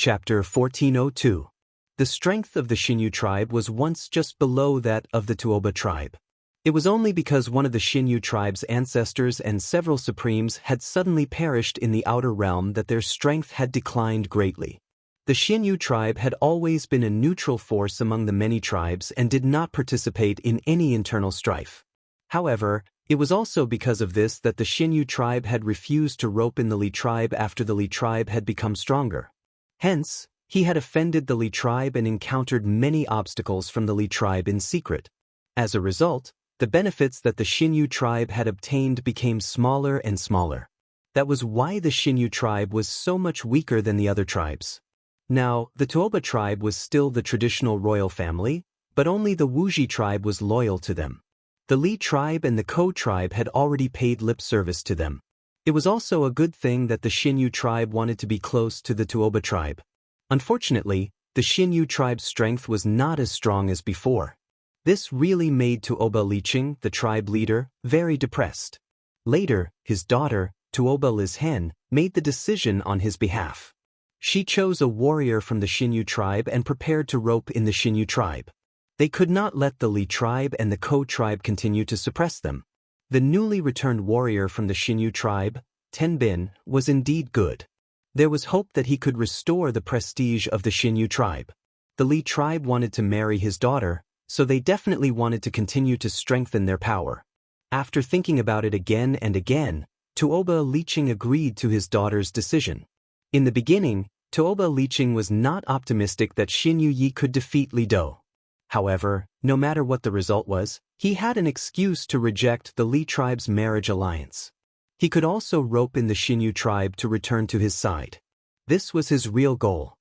Chapter 1402. The strength of the Xinyu tribe was once just below that of the Tuoba tribe. It was only because one of the Xinyu tribe's ancestors and several supremes had suddenly perished in the outer realm that their strength had declined greatly. The Xinyu tribe had always been a neutral force among the many tribes and did not participate in any internal strife. However, it was also because of this that the Xinyu tribe had refused to rope in the Li tribe after the Li tribe had become stronger. Hence, he had offended the Li tribe and encountered many obstacles from the Li tribe in secret. As a result, the benefits that the Xinyu tribe had obtained became smaller and smaller. That was why the Xinyu tribe was so much weaker than the other tribes. Now, the Tuoba tribe was still the traditional royal family, but only the Wuji tribe was loyal to them. The Li tribe and the Ko tribe had already paid lip service to them. It was also a good thing that the Xinyu tribe wanted to be close to the Tuoba tribe. Unfortunately, the Xinyu tribe's strength was not as strong as before. This really made Tuoba Liqing, the tribe leader, very depressed. Later, his daughter, Tuoba Lizhen, made the decision on his behalf. She chose a warrior from the Xinyu tribe and prepared to rope in the Xinyu tribe. They could not let the Li tribe and the Ko tribe continue to suppress them. The newly returned warrior from the Xinyu tribe, Tenbin, was indeed good. There was hope that he could restore the prestige of the Xinyu tribe. The Li tribe wanted to marry his daughter, so they definitely wanted to continue to strengthen their power. After thinking about it again and again, Tuoba Liqing agreed to his daughter's decision. In the beginning, Tuoba Liqing was not optimistic that Xinyu Yi could defeat Li Do. However, no matter what the result was, he had an excuse to reject the Li tribe's marriage alliance. He could also rope in the Xinyu tribe to return to his side. This was his real goal.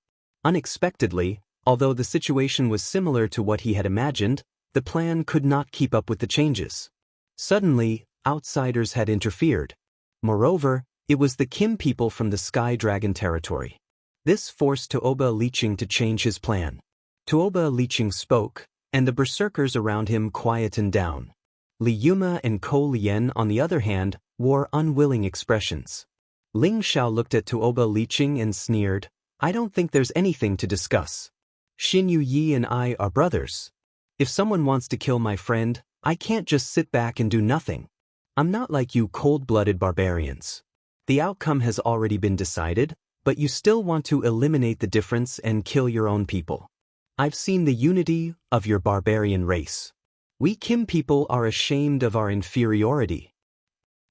Unexpectedly, although the situation was similar to what he had imagined, the plan could not keep up with the changes. Suddenly, outsiders had interfered. Moreover, it was the Kim people from the Sky Dragon territory. This forced Tuoba Liqing to change his plan. Tuoba Liqing spoke, and the berserkers around him quietened down. Li Yuma and Ko Lien, on the other hand, wore unwilling expressions. Ling Xiao looked at Tuoba Liqing and sneered, "I don't think there's anything to discuss. Xinyu Yi and I are brothers. If someone wants to kill my friend, I can't just sit back and do nothing. I'm not like you cold-blooded barbarians. The outcome has already been decided, but you still want to eliminate the difference and kill your own people. I've seen the unity of your barbarian race. We Kim people are ashamed of our inferiority.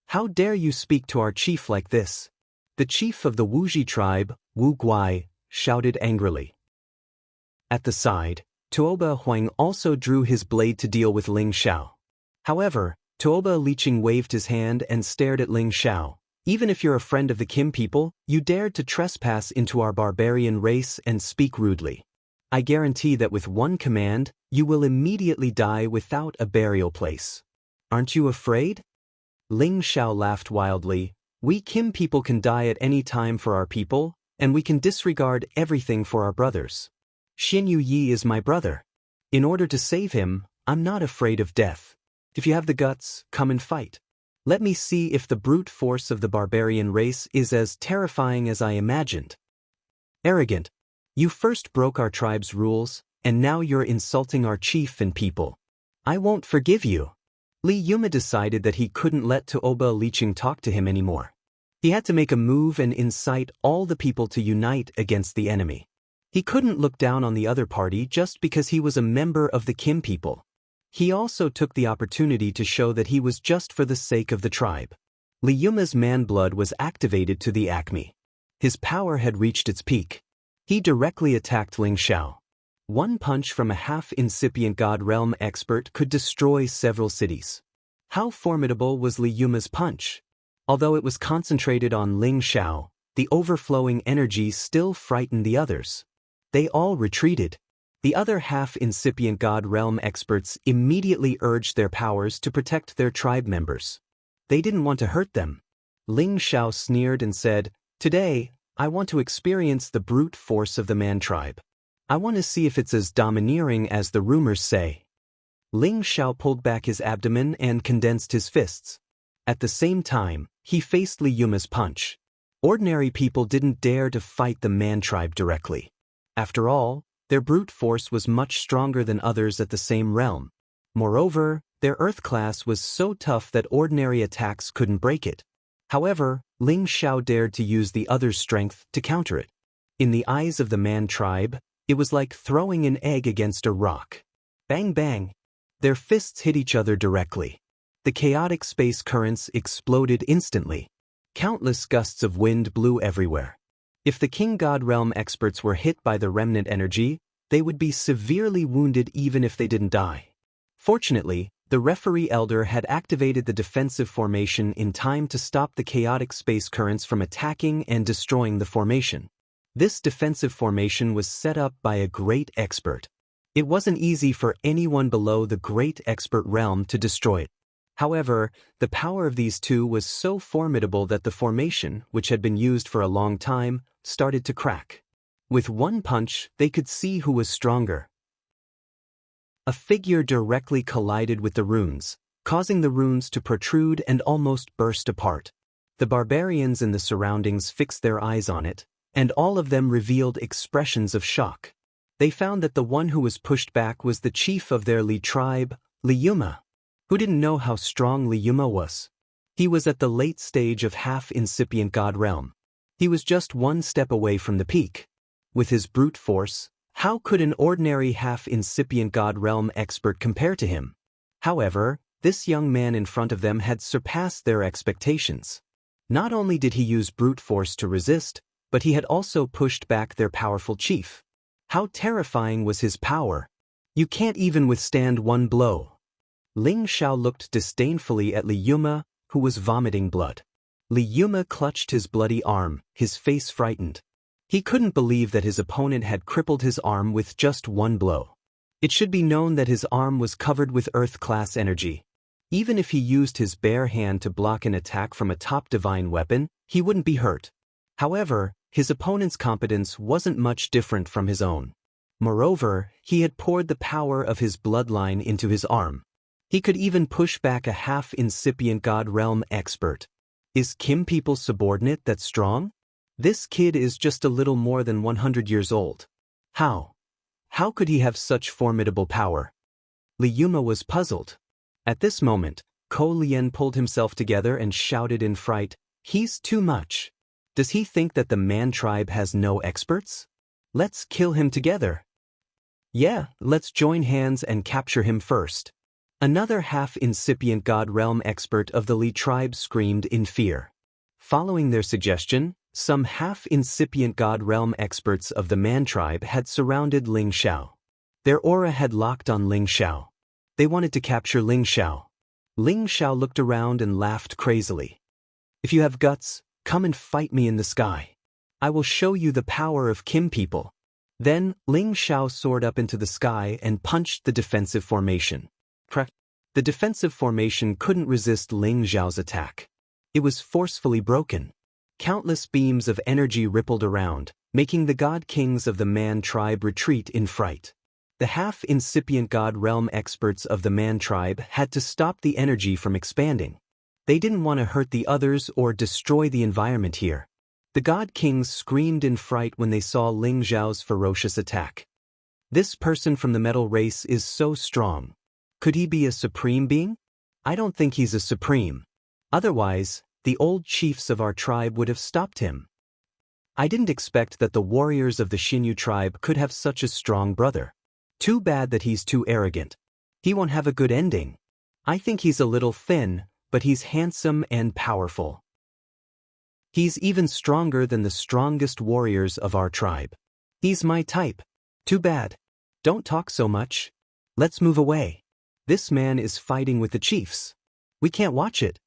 How dare you speak to our chief like this?" The chief of the Wuji tribe, Wu Guai, shouted angrily. At the side, Tuoba Huang also drew his blade to deal with Ling Xiao. However, Tuoba Liqing waved his hand and stared at Ling Xiao. "Even if you're a friend of the Kim people, you dared to trespass into our barbarian race and speak rudely. I guarantee that with one command, you will immediately die without a burial place. Aren't you afraid?" Ling Xiao laughed wildly. "We Kim people can die at any time for our people, and we can disregard everything for our brothers. Xinyu Yi is my brother. In order to save him, I'm not afraid of death. If you have the guts, come and fight. Let me see if the brute force of the barbarian race is as terrifying as I imagined. Arrogant. You first broke our tribe's rules, and now you're insulting our chief and people. I won't forgive you." Li Yuma decided that he couldn't let Tuoba Liqing talk to him anymore. He had to make a move and incite all the people to unite against the enemy. He couldn't look down on the other party just because he was a member of the Kim people. He also took the opportunity to show that he was just for the sake of the tribe. Li Yuma's man blood was activated to the acme. His power had reached its peak. He directly attacked Ling Xiao. One punch from a half-incipient God Realm expert could destroy several cities. How formidable was Li Yuma's punch? Although it was concentrated on Ling Xiao, the overflowing energy still frightened the others. They all retreated. The other half-incipient God Realm experts immediately urged their powers to protect their tribe members. They didn't want to hurt them. Ling Xiao sneered and said, "Today, I want to experience the brute force of the man tribe. I want to see if it's as domineering as the rumors say." Ling Xiao pulled back his abdomen and condensed his fists. At the same time, he faced Li Yuma's punch. Ordinary people didn't dare to fight the man tribe directly. After all, their brute force was much stronger than others at the same realm. Moreover, their earth class was so tough that ordinary attacks couldn't break it. However, Ling Xiao dared to use the other's strength to counter it. In the eyes of the man tribe, it was like throwing an egg against a rock. Bang bang! Their fists hit each other directly. The chaotic space currents exploded instantly. Countless gusts of wind blew everywhere. If the King God Realm experts were hit by the remnant energy, they would be severely wounded even if they didn't die. Fortunately, the referee elder had activated the defensive formation in time to stop the chaotic space currents from attacking and destroying the formation. This defensive formation was set up by a great expert. It wasn't easy for anyone below the great expert realm to destroy it. However, the power of these two was so formidable that the formation, which had been used for a long time, started to crack. With one punch, they could see who was stronger. A figure directly collided with the runes, causing the runes to protrude and almost burst apart. The barbarians in the surroundings fixed their eyes on it, and all of them revealed expressions of shock. They found that the one who was pushed back was the chief of their Li tribe, Liyuma. Who didn't know how strong Liyuma was? He was at the late stage of half-incipient God realm. He was just one step away from the peak. With his brute force, how could an ordinary half-incipient God realm expert compare to him? However, this young man in front of them had surpassed their expectations. Not only did he use brute force to resist, but he had also pushed back their powerful chief. How terrifying was his power! You can't even withstand one blow. Ling Xiao looked disdainfully at Liyuma, who was vomiting blood. Liyuma clutched his bloody arm, his face frightened. He couldn't believe that his opponent had crippled his arm with just one blow. It should be known that his arm was covered with Earth-class energy. Even if he used his bare hand to block an attack from a top divine weapon, he wouldn't be hurt. However, his opponent's competence wasn't much different from his own. Moreover, he had poured the power of his bloodline into his arm. He could even push back a half-incipient God realm expert. Is Kim people's subordinate that strong? This kid is just a little more than 100 years old. How? How could he have such formidable power? Liyuma was puzzled. At this moment, Ko Lien pulled himself together and shouted in fright, "He's too much. Does he think that the man tribe has no experts? Let's kill him together." "Yeah, let's join hands and capture him first." Another half-incipient God realm expert of the Li tribe screamed in fear. Following their suggestion, some half-incipient God realm experts of the man tribe had surrounded Ling Xiao. Their aura had locked on Ling Xiao. They wanted to capture Ling Xiao. Ling Xiao looked around and laughed crazily. "If you have guts, come and fight me in the sky. I will show you the power of Kim people." Then, Ling Xiao soared up into the sky and punched the defensive formation. The defensive formation couldn't resist Ling Xiao's attack. It was forcefully broken. Countless beams of energy rippled around, making the god kings of the man tribe retreat in fright. The half-incipient God realm experts of the man tribe had to stop the energy from expanding. They didn't want to hurt the others or destroy the environment here. The god kings screamed in fright when they saw Ling Xiao's ferocious attack. This person from the metal race is so strong. Could he be a supreme being? I don't think he's a supreme. Otherwise, the old chiefs of our tribe would have stopped him. I didn't expect that the warriors of the Xinyu tribe could have such a strong brother. Too bad that he's too arrogant. He won't have a good ending. I think he's a little thin, but he's handsome and powerful. He's even stronger than the strongest warriors of our tribe. He's my type. Too bad. Don't talk so much. Let's move away. This man is fighting with the chiefs. We can't watch it.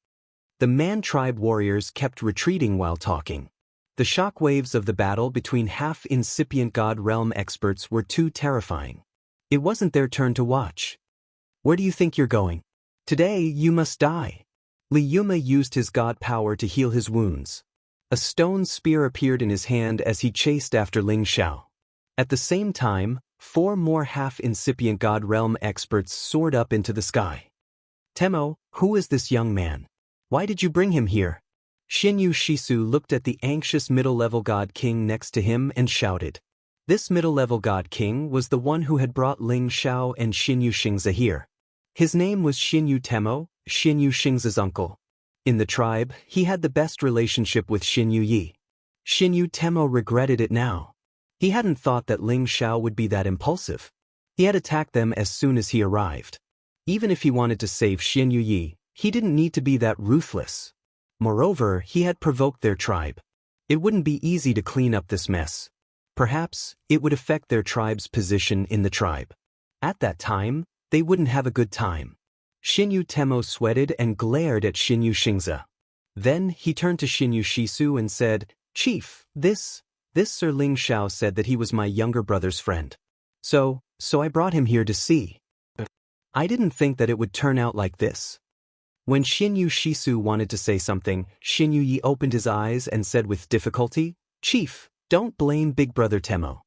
The man tribe warriors kept retreating while talking. The shock waves of the battle between half-incipient God realm experts were too terrifying. It wasn't their turn to watch. Where do you think you're going? Today you must die. Liyuma used his god power to heal his wounds. A stone spear appeared in his hand as he chased after Ling Xiao. At the same time, 4 more half-incipient God realm experts soared up into the sky. "Temo, who is this young man? Why did you bring him here?" Xinyu Shisu looked at the anxious middle-level god king next to him and shouted. This middle-level god king was the one who had brought Ling Xiao and Xinyu Xingzi here. His name was Xinyu Temo, Xinyu Xingzi's uncle. In the tribe, he had the best relationship with Xinyu Yi. Xinyu Temo regretted it now. He hadn't thought that Ling Xiao would be that impulsive. He had attacked them as soon as he arrived. Even if he wanted to save Xinyu Yi, he didn't need to be that ruthless. Moreover, he had provoked their tribe. It wouldn't be easy to clean up this mess. Perhaps, it would affect their tribe's position in the tribe. At that time, they wouldn't have a good time. Xinyu Temo sweated and glared at Xinyu Xingzi. Then, he turned to Xinyu Shisu and said, Chief, this Sir Ling Xiao said that he was my younger brother's friend. So I brought him here to see. I didn't think that it would turn out like this. When Xinyu Shisu wanted to say something, Xinyu Yi opened his eyes and said with difficulty, Chief, don't blame Big Brother Temo.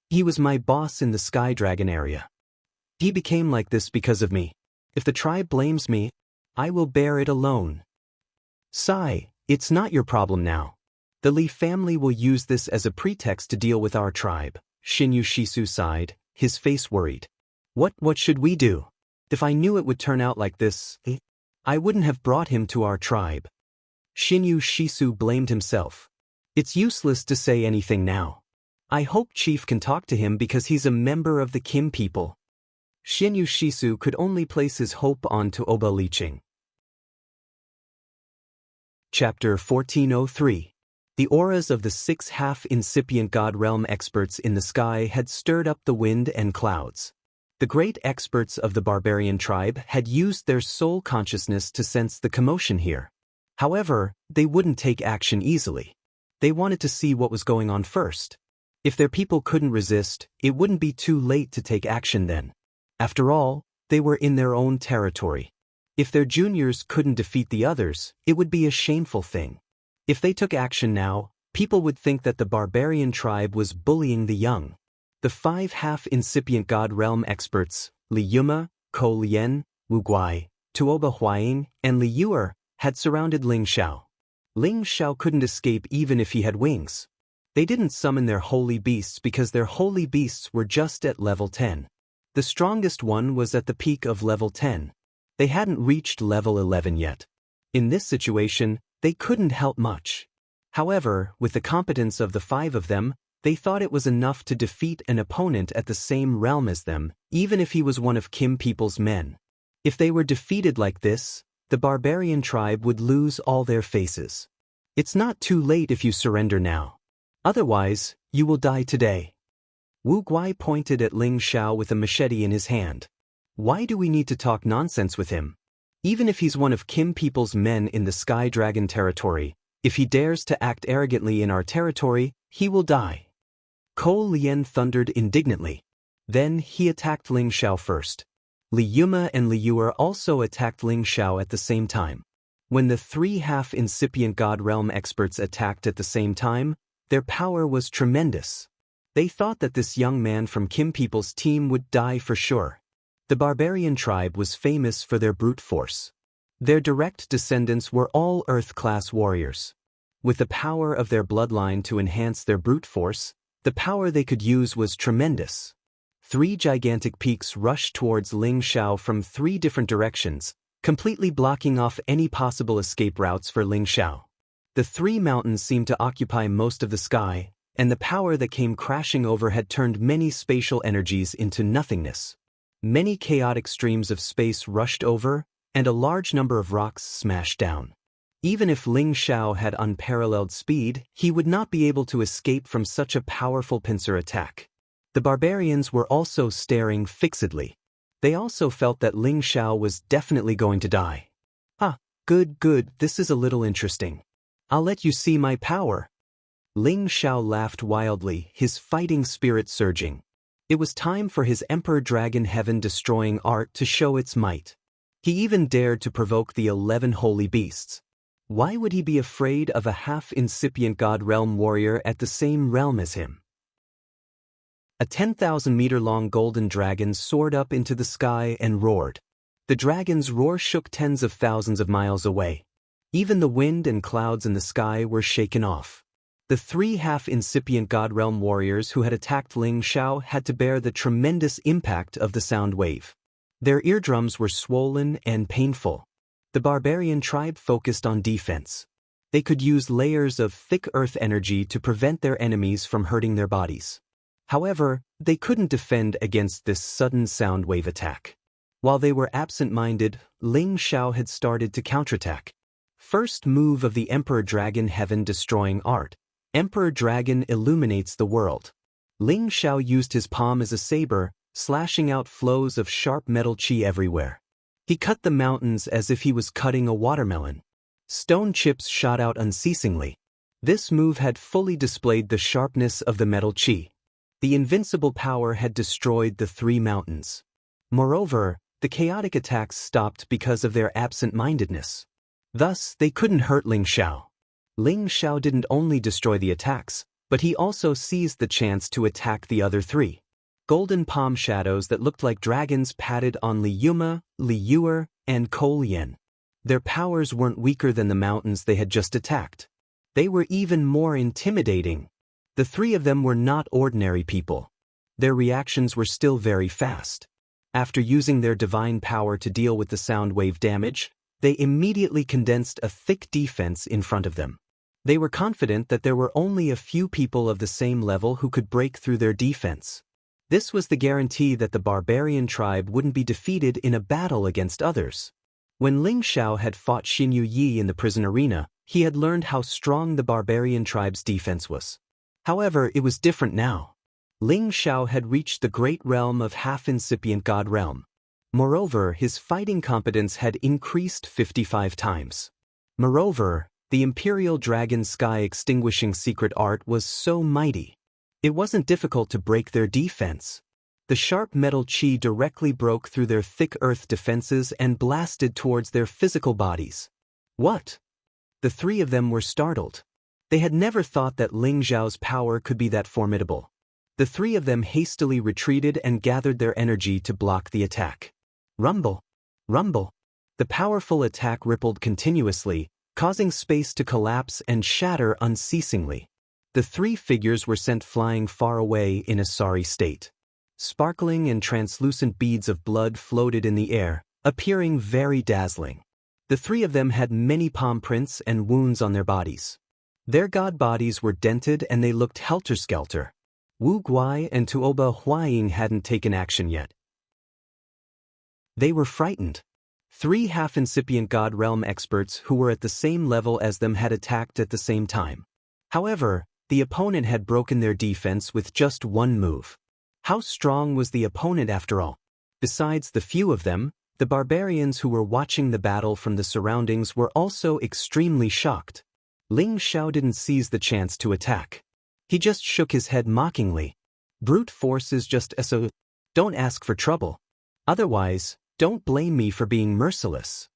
He was my boss in the Sky Dragon area. He became like this because of me. If the tribe blames me, I will bear it alone. Sai, it's not your problem now. The Li family will use this as a pretext to deal with our tribe. Xinyu Shisu sighed, his face worried. What should we do? If I knew it would turn out like this, I wouldn't have brought him to our tribe. Xinyu Shisu blamed himself. It's useless to say anything now. I hope Chief can talk to him because he's a member of the Kim people. Xinyu Shisu could only place his hope on Tuoba Liqing. Chapter 1403. The auras of the 6 half-incipient god realm experts in the sky had stirred up the wind and clouds. The great experts of the barbarian tribe had used their soul consciousness to sense the commotion here. However, they wouldn't take action easily. They wanted to see what was going on first. If their people couldn't resist, it wouldn't be too late to take action then. After all, they were in their own territory. If their juniors couldn't defeat the others, it would be a shameful thing. If they took action now, people would think that the barbarian tribe was bullying the young. The 5 half-incipient god realm experts, Li Yuma, Ko Lian, Wu Guai, Tuoba Huaying, and Li Yuer, had surrounded Ling Xiao. Ling Xiao couldn't escape even if he had wings. They didn't summon their holy beasts because their holy beasts were just at level 10. The strongest one was at the peak of level 10. They hadn't reached level 11 yet. In this situation, they couldn't help much. However, with the competence of the 5 of them, they thought it was enough to defeat an opponent at the same realm as them, even if he was one of Kim people's men. If they were defeated like this, the barbarian tribe would lose all their faces. It's not too late if you surrender now. Otherwise, you will die today. Wu Guai pointed at Ling Xiao with a machete in his hand. Why do we need to talk nonsense with him? Even if he's one of Kim people's men in the Sky Dragon territory, if he dares to act arrogantly in our territory, he will die. Ko Lian thundered indignantly. Then he attacked Ling Xiao first. Li Yuma and Li Yuer also attacked Ling Xiao at the same time. When the 3 half-incipient god realm experts attacked at the same time, their power was tremendous. They thought that this young man from Kim people's team would die for sure. The barbarian tribe was famous for their brute force. Their direct descendants were all Earth-class warriors. With the power of their bloodline to enhance their brute force, the power they could use was tremendous. 3 gigantic peaks rushed towards Ling Xiao from 3 different directions, completely blocking off any possible escape routes for Ling Xiao. The 3 mountains seemed to occupy most of the sky, and the power that came crashing over had turned many spatial energies into nothingness. Many chaotic streams of space rushed over, and a large number of rocks smashed down. Even if Ling Xiao had unparalleled speed, he would not be able to escape from such a powerful pincer attack. The barbarians were also staring fixedly. They also felt that Ling Xiao was definitely going to die. Ah, good, this is a little interesting. I'll let you see my power. Ling Xiao laughed wildly, his fighting spirit surging. It was time for his Emperor Dragon Heaven-destroying art to show its might. He even dared to provoke the 11 holy beasts. Why would he be afraid of a half-incipient god realm warrior at the same realm as him? A 10,000-meter-long golden dragon soared up into the sky and roared. The dragon's roar shook tens of thousands of miles away. Even the wind and clouds in the sky were shaken off. The three half-incipient God Realm warriors who had attacked Ling Xiao had to bear the tremendous impact of the sound wave. Their eardrums were swollen and painful. The barbarian tribe focused on defense. They could use layers of thick earth energy to prevent their enemies from hurting their bodies. However, they couldn't defend against this sudden sound wave attack. While they were absent-minded, Ling Xiao had started to counterattack. First move of the Emperor Dragon Heaven-destroying art. Emperor Dragon illuminates the world. Ling Xiao used his palm as a saber, slashing out flows of sharp metal chi everywhere. He cut the mountains as if he was cutting a watermelon. Stone chips shot out unceasingly. This move had fully displayed the sharpness of the metal chi. The invincible power had destroyed the three mountains. Moreover, the chaotic attacks stopped because of their absent-mindedness. Thus, they couldn't hurt Ling Xiao. Ling Xiao didn't only destroy the attacks, but he also seized the chance to attack the other three. Golden palm shadows that looked like dragons padded on Li Yuma, Li Yuer, and Ko Lian. Their powers weren't weaker than the mountains they had just attacked. They were even more intimidating. The three of them were not ordinary people. Their reactions were still very fast. After using their divine power to deal with the sound wave damage, they immediately condensed a thick defense in front of them. They were confident that there were only a few people of the same level who could break through their defense. This was the guarantee that the barbarian tribe wouldn't be defeated in a battle against others. When Ling Xiao had fought Xin Yu Yi in the prison arena, he had learned how strong the barbarian tribe's defense was. However, it was different now. Ling Xiao had reached the great realm of half-incipient God Realm. Moreover, his fighting competence had increased 55 times. Moreover, the Imperial Dragon Sky Extinguishing Secret Art was so mighty. It wasn't difficult to break their defense. The sharp metal chi directly broke through their thick earth defenses and blasted towards their physical bodies. What? The three of them were startled. They had never thought that Ling Xiao's power could be that formidable. The three of them hastily retreated and gathered their energy to block the attack. Rumble! Rumble! The powerful attack rippled continuously, causing space to collapse and shatter unceasingly. The three figures were sent flying far away in a sorry state. Sparkling and translucent beads of blood floated in the air, appearing very dazzling. The three of them had many palm prints and wounds on their bodies. Their god bodies were dented and they looked helter-skelter. Wu Guai and Tuoba Huaying hadn't taken action yet. They were frightened. Three half-incipient God Realm experts who were at the same level as them had attacked at the same time. However, the opponent had broken their defense with just one move. How strong was the opponent after all? Besides the few of them, the barbarians who were watching the battle from the surroundings were also extremely shocked. Ling Xiao didn't seize the chance to attack. He just shook his head mockingly. Brute force is just so. Don't ask for trouble. Otherwise, don't blame me for being merciless.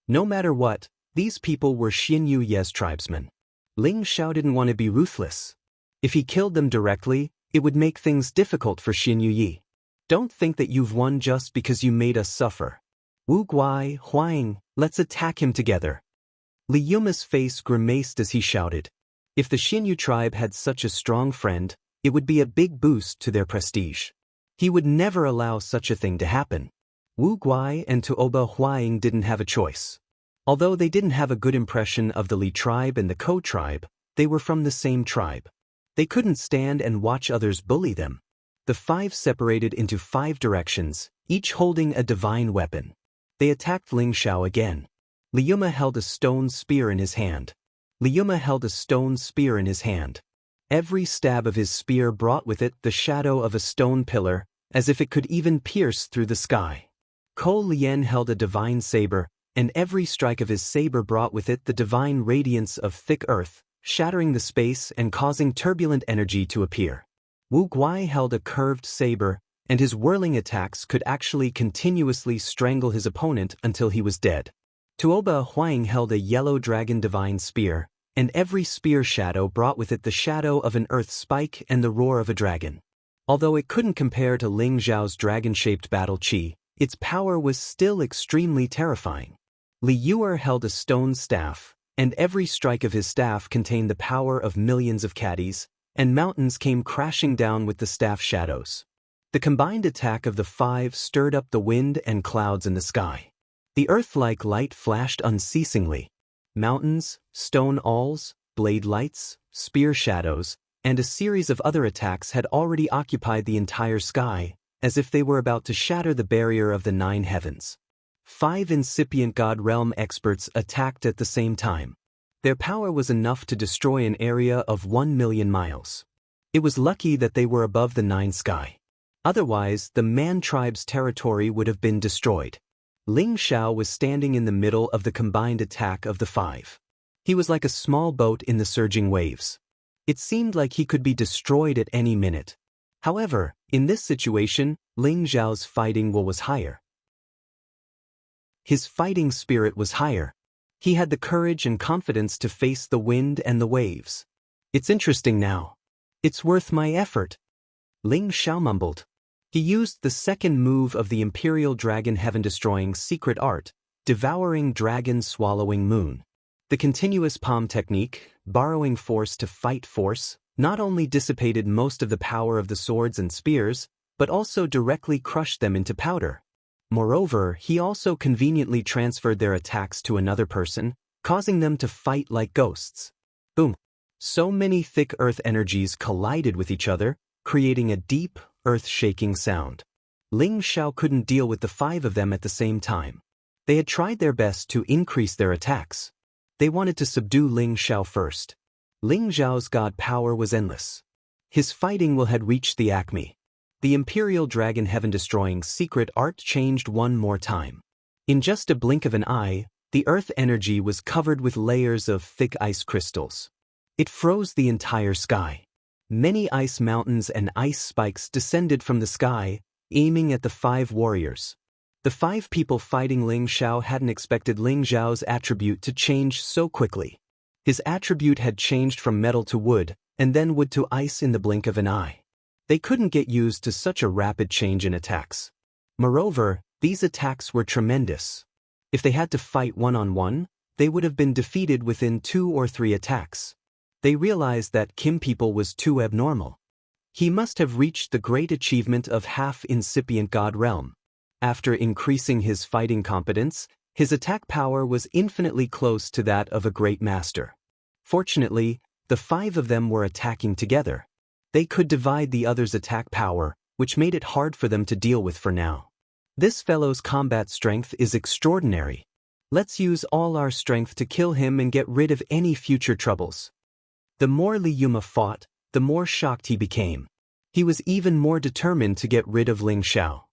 No matter what, these people were Xin Yu Ye's tribesmen. Ling Xiao didn't want to be ruthless. If he killed them directly, it would make things difficult for Xin Yu Yi. Don't think that you've won just because you made us suffer. Wu Guai, Huang, let's attack him together. Li Yuma's face grimaced as he shouted. If the Xin Yu tribe had such a strong friend, it would be a big boost to their prestige. He would never allow such a thing to happen. Wu Guai and Tuoba Huaying didn't have a choice. Although they didn't have a good impression of the Li tribe and the Ko tribe, they were from the same tribe. They couldn't stand and watch others bully them. The five separated into 5 directions, each holding a divine weapon. They attacked Ling Xiao again. Li Yuma held a stone spear in his hand. Li Yuma held a stone spear in his hand. Every stab of his spear brought with it the shadow of a stone pillar, as if it could even pierce through the sky. Ko Lian held a divine saber, and every strike of his saber brought with it the divine radiance of thick earth, shattering the space and causing turbulent energy to appear. Wu Guai held a curved saber, and his whirling attacks could actually continuously strangle his opponent until he was dead. Tuoba Huang held a yellow dragon divine spear, and every spear shadow brought with it the shadow of an earth spike and the roar of a dragon. Although it couldn't compare to Ling Xiao's dragon-shaped battle chi, its power was still extremely terrifying. Li Yuer held a stone staff, and every strike of his staff contained the power of millions of caddies, and mountains came crashing down with the staff shadows. The combined attack of the five stirred up the wind and clouds in the sky. The earth-like light flashed unceasingly. Mountains, stone awls, blade lights, spear shadows, and a series of other attacks had already occupied the entire sky, as if they were about to shatter the barrier of the 9 heavens. 5 incipient God realm experts attacked at the same time. Their power was enough to destroy an area of 1 million miles. It was lucky that they were above the 9 sky. Otherwise, the Man tribe's territory would have been destroyed. Ling Xiao was standing in the middle of the combined attack of the 5. He was like a small boat in the surging waves. It seemed like he could be destroyed at any minute. However, in this situation, Ling Xiao's fighting will was higher. His fighting spirit was higher. He had the courage and confidence to face the wind and the waves. It's interesting now. It's worth my effort, Ling Xiao mumbled. He used the second move of the Imperial Dragon Heaven-destroying secret art, Devouring Dragon Swallowing Moon. The continuous palm technique, borrowing force to fight force, not only dissipated most of the power of the swords and spears, but also directly crushed them into powder. Moreover, he also conveniently transferred their attacks to another person, causing them to fight like ghosts. Boom! So many thick earth energies collided with each other, creating a deep, earth-shaking sound. Ling Xiao couldn't deal with the 5 of them at the same time. They had tried their best to increase their attacks. They wanted to subdue Ling Xiao first. Ling Xiao's god power was endless. His fighting will had reached the acme. The Imperial Dragon Heaven-destroying secret art changed one more time. In just a blink of an eye, the earth energy was covered with layers of thick ice crystals. It froze the entire sky. Many ice mountains and ice spikes descended from the sky, aiming at the 5 warriors. The 5 people fighting Ling Xiao hadn't expected Ling Xiao's attribute to change so quickly. His attribute had changed from metal to wood, and then wood to ice in the blink of an eye. They couldn't get used to such a rapid change in attacks. Moreover, these attacks were tremendous. If they had to fight one-on-one, they would have been defeated within 2 or 3 attacks. They realized that Kim people was too abnormal. He must have reached the great achievement of half-incipient God realm. After increasing his fighting competence, his attack power was infinitely close to that of a great master. Fortunately, the 5 of them were attacking together. They could divide the other's attack power, which made it hard for them to deal with for now. This fellow's combat strength is extraordinary. Let's use all our strength to kill him and get rid of any future troubles. The more Li Yuma fought, the more shocked he became. He was even more determined to get rid of Ling Xiao.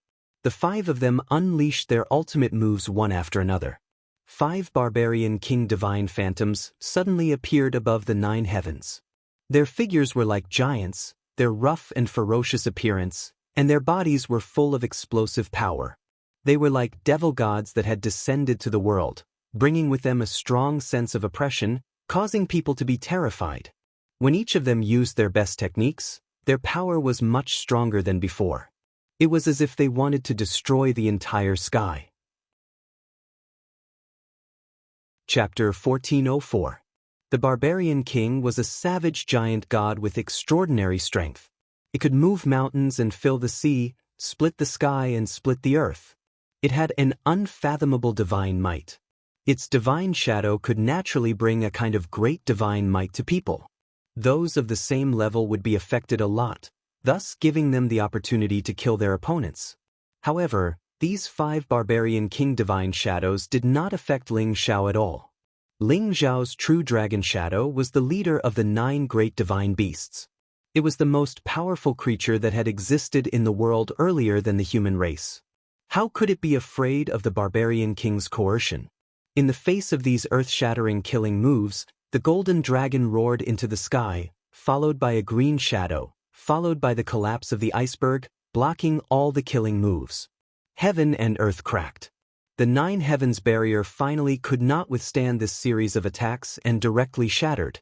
The 5 of them unleashed their ultimate moves one after another. 5 barbarian king divine phantoms suddenly appeared above the 9 heavens. Their figures were like giants, their rough and ferocious appearance, and their bodies were full of explosive power. They were like devil gods that had descended to the world, bringing with them a strong sense of oppression, causing people to be terrified. When each of them used their best techniques, their power was much stronger than before. It was as if they wanted to destroy the entire sky. Chapter 1404. The Barbarian King was a savage giant god with extraordinary strength. It could move mountains and fill the sea, split the sky and split the earth. It had an unfathomable divine might. Its divine shadow could naturally bring a kind of great divine might to people. Those of the same level would be affected a lot, thus giving them the opportunity to kill their opponents. However, these 5 barbarian king divine shadows did not affect Ling Xiao at all. Ling Xiao's true dragon shadow was the leader of the 9 great divine beasts. It was the most powerful creature that had existed in the world earlier than the human race. How could it be afraid of the barbarian king's coercion? In the face of these earth-shattering killing moves, the golden dragon roared into the sky, followed by a green shadow, followed by the collapse of the iceberg, blocking all the killing moves. Heaven and earth cracked. The 9 heavens barrier finally could not withstand this series of attacks and directly shattered.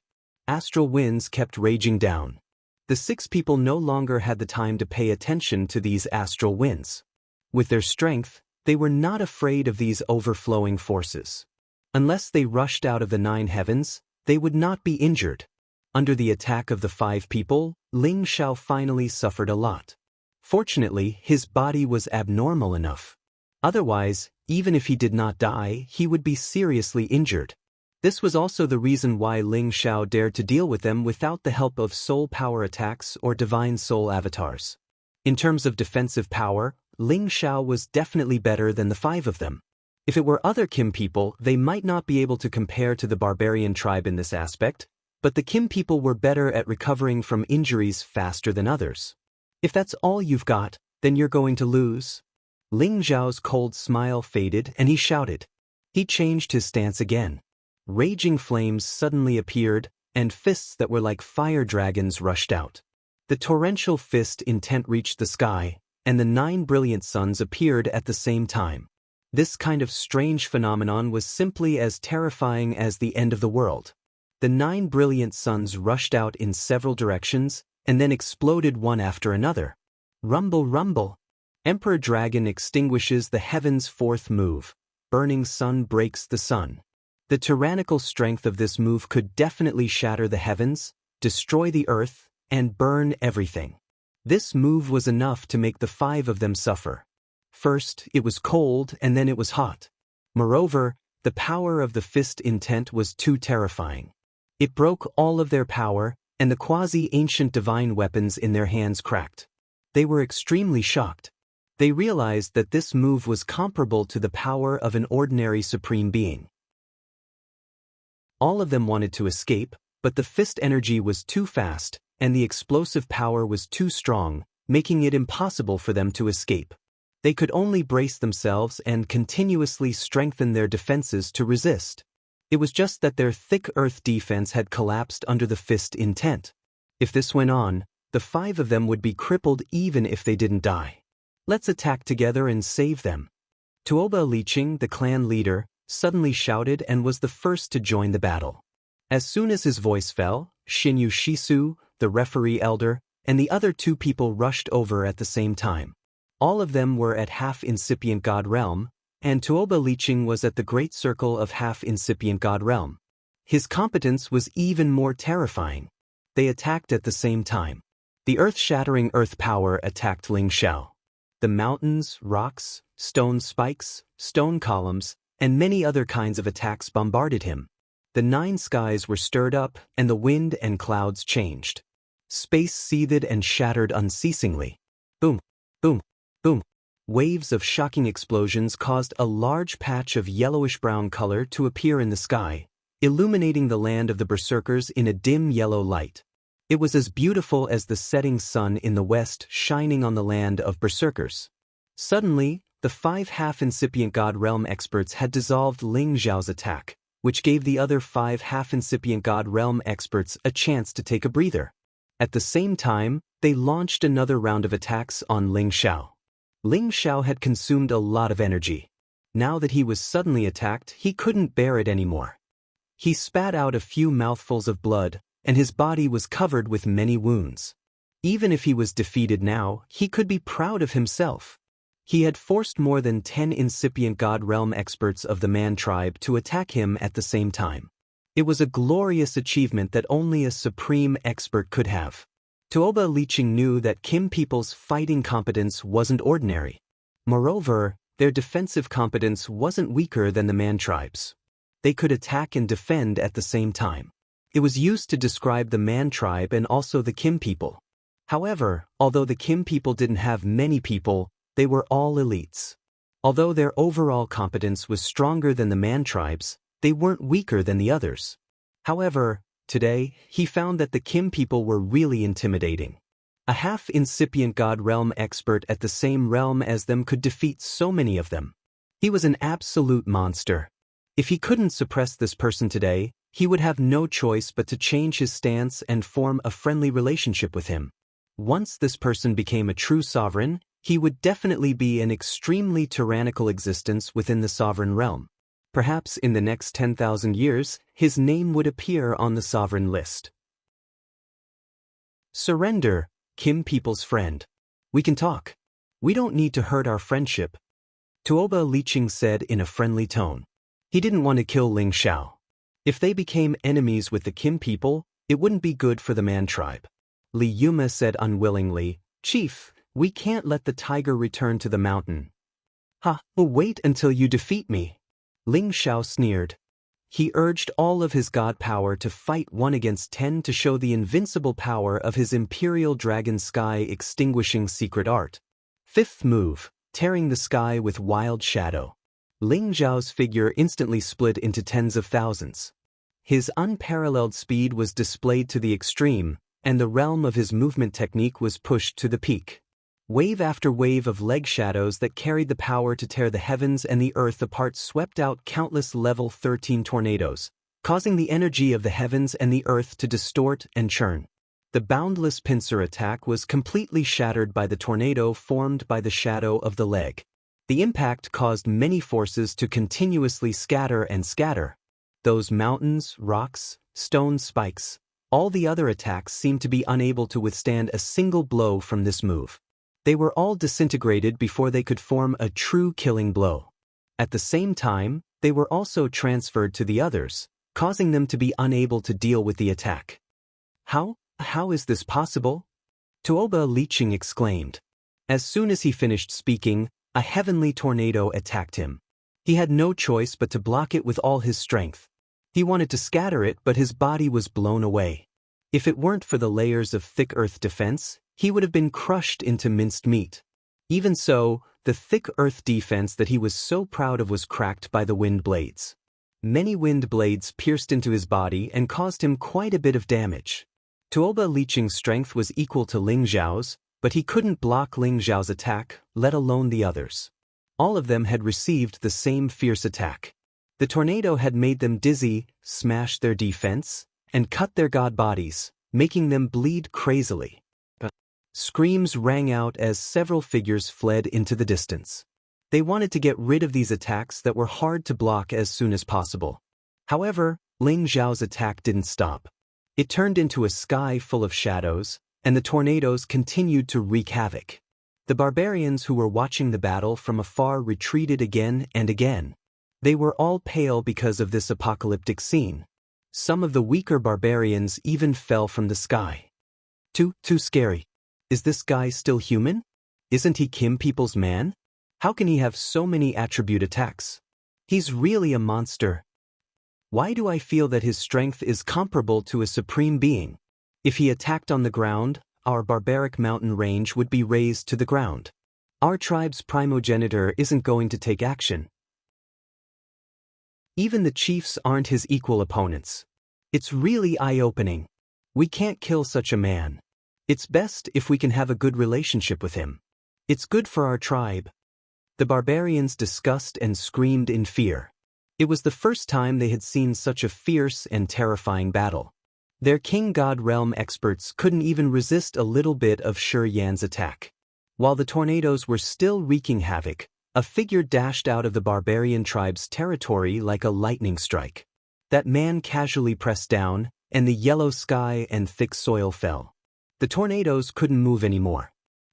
Astral winds kept raging down. The 6 people no longer had the time to pay attention to these astral winds. With their strength, they were not afraid of these overflowing forces. Unless they rushed out of the 9 heavens, they would not be injured. Under the attack of the 5 people, Ling Xiao finally suffered a lot. Fortunately, his body was abnormal enough. Otherwise, even if he did not die, he would be seriously injured. This was also the reason why Ling Xiao dared to deal with them without the help of soul power attacks or divine soul avatars. In terms of defensive power, Ling Xiao was definitely better than the 5 of them. If it were other Kim people, they might not be able to compare to the barbarian tribe in this aspect, but the Kim people were better at recovering from injuries faster than others. If that's all you've got, then you're going to lose. Ling Xiao's cold smile faded and he shouted. He changed his stance again. Raging flames suddenly appeared, and fists that were like fire dragons rushed out. The torrential fist intent reached the sky, and the 9 brilliant suns appeared at the same time. This kind of strange phenomenon was simply as terrifying as the end of the world. The 9 brilliant suns rushed out in several directions, and then exploded one after another. Rumble, rumble. Emperor Dragon extinguishes the heavens' 4th move. Burning sun breaks the sun. The tyrannical strength of this move could definitely shatter the heavens, destroy the earth, and burn everything. This move was enough to make the 5 of them suffer. First, it was cold and then it was hot. Moreover, the power of the fist intent was too terrifying. It broke all of their power, and the quasi-ancient divine weapons in their hands cracked. They were extremely shocked. They realized that this move was comparable to the power of an ordinary supreme being. All of them wanted to escape, but the fist energy was too fast, and the explosive power was too strong, making it impossible for them to escape. They could only brace themselves and continuously strengthen their defenses to resist. It was just that their thick earth defense had collapsed under the fist intent. If this went on, the 5 of them would be crippled even if they didn't die. Let's attack together and save them. Tuoba Liqing, the clan leader, suddenly shouted and was the first to join the battle. As soon as his voice fell, Xinyu Shisu, the referee elder, and the other 2 people rushed over at the same time. All of them were at half-incipient God realm, and Tuoba Liqing was at the great circle of half-incipient God realm. His competence was even more terrifying. They attacked at the same time. The earth-shattering earth power attacked Ling Xiao. The mountains, rocks, stone spikes, stone columns, and many other kinds of attacks bombarded him. The 9 skies were stirred up, and the wind and clouds changed. Space seethed and shattered unceasingly. Boom, boom, boom. Waves of shocking explosions caused a large patch of yellowish-brown color to appear in the sky, illuminating the land of the berserkers in a dim yellow light. It was as beautiful as the setting sun in the west shining on the land of berserkers. Suddenly, the 5 half-incipient God realm experts had dissolved Ling Xiao's attack, which gave the other 5 half-incipient God realm experts a chance to take a breather. At the same time, they launched another round of attacks on Ling Xiao. Ling Xiao had consumed a lot of energy. Now that he was suddenly attacked, he couldn't bear it anymore. He spat out a few mouthfuls of blood, and his body was covered with many wounds. Even if he was defeated now, he could be proud of himself. He had forced more than 10 incipient God realm experts of the Man tribe to attack him at the same time. It was a glorious achievement that only a supreme expert could have. Tuoba Liqing knew that Kim people's fighting competence wasn't ordinary. Moreover, their defensive competence wasn't weaker than the Man tribes. They could attack and defend at the same time. It was used to describe the Man tribe and also the Kim people. However, although the Kim people didn't have many people, they were all elites. Although their overall competence was stronger than the Man tribes, they weren't weaker than the others. However, today, he found that the Kim people were really intimidating. A half-incipient God realm expert at the same realm as them could defeat so many of them. He was an absolute monster. If he couldn't suppress this person today, he would have no choice but to change his stance and form a friendly relationship with him. Once this person became a true sovereign, he would definitely be an extremely tyrannical existence within the sovereign realm. Perhaps in the next 10,000 years, his name would appear on the sovereign list. Surrender, Kim people's friend. We can talk. We don't need to hurt our friendship, Tuoba Liqing said in a friendly tone. He didn't want to kill Ling Xiao. If they became enemies with the Kim people, it wouldn't be good for the Man tribe. Li Yuma said unwillingly, "Chief, we can't let the tiger return to the mountain." Wait until you defeat me." Ling Xiao sneered. He urged all of his god power to fight 1 against 10 to show the invincible power of his Imperial Dragon Sky extinguishing secret art. Fifth move, tearing the sky with wild shadow. Ling Xiao's figure instantly split into tens of thousands. His unparalleled speed was displayed to the extreme, and the realm of his movement technique was pushed to the peak. Wave after wave of leg shadows that carried the power to tear the heavens and the earth apart swept out countless level 13 tornadoes, causing the energy of the heavens and the earth to distort and churn. The boundless pincer attack was completely shattered by the tornado formed by the shadow of the leg. The impact caused many forces to continuously scatter and scatter. Those mountains, rocks, stone spikes, all the other attacks seemed to be unable to withstand a single blow from this move. They were all disintegrated before they could form a true killing blow. At the same time, they were also transferred to the others, causing them to be unable to deal with the attack. How is this possible? Tuoba Liqing exclaimed. As soon as he finished speaking, a heavenly tornado attacked him. He had no choice but to block it with all his strength. He wanted to scatter it, but his body was blown away. If it weren't for the layers of thick earth defense, he would have been crushed into minced meat. Even so, the thick earth defense that he was so proud of was cracked by the wind blades. Many wind blades pierced into his body and caused him quite a bit of damage. Tuoba Liqing's strength was equal to Ling Xiao's, but he couldn't block Ling Xiao's attack, let alone the others. All of them had received the same fierce attack. The tornado had made them dizzy, smashed their defense, and cut their god bodies, making them bleed crazily. Screams rang out as several figures fled into the distance. They wanted to get rid of these attacks that were hard to block as soon as possible. However, Ling Xiao's attack didn't stop. It turned into a sky full of shadows, and the tornadoes continued to wreak havoc. The barbarians who were watching the battle from afar retreated again and again. They were all pale because of this apocalyptic scene. Some of the weaker barbarians even fell from the sky. Too scary. Is this guy still human? Isn't he Kim people's man? How can he have so many attribute attacks? He's really a monster. Why do I feel that his strength is comparable to a supreme being? If he attacked on the ground, our barbaric mountain range would be razed to the ground. Our tribe's primogenitor isn't going to take action. Even the chiefs aren't his equal opponents. It's really eye-opening. We can't kill such a man. It's best if we can have a good relationship with him. It's good for our tribe. The barbarians discussed and screamed in fear. It was the first time they had seen such a fierce and terrifying battle. Their king god realm experts couldn't even resist a little bit of Shi Yan's attack. While the tornadoes were still wreaking havoc, a figure dashed out of the barbarian tribe's territory like a lightning strike. That man casually pressed down, and the yellow sky and thick soil fell. The tornadoes couldn't move anymore.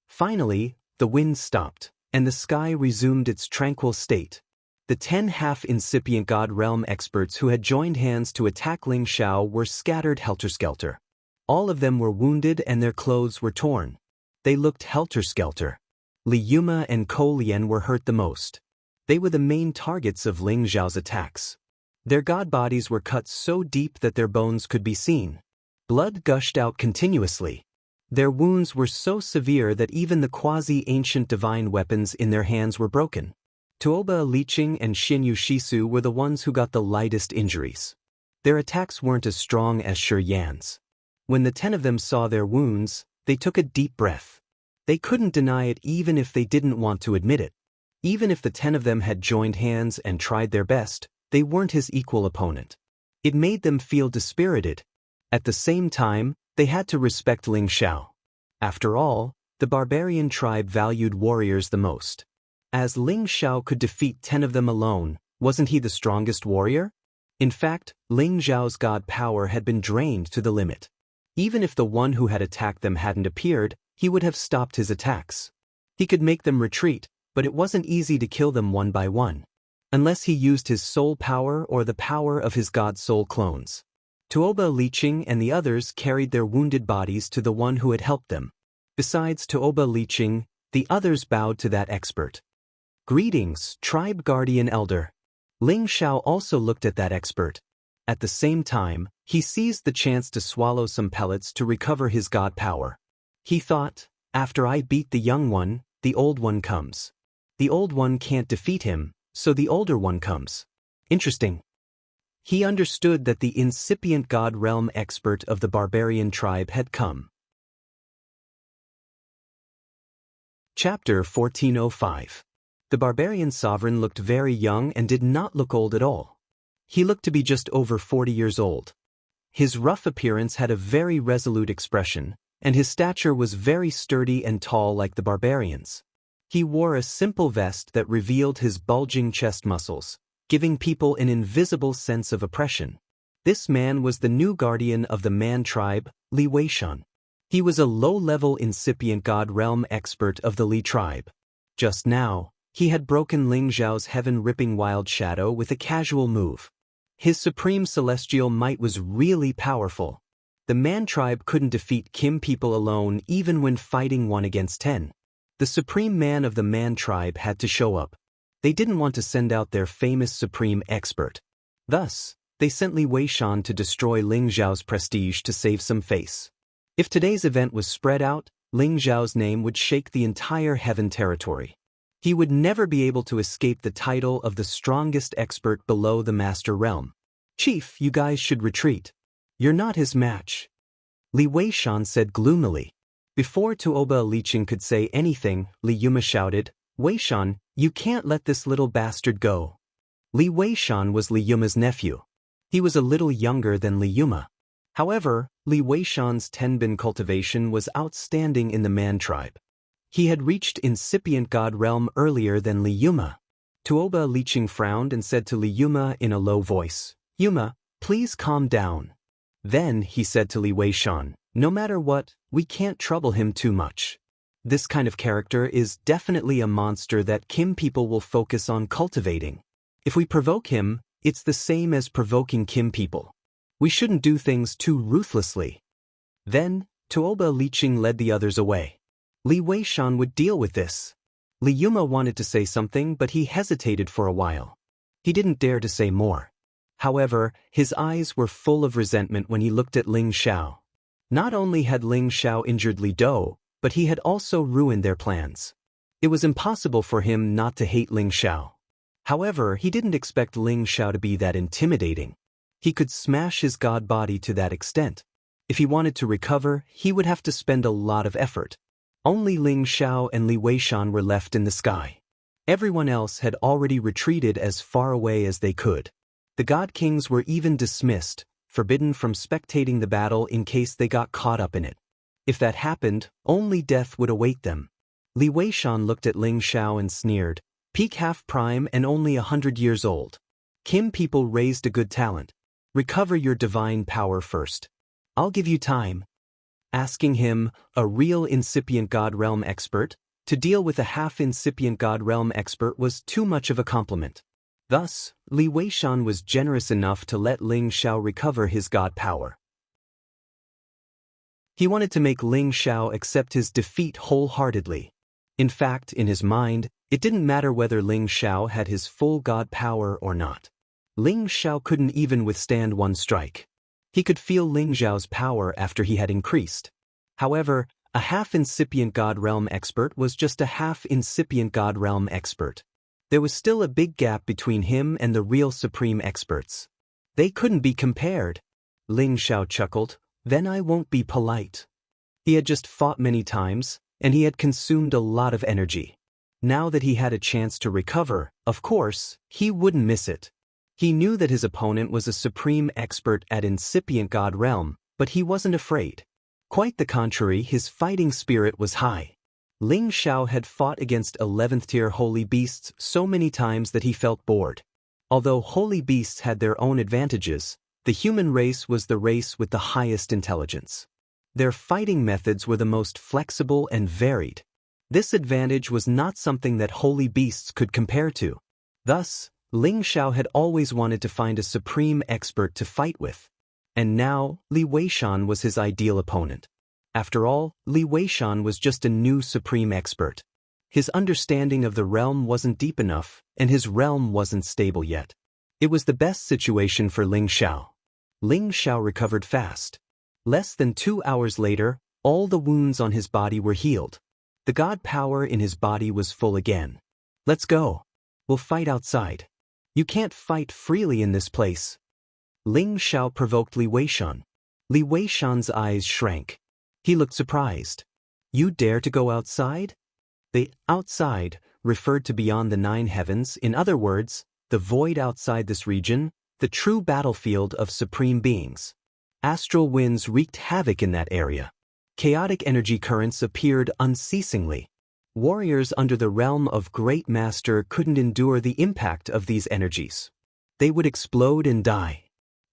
Finally, the wind stopped, and the sky resumed its tranquil state. The 10 half-incipient God Realm experts who had joined hands to attack Ling Xiao were scattered helter-skelter. All of them were wounded and their clothes were torn. They looked helter-skelter. Li Yuma and Ko Lian were hurt the most. They were the main targets of Ling Xiao's attacks. Their god bodies were cut so deep that their bones could be seen. Blood gushed out continuously. Their wounds were so severe that even the quasi-ancient divine weapons in their hands were broken. Tuoba Liqing and Xinyu Shisu were the ones who got the lightest injuries. Their attacks weren't as strong as Shi Yan's. When the 10 of them saw their wounds, they took a deep breath. They couldn't deny it even if they didn't want to admit it. Even if the 10 of them had joined hands and tried their best, they weren't his equal opponent. It made them feel dispirited. At the same time, they had to respect Ling Xiao. After all, the barbarian tribe valued warriors the most. As Ling Xiao could defeat 10 of them alone, wasn't he the strongest warrior? In fact, Ling Xiao's god power had been drained to the limit. Even if the one who had attacked them hadn't appeared, he would have stopped his attacks. He could make them retreat, but it wasn't easy to kill them one by one. unless he used his soul power or the power of his god soul clones. Tuoba Liching and the others carried their wounded bodies to the one who had helped them. Besides Tuoba Liching, the others bowed to that expert. "Greetings, Tribe Guardian Elder." Ling Xiao also looked at that expert. At the same time, he seized the chance to swallow some pellets to recover his god power. He thought, after I beat the young one, the old one comes. The old one can't defeat him, so the older one comes. Interesting. He understood that the incipient god realm expert of the barbarian tribe had come. Chapter 1405. The barbarian sovereign looked very young and did not look old at all. He looked to be just over 40 years old. His rough appearance had a very resolute expression, and his stature was very sturdy and tall like the barbarians. He wore a simple vest that revealed his bulging chest muscles, giving people an invisible sense of oppression. This man was the new guardian of the Man tribe, Li Weishan. He was a low-level incipient god realm expert of the Li tribe. Just now, he had broken Ling Zhao's heaven-ripping wild shadow with a casual move. His supreme celestial might was really powerful. The Man tribe couldn't defeat Kim people alone even when fighting 1 against 10. The supreme man of the Man tribe had to show up. They didn't want to send out their famous supreme expert. Thus, they sent Li Weishan to destroy Ling Zhao's prestige to save some face. If today's event was spread out, Ling Zhao's name would shake the entire heaven territory. He would never be able to escape the title of the strongest expert below the master realm. "Chief, you guys should retreat. You're not his match," Li Weishan said gloomily. Before Tuoba Liching could say anything, Li Yuma shouted, "Weishan, you can't let this little bastard go." Li Weishan was Li Yuma's nephew. He was a little younger than Li Yuma. However, Li Weishan's tenbin cultivation was outstanding in the Man tribe. He had reached incipient god realm earlier than Li Yuma. Tuoba Liching frowned and said to Li Yuma in a low voice, "Yuma, please calm down." Then he said to Li Weishan, "No matter what, we can't trouble him too much. This kind of character is definitely a monster that Kim people will focus on cultivating. If we provoke him, it's the same as provoking Kim people. We shouldn't do things too ruthlessly." Then, Tuoba Liching led the others away. Li Weishan would deal with this. Li Yuma wanted to say something, but he hesitated for a while. He didn't dare to say more. However, his eyes were full of resentment when he looked at Ling Xiao. Not only had Ling Xiao injured Li Do, but he had also ruined their plans. It was impossible for him not to hate Ling Xiao. However, he didn't expect Ling Xiao to be that intimidating. He could smash his god body to that extent. If he wanted to recover, he would have to spend a lot of effort. Only Ling Xiao and Li Weishan were left in the sky. Everyone else had already retreated as far away as they could. The God Kings were even dismissed, forbidden from spectating the battle in case they got caught up in it. If that happened, only death would await them. Li Weishan looked at Ling Xiao and sneered, "Peak half prime and only 100 years old. Kim people raised a good talent. Recover your divine power first. I'll give you time." Asking him, a real incipient god realm expert, to deal with a half-incipient god realm expert was too much of a compliment. Thus, Li Weishan was generous enough to let Ling Xiao recover his god power. He wanted to make Ling Xiao accept his defeat wholeheartedly. In fact, in his mind, it didn't matter whether Ling Xiao had his full god power or not. Ling Xiao couldn't even withstand one strike. He could feel Ling Xiao's power after he had increased. However, a half-incipient god realm expert was just a half-incipient god realm expert. There was still a big gap between him and the real supreme experts. They couldn't be compared. Ling Xiao chuckled, "Then I won't be polite." He had just fought many times, and he had consumed a lot of energy. Now that he had a chance to recover, of course, he wouldn't miss it. He knew that his opponent was a supreme expert at incipient god realm, but he wasn't afraid. Quite the contrary, his fighting spirit was high. Ling Xiao had fought against 11th-tier holy beasts so many times that he felt bored. Although holy beasts had their own advantages, the human race was the race with the highest intelligence. Their fighting methods were the most flexible and varied. This advantage was not something that holy beasts could compare to. Thus, Ling Xiao had always wanted to find a supreme expert to fight with. And now, Li Weishan was his ideal opponent. After all, Li Weishan was just a new supreme expert. His understanding of the realm wasn't deep enough, and his realm wasn't stable yet. It was the best situation for Ling Xiao. Ling Xiao recovered fast. Less than 2 hours later, all the wounds on his body were healed. The god power in his body was full again. Let's go. We'll fight outside. You can't fight freely in this place. Ling Xiao provoked Li Weishan. Li Weishan's eyes shrank. He looked surprised. You dare to go outside? The outside referred to beyond the 9 heavens, in other words, the void outside this region, the true battlefield of supreme beings. Astral winds wreaked havoc in that area. Chaotic energy currents appeared unceasingly. Warriors under the realm of Great Master couldn't endure the impact of these energies. They would explode and die.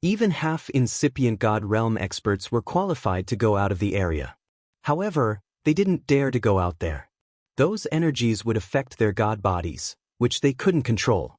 Even half-incipient God realm experts were qualified to go out of the area. However, they didn't dare to go out there. Those energies would affect their god bodies, which they couldn't control.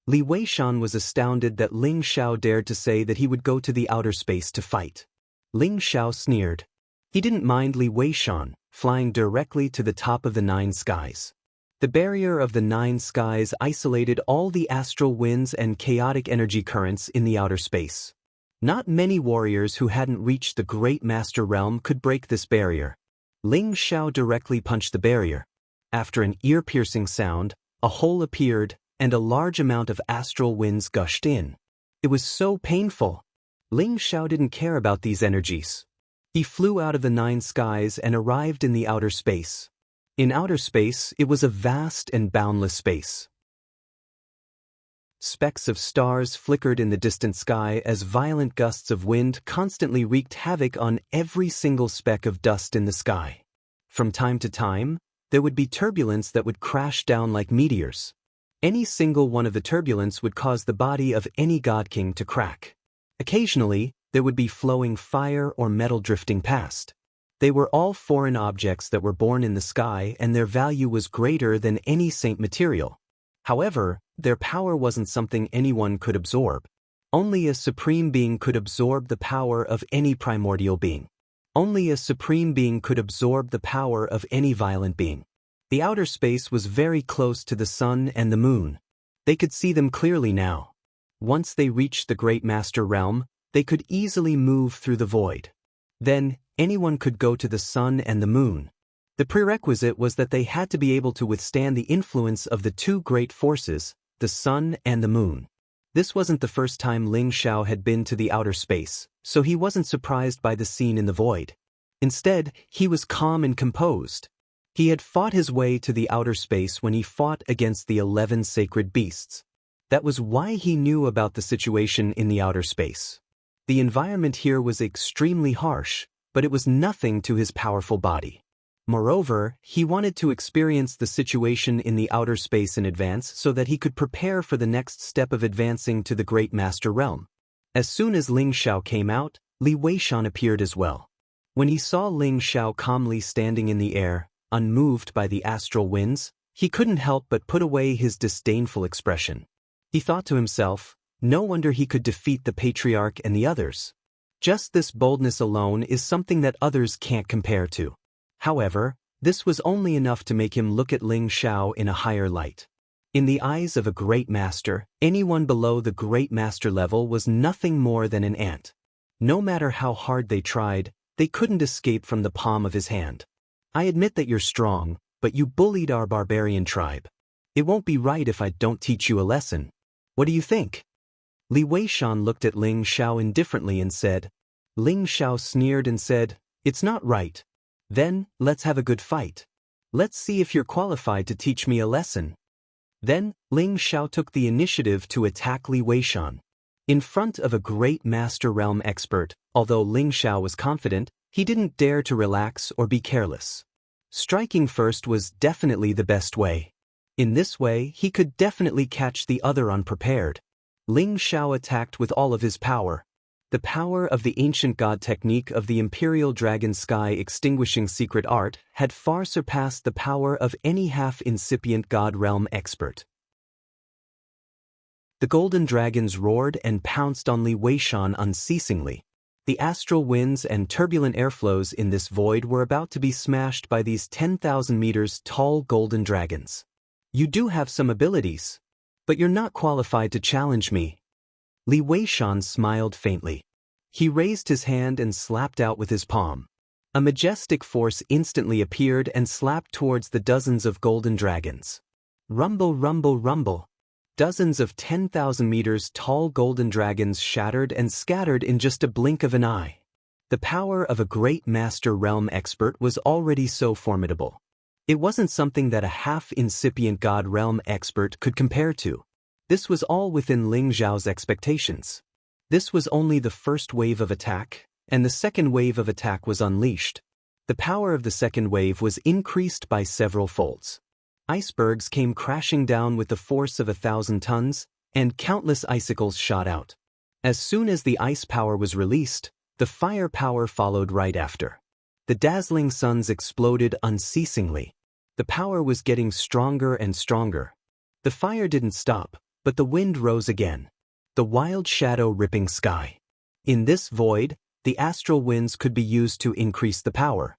Li Weishan was astounded that Ling Xiao dared to say that he would go to the outer space to fight. Ling Xiao sneered. He didn't mind Li Weishan flying directly to the top of the 9 skies. The barrier of the 9 skies isolated all the astral winds and chaotic energy currents in the outer space. Not many warriors who hadn't reached the Great Master realm could break this barrier. Ling Xiao directly punched the barrier. After an ear-piercing sound, a hole appeared, and a large amount of astral winds gushed in. It was so painful. Ling Xiao didn't care about these energies. He flew out of the 9 skies and arrived in the outer space. In outer space, it was a vast and boundless space. Specks of stars flickered in the distant sky as violent gusts of wind constantly wreaked havoc on every single speck of dust in the sky. From time to time, there would be turbulence that would crash down like meteors. Any single one of the turbulence would cause the body of any god king to crack. Occasionally, there would be flowing fire or metal drifting past. They were all foreign objects that were born in the sky, and their value was greater than any saint material. However, their power wasn't something anyone could absorb. Only a supreme being could absorb the power of any primordial being. Only a supreme being could absorb the power of any violent being. The outer space was very close to the sun and the moon. They could see them clearly now. Once they reached the Great Master realm, they could easily move through the void. Then, anyone could go to the sun and the moon. The prerequisite was that they had to be able to withstand the influence of the 2 great forces, the sun and the moon. This wasn't the first time Ling Xiao had been to the outer space, so he wasn't surprised by the scene in the void. Instead, he was calm and composed. He had fought his way to the outer space when he fought against the 11 sacred beasts. That was why he knew about the situation in the outer space. The environment here was extremely harsh, but it was nothing to his powerful body. Moreover, he wanted to experience the situation in the outer space in advance so that he could prepare for the next step of advancing to the Great Master realm. As soon as Ling Xiao came out, Li Weishan appeared as well. When he saw Ling Xiao calmly standing in the air, unmoved by the astral winds, he couldn't help but put away his disdainful expression. He thought to himself, no wonder he could defeat the patriarch and the others. Just this boldness alone is something that others can't compare to. However, this was only enough to make him look at Ling Xiao in a higher light. In the eyes of a great master, anyone below the great master level was nothing more than an ant. No matter how hard they tried, they couldn't escape from the palm of his hand. I admit that you're strong, but you bullied our barbarian tribe. It won't be right if I don't teach you a lesson. What do you think? Li Weishan looked at Ling Xiao indifferently and said. Ling Xiao sneered and said, "It's not right. Then, let's have a good fight. Let's see if you're qualified to teach me a lesson." Then, Ling Xiao took the initiative to attack Li Weishan. In front of a great master realm expert, although Ling Xiao was confident, he didn't dare to relax or be careless. Striking first was definitely the best way. In this way, he could definitely catch the other unprepared. Ling Xiao attacked with all of his power. The power of the ancient god technique of the Imperial Dragon Sky extinguishing secret art had far surpassed the power of any half-incipient god realm expert. The golden dragons roared and pounced on Li Weishan unceasingly. The astral winds and turbulent airflows in this void were about to be smashed by these 10,000 meters tall golden dragons. You do have some abilities, but you're not qualified to challenge me. Li Weishan smiled faintly. He raised his hand and slapped out with his palm. A majestic force instantly appeared and slapped towards the dozens of golden dragons. Rumble, rumble, rumble. Dozens of 10,000 meters tall golden dragons shattered and scattered in just a blink of an eye. The power of a great master realm expert was already so formidable. It wasn't something that a half-incipient god realm expert could compare to. This was all within Ling Zhao's expectations. This was only the first wave of attack, and the second wave of attack was unleashed. The power of the second wave was increased by several folds. Icebergs came crashing down with the force of 1,000 tons, and countless icicles shot out. As soon as the ice power was released, the fire power followed right after. The dazzling suns exploded unceasingly. The power was getting stronger and stronger. The fire didn't stop, but the wind rose again. The wild shadow ripping sky. In this void, the astral winds could be used to increase the power.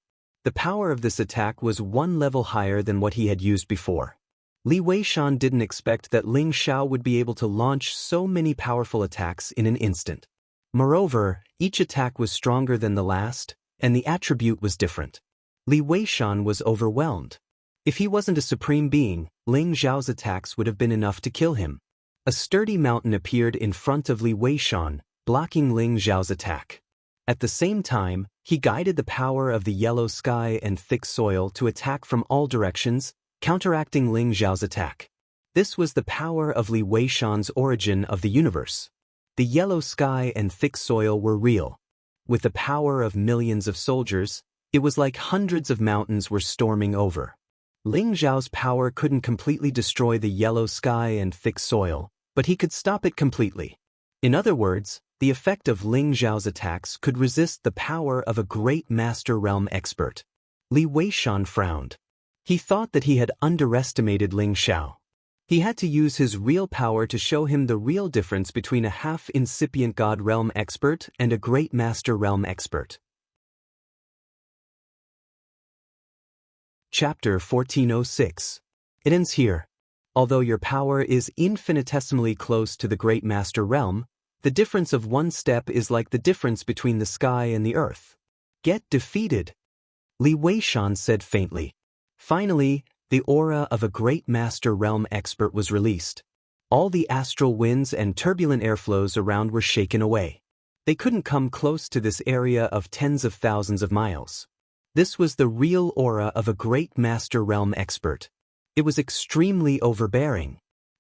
The power of this attack was one level higher than what he had used before. Li Weishan didn't expect that Ling Xiao would be able to launch so many powerful attacks in an instant. Moreover, each attack was stronger than the last, and the attribute was different. Li Weishan was overwhelmed. If he wasn't a supreme being, Ling Xiao's attacks would have been enough to kill him. A sturdy mountain appeared in front of Li Weishan, blocking Ling Xiao's attack. At the same time, he guided the power of the yellow sky and thick soil to attack from all directions, counteracting Ling Xiao's attack. This was the power of Li Weishan's origin of the universe. The yellow sky and thick soil were real. With the power of millions of soldiers, it was like hundreds of mountains were storming over. Ling Xiao's power couldn't completely destroy the yellow sky and thick soil, but he could stop it completely. In other words, the effect of Ling Xiao's attacks could resist the power of a great master realm expert. Li Weishan frowned. He thought that he had underestimated Ling Xiao. He had to use his real power to show him the real difference between a half-incipient god realm expert and a great master realm expert. Chapter 1406. It ends here. Although your power is infinitesimally close to the great master realm, the difference of one step is like the difference between the sky and the earth. Get defeated, Li Weishan said faintly. Finally, the aura of a great master realm expert was released. All the astral winds and turbulent airflows around were shaken away. They couldn't come close to this area of tens of thousands of miles. This was the real aura of a great master realm expert. It was extremely overbearing.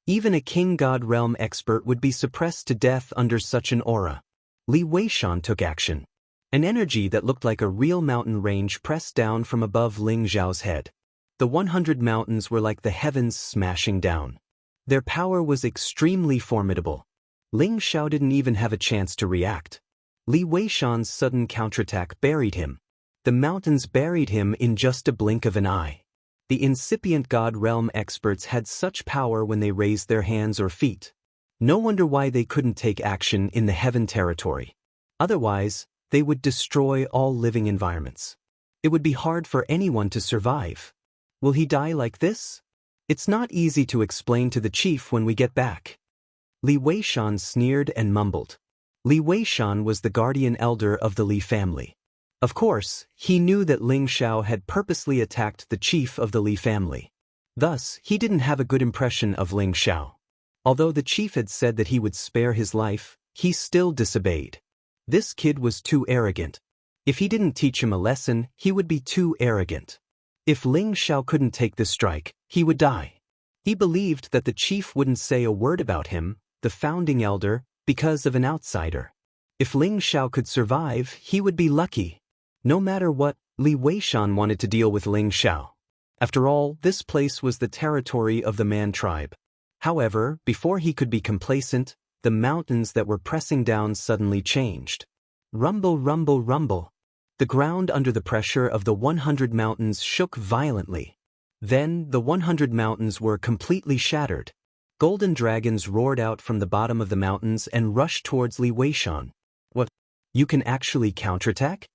Even a king god realm expert would be suppressed to death under such an aura. Li Weishan took action. An energy that looked like a real mountain range pressed down from above Ling Xiao's head. The 100 mountains were like the heavens smashing down. Their power was extremely formidable. Ling Xiao didn't even have a chance to react. Li Weishan's sudden counterattack buried him. The mountains buried him in just a blink of an eye. The incipient god realm experts had such power when they raised their hands or feet. No wonder why they couldn't take action in the heaven territory. Otherwise, they would destroy all living environments. It would be hard for anyone to survive. Will he die like this? It's not easy to explain to the chief when we get back. Li Weishan sneered and mumbled. Li Weishan was the guardian elder of the Li family. Of course, he knew that Ling Xiao had purposely attacked the chief of the Li family. Thus, he didn't have a good impression of Ling Xiao. Although the chief had said that he would spare his life, he still disobeyed. This kid was too arrogant. If he didn't teach him a lesson, he would be too arrogant. If Ling Xiao couldn't take this strike, he would die. He believed that the chief wouldn't say a word about him, the founding elder, because of an outsider. If Ling Xiao could survive, he would be lucky. No matter what, Li Weishan wanted to deal with Ling Xiao. After all, this place was the territory of the Man tribe. However, before he could be complacent, the mountains that were pressing down suddenly changed. Rumble, rumble, rumble. The ground under the pressure of the 100 mountains shook violently. Then, the 100 mountains were completely shattered. Golden dragons roared out from the bottom of the mountains and rushed towards Li Weishan. What? You can actually counterattack?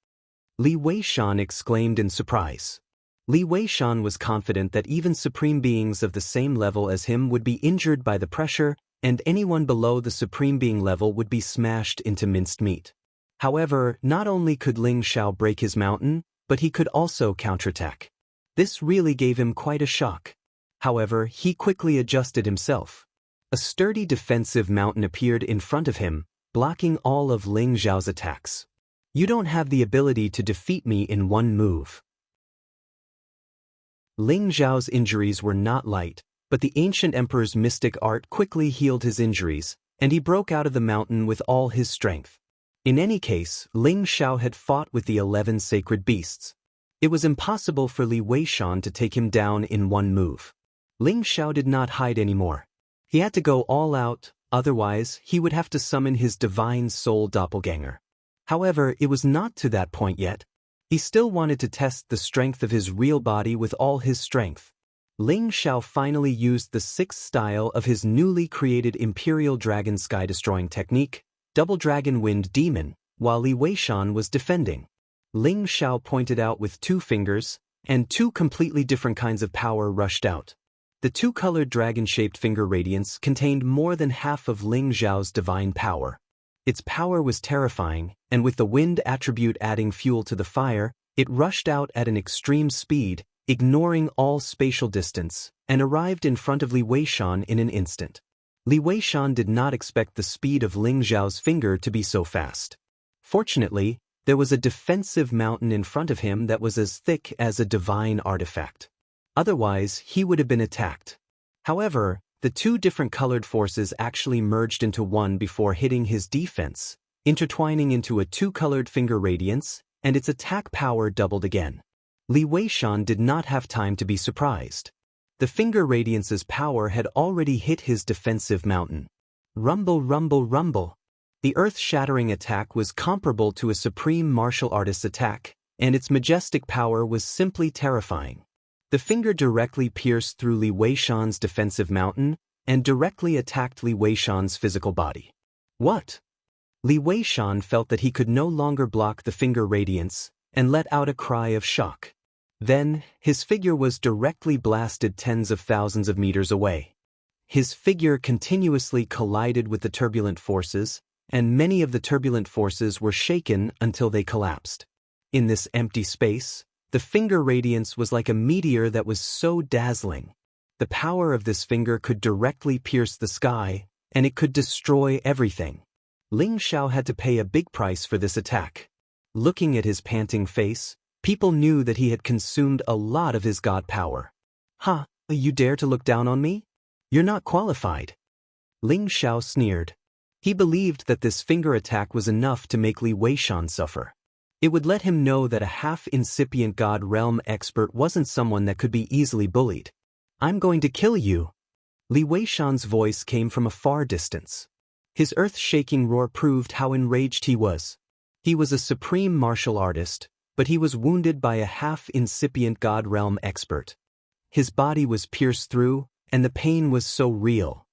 Li Weishan exclaimed in surprise. Li Weishan was confident that even supreme beings of the same level as him would be injured by the pressure, and anyone below the supreme being level would be smashed into minced meat. However, not only could Ling Xiao break his mountain, but he could also counterattack. This really gave him quite a shock. However, he quickly adjusted himself. A sturdy defensive mountain appeared in front of him, blocking all of Ling Xiao's attacks. You don't have the ability to defeat me in one move. Ling Xiao's injuries were not light, but the ancient emperor's mystic art quickly healed his injuries, and he broke out of the mountain with all his strength. In any case, Ling Xiao had fought with the 11 sacred beasts. It was impossible for Li Weishan to take him down in one move. Ling Xiao did not hide anymore. He had to go all out, otherwise he would have to summon his divine soul doppelganger. However, it was not to that point yet. He still wanted to test the strength of his real body with all his strength. Ling Xiao finally used the 6th style of his newly created Imperial Dragon Sky-Destroying technique, Double Dragon Wind Demon, while Li Weishan was defending. Ling Xiao pointed out with 2 fingers, and 2 completely different kinds of power rushed out. The 2-colored dragon-shaped finger radiance contained more than half of Ling Xiao's divine power. Its power was terrifying, and with the wind attribute adding fuel to the fire, it rushed out at an extreme speed, ignoring all spatial distance, and arrived in front of Li Weishan in an instant. Li Weishan did not expect the speed of Ling Xiao's finger to be so fast. Fortunately, there was a defensive mountain in front of him that was as thick as a divine artifact. Otherwise, he would have been attacked. However, the 2 different colored forces actually merged into one before hitting his defense, intertwining into a 2-colored finger radiance, and its attack power doubled again. Li Weishan did not have time to be surprised. The finger radiance's power had already hit his defensive mountain. Rumble, rumble, rumble. The earth-shattering attack was comparable to a supreme martial artist's attack, and its majestic power was simply terrifying. The finger directly pierced through Li Weishan's defensive mountain and directly attacked Li Weishan's physical body. What? Li Weishan felt that he could no longer block the finger radiance and let out a cry of shock. Then, his figure was directly blasted tens of thousands of meters away. His figure continuously collided with the turbulent forces, and many of the turbulent forces were shaken until they collapsed. In this empty space, the finger radiance was like a meteor that was so dazzling. The power of this finger could directly pierce the sky, and it could destroy everything. Ling Xiao had to pay a big price for this attack. Looking at his panting face, people knew that he had consumed a lot of his god power. "Ha, you dare to look down on me? You're not qualified." Ling Xiao sneered. He believed that this finger attack was enough to make Li Weishan suffer. It would let him know that a half-incipient God realm expert wasn't someone that could be easily bullied. "I'm going to kill you." Li Weishan's voice came from a far distance. His earth-shaking roar proved how enraged he was. He was a supreme martial artist, but he was wounded by a half-incipient God realm expert. His body was pierced through, and the pain was so real.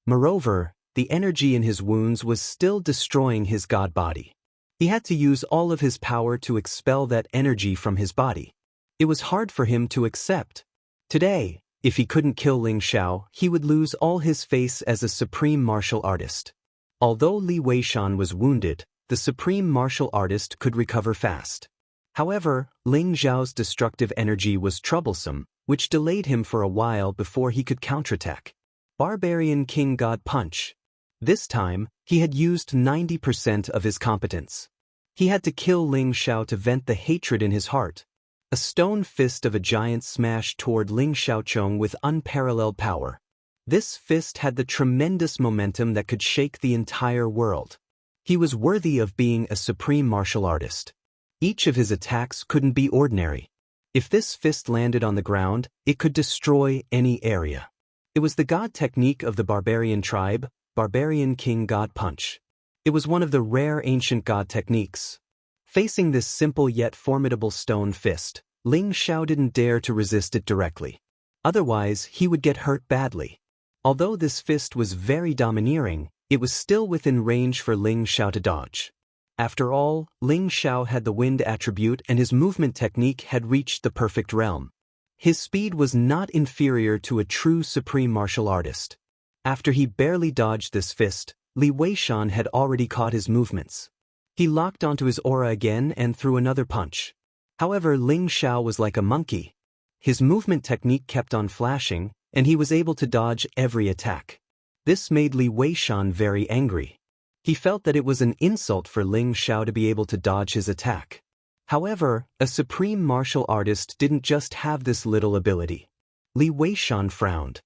Moreover, the energy in his wounds was still destroying his god body. He had to use all of his power to expel that energy from his body. It was hard for him to accept. Today, if he couldn't kill Ling Xiao, he would lose all his face as a supreme martial artist. Although Li Weishan was wounded, the supreme martial artist could recover fast. However, Ling Xiao's destructive energy was troublesome, which delayed him for a while before he could counterattack. Barbarian King God Punch. This time, he had used 90% of his competence. He had to kill Ling Xiao to vent the hatred in his heart. A stone fist of a giant smashed toward Ling Xiaochong with unparalleled power. This fist had the tremendous momentum that could shake the entire world. He was worthy of being a supreme martial artist. Each of his attacks couldn't be ordinary. If this fist landed on the ground, it could destroy any area. It was the god technique of the barbarian tribe, Barbarian King God Punch. It was one of the rare ancient god techniques. Facing this simple yet formidable stone fist, Ling Xiao didn't dare to resist it directly. Otherwise, he would get hurt badly. Although this fist was very domineering, it was still within range for Ling Xiao to dodge. After all, Ling Xiao had the wind attribute and his movement technique had reached the perfect realm. His speed was not inferior to a true supreme martial artist. After he barely dodged this fist, Li Weishan had already caught his movements. He locked onto his aura again and threw another punch. However, Ling Xiao was like a monkey. His movement technique kept on flashing, and he was able to dodge every attack. This made Li Weishan very angry. He felt that it was an insult for Ling Xiao to be able to dodge his attack. However, a supreme martial artist didn't just have this little ability. Li Weishan frowned.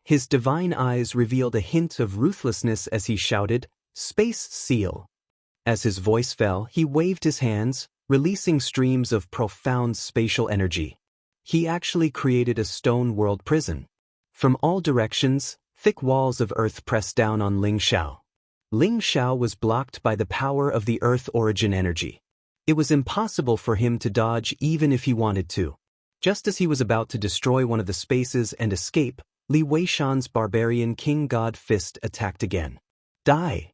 His divine eyes revealed a hint of ruthlessness as he shouted, "Space Seal." As his voice fell, he waved his hands, releasing streams of profound spatial energy. He actually created a stone world prison. From all directions, thick walls of earth pressed down on Ling Xiao. Ling Xiao was blocked by the power of the earth origin energy. It was impossible for him to dodge even if he wanted to. Just as he was about to destroy one of the spaces and escape, Li Weishan's barbarian king god fist attacked again. "Die!"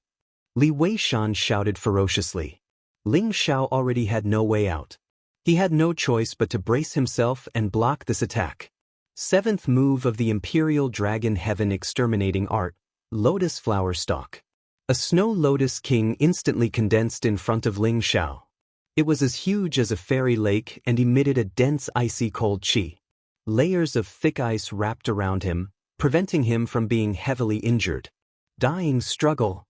Li Weishan shouted ferociously. Ling Xiao already had no way out. He had no choice but to brace himself and block this attack. Seventh move of the Imperial Dragon Heaven Exterminating Art, Lotus Flower Stalk. A snow lotus king instantly condensed in front of Ling Xiao. It was as huge as a fairy lake and emitted a dense icy cold chi. Layers of thick ice wrapped around him, preventing him from being heavily injured. "Dying struggle,"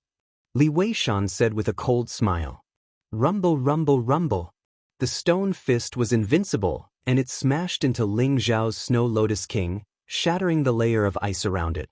Li Weishan said with a cold smile. "Rumble, rumble, rumble." The stone fist was invincible, and it smashed into Ling Xiao's Snow Lotus King, shattering the layer of ice around it.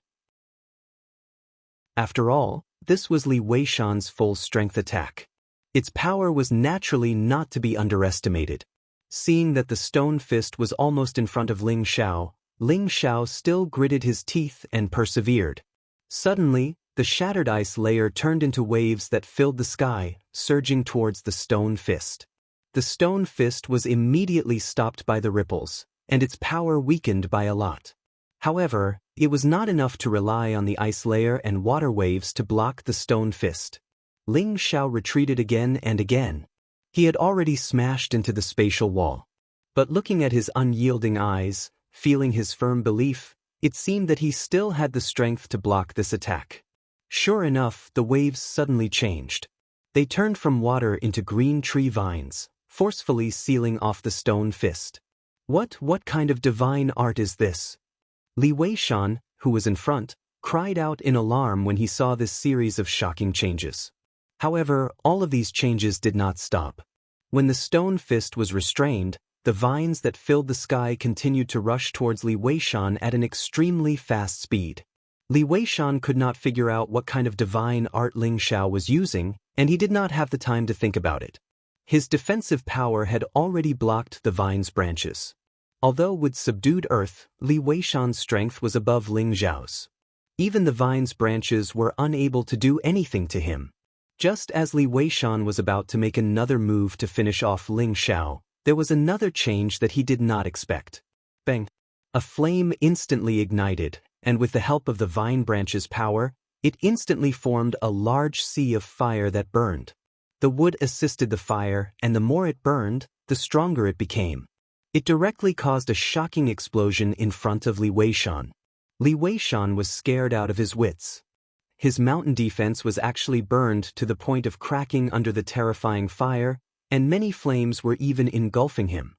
After all, this was Li Weishan's full-strength attack. Its power was naturally not to be underestimated. Seeing that the stone fist was almost in front of Ling Xiao still gritted his teeth and persevered. Suddenly, the shattered ice layer turned into waves that filled the sky, surging towards the stone fist. The stone fist was immediately stopped by the ripples, and its power weakened by a lot. However, it was not enough to rely on the ice layer and water waves to block the stone fist. Ling Xiao retreated again and again. He had already smashed into the spatial wall. But looking at his unyielding eyes, feeling his firm belief, it seemed that he still had the strength to block this attack. Sure enough, the waves suddenly changed. They turned from water into green tree vines, forcefully sealing off the stone fist. What kind of divine art is this? Li Weishan, who was in front, cried out in alarm when he saw this series of shocking changes. However, all of these changes did not stop. When the stone fist was restrained, the vines that filled the sky continued to rush towards Li Weishan at an extremely fast speed. Li Weishan could not figure out what kind of divine art Ling Xiao was using, and he did not have the time to think about it. His defensive power had already blocked the vine's branches. Although with subdued earth, Li Weishan's strength was above Ling Xiao's. Even the vine's branches were unable to do anything to him. Just as Li Weishan was about to make another move to finish off Ling Xiao, there was another change that he did not expect. Bang! A flame instantly ignited, and with the help of the vine branch's power, it instantly formed a large sea of fire that burned. The wood assisted the fire, and the more it burned, the stronger it became. It directly caused a shocking explosion in front of Li Weishan. Li Weishan was scared out of his wits. His mountain defense was actually burned to the point of cracking under the terrifying fire, and many flames were even engulfing him.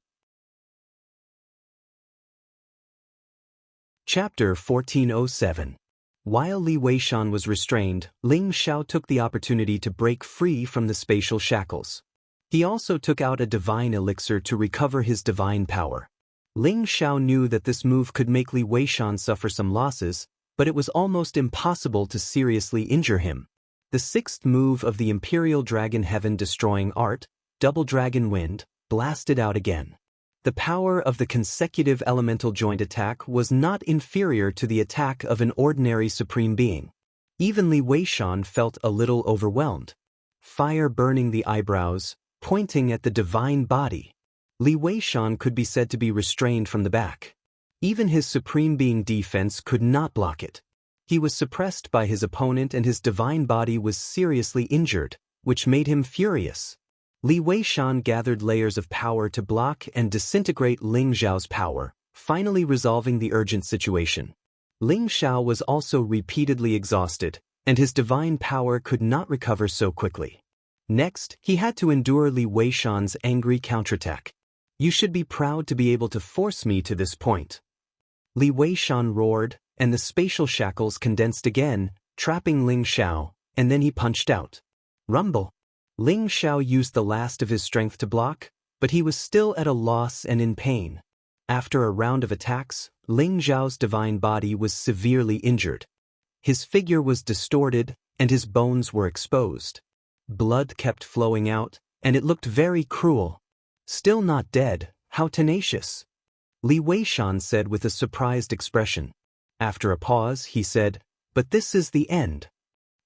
Chapter 1407. While Li Weishan was restrained, Ling Xiao took the opportunity to break free from the spatial shackles. He also took out a divine elixir to recover his divine power. Ling Xiao knew that this move could make Li Weishan suffer some losses, but it was almost impossible to seriously injure him. The sixth move of the Imperial Dragon Heaven Destroying Art, Double Dragon Wind, blasted out again. The power of the consecutive elemental joint attack was not inferior to the attack of an ordinary supreme being. Even Li Weishan felt a little overwhelmed. Fire burning the eyebrows, pointing at the divine body. Li Weishan could be said to be restrained from the back. Even his Supreme Being defense could not block it. He was suppressed by his opponent and his divine body was seriously injured, which made him furious. Li Weishan gathered layers of power to block and disintegrate Ling Xiao's power, finally resolving the urgent situation. Ling Xiao was also repeatedly exhausted, and his divine power could not recover so quickly. Next, he had to endure Li Weishan's angry counterattack. "You should be proud to be able to force me to this point." Li Weishan roared, and the spatial shackles condensed again, trapping Ling Xiao, and then he punched out. Rumble. Ling Xiao used the last of his strength to block, but he was still at a loss and in pain. After a round of attacks, Ling Xiao's divine body was severely injured. His figure was distorted, and his bones were exposed. Blood kept flowing out, and it looked very cruel. "Still not dead, how tenacious," Li Weishan said with a surprised expression. After a pause, he said, "But this is the end."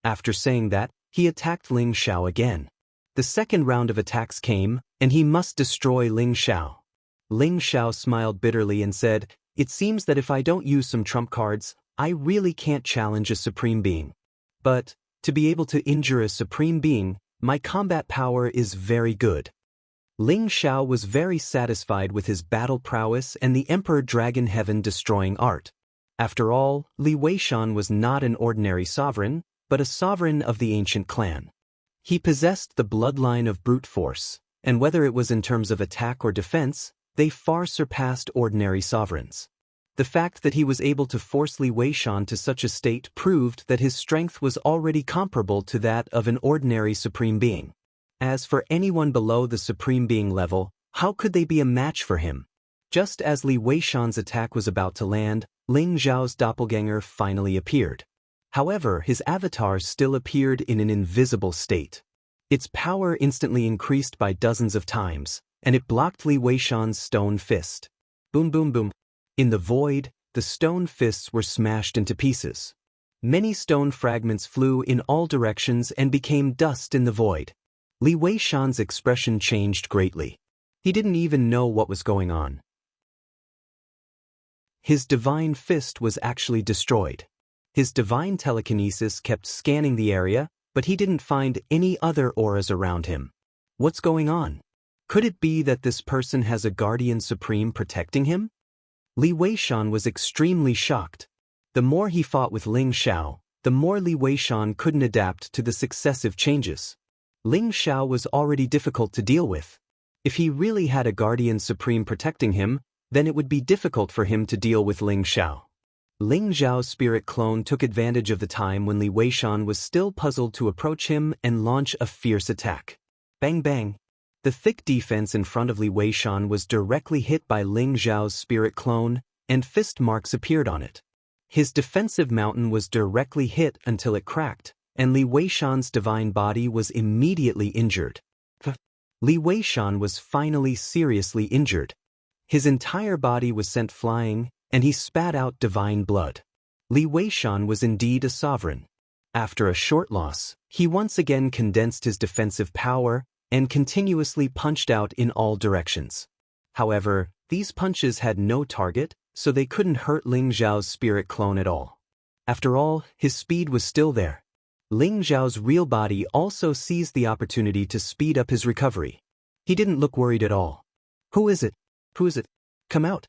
After saying that, he attacked Ling Xiao again. The second round of attacks came, and he must destroy Ling Xiao. Ling Xiao smiled bitterly and said, "It seems that if I don't use some trump cards, I really can't challenge a Supreme Being. But, to be able to injure a Supreme Being, my combat power is very good." Ling Xiao was very satisfied with his battle prowess and the Emperor Dragon Heaven destroying art. After all, Li Weishan was not an ordinary sovereign, but a sovereign of the ancient clan. He possessed the bloodline of brute force, and whether it was in terms of attack or defense, they far surpassed ordinary sovereigns. The fact that he was able to force Li Weishan to such a state proved that his strength was already comparable to that of an ordinary Supreme Being. As for anyone below the Supreme Being level, how could they be a match for him? Just as Li Weishan's attack was about to land, Ling Xiao's doppelganger finally appeared. However, his avatar still appeared in an invisible state. Its power instantly increased by dozens of times, and it blocked Li Weishan's stone fist. Boom boom boom. In the void, the stone fists were smashed into pieces. Many stone fragments flew in all directions and became dust in the void. Li Weishan's expression changed greatly. He didn't even know what was going on. His divine fist was actually destroyed. His divine telekinesis kept scanning the area, but he didn't find any other auras around him. What's going on? Could it be that this person has a guardian supreme protecting him? Li Weishan was extremely shocked. The more he fought with Ling Xiao, the more Li Weishan couldn't adapt to the successive changes. Ling Xiao was already difficult to deal with. If he really had a guardian supreme protecting him, then it would be difficult for him to deal with Ling Xiao. Ling Xiao's spirit clone took advantage of the time when Li Weishan was still puzzled to approach him and launch a fierce attack. Bang bang. The thick defense in front of Li Weishan was directly hit by Ling Xiao's spirit clone, and fist marks appeared on it. His defensive mountain was directly hit until it cracked, and Li Weishan's divine body was immediately injured. Li Weishan was finally seriously injured. His entire body was sent flying, and he spat out divine blood. Li Weishan was indeed a sovereign. After a short loss, he once again condensed his defensive power and continuously punched out in all directions. However, these punches had no target, so they couldn't hurt Ling Xiao's spirit clone at all. After all, his speed was still there. Ling Xiao's real body also seized the opportunity to speed up his recovery. He didn't look worried at all. "Who is it? Who is it? Come out."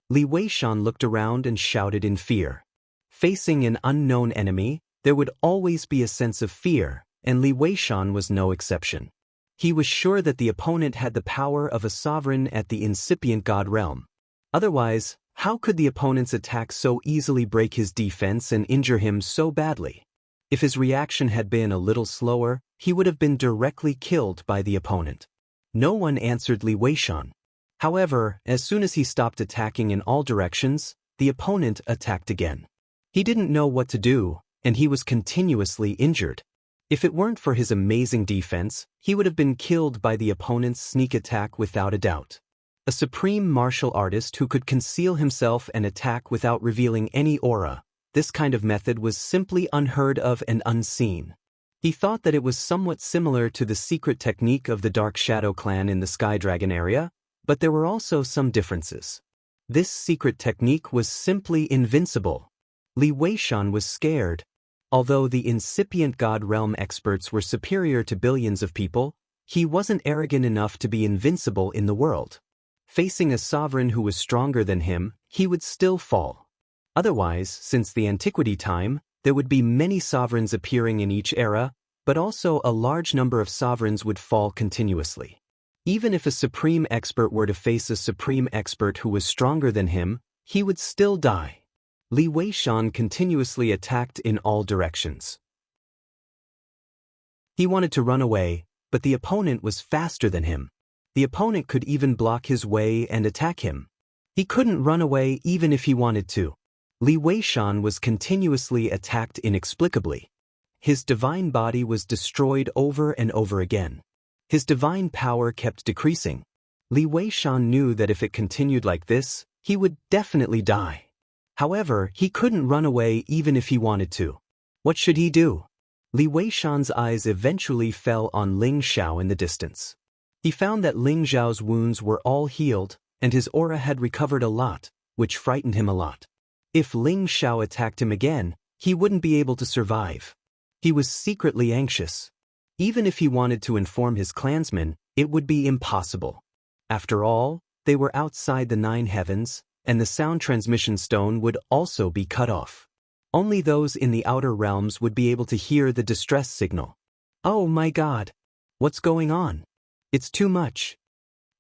Li Weishan looked around and shouted in fear. Facing an unknown enemy, there would always be a sense of fear, and Li Weishan was no exception. He was sure that the opponent had the power of a sovereign at the incipient god realm. Otherwise, how could the opponent's attack so easily break his defense and injure him so badly? If his reaction had been a little slower, he would have been directly killed by the opponent. No one answered Li Weishan. However, as soon as he stopped attacking in all directions, the opponent attacked again. He didn't know what to do, and he was continuously injured. If it weren't for his amazing defense, he would have been killed by the opponent's sneak attack without a doubt. A supreme martial artist who could conceal himself and attack without revealing any aura, this kind of method was simply unheard of and unseen. He thought that it was somewhat similar to the secret technique of the Dark Shadow clan in the Sky Dragon area, but there were also some differences. This secret technique was simply invincible. Li Weishan was scared. Although the incipient God Realm experts were superior to billions of people, he wasn't arrogant enough to be invincible in the world. Facing a sovereign who was stronger than him, he would still fall. Otherwise, since the antiquity time, there would be many sovereigns appearing in each era, but also a large number of sovereigns would fall continuously. Even if a supreme expert were to face a supreme expert who was stronger than him, he would still die. Li Weishan continuously attacked in all directions. He wanted to run away, but the opponent was faster than him. The opponent could even block his way and attack him. He couldn't run away even if he wanted to. Li Weishan was continuously attacked inexplicably. His divine body was destroyed over and over again. His divine power kept decreasing. Li Weishan knew that if it continued like this, he would definitely die. However, he couldn't run away even if he wanted to. What should he do? Li Weishan's eyes eventually fell on Ling Xiao in the distance. He found that Ling Xiao's wounds were all healed, and his aura had recovered a lot, which frightened him a lot. If Ling Xiao attacked him again, he wouldn't be able to survive. He was secretly anxious. Even if he wanted to inform his clansmen, it would be impossible. After all, they were outside the 9 heavens, and the sound transmission stone would also be cut off. Only those in the outer realms would be able to hear the distress signal. Oh my God! What's going on? It's too much.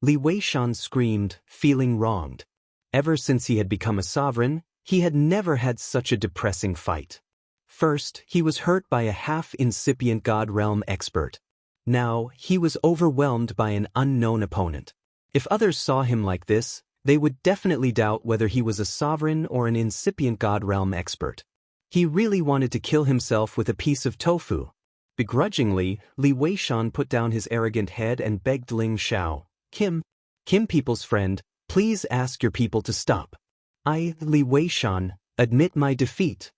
Li Weishan screamed, feeling wronged. Ever since he had become a sovereign, he had never had such a depressing fight. First, he was hurt by a half-incipient God Realm expert. Now, he was overwhelmed by an unknown opponent. If others saw him like this, they would definitely doubt whether he was a sovereign or an incipient God Realm expert. He really wanted to kill himself with a piece of tofu. Begrudgingly, Li Weishan put down his arrogant head and begged Ling Xiao, Kim people's friend, please ask your people to stop. I, Li Weishan, admit my defeat.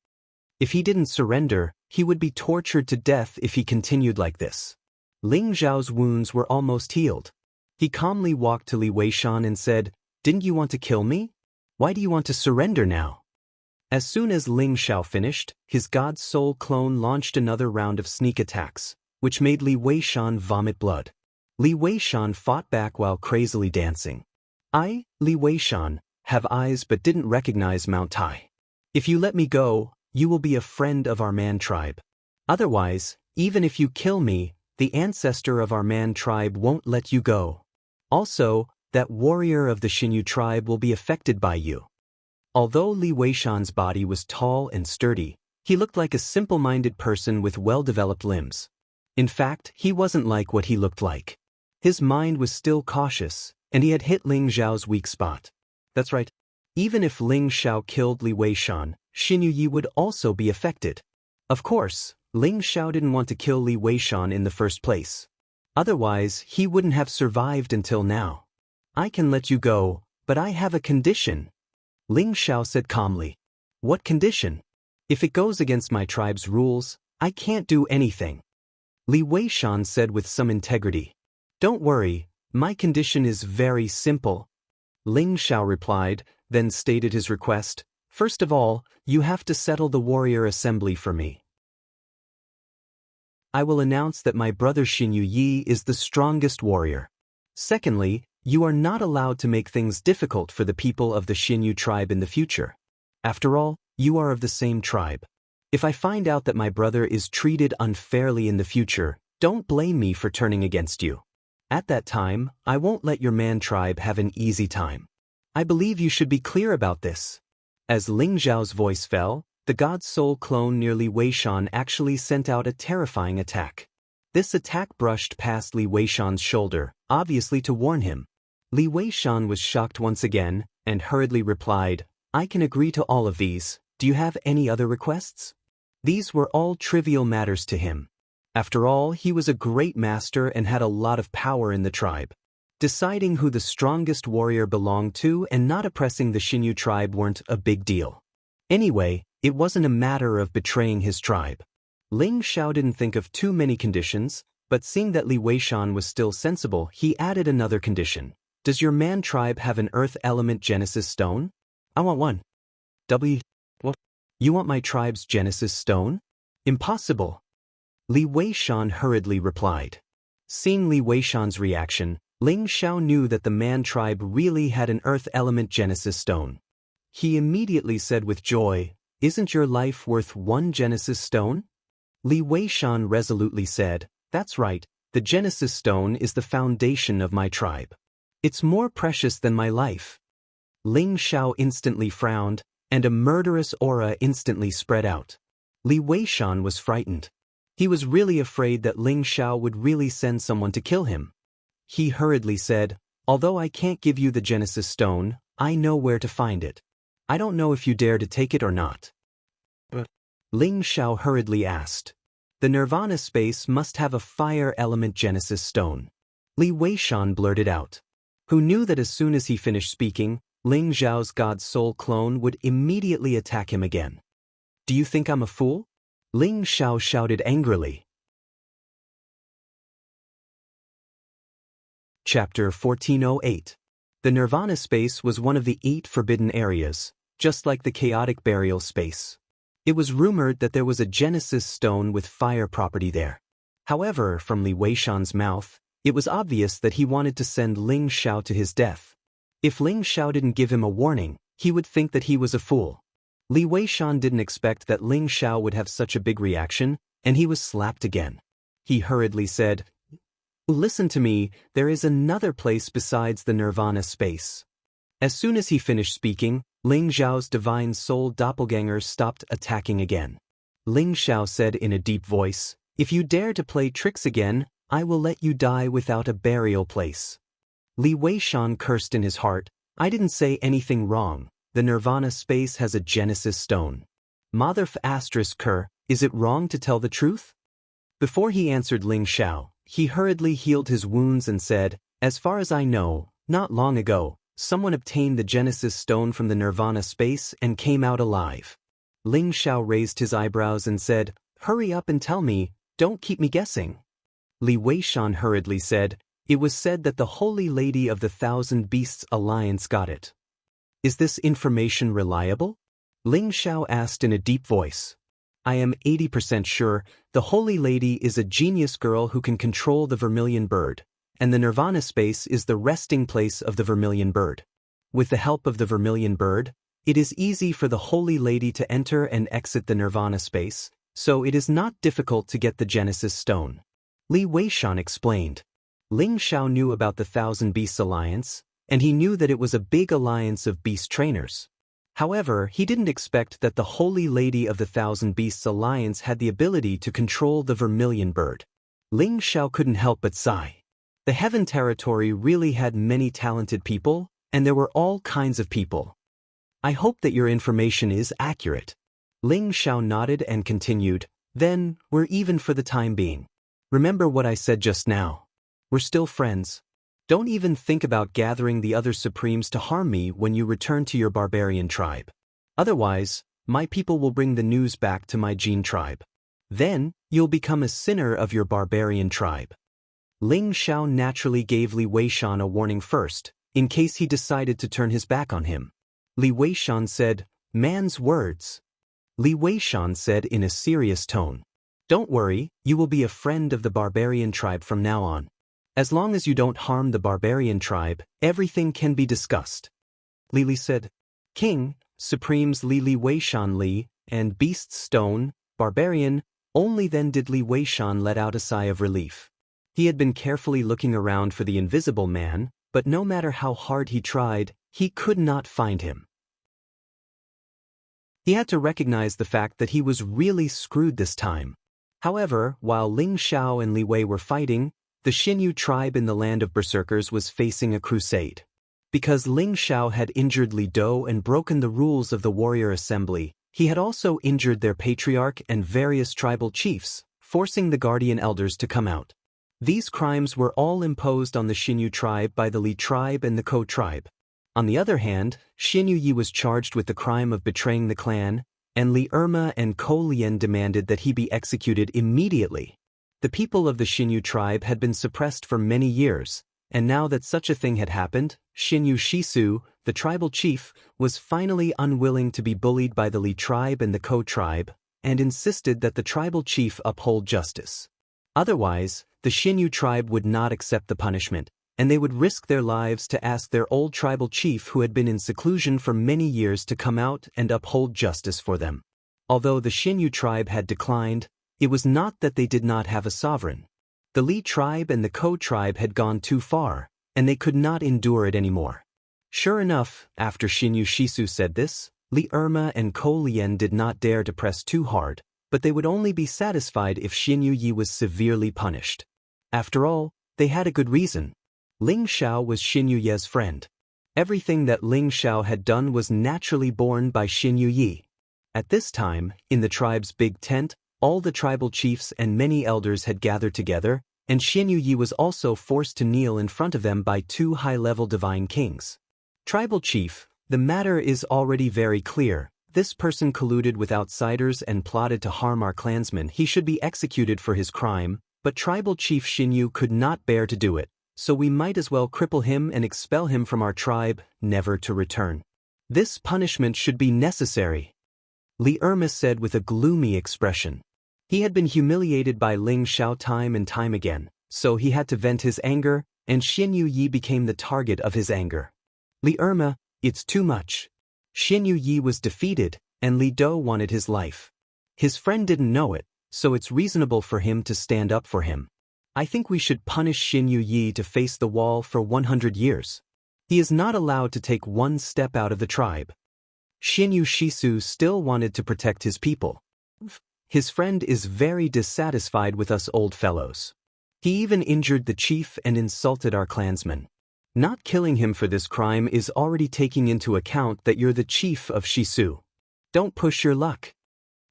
If he didn't surrender, he would be tortured to death if he continued like this. Ling Xiao's wounds were almost healed. He calmly walked to Li Weishan and said, Didn't you want to kill me? Why do you want to surrender now? As soon as Ling Xiao finished, his God Soul clone launched another round of sneak attacks, which made Li Weishan vomit blood. Li Weishan fought back while crazily dancing. I, Li Weishan, have eyes but didn't recognize Mount Tai. If you let me go, you will be a friend of our man tribe. Otherwise, even if you kill me, the ancestor of our man tribe won't let you go. Also, that warrior of the Xinyu tribe will be affected by you. Although Li Weishan's body was tall and sturdy, he looked like a simple-minded person with well-developed limbs. In fact, he wasn't like what he looked like. His mind was still cautious, and he had hit Ling Xiao's weak spot. That's right. Even if Ling Xiao killed Li Weishan, Xinyu Yi would also be affected. Of course, Ling Xiao didn't want to kill Li Weishan in the first place. Otherwise, he wouldn't have survived until now. I can let you go, but I have a condition. Ling Xiao said calmly. What condition? If it goes against my tribe's rules, I can't do anything. Li Weishan said with some integrity. Don't worry, my condition is very simple. Ling Xiao replied, then stated his request. First of all, you have to settle the warrior assembly for me. I will announce that my brother Xinyu Yi is the strongest warrior. Secondly, you are not allowed to make things difficult for the people of the Xinyu tribe in the future. After all, you are of the same tribe. If I find out that my brother is treated unfairly in the future, don't blame me for turning against you. At that time, I won't let your man tribe have an easy time. I believe you should be clear about this. As Ling Xiao's voice fell, the God Soul clone near Li Weishan actually sent out a terrifying attack. This attack brushed past Li Weishan's shoulder, obviously to warn him. Li Weishan was shocked once again, and hurriedly replied, I can agree to all of these. Do you have any other requests? These were all trivial matters to him. After all, he was a great master and had a lot of power in the tribe. Deciding who the strongest warrior belonged to and not oppressing the Xinyu tribe weren't a big deal. Anyway, it wasn't a matter of betraying his tribe. Ling Xiao didn't think of too many conditions, but seeing that Li Weishan was still sensible, he added another condition. Does your man tribe have an earth element Genesis stone? I want one. What? You want my tribe's Genesis stone? Impossible. Li Weishan hurriedly replied. Seeing Li Weishan's reaction, Ling Xiao knew that the man tribe really had an earth element Genesis stone. He immediately said with joy, "Isn't your life worth one Genesis stone?" Li Weishan resolutely said, "That's right, the Genesis stone is the foundation of my tribe. It's more precious than my life." Ling Xiao instantly frowned, and a murderous aura instantly spread out. Li Weishan was frightened. He was really afraid that Ling Xiao would really send someone to kill him. He hurriedly said, "Although I can't give you the Genesis stone, I know where to find it. I don't know if you dare to take it or not." But Ling Xiao hurriedly asked, "The Nirvana space must have a fire element Genesis stone." Li Weishan blurted out, who knew that as soon as he finished speaking, Ling Xiao's God Soul clone would immediately attack him again. "Do you think I'm a fool?" Ling Xiao shouted angrily. Chapter 1408. The Nirvana space was one of the 8 forbidden areas, just like the chaotic burial space. It was rumored that there was a Genesis stone with fire property there. However, from Li Weishan's mouth, it was obvious that he wanted to send Ling Xiao to his death. If Ling Xiao didn't give him a warning, he would think that he was a fool. Li Weishan didn't expect that Ling Xiao would have such a big reaction, and he was slapped again. He hurriedly said, "Listen to me, there is another place besides the Nirvana space." As soon as he finished speaking, Ling Xiao's divine soul doppelganger stopped attacking again. Ling Xiao said in a deep voice, "If you dare to play tricks again, I will let you die without a burial place." Li Weishan cursed in his heart, "I didn't say anything wrong. The Nirvana space has a Genesis stone. Mother f***, is it wrong to tell the truth?" Before he answered Ling Xiao, he hurriedly healed his wounds and said, "As far as I know, not long ago, someone obtained the Genesis stone from the Nirvana space and came out alive." Ling Xiao raised his eyebrows and said, "Hurry up and tell me, don't keep me guessing." Li Weishan hurriedly said, "It was said that the Holy Lady of the Thousand Beasts Alliance got it." "Is this information reliable?" Ling Xiao asked in a deep voice. "I am 80% sure the Holy Lady is a genius girl who can control the vermilion bird, and the Nirvana space is the resting place of the vermilion bird. With the help of the vermilion bird, it is easy for the Holy Lady to enter and exit the Nirvana space, so it is not difficult to get the Genesis stone." Li Weishan explained. Ling Xiao knew about the Thousand Beasts Alliance, and he knew that it was a big alliance of beast trainers. However, he didn't expect that the Holy Lady of the Thousand Beasts Alliance had the ability to control the vermilion bird. Ling Xiao couldn't help but sigh. The Heaven Territory really had many talented people, and there were all kinds of people. "I hope that your information is accurate." Ling Xiao nodded and continued, "Then, we're even for the time being. Remember what I said just now. We're still friends. Don't even think about gathering the other Supremes to harm me when you return to your barbarian tribe. Otherwise, my people will bring the news back to my Jin tribe. Then, you'll become a sinner of your barbarian tribe." Ling Xiao naturally gave Li Weishan a warning first, in case he decided to turn his back on him. Li Weishan said, "Man's words." Li Weishan said in a serious tone, "Don't worry, you will be a friend of the barbarian tribe from now on. As long as you don't harm the barbarian tribe, everything can be discussed." Li said, "King, Supremes Li Weishan Li, and Beast Stone, Barbarian." Only then did Li Weishan let out a sigh of relief. He had been carefully looking around for the invisible man, but no matter how hard he tried, he could not find him. He had to recognize the fact that he was really screwed this time. However, while Ling Xiao and Li Wei were fighting, the Xinyu tribe in the land of berserkers was facing a crusade. Because Ling Xiao had injured Li Dou and broken the rules of the warrior assembly, he had also injured their patriarch and various tribal chiefs, forcing the guardian elders to come out. These crimes were all imposed on the Xinyu tribe by the Li tribe and the Ko tribe. On the other hand, Xinyu Yi was charged with the crime of betraying the clan, and Li Erma and Ko Lian demanded that he be executed immediately. The people of the Xinyu tribe had been suppressed for many years, And now that such a thing had happened, Xinyu Shisu, the tribal chief, was finally unwilling to be bullied by the Li tribe and the Ko tribe, and insisted that the tribal chief uphold justice. Otherwise, the Xinyu tribe would not accept the punishment, and they would risk their lives to ask their old tribal chief who had been in seclusion for many years to come out and uphold justice for them. Although the Xinyu tribe had declined, it was not that they did not have a sovereign. The Li tribe and the Ko tribe had gone too far, and they could not endure it anymore. Sure enough, after Xinyu Shisu said this, Li Erma and Ko Lian did not dare to press too hard, but they would only be satisfied if Xinyu Yi was severely punished. After all, they had a good reason. Ling Xiao was Xinyu Ye's friend. Everything that Ling Xiao had done was naturally borne by Xinyu Yi. At this time, in the tribe's big tent, all the tribal chiefs and many elders had gathered together, and Xinyu Yi was also forced to kneel in front of them by two high-level divine kings. Tribal chief, the matter is already very clear. This person colluded with outsiders and plotted to harm our clansmen. He should be executed for his crime, but tribal chief Xinyu could not bear to do it, so we might as well cripple him and expel him from our tribe, never to return. This punishment should be necessary, Li Erma said with a gloomy expression. He had been humiliated by Ling Xiao time and time again, so he had to vent his anger, and Xinyu Yi became the target of his anger. Li Erma, it's too much. Xinyu Yi was defeated, and Li Do wanted his life. His friend didn't know it, so it's reasonable for him to stand up for him. I think we should punish Xinyu Yi to face the wall for 100 years. He is not allowed to take one step out of the tribe. Xinyu Shisu still wanted to protect his people. His friend is very dissatisfied with us old fellows. He even injured the chief and insulted our clansmen. Not killing him for this crime is already taking into account that you're the chief of Shisu. Don't push your luck.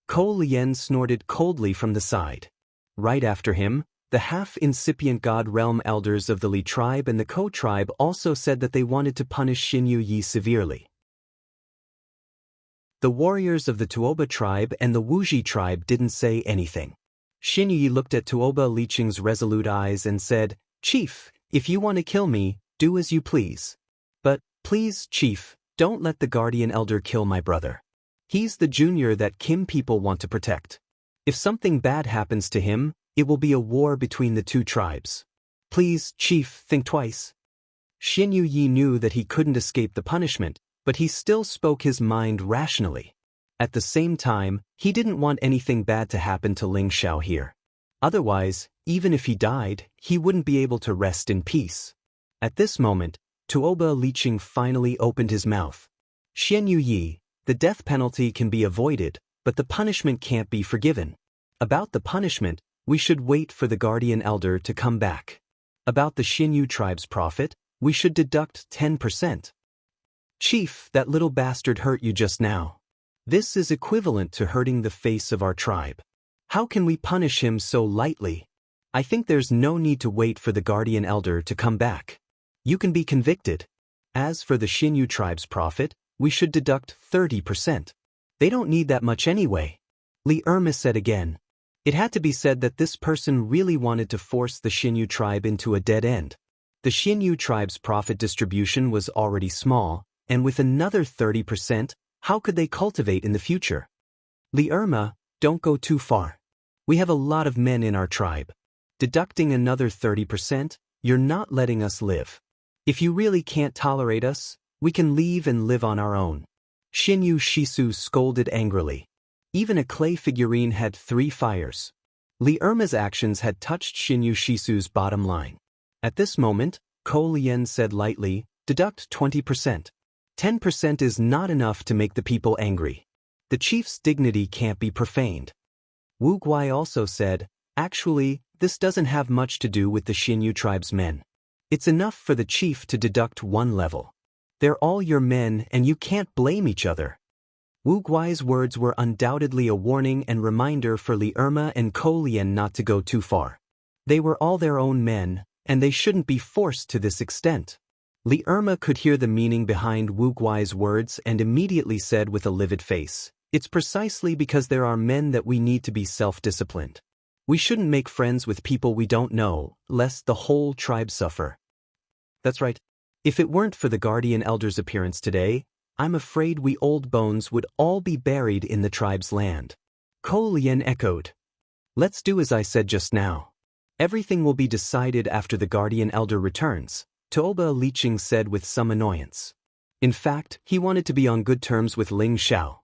Ko Lian snorted coldly from the side. Right after him, the half-incipient God Realm elders of the Li tribe and the Ko tribe also said that they wanted to punish Xinyu Yi severely. The warriors of the Tuoba tribe and the Wuji tribe didn't say anything. Xinyu Yi looked at Tuoba Liqing's resolute eyes and said, "Chief, if you want to kill me, do as you please. But, please, Chief, don't let the guardian elder kill my brother. He's the junior that Kim people want to protect. If something bad happens to him, it will be a war between the two tribes. Please, Chief, think twice." Xinyu Yi knew that he couldn't escape the punishment, but he still spoke his mind rationally. At the same time, he didn't want anything bad to happen to Ling Xiao here. Otherwise, even if he died, he wouldn't be able to rest in peace. At this moment, Tuoba Liqing finally opened his mouth. "Xinyu Yi, the death penalty can be avoided, but the punishment can't be forgiven. About the punishment, we should wait for the guardian elder to come back. About the Xinyu tribe's profit, we should deduct 10%. Chief, that little bastard hurt you just now. This is equivalent to hurting the face of our tribe. How can we punish him so lightly? I think there's no need to wait for the guardian elder to come back. You can be convicted. As for the Xinyu tribe's profit, we should deduct 30%. They don't need that much anyway," Li Erma said again. It had to be said that this person really wanted to force the Xinyu tribe into a dead end. The Xinyu tribe's profit distribution was already small, and with another 30%, how could they cultivate in the future? Li Erma, don't go too far. We have a lot of men in our tribe. Deducting another 30%, you're not letting us live. If you really can't tolerate us, we can leave and live on our own." Xinyu Shisu scolded angrily. Even a clay figurine had 3 fires. Li Erma's actions had touched Xinyu Shisu's bottom line. At this moment, Ko Lian said lightly, "Deduct 20%. 10% is not enough to make the people angry. The chief's dignity can't be profaned." Wu Guai also said, "Actually, this doesn't have much to do with the Xinyu tribe's men. It's enough for the chief to deduct 1 level. They're all your men and you can't blame each other." Wu Guai's words were undoubtedly a warning and reminder for Li Erma and Ko Lian not to go too far. They were all their own men, and they shouldn't be forced to this extent. Li Erma could hear the meaning behind Wu Guai's words and immediately said with a livid face, "It's precisely because there are men that we need to be self-disciplined. We shouldn't make friends with people we don't know, lest the whole tribe suffer." That's right. If it weren't for the guardian elder's appearance today, I'm afraid we old bones would all be buried in the tribe's land. Ko Lien echoed. Let's do as I said just now. Everything will be decided after the guardian elder returns, Tuoba Liqing said with some annoyance. In fact, he wanted to be on good terms with Ling Xiao.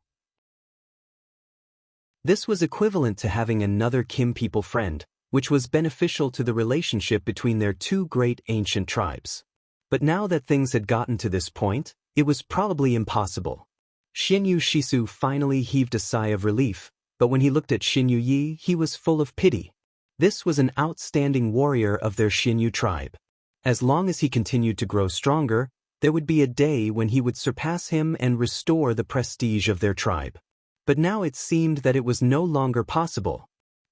This was equivalent to having another Kim people friend, which was beneficial to the relationship between their two great ancient tribes. But now that things had gotten to this point, it was probably impossible. Xinyu Shisu finally heaved a sigh of relief, but when he looked at Xinyu Yi, he was full of pity. This was an outstanding warrior of their Xinyu tribe. As long as he continued to grow stronger, there would be a day when he would surpass him and restore the prestige of their tribe. But now it seemed that it was no longer possible.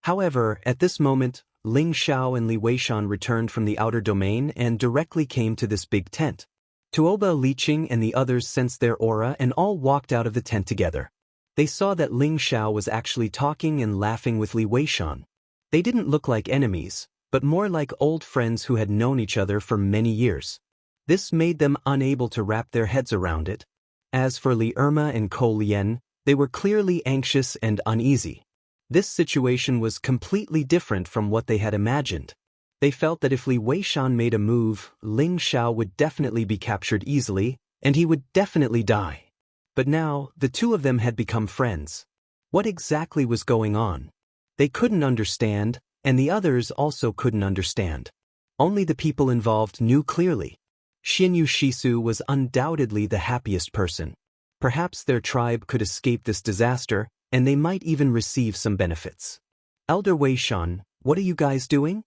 However, at this moment, Ling Xiao and Li Weishan returned from the outer domain and directly came to this big tent. Tuoba Liqing and the others sensed their aura and all walked out of the tent together. They saw that Ling Xiao was actually talking and laughing with Li Weishan. They didn't look like enemies, but more like old friends who had known each other for many years. This made them unable to wrap their heads around it. As for Li Erma and Ko Lien, they were clearly anxious and uneasy. This situation was completely different from what they had imagined. They felt that if Li Weishan made a move, Ling Xiao would definitely be captured easily, and he would definitely die. But now, the two of them had become friends. What exactly was going on? They couldn't understand, and the others also couldn't understand. Only the people involved knew clearly. Xinyu Shisu was undoubtedly the happiest person. Perhaps their tribe could escape this disaster, and they might even receive some benefits. Elder Weishan, what are you guys doing?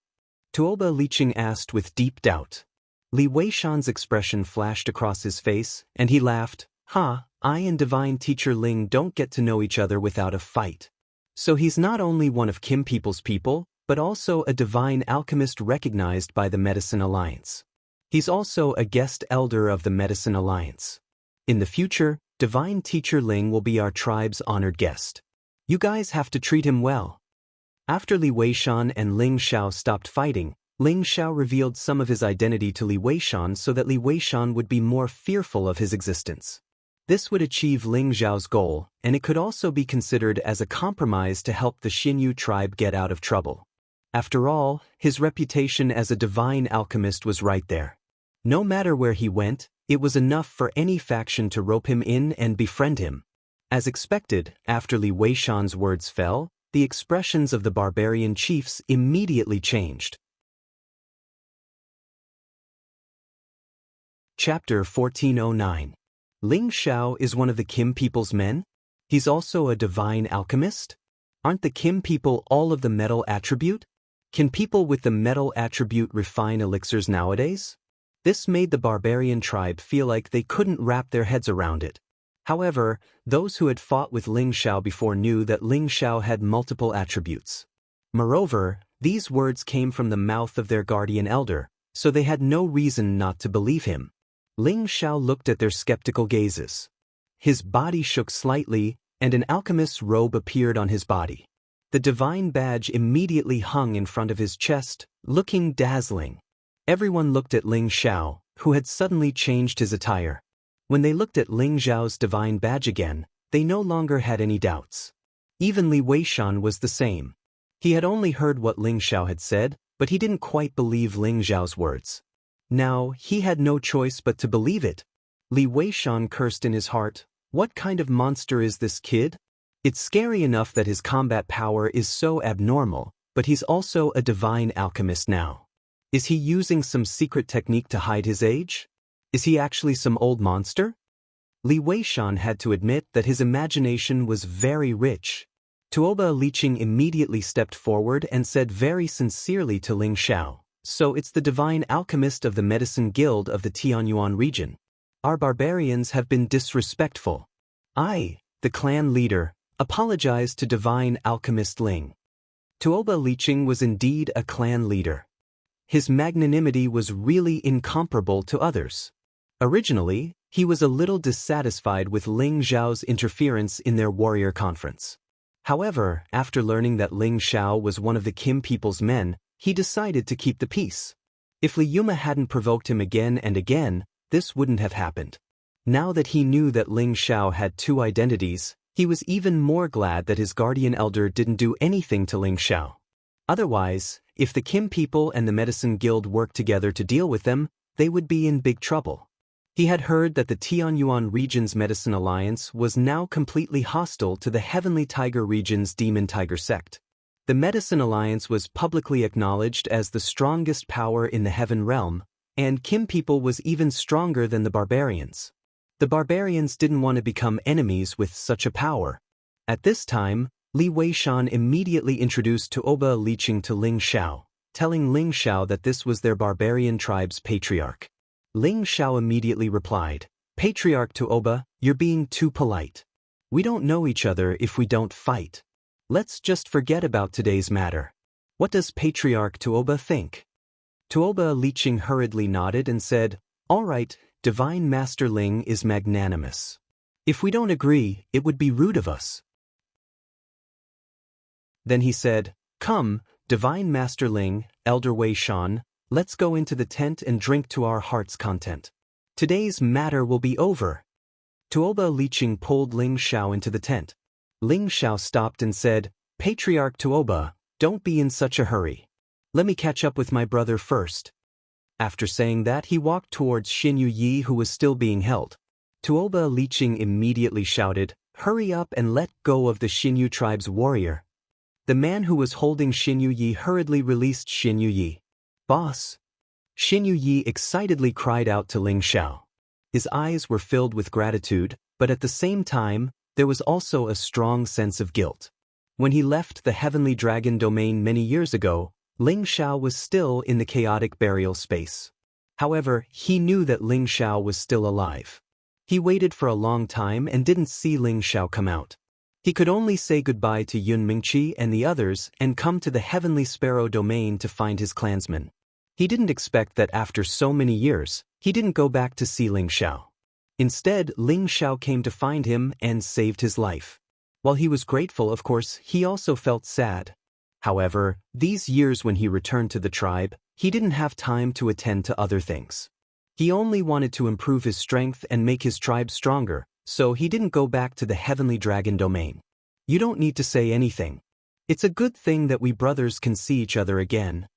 Tuoba Liqing asked with deep doubt. Li Weishan's expression flashed across his face, and he laughed. I and Divine Teacher Ling don't get to know each other without a fight. So he's not only one of Kim people's people, but also a divine alchemist recognized by the Medicine Alliance. He's also a guest elder of the Medicine Alliance. In the future, Divine Teacher Ling will be our tribe's honored guest. You guys have to treat him well. After Li Weishan and Ling Xiao stopped fighting, Ling Xiao revealed some of his identity to Li Weishan so that Li Weishan would be more fearful of his existence. This would achieve Ling Xiao's goal, and it could also be considered as a compromise to help the Xinyu tribe get out of trouble. After all, his reputation as a divine alchemist was right there. No matter where he went, it was enough for any faction to rope him in and befriend him. As expected, after Li Weishan's words fell, the expressions of the barbarian chiefs immediately changed. Chapter 1409. Ling Xiao is one of the Kim people's men? He's also a divine alchemist? Aren't the Kim people all of the metal attribute? Can people with the metal attribute refine elixirs nowadays? This made the barbarian tribe feel like they couldn't wrap their heads around it. However, those who had fought with Ling Xiao before knew that Ling Xiao had multiple attributes. Moreover, these words came from the mouth of their guardian elder, so they had no reason not to believe him. Ling Xiao looked at their skeptical gazes. His body shook slightly, and an alchemist's robe appeared on his body. The divine badge immediately hung in front of his chest, looking dazzling. Everyone looked at Ling Xiao, who had suddenly changed his attire. When they looked at Ling Xiao's divine badge again, they no longer had any doubts. Even Li Weishan was the same. He had only heard what Ling Xiao had said, but he didn't quite believe Ling Xiao's words. Now, he had no choice but to believe it. Li Weishan cursed in his heart, "What kind of monster is this kid? It's scary enough that his combat power is so abnormal, but he's also a divine alchemist now. Is he using some secret technique to hide his age? Is he actually some old monster?" Li Weishan had to admit that his imagination was very rich. Tuoba Liqing immediately stepped forward and said very sincerely to Ling Xiao, "So it's the divine alchemist of the Medicine Guild of the Tianyuan region. Our barbarians have been disrespectful. I, the clan leader, apologize to divine alchemist Ling." Tuoba Liqing was indeed a clan leader. His magnanimity was really incomparable to others. Originally, he was a little dissatisfied with Ling Xiao's interference in their warrior conference. However, after learning that Ling Xiao was one of the Kim people's men, he decided to keep the peace. If Li Yuma hadn't provoked him again and again, this wouldn't have happened. Now that he knew that Ling Xiao had two identities, he was even more glad that his guardian elder didn't do anything to Ling Xiao. Otherwise, if the Kim people and the Medicine Guild worked together to deal with them, they would be in big trouble. He had heard that the Tianyuan region's Medicine Alliance was now completely hostile to the Heavenly Tiger region's Demon Tiger sect. The Medicine Alliance was publicly acknowledged as the strongest power in the Heaven Realm, and Kim people was even stronger than the barbarians. The barbarians didn't want to become enemies with such a power. At this time, Li Weishan immediately introduced Tuoba Liqing to Ling Xiao, telling Ling Xiao that this was their barbarian tribe's patriarch. Ling Xiao immediately replied, "Patriarch Tuoba, you're being too polite. We don't know each other if we don't fight. Let's just forget about today's matter. What does Patriarch Tuoba think?" Tuoba Liqing hurriedly nodded and said, "All right, Divine Master Ling is magnanimous. If we don't agree, it would be rude of us." Then he said, "Come, Divine Master Ling, Elder Wei Shan, let's go into the tent and drink to our heart's content. Today's matter will be over." Tuoba Liqing pulled Ling Xiao into the tent. Ling Xiao stopped and said, "Patriarch Tuoba, don't be in such a hurry. Let me catch up with my brother first." After saying that, he walked towards Xin Yi, who was still being held. Tuoba Liqing immediately shouted, "Hurry up and let go of the Xinyu tribe's warrior." The man who was holding Xin Yi hurriedly released Xin Yi. "Boss!" Xin Yi excitedly cried out to Ling Xiao. His eyes were filled with gratitude, but at the same time, there was also a strong sense of guilt. When he left the Heavenly Dragon domain many years ago, Ling Xiao was still in the chaotic burial space. However, he knew that Ling Xiao was still alive. He waited for a long time and didn't see Ling Xiao come out. He could only say goodbye to Yun Mingqi and the others and come to the Heavenly Sparrow domain to find his clansmen. He didn't expect that after so many years, he didn't go back to see Ling Xiao. Instead, Ling Xiao came to find him and saved his life. While he was grateful, of course, he also felt sad. However, these years when he returned to the tribe, he didn't have time to attend to other things. He only wanted to improve his strength and make his tribe stronger, so he didn't go back to the Heavenly Dragon domain. "You don't need to say anything. It's a good thing that we brothers can see each other again."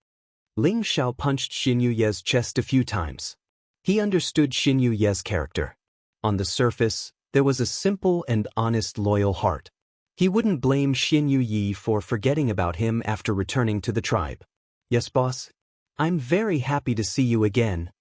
Ling Xiao punched Xin Yuye's chest a few times. He understood Xin Yuye's character. On the surface, there was a simple and honest loyal heart. He wouldn't blame Xin Yi for forgetting about him after returning to the tribe. "Yes, boss. I'm very happy to see you again."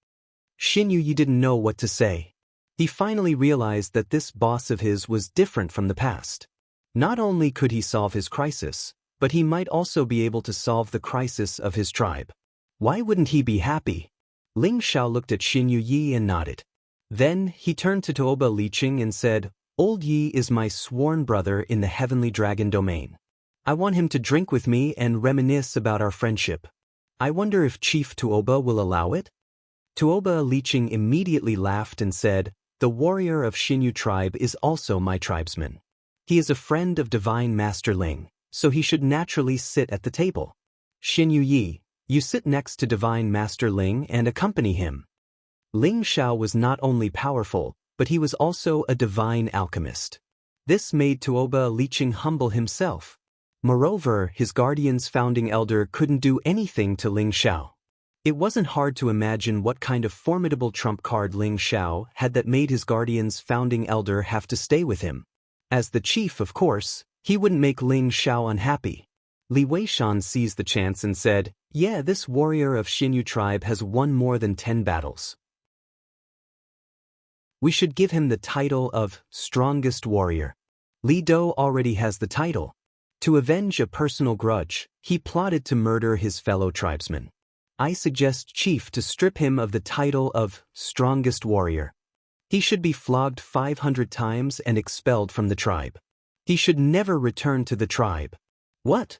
Xin Yi didn't know what to say. He finally realized that this boss of his was different from the past. Not only could he solve his crisis, but he might also be able to solve the crisis of his tribe. Why wouldn't he be happy? Ling Xiao looked at Xin Yi and nodded. Then he turned to Tuoba Liqing and said, "Old Yi is my sworn brother in the Heavenly Dragon domain. I want him to drink with me and reminisce about our friendship. I wonder if Chief Tuoba will allow it?" Tuoba Liqing immediately laughed and said, "The warrior of Xinyu tribe is also my tribesman. He is a friend of Divine Master Ling, so he should naturally sit at the table. Xin Yi, you sit next to Divine Master Ling and accompany him." Ling Xiao was not only powerful, but he was also a divine alchemist. This made Tuoba Liqing humble himself. Moreover, his guardian's founding elder couldn't do anything to Ling Xiao. It wasn't hard to imagine what kind of formidable trump card Ling Xiao had that made his guardian's founding elder have to stay with him. As the chief, of course, he wouldn't make Ling Xiao unhappy. Li Weishan seized the chance and said, "Yeah, this warrior of Xinyu tribe has won more than 10 battles. We should give him the title of Strongest Warrior." Li Do already has the title. To avenge a personal grudge, he plotted to murder his fellow tribesmen. I suggest Chief to strip him of the title of Strongest Warrior. He should be flogged 500 times and expelled from the tribe. He should never return to the tribe. "What?"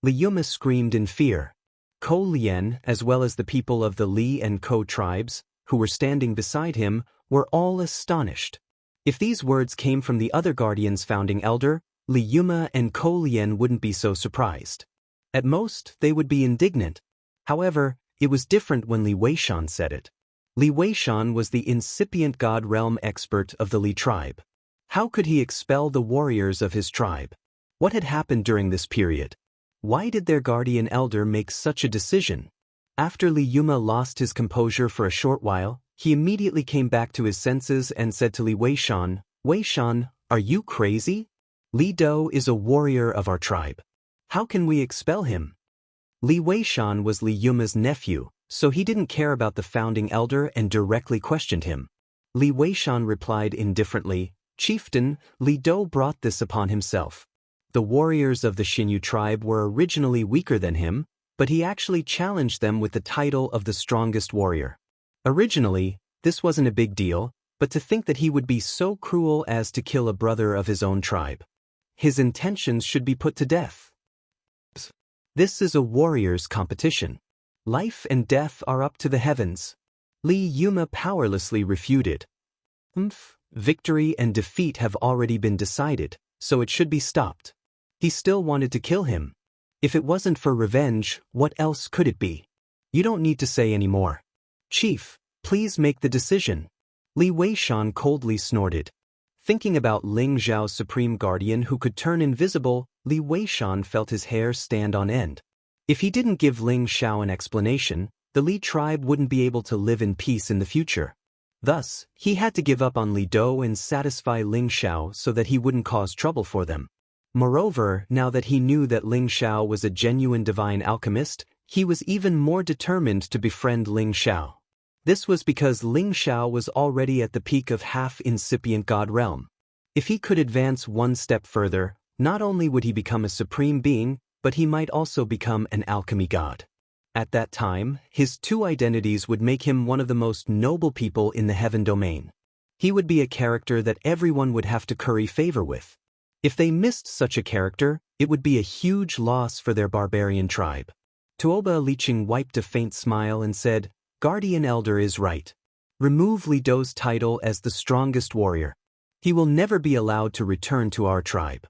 Li Yuma screamed in fear. Ko Lien, as well as the people of the Li and Ko tribes, who were standing beside him, were all astonished. If these words came from the other guardian's founding elder, Li Yuma and Ko Lien wouldn't be so surprised. At most, they would be indignant. However, It was different when Li Weishan said it. Li Weishan was the incipient god realm expert of the Li tribe. How could he expel the warriors of his tribe? What had happened during this period? Why did their guardian elder make such a decision? After Li Yuma lost his composure for a short while, he immediately came back to his senses and said to Li Weishan, "Weishan, are you crazy? Li Do is a warrior of our tribe. How can we expel him?" Li Weishan was Li Yuma's nephew, so he didn't care about the founding elder and directly questioned him. Li Weishan replied indifferently, "Chieftain, Li Do brought this upon himself. The warriors of the Xinyu tribe were originally weaker than him, but he actually challenged them with the title of the strongest warrior. Originally, this wasn't a big deal, but to think that he would be so cruel as to kill a brother of his own tribe. His intentions should be put to death. This is a warrior's competition. Life and death are up to the heavens." Li Yuma powerlessly refuted. Victory and defeat have already been decided, so it should be stopped. He still wanted to kill him. If it wasn't for revenge, what else could it be? You don't need to say any more. Chief, please make the decision. Li Weishan coldly snorted. Thinking about Ling Zhao's supreme guardian who could turn invisible, Li Weishan felt his hair stand on end. If he didn't give Ling Zhao an explanation, the Li tribe wouldn't be able to live in peace in the future. Thus, he had to give up on Li Do and satisfy Ling Zhao so that he wouldn't cause trouble for them. Moreover, now that he knew that Ling Zhao was a genuine divine alchemist, he was even more determined to befriend Ling Zhao. This was because Ling Zhao was already at the peak of half-incipient god realm. If he could advance one step further, not only would he become a supreme being, but he might also become an alchemy god. At that time, his two identities would make him one of the most noble people in the heaven domain. He would be a character that everyone would have to curry favor with. If they missed such a character, it would be a huge loss for their barbarian tribe. Tuoba Liqing wiped a faint smile and said, "Guardian Elder is right. Remove Li Do's title as the strongest warrior. He will never be allowed to return to our tribe.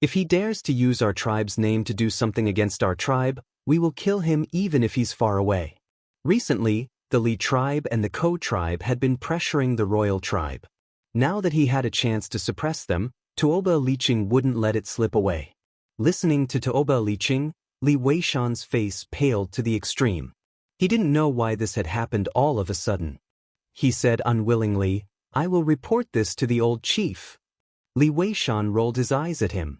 If he dares to use our tribe's name to do something against our tribe, we will kill him even if he's far away." Recently, the Li tribe and the Ko tribe had been pressuring the royal tribe. Now that he had a chance to suppress them, Tuoba Liqing wouldn't let it slip away. Listening to Tuoba Liqing, Li Weishan's face paled to the extreme. He didn't know why this had happened all of a sudden. He said unwillingly, "I will report this to the old chief." Li Weishan rolled his eyes at him.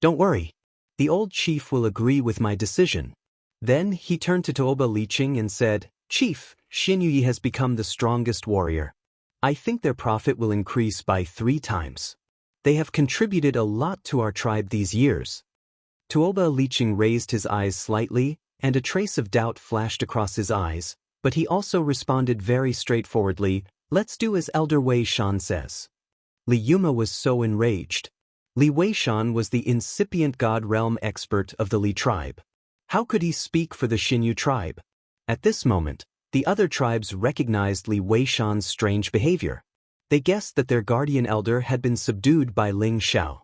"Don't worry. The old chief will agree with my decision." Then he turned to Tuoba Liqing and said, "Chief, Xinyu has become the strongest warrior. I think their profit will increase by 3 times. They have contributed a lot to our tribe these years." Tuoba Liqing raised his eyes slightly, and a trace of doubt flashed across his eyes, but he also responded very straightforwardly, "Let's do as Elder Wei Shan says." Li Yuma was so enraged. Li Weishan was the incipient god realm expert of the Li tribe. How could he speak for the Xinyu tribe? At this moment, the other tribes recognized Li Weishan's strange behavior. They guessed that their guardian elder had been subdued by Ling Zhao.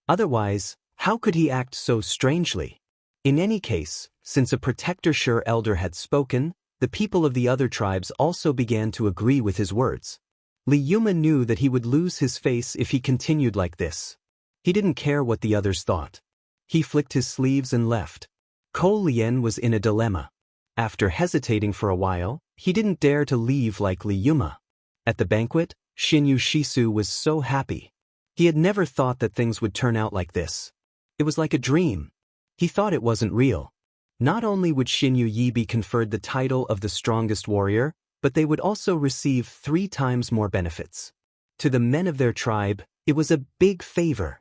Otherwise, how could he act so strangely? In any case, since a protector-sure elder had spoken, the people of the other tribes also began to agree with his words. Li Yuma knew that he would lose his face if he continued like this. He didn't care what the others thought. He flicked his sleeves and left. Ko Lian was in a dilemma. After hesitating for a while, he didn't dare to leave like Li Yuma. At the banquet, Xinyu Shisu was so happy. He had never thought that things would turn out like this. It was like a dream. He thought it wasn't real. Not only would Xinyu Yi be conferred the title of the strongest warrior, but they would also receive 3 times more benefits. To the men of their tribe, it was a big favor.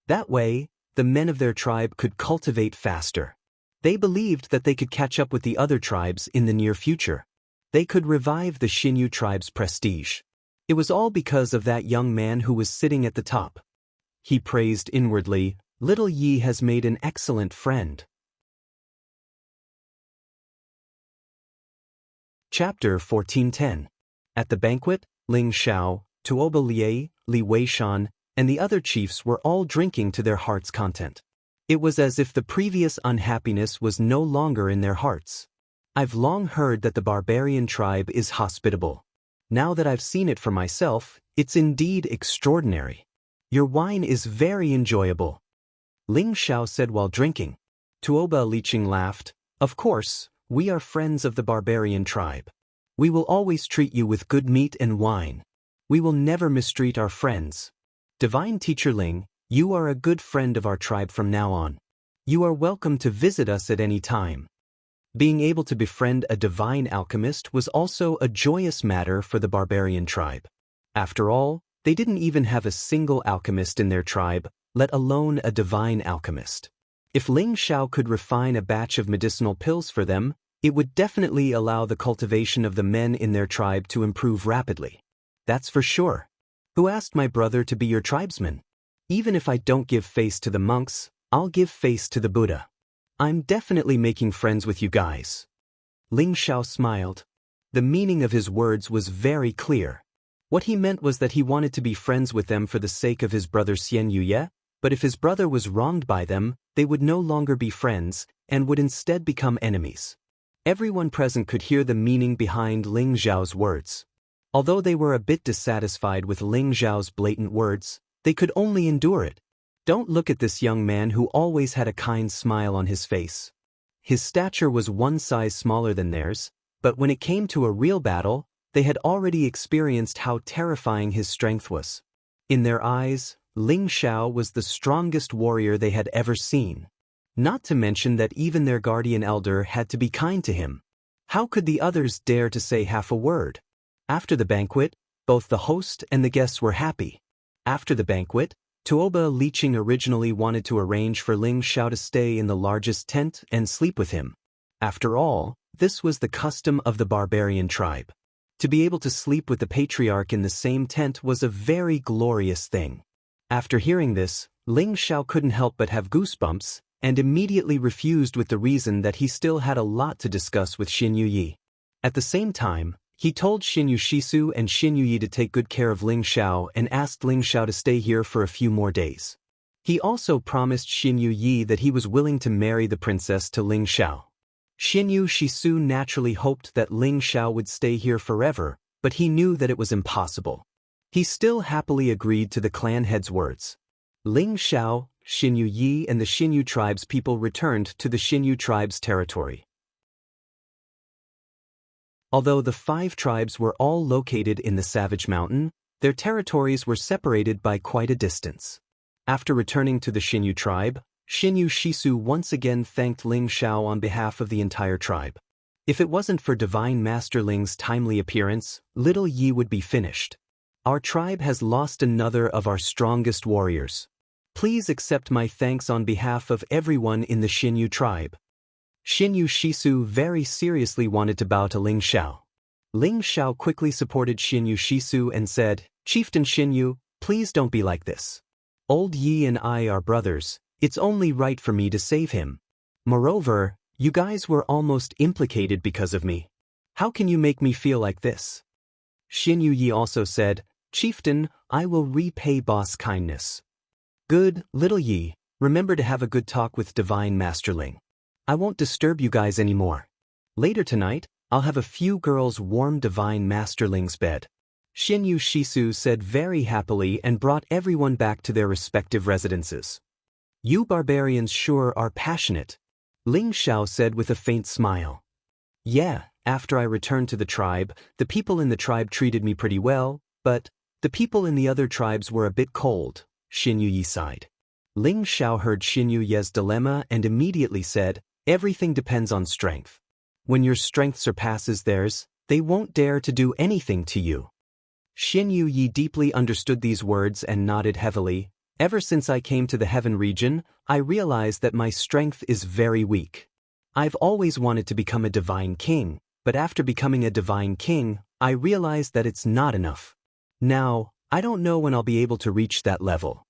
That way, the men of their tribe could cultivate faster. They believed that they could catch up with the other tribes in the near future. They could revive the Xinyu tribe's prestige. It was all because of that young man who was sitting at the top. He praised inwardly, "Little Yi has made an excellent friend." Chapter 1410. At the banquet, Ling Zhao, Tuoba Liei, Li Weishan, and the other chiefs were all drinking to their heart's content. It was as if the previous unhappiness was no longer in their hearts. I've long heard that the barbarian tribe is hospitable. Now that I've seen it for myself, it's indeed extraordinary. Your wine is very enjoyable, Ling Xiao said while drinking. Tuoba Liqing laughed. Of course, we are friends of the barbarian tribe. We will always treat you with good meat and wine. We will never mistreat our friends. Divine Teacher Ling, you are a good friend of our tribe from now on. You are welcome to visit us at any time. Being able to befriend a divine alchemist was also a joyous matter for the barbarian tribe. After all, they didn't even have a single alchemist in their tribe, let alone a divine alchemist. If Ling Xiao could refine a batch of medicinal pills for them, it would definitely allow the cultivation of the men in their tribe to improve rapidly. That's for sure. Who asked my brother to be your tribesman? Even if I don't give face to the monks, I'll give face to the Buddha. I'm definitely making friends with you guys. Ling Xiao smiled. The meaning of his words was very clear. What he meant was that he wanted to be friends with them for the sake of his brother Xian Yuye, but if his brother was wronged by them, they would no longer be friends, and would instead become enemies. Everyone present could hear the meaning behind Ling Xiao's words. Although they were a bit dissatisfied with Ling Xiao's blatant words, they could only endure it. Don't look at this young man who always had a kind smile on his face. His stature was one size smaller than theirs, but when it came to a real battle, they had already experienced how terrifying his strength was. In their eyes, Ling Xiao was the strongest warrior they had ever seen. Not to mention that even their guardian elder had to be kind to him. How could the others dare to say half a word? After the banquet, both the host and the guests were happy. After the banquet, Tuoba Liqing originally wanted to arrange for Ling Xiao to stay in the largest tent and sleep with him. After all, this was the custom of the barbarian tribe. To be able to sleep with the patriarch in the same tent was a very glorious thing. After hearing this, Ling Xiao couldn't help but have goosebumps, and immediately refused with the reason that he still had a lot to discuss with Xin Yuyi. At the same time, he told Xin Yushisu and Xin Yuyi to take good care of Ling Xiao and asked Ling Xiao to stay here for a few more days. He also promised Xin Yuyi that he was willing to marry the princess to Ling Xiao. Xin Yushisu naturally hoped that Ling Xiao would stay here forever, but he knew that it was impossible. He still happily agreed to the clan head's words. Ling Xiao, Xin Yuyi and the Xinyu tribe's people returned to the Xinyu tribe's territory. Although the 5 tribes were all located in the Savage Mountain, their territories were separated by quite a distance. After returning to the Xinyu tribe, Xinyu Shisu once again thanked Ling Xiao on behalf of the entire tribe. If it wasn't for Divine Master Ling's timely appearance, Little Yi would be finished. Our tribe has lost another of our strongest warriors. Please accept my thanks on behalf of everyone in the Xinyu tribe. Xinyu Shisu very seriously wanted to bow to Ling Xiao. Ling Xiao quickly supported Xinyu Shisu and said, "Chieftain Xinyu, please don't be like this. Old Yi and I are brothers, it's only right for me to save him. Moreover, you guys were almost implicated because of me. How can you make me feel like this?" Xinyu Yi also said, "Chieftain, I will repay boss kindness." "Good, Little Yi, remember to have a good talk with Divine Master Ling. I won't disturb you guys anymore. Later tonight, I'll have a few girls warm Divine Master Ling's bed." Xinyu Shisu said very happily and brought everyone back to their respective residences. "You barbarians sure are passionate," Ling Xiao said with a faint smile. "Yeah, after I returned to the tribe, the people in the tribe treated me pretty well, but the people in the other tribes were a bit cold," Xin Yuyi sighed. Ling Xiao heard Xin Yuye's dilemma and immediately said, "Everything depends on strength. When your strength surpasses theirs, they won't dare to do anything to you." Xin Yuyi deeply understood these words and nodded heavily. "Ever since I came to the Heaven region, I realized that my strength is very weak. I've always wanted to become a divine king, but after becoming a divine king, I realized that it's not enough. Now, I don't know when I'll be able to reach that level."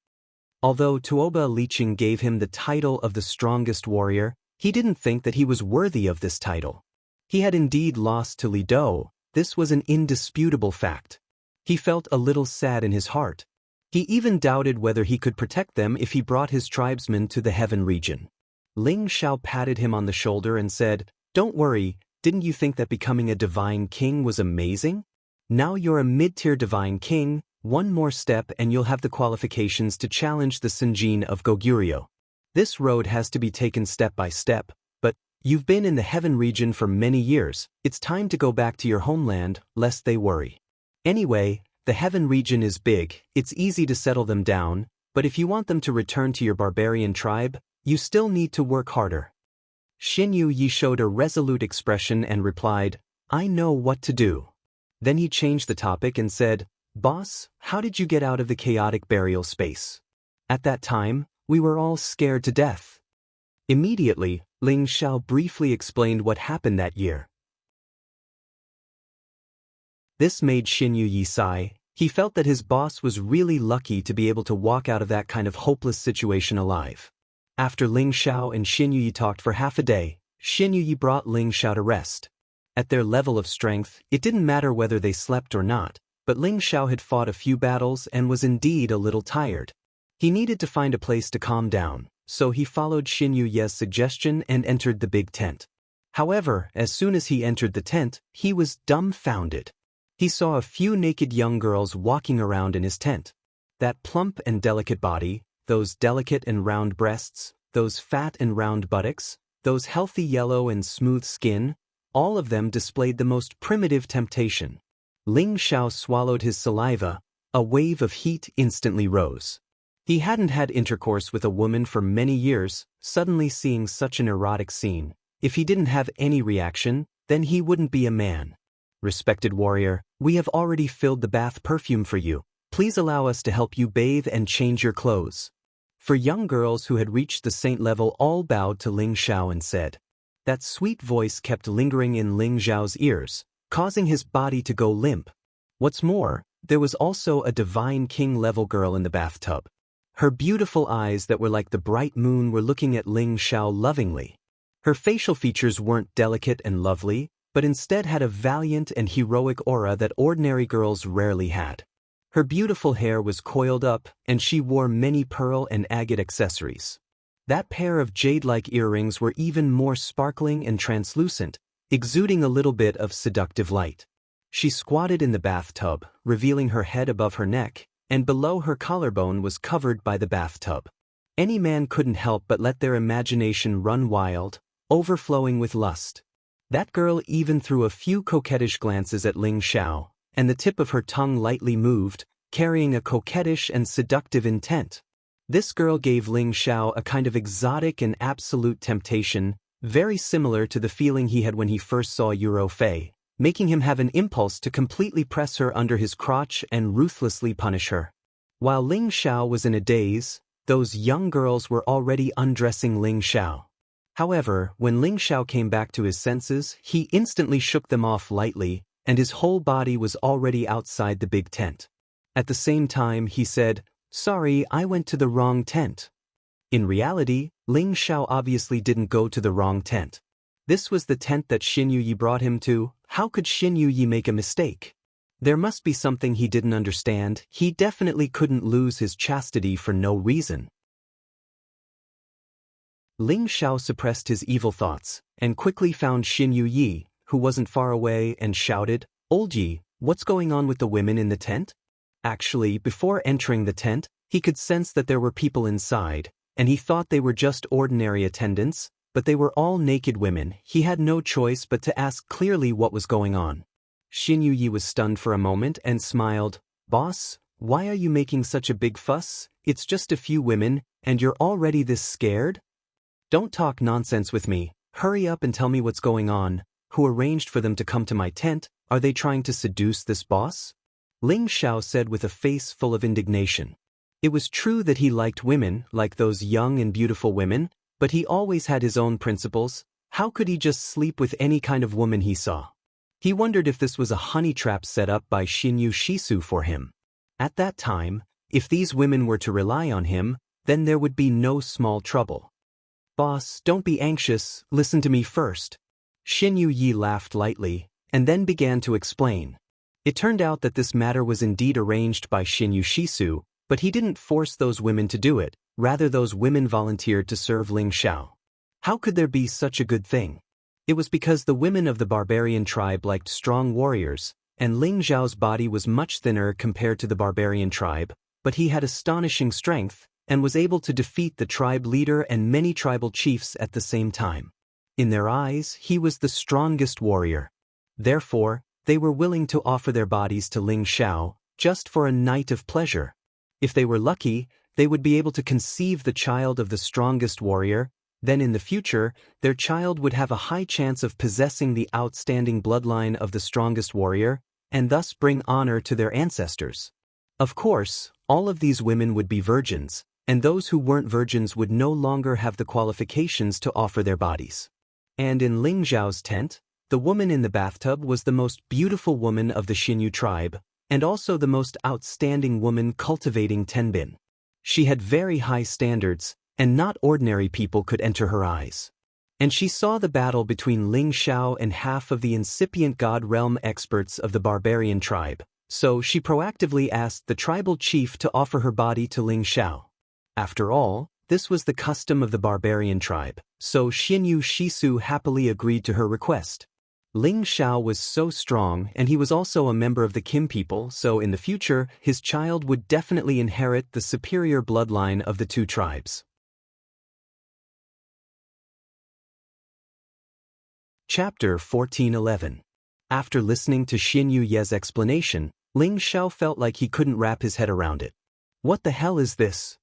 Although Tuoba Liqing gave him the title of the strongest warrior, he didn't think that he was worthy of this title. He had indeed lost to Li Do, this was an indisputable fact. He felt a little sad in his heart. He even doubted whether he could protect them if he brought his tribesmen to the heaven region. Ling Xiao patted him on the shoulder and said, "Don't worry, didn't you think that becoming a divine king was amazing? Now you're a mid-tier divine king, one more step and you'll have the qualifications to challenge the Sinjin of Goguryeo. This road has to be taken step by step, but you've been in the heaven region for many years, it's time to go back to your homeland, lest they worry. Anyway, the heaven region is big, it's easy to settle them down, but if you want them to return to your barbarian tribe, you still need to work harder." Xin Yi showed a resolute expression and replied, "I know what to do." Then he changed the topic and said, "Boss, how did you get out of the chaotic burial space? At that time, we were all scared to death." Immediately, Ling Xiao briefly explained what happened that year. This made Xin Yi sigh. He felt that his boss was really lucky to be able to walk out of that kind of hopeless situation alive. After Ling Xiao and Xin Yi talked for half a day, Xin Yi brought Ling Xiao to rest. At their level of strength, it didn't matter whether they slept or not, but Ling Xiao had fought a few battles and was indeed a little tired. He needed to find a place to calm down, so he followed Xin Yi's suggestion and entered the big tent. However, as soon as he entered the tent, he was dumbfounded. He saw a few naked young girls walking around in his tent. That plump and delicate body, those delicate and round breasts, those fat and round buttocks, those healthy yellow and smooth skin, all of them displayed the most primitive temptation. Ling Xiao swallowed his saliva. A wave of heat instantly rose. He hadn't had intercourse with a woman for many years, suddenly seeing such an erotic scene. If he didn't have any reaction, then he wouldn't be a man. "Respected warrior, we have already filled the bath perfume for you. Please allow us to help you bathe and change your clothes." For young girls who had reached the saint level all bowed to Ling Xiao and said. That sweet voice kept lingering in Ling Xiao's ears, causing his body to go limp. What's more, there was also a divine king-level girl in the bathtub. Her beautiful eyes that were like the bright moon were looking at Ling Xiao lovingly. Her facial features weren't delicate and lovely, but instead had a valiant and heroic aura that ordinary girls rarely had. Her beautiful hair was coiled up, and she wore many pearl and agate accessories. That pair of jade-like earrings were even more sparkling and translucent, exuding a little bit of seductive light. She squatted in the bathtub, revealing her head above her neck, and below her collarbone was covered by the bathtub. Any man couldn't help but let their imagination run wild, overflowing with lust. That girl even threw a few coquettish glances at Ling Xiao, and the tip of her tongue lightly moved, carrying a coquettish and seductive intent. This girl gave Ling Xiao a kind of exotic and absolute temptation, very similar to the feeling he had when he first saw Euro Fei, making him have an impulse to completely press her under his crotch and ruthlessly punish her. While Ling Xiao was in a daze, those young girls were already undressing Ling Xiao. However, when Ling Xiao came back to his senses, he instantly shook them off lightly, and his whole body was already outside the big tent. At the same time, he said, "Sorry, I went to the wrong tent." In reality, Ling Xiao obviously didn't go to the wrong tent. This was the tent that Xin Yi brought him to. How could Xin Yi make a mistake? There must be something he didn't understand. He definitely couldn't lose his chastity for no reason. Ling Xiao suppressed his evil thoughts, and quickly found Xin Yi, who wasn't far away, and shouted, "Old Yi, what's going on with the women in the tent?" Actually, before entering the tent, he could sense that there were people inside, and he thought they were just ordinary attendants, but they were all naked women. He had no choice but to ask clearly what was going on. Xin Yi was stunned for a moment and smiled. "Boss, why are you making such a big fuss? It's just a few women, and you're already this scared? Don't talk nonsense with me. Hurry up and tell me what's going on. Who arranged for them to come to my tent? Are they trying to seduce this boss?" Ling Xiao said with a face full of indignation. It was true that he liked women, like those young and beautiful women, but he always had his own principles. How could he just sleep with any kind of woman he saw? He wondered if this was a honey trap set up by Xinyu Shisu for him. At that time, if these women were to rely on him, then there would be no small trouble. "Boss, don't be anxious, listen to me first." Xinyu Yi laughed lightly, and then began to explain. It turned out that this matter was indeed arranged by Xinyu Shisu, But he didn't force those women to do it, rather those women volunteered to serve Ling Xiao. How could there be such a good thing? It was because the women of the barbarian tribe liked strong warriors, and Ling Xiao's body was much thinner compared to the barbarian tribe, but he had astonishing strength, and was able to defeat the tribe leader and many tribal chiefs at the same time. In their eyes, he was the strongest warrior. Therefore, they were willing to offer their bodies to Ling Xiao, just for a night of pleasure. If they were lucky, they would be able to conceive the child of the strongest warrior. Then in the future, their child would have a high chance of possessing the outstanding bloodline of the strongest warrior, and thus bring honor to their ancestors. Of course, all of these women would be virgins, and those who weren't virgins would no longer have the qualifications to offer their bodies. And in Ling Xiao's tent, the woman in the bathtub was the most beautiful woman of the Xinyu tribe, and also the most outstanding woman cultivating tenbin. She had very high standards, and not ordinary people could enter her eyes. And she saw the battle between Ling Xiao and half of the incipient God realm experts of the barbarian tribe, so she proactively asked the tribal chief to offer her body to Ling Xiao. After all, this was the custom of the barbarian tribe, so Xinyu Shisu happily agreed to her request. Ling Xiao was so strong, and he was also a member of the Kim people, so in the future, his child would definitely inherit the superior bloodline of the two tribes. Chapter 14:11. After listening to Xinyu Ye's explanation, Ling Xiao felt like he couldn't wrap his head around it. What the hell is this?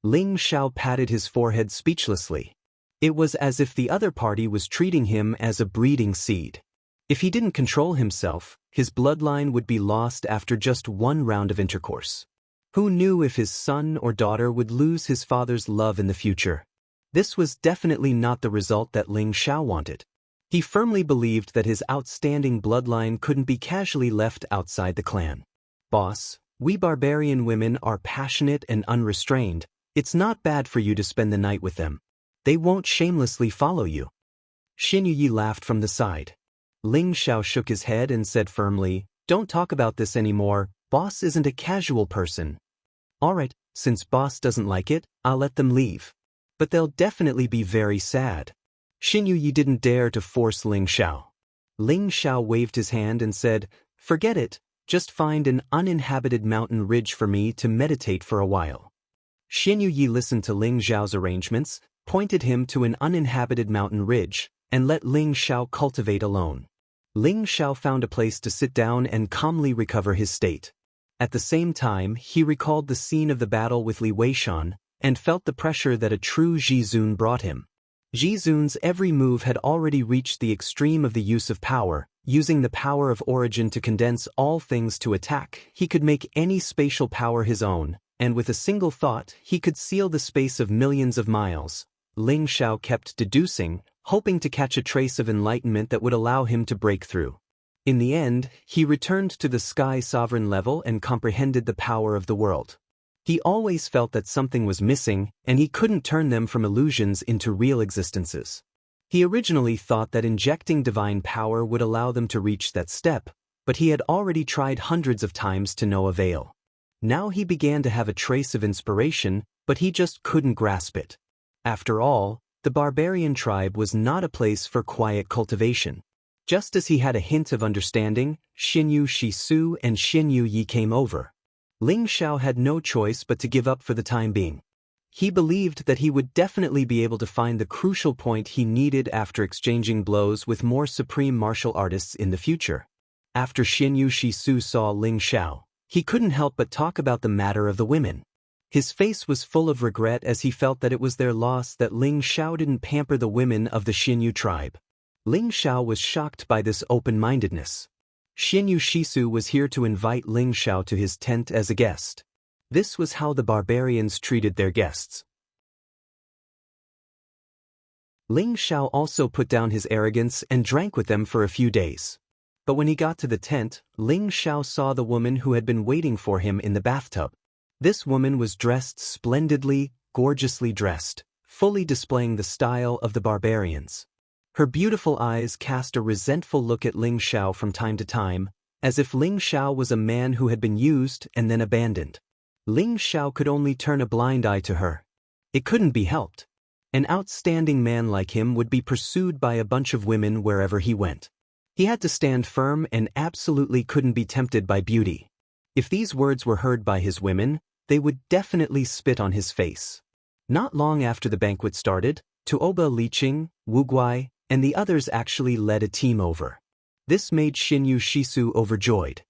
Ling Xiao patted his forehead speechlessly. It was as if the other party was treating him as a breeding seed. If he didn't control himself, his bloodline would be lost after just one round of intercourse. Who knew if his son or daughter would lose his father's love in the future? This was definitely not the result that Ling Xiao wanted. He firmly believed that his outstanding bloodline couldn't be casually left outside the clan. Boss, we barbarian women are passionate and unrestrained. It's not bad for you to spend the night with them. They won't shamelessly follow you. Xinyu Yi laughed from the side. Ling Xiao shook his head and said firmly, "Don't talk about this anymore. Boss isn't a casual person." "Alright, since boss doesn't like it, I'll let them leave. But they'll definitely be very sad." Xinyu Yi didn't dare to force Ling Xiao. Ling Xiao waved his hand and said, "Forget it, just find an uninhabited mountain ridge for me to meditate for a while." Xinyu Yi listened to Ling Xiao's arrangements, pointed him to an uninhabited mountain ridge, and let Ling Xiao cultivate alone. Ling Xiao found a place to sit down and calmly recover his state. At the same time, he recalled the scene of the battle with Li Weishan, and felt the pressure that a true Jizun brought him. Jizun's every move had already reached the extreme of the use of power. Using the power of origin to condense all things to attack, he could make any spatial power his own, and with a single thought, he could seal the space of millions of miles. Ling Xiao kept deducing, hoping to catch a trace of enlightenment that would allow him to break through. In the end, he returned to the sky sovereign level and comprehended the power of the world. He always felt that something was missing, and he couldn't turn them from illusions into real existences. He originally thought that injecting divine power would allow them to reach that step, but he had already tried hundreds of times to no avail. Now he began to have a trace of inspiration, but he just couldn't grasp it. After all, the barbarian tribe was not a place for quiet cultivation. Just as he had a hint of understanding, Xinyu Shisu and Xinyu Yi came over. Ling Xiao had no choice but to give up for the time being. He believed that he would definitely be able to find the crucial point he needed after exchanging blows with more supreme martial artists in the future. After Xinyu Shisu saw Ling Xiao, he couldn't help but talk about the matter of the women. His face was full of regret as he felt that it was their loss that Ling Xiao didn't pamper the women of the Xinyu tribe. Ling Xiao was shocked by this open-mindedness. Xinyu Shisu was here to invite Ling Xiao to his tent as a guest. This was how the barbarians treated their guests. Ling Xiao also put down his arrogance and drank with them for a few days. But when he got to the tent, Ling Xiao saw the woman who had been waiting for him in the bathtub. This woman was dressed splendidly, gorgeously dressed, fully displaying the style of the barbarians. Her beautiful eyes cast a resentful look at Ling Xiao from time to time, as if Ling Xiao was a man who had been used and then abandoned. Ling Xiao could only turn a blind eye to her. It couldn't be helped. An outstanding man like him would be pursued by a bunch of women wherever he went. He had to stand firm and absolutely couldn't be tempted by beauty. If these words were heard by his women, they would definitely spit on his face. Not long after the banquet started, Tuoba Liqing, Wu Guai, and the others actually led a team over. This made Xinyu Shisu overjoyed.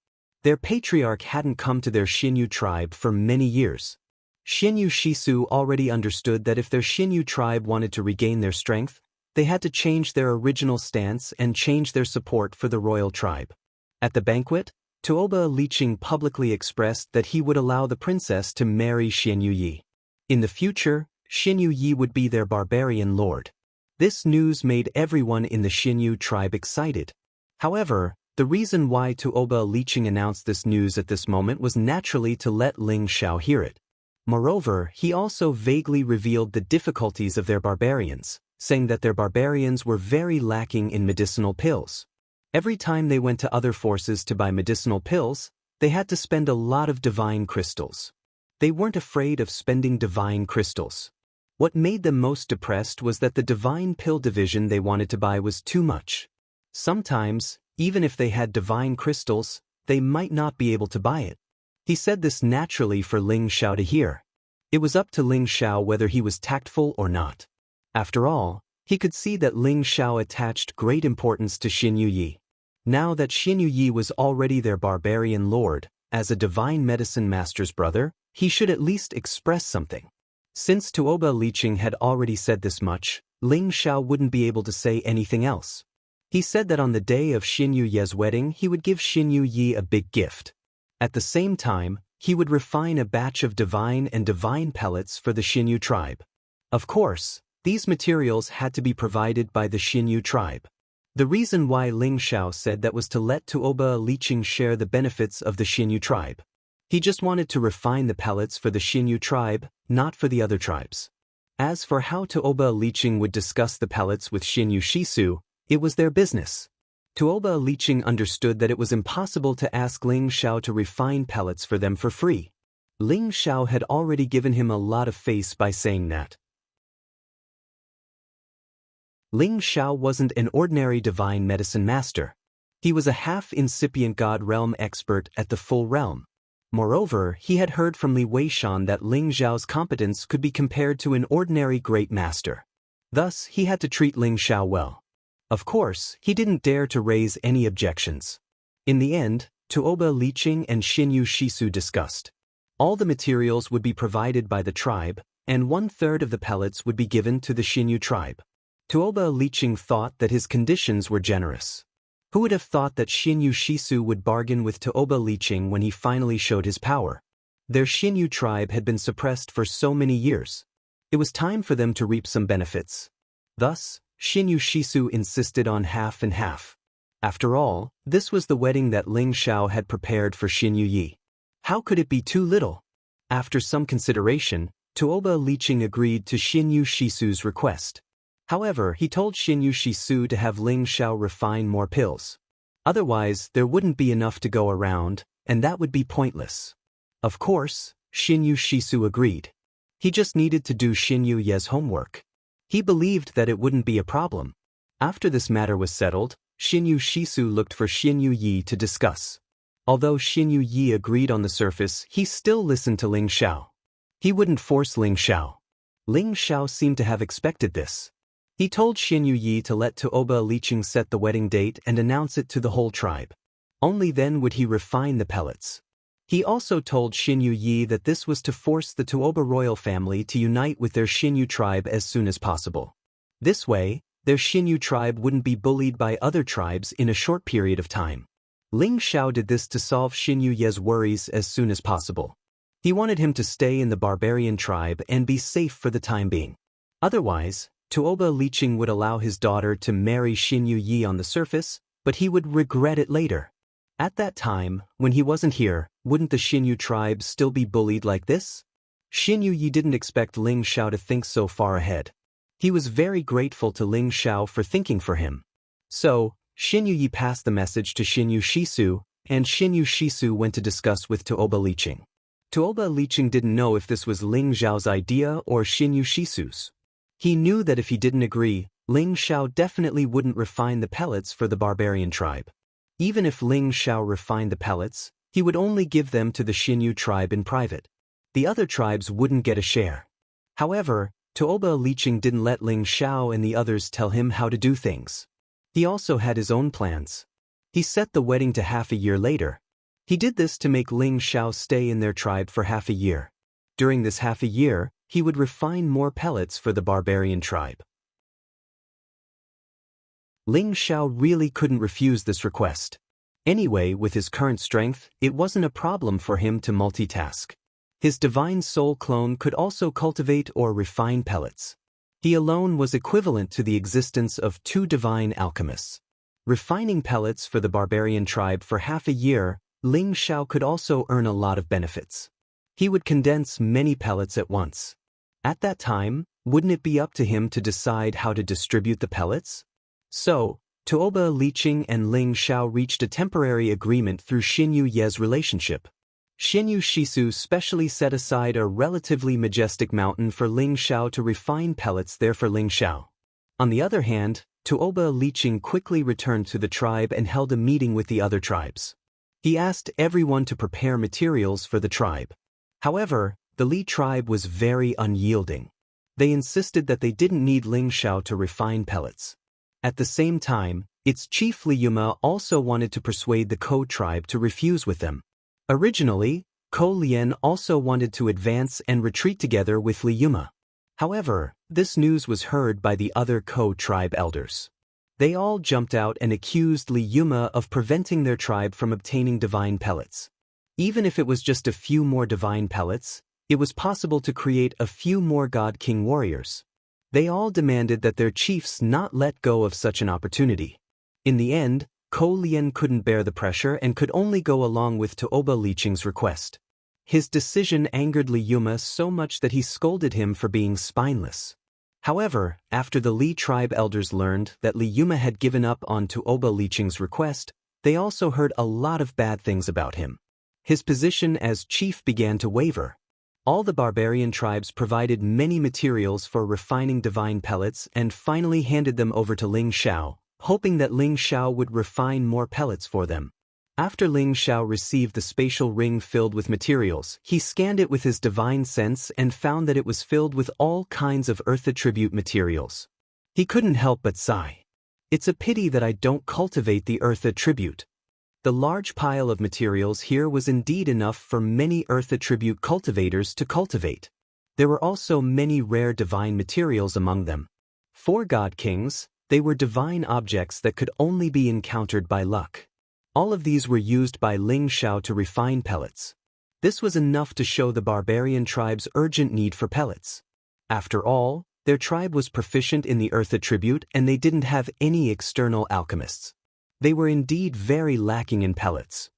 Their patriarch hadn't come to their Xinyu tribe for many years. Xinyu Shisu already understood that if their Xinyu tribe wanted to regain their strength, they had to change their original stance and change their support for the royal tribe. At the banquet, Tuoba Liqing publicly expressed that he would allow the princess to marry Xinyu Yi. In the future, Xinyu Yi would be their barbarian lord. This news made everyone in the Xinyu tribe excited. However, the reason why Tuoba Liqing announced this news at this moment was naturally to let Ling Xiao hear it. Moreover, he also vaguely revealed the difficulties of their barbarians, saying that their barbarians were very lacking in medicinal pills. Every time they went to other forces to buy medicinal pills, they had to spend a lot of divine crystals. They weren't afraid of spending divine crystals. What made them most depressed was that the divine pill division they wanted to buy was too much. Sometimes, even if they had divine crystals, they might not be able to buy it. He said this naturally for Ling Xiao to hear. It was up to Ling Xiao whether he was tactful or not. After all, he could see that Ling Xiao attached great importance to Xinyu Yi. Now that Xinyu Yi was already their barbarian lord, as a divine medicine master's brother, he should at least express something. Since Tuoba Liqing had already said this much, Ling Xiao wouldn't be able to say anything else. He said that on the day of Xinyu Ye's wedding he would give Xinyu Yi a big gift. At the same time, he would refine a batch of divine and divine pellets for the Xinyu tribe. Of course, these materials had to be provided by the Xinyu tribe. The reason why Ling Xiao said that was to let Tuoba Liqing share the benefits of the Xinyu tribe. He just wanted to refine the pellets for the Xinyu tribe, not for the other tribes. As for how Tuoba Liqing would discuss the pellets with Xinyu Shisu, it was their business. Tuoba Liqing understood that it was impossible to ask Ling Xiao to refine pellets for them for free. Ling Xiao had already given him a lot of face by saying that. Ling Xiao wasn't an ordinary divine medicine master. He was a half-incipient god realm expert at the full realm. Moreover, he had heard from Li Weishan that Ling Xiao's competence could be compared to an ordinary great master. Thus, he had to treat Ling Xiao well. Of course, he didn't dare to raise any objections. In the end, Tuoba Liqing and Xinyu Shisu discussed. All the materials would be provided by the tribe, and 1/3 of the pellets would be given to the Xinyu tribe. Tuoba Liqing thought that his conditions were generous. Who would have thought that Xinyu Shisu would bargain with Tuoba Liqing when he finally showed his power? Their Xinyu tribe had been suppressed for so many years. It was time for them to reap some benefits. Thus, Xinyu Shisu insisted on half and half. After all, this was the wedding that Ling Xiao had prepared for Xinyu Yi. How could it be too little? After some consideration, Tuoba Liqing agreed to Xinyu Shisu's request. However, he told Xinyu Shisu to have Ling Xiao refine more pills. Otherwise, there wouldn't be enough to go around, and that would be pointless. Of course, Xinyu Shisu agreed. He just needed to do Xinyu Ye's homework. He believed that it wouldn't be a problem. After this matter was settled, Xinyu Shisu looked for Xinyu Yi to discuss. Although Xinyu Yi agreed on the surface, he still listened to Ling Xiao. He wouldn't force Ling Xiao. Ling Xiao seemed to have expected this. He told Xinyu Yi to let Tuoba Liqing set the wedding date and announce it to the whole tribe. Only then would he refine the pellets. He also told Xinyu Yi that this was to force the Tuoba royal family to unite with their Xinyu tribe as soon as possible. This way, their Xinyu tribe wouldn't be bullied by other tribes in a short period of time. Ling Xiao did this to solve Xinyu Ye's worries as soon as possible. He wanted him to stay in the barbarian tribe and be safe for the time being. Otherwise, Tuoba Liqing would allow his daughter to marry Xinyu Yi on the surface, but he would regret it later. At that time, when he wasn't here, wouldn't the Xinyu tribe still be bullied like this? Xinyu Yi didn't expect Ling Xiao to think so far ahead. He was very grateful to Ling Xiao for thinking for him. So, Xinyu Yi passed the message to Xinyu Shisu, and Xinyu Shisu went to discuss with Tuoba Liqing. Tuoba Liqing didn't know if this was Ling Xiao's idea or Xinyu Shisu's. He knew that if he didn't agree, Ling Xiao definitely wouldn't refine the pellets for the barbarian tribe. Even if Ling Xiao refined the pellets, he would only give them to the Xinyu tribe in private. The other tribes wouldn't get a share. However, Tuoba Liqing didn't let Ling Xiao and the others tell him how to do things. He also had his own plans. He set the wedding to half a year later. He did this to make Ling Xiao stay in their tribe for half a year. During this half a year, he would refine more pellets for the barbarian tribe. Ling Xiao really couldn't refuse this request. Anyway, with his current strength, it wasn't a problem for him to multitask. His divine soul clone could also cultivate or refine pellets. He alone was equivalent to the existence of 2 divine alchemists. Refining pellets for the barbarian tribe for half a year, Ling Xiao could also earn a lot of benefits. He would condense many pellets at once. At that time, wouldn't it be up to him to decide how to distribute the pellets? So, Tuoba Liqing and Ling Xiao reached a temporary agreement through Xinyu Ye's relationship. Xinyu Shisu specially set aside a relatively majestic mountain for Ling Xiao to refine pellets there for Ling Xiao. On the other hand, Tuoba Liqing quickly returned to the tribe and held a meeting with the other tribes. He asked everyone to prepare materials for the tribe. However, the Li tribe was very unyielding. They insisted that they didn't need Ling Xiao to refine pellets. At the same time, its chief Li Yuma also wanted to persuade the Ko tribe to refuse with them. Originally, Ko Lian also wanted to advance and retreat together with Li Yuma. However, this news was heard by the other Ko tribe elders. They all jumped out and accused Li Yuma of preventing their tribe from obtaining divine pellets. Even if it was just a few more divine pellets, it was possible to create a few more God King warriors. They all demanded that their chiefs not let go of such an opportunity. In the end, Ko Lian couldn't bear the pressure and could only go along with Tuoba Liqing's request. His decision angered Li Yuma so much that he scolded him for being spineless. However, after the Li tribe elders learned that Li Yuma had given up on Tuoba Liqing's request, they also heard a lot of bad things about him. His position as chief began to waver. All the barbarian tribes provided many materials for refining divine pellets and finally handed them over to Ling Xiao, hoping that Ling Xiao would refine more pellets for them. After Ling Xiao received the spatial ring filled with materials, he scanned it with his divine sense and found that it was filled with all kinds of earth attribute materials. He couldn't help but sigh. It's a pity that I don't cultivate the earth attribute. The large pile of materials here was indeed enough for many earth attribute cultivators to cultivate. There were also many rare divine materials among them. For God Kings, they were divine objects that could only be encountered by luck. All of these were used by Ling Xiao to refine pellets. This was enough to show the barbarian tribe's urgent need for pellets. After all, their tribe was proficient in the earth attribute and they didn't have any external alchemists. They were indeed very lacking in pellets.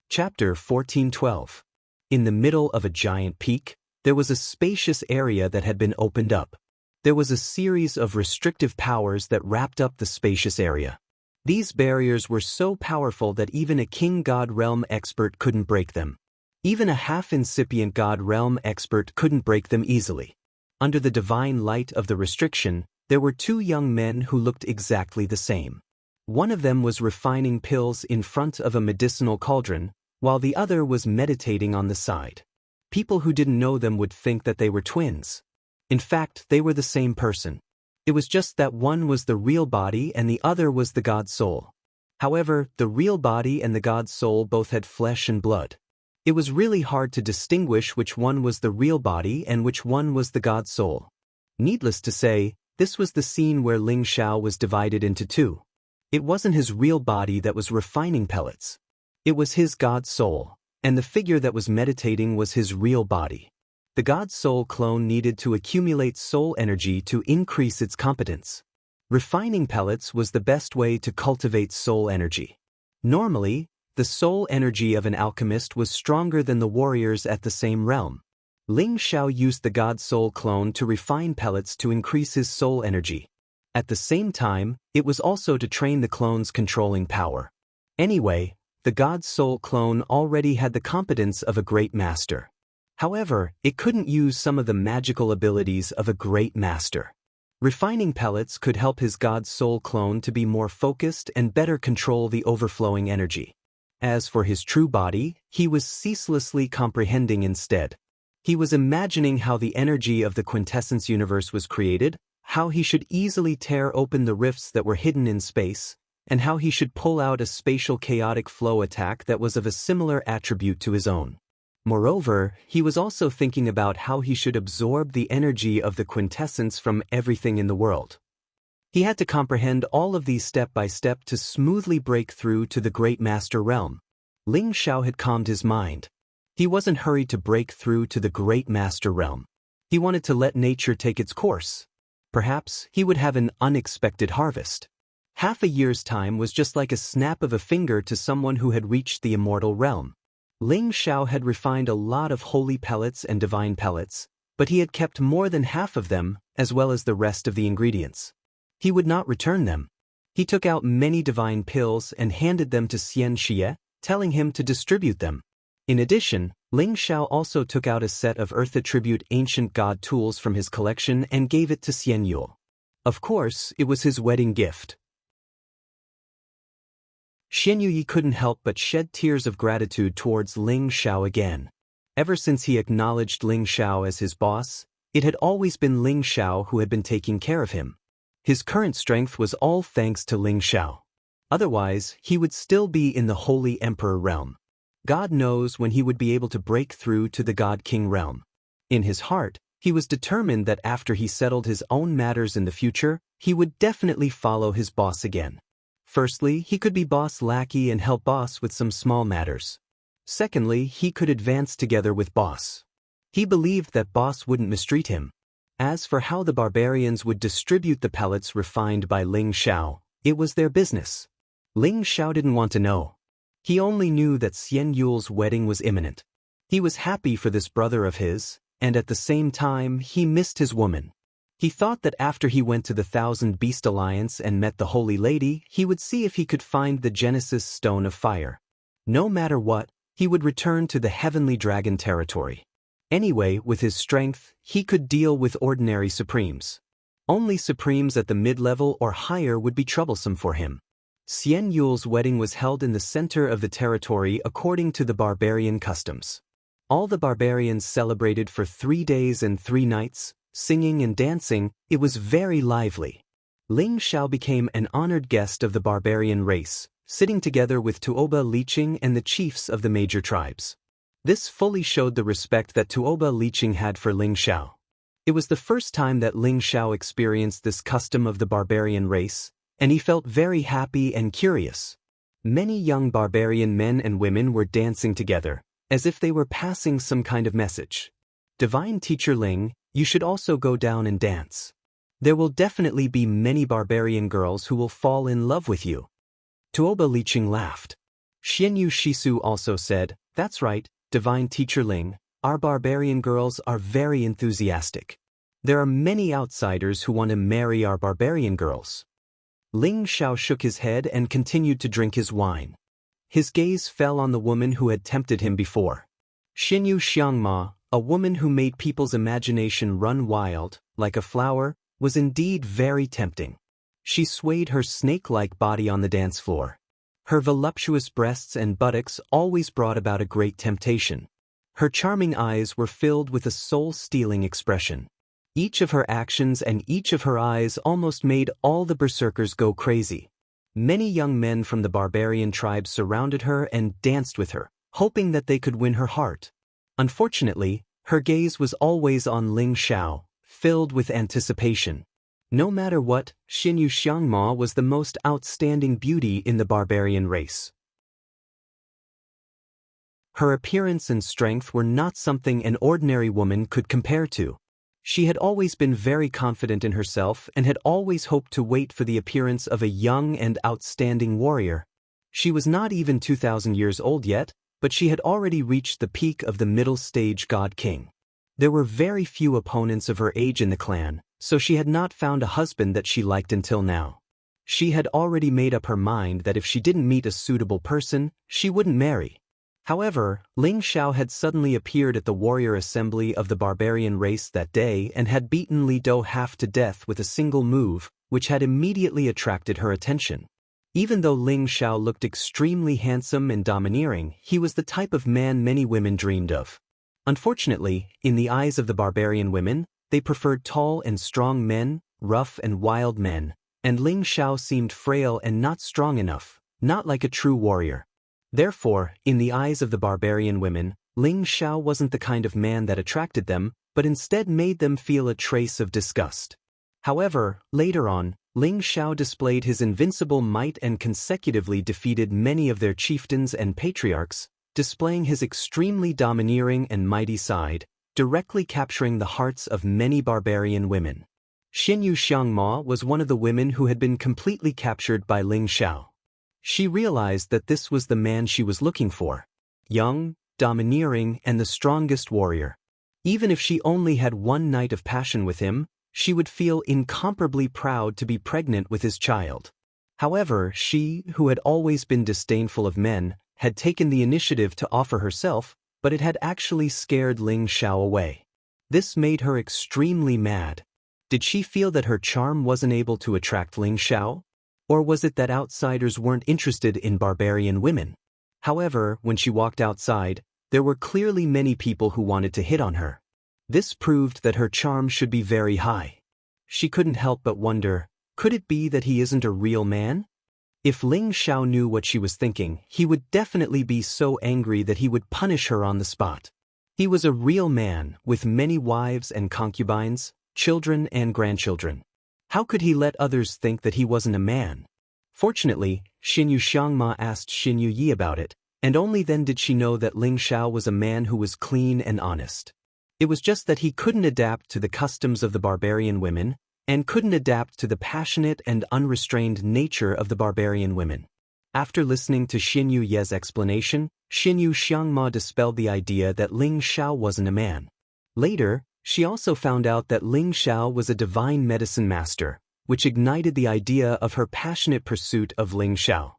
Chapter 14:12. In the middle of a giant peak, there was a spacious area that had been opened up. There was a series of restrictive powers that wrapped up the spacious area. These barriers were so powerful that even a King God Realm expert couldn't break them. Even a half-incipient God Realm expert couldn't break them easily. Under the divine light of the restriction, there were 2 young men who looked exactly the same. One of them was refining pills in front of a medicinal cauldron, while the other was meditating on the side. People who didn't know them would think that they were twins. In fact, they were the same person. It was just that one was the real body and the other was the God soul. However, the real body and the God soul both had flesh and blood. It was really hard to distinguish which one was the real body and which one was the God soul. Needless to say, this was the scene where Ling Xiao was divided into 2. It wasn't his real body that was refining pellets. It was his God soul, and the figure that was meditating was his real body. The God soul clone needed to accumulate soul energy to increase its competence. Refining pellets was the best way to cultivate soul energy. Normally, the soul energy of an alchemist was stronger than the warriors at the same realm. Ling Xiao used the God Soul clone to refine pellets to increase his soul energy. At the same time, it was also to train the clone's controlling power. Anyway, the god's soul clone already had the competence of a great master. However, it couldn't use some of the magical abilities of a great master. Refining pellets could help his god's soul clone to be more focused and better control the overflowing energy. As for his true body, he was ceaselessly comprehending instead. He was imagining how the energy of the quintessence universe was created, how he should easily tear open the rifts that were hidden in space, and how he should pull out a spatial chaotic flow attack that was of a similar attribute to his own. Moreover, he was also thinking about how he should absorb the energy of the quintessence from everything in the world. He had to comprehend all of these step by step to smoothly break through to the Great Master realm. Ling Xiao had calmed his mind. He wasn't hurried to break through to the Great Master realm. He wanted to let nature take its course. Perhaps he would have an unexpected harvest. Half a year's time was just like a snap of a finger to someone who had reached the immortal realm. Ling Xiao had refined a lot of holy pellets and divine pellets, but he had kept more than half of them, as well as the rest of the ingredients. He would not return them. He took out many divine pills and handed them to Xian Xie, telling him to distribute them. In addition, Ling Xiao also took out a set of Earth Attribute ancient god tools from his collection and gave it to Xian Yule. Of course, it was his wedding gift. Xian Yu couldn't help but shed tears of gratitude towards Ling Xiao again. Ever since he acknowledged Ling Xiao as his boss, it had always been Ling Xiao who had been taking care of him. His current strength was all thanks to Ling Xiao. Otherwise, he would still be in the Holy Emperor realm. God knows when he would be able to break through to the God King realm. In his heart, he was determined that after he settled his own matters in the future, he would definitely follow his boss again. Firstly, he could be boss lackey and help boss with some small matters. Secondly, he could advance together with boss. He believed that boss wouldn't mistreat him. As for how the barbarians would distribute the pellets refined by Ling Xiao, it was their business. Ling Xiao didn't want to know. He only knew that Xian Yule's wedding was imminent. He was happy for this brother of his, and at the same time, he missed his woman. He thought that after he went to the Thousand Beast Alliance and met the Holy Lady, he would see if he could find the Genesis Stone of Fire. No matter what, he would return to the Heavenly Dragon territory. Anyway, with his strength, he could deal with ordinary Supremes. Only Supremes at the mid-level or higher would be troublesome for him. Xian Yule's wedding was held in the center of the territory according to the barbarian customs. All the barbarians celebrated for 3 days and 3 nights, singing and dancing. It was very lively. Ling Xiao became an honored guest of the barbarian race, sitting together with Tuoba Liqing and the chiefs of the major tribes. This fully showed the respect that Tuoba Liqing had for Ling Xiao. It was the first time that Ling Xiao experienced this custom of the barbarian race, and he felt very happy and curious. Many young barbarian men and women were dancing together, as if they were passing some kind of message. Divine Teacher Ling, you should also go down and dance. There will definitely be many barbarian girls who will fall in love with you. Tuoba Liqing laughed. Xianyu Shisu also said, that's right, Divine Teacher Ling, our barbarian girls are very enthusiastic. There are many outsiders who want to marry our barbarian girls. Ling Xiao shook his head and continued to drink his wine. His gaze fell on the woman who had tempted him before. Xinyu Xiangma, a woman who made people's imagination run wild, like a flower, was indeed very tempting. She swayed her snake-like body on the dance floor. Her voluptuous breasts and buttocks always brought about a great temptation. Her charming eyes were filled with a soul-stealing expression. Each of her actions and each of her eyes almost made all the berserkers go crazy. Many young men from the barbarian tribes surrounded her and danced with her, hoping that they could win her heart. Unfortunately, her gaze was always on Ling Xiao, filled with anticipation. No matter what, Xinyu Xiangma was the most outstanding beauty in the barbarian race. Her appearance and strength were not something an ordinary woman could compare to. She had always been very confident in herself and had always hoped to wait for the appearance of a young and outstanding warrior. She was not even 2,000 years old yet, but she had already reached the peak of the middle stage God King. There were very few opponents of her age in the clan, so she had not found a husband that she liked until now. She had already made up her mind that if she didn't meet a suitable person, she wouldn't marry. However, Ling Xiao had suddenly appeared at the warrior assembly of the barbarian race that day and had beaten Li Dou half to death with a single move, which had immediately attracted her attention. Even though Ling Xiao looked extremely handsome and domineering, he was the type of man many women dreamed of. Unfortunately, in the eyes of the barbarian women, they preferred tall and strong men, rough and wild men, and Ling Xiao seemed frail and not strong enough, not like a true warrior. Therefore, in the eyes of the barbarian women, Ling Xiao wasn't the kind of man that attracted them, but instead made them feel a trace of disgust. However, later on, Ling Xiao displayed his invincible might and consecutively defeated many of their chieftains and patriarchs, displaying his extremely domineering and mighty side, directly capturing the hearts of many barbarian women. Xinyu Xiangma was one of the women who had been completely captured by Ling Xiao. She realized that this was the man she was looking for. Young, domineering, and the strongest warrior. Even if she only had one night of passion with him, she would feel incomparably proud to be pregnant with his child. However, she, who had always been disdainful of men, had taken the initiative to offer herself, but it had actually scared Ling Xiao away. This made her extremely mad. Did she feel that her charm wasn't able to attract Ling Xiao? Or was it that outsiders weren't interested in barbarian women? However, when she walked outside, there were clearly many people who wanted to hit on her. This proved that her charm should be very high. She couldn't help but wonder, could it be that he isn't a real man? If Ling Xiao knew what she was thinking, he would definitely be so angry that he would punish her on the spot. He was a real man, with many wives and concubines, children and grandchildren. How could he let others think that he wasn't a man? Fortunately, Xinyu Xiangma asked Xinyu Yi about it, and only then did she know that Ling Xiao was a man who was clean and honest. It was just that he couldn't adapt to the customs of the barbarian women, and couldn't adapt to the passionate and unrestrained nature of the barbarian women. After listening to Xinyu Ye's explanation, Xinyu Xiangma dispelled the idea that Ling Xiao wasn't a man. Later, she also found out that Ling Xiao was a divine medicine master, which ignited the idea of her passionate pursuit of Ling Xiao.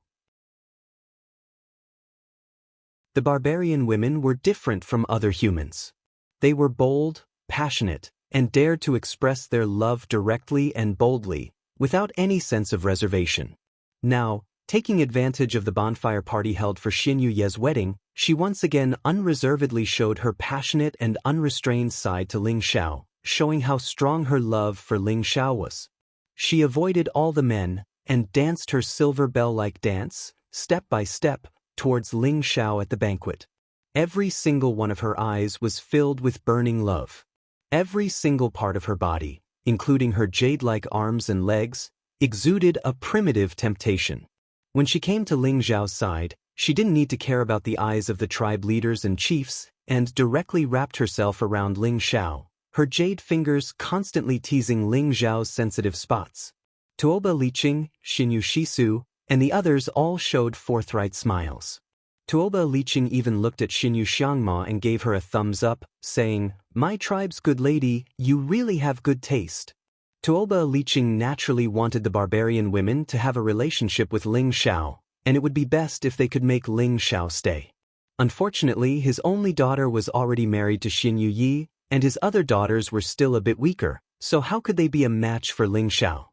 The barbarian women were different from other humans. They were bold, passionate, and dared to express their love directly and boldly, without any sense of reservation. Now, taking advantage of the bonfire party held for Xinyu Ye's wedding, she once again unreservedly showed her passionate and unrestrained side to Ling Xiao, showing how strong her love for Ling Xiao was. She avoided all the men, and danced her silver bell-like dance, step by step, towards Ling Xiao at the banquet. Every single one of her eyes was filled with burning love. Every single part of her body, including her jade-like arms and legs, exuded a primitive temptation. When she came to Ling Xiao's side, she didn't need to care about the eyes of the tribe leaders and chiefs, and directly wrapped herself around Ling Xiao, her jade fingers constantly teasing Ling Xiao's sensitive spots. Tuoba Liqing, Xinyu Shisu, and the others all showed forthright smiles. Tuoba Liqing even looked at Xinyu Xiangma and gave her a thumbs up, saying, "My tribe's good lady, you really have good taste." Tuoba Liqing naturally wanted the barbarian women to have a relationship with Ling Xiao, and it would be best if they could make Ling Xiao stay. Unfortunately, his only daughter was already married to Xinyu Yi, and his other daughters were still a bit weaker, so how could they be a match for Ling Xiao?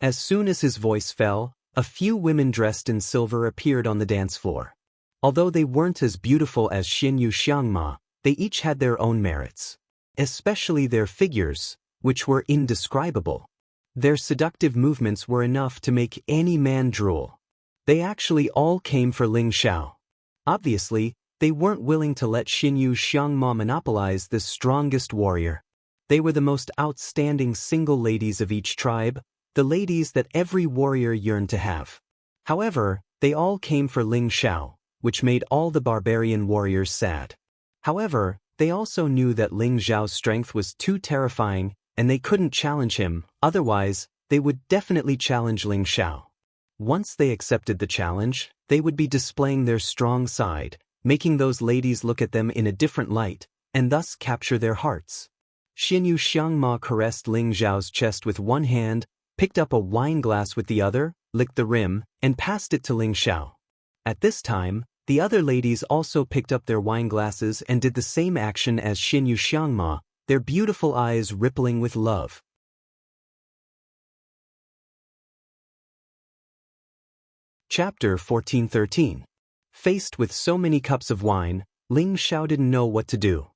As soon as his voice fell, a few women dressed in silver appeared on the dance floor. Although they weren't as beautiful as Xinyu Xiangma, they each had their own merits. Especially their figures, which were indescribable. Their seductive movements were enough to make any man drool. They actually all came for Ling Xiao. Obviously, they weren't willing to let Xinyu Xiangma monopolize this strongest warrior. They were the most outstanding single ladies of each tribe, the ladies that every warrior yearned to have. However, they all came for Ling Xiao, which made all the barbarian warriors sad. However, they also knew that Ling Xiao's strength was too terrifying, and they couldn't challenge him, otherwise, they would definitely challenge Ling Xiao. Once they accepted the challenge, they would be displaying their strong side, making those ladies look at them in a different light, and thus capture their hearts. Xinyu Xiangma caressed Ling Xiao's chest with one hand, picked up a wine glass with the other, licked the rim, and passed it to Ling Xiao. At this time, the other ladies also picked up their wine glasses and did the same action as Xin Yu Xiangma, their beautiful eyes rippling with love. Chapter 14:13. Faced with so many cups of wine, Ling Xiao didn't know what to do.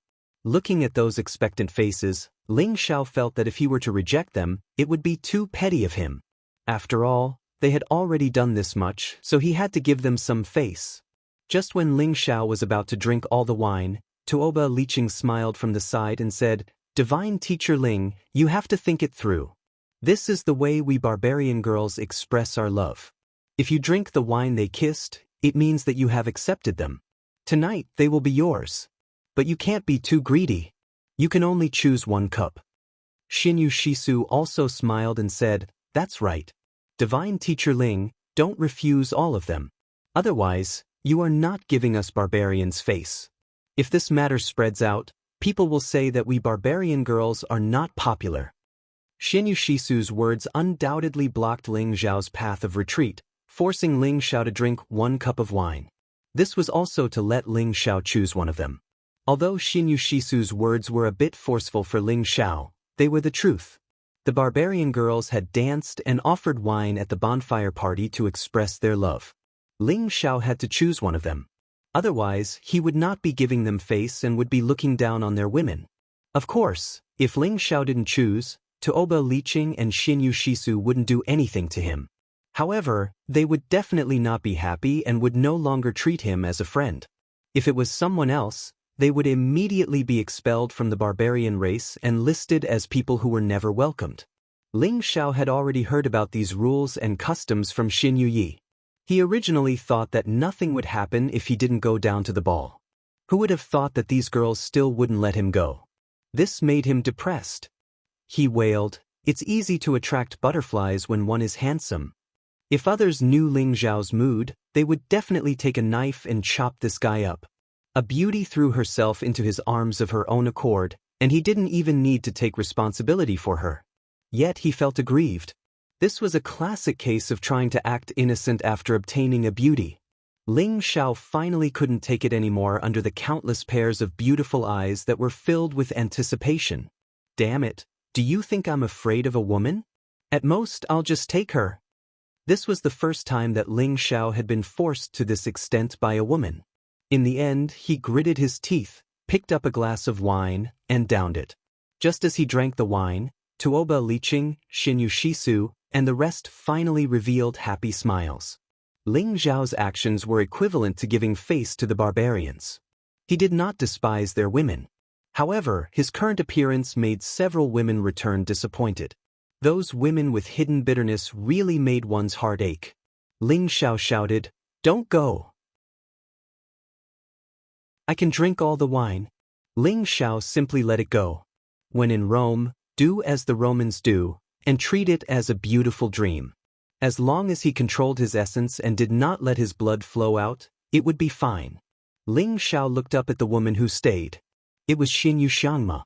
Looking at those expectant faces, Ling Xiao felt that if he were to reject them, it would be too petty of him. After all, they had already done this much, so he had to give them some face. Just when Ling Xiao was about to drink all the wine, Tuoba Liqing smiled from the side and said, "Divine Teacher Ling, you have to think it through. This is the way we barbarian girls express our love. If you drink the wine they kissed, it means that you have accepted them. Tonight they will be yours. But you can't be too greedy. You can only choose one cup." Xinyu Shisu also smiled and said, "That's right. Divine Teacher Ling, don't refuse all of them. Otherwise, you are not giving us barbarians face. If this matter spreads out, people will say that we barbarian girls are not popular." Xinyu Shisu's words undoubtedly blocked Ling Xiao's path of retreat, forcing Ling Xiao to drink one cup of wine. This was also to let Ling Xiao choose one of them. Although Xinyu Shisu's words were a bit forceful for Ling Xiao, they were the truth. The barbarian girls had danced and offered wine at the bonfire party to express their love. Ling Xiao had to choose one of them. Otherwise, he would not be giving them face and would be looking down on their women. Of course, if Ling Xiao didn't choose, Tuoba Liqing and Xinyu Shisu wouldn't do anything to him. However, they would definitely not be happy and would no longer treat him as a friend. If it was someone else, they would immediately be expelled from the barbarian race and listed as people who were never welcomed. Ling Xiao had already heard about these rules and customs from Xinyu Yi. He originally thought that nothing would happen if he didn't go down to the ball. Who would have thought that these girls still wouldn't let him go? This made him depressed. He wailed, "It's easy to attract butterflies when one is handsome." If others knew Ling Xiao's mood, they would definitely take a knife and chop this guy up. A beauty threw herself into his arms of her own accord, and he didn't even need to take responsibility for her. Yet he felt aggrieved. This was a classic case of trying to act innocent after obtaining a beauty. Ling Xiao finally couldn't take it anymore under the countless pairs of beautiful eyes that were filled with anticipation. "Damn it, do you think I'm afraid of a woman? At most, I'll just take her." This was the first time that Ling Xiao had been forced to this extent by a woman. In the end, he gritted his teeth, picked up a glass of wine, and downed it. Just as he drank the wine, Tuoba Liqing, Xinyu Shisu, and the rest finally revealed happy smiles. Ling Xiao's actions were equivalent to giving face to the barbarians. He did not despise their women. However, his current appearance made several women return disappointed. Those women with hidden bitterness really made one's heart ache. Ling Xiao shouted, "Don't go. I can drink all the wine." Ling Xiao simply let it go. When in Rome, do as the Romans do, and treat it as a beautiful dream. As long as he controlled his essence and did not let his blood flow out, it would be fine. Ling Xiao looked up at the woman who stayed. It was Xinyu Xiangma.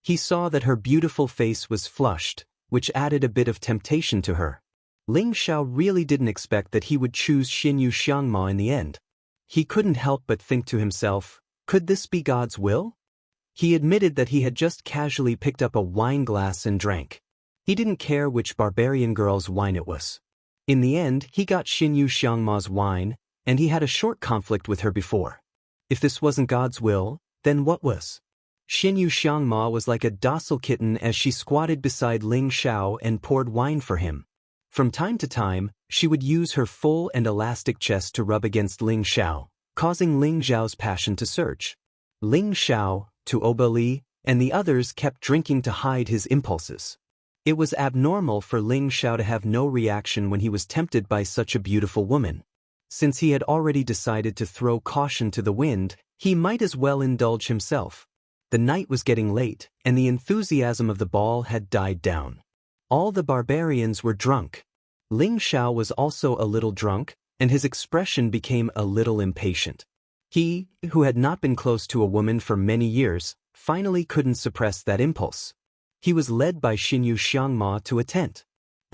He saw that her beautiful face was flushed, which added a bit of temptation to her. Ling Xiao really didn't expect that he would choose Xinyu Xiangma in the end. He couldn't help but think to himself, could this be God's will? He admitted that he had just casually picked up a wine glass and drank. He didn't care which barbarian girl's wine it was. In the end, he got Xinyu Xiangma's wine, and he had a short conflict with her before. If this wasn't God's will, then what was? Xinyu Xiangma was like a docile kitten as she squatted beside Ling Xiao and poured wine for him. From time to time, she would use her full and elastic chest to rub against Ling Xiao, causing Ling Xiao's passion to surge. Ling Xiao, Tuoba Li, and the others kept drinking to hide his impulses. It was abnormal for Ling Xiao to have no reaction when he was tempted by such a beautiful woman. Since he had already decided to throw caution to the wind, he might as well indulge himself. The night was getting late, and the enthusiasm of the ball had died down. All the barbarians were drunk. Ling Xiao was also a little drunk, and his expression became a little impatient. He, who had not been close to a woman for many years, finally couldn't suppress that impulse. He was led by Xinyu Xiangma to a tent.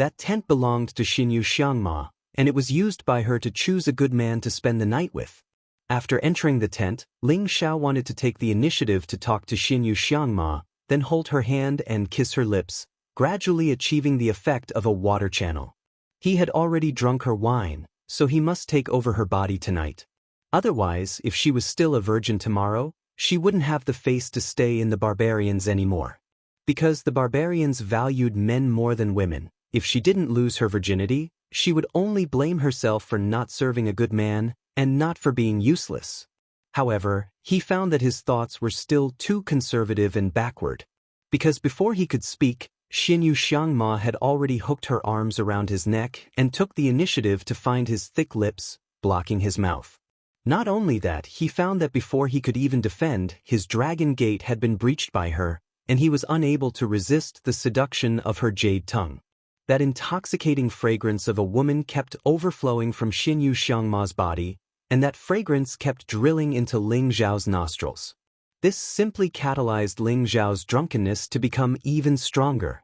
That tent belonged to Xinyu Xiangma, and it was used by her to choose a good man to spend the night with. After entering the tent, Ling Xiao wanted to take the initiative to talk to Xinyu Xiangma, then hold her hand and kiss her lips, gradually achieving the effect of a water channel. He had already drunk her wine, so he must take over her body tonight. Otherwise, if she was still a virgin tomorrow, she wouldn't have the face to stay in the barbarians anymore. Because the barbarians valued men more than women, if she didn't lose her virginity, she would only blame herself for not serving a good man and not for being useless. However, he found that his thoughts were still too conservative and backward. Because before he could speak, Xinyu Xiangma had already hooked her arms around his neck and took the initiative to find his thick lips, blocking his mouth. Not only that, he found that before he could even defend, his dragon gate had been breached by her, and he was unable to resist the seduction of her jade tongue. That intoxicating fragrance of a woman kept overflowing from Xinyu Xiangma's body, and that fragrance kept drilling into Ling Xiao's nostrils. This simply catalyzed Ling Xiao's drunkenness to become even stronger.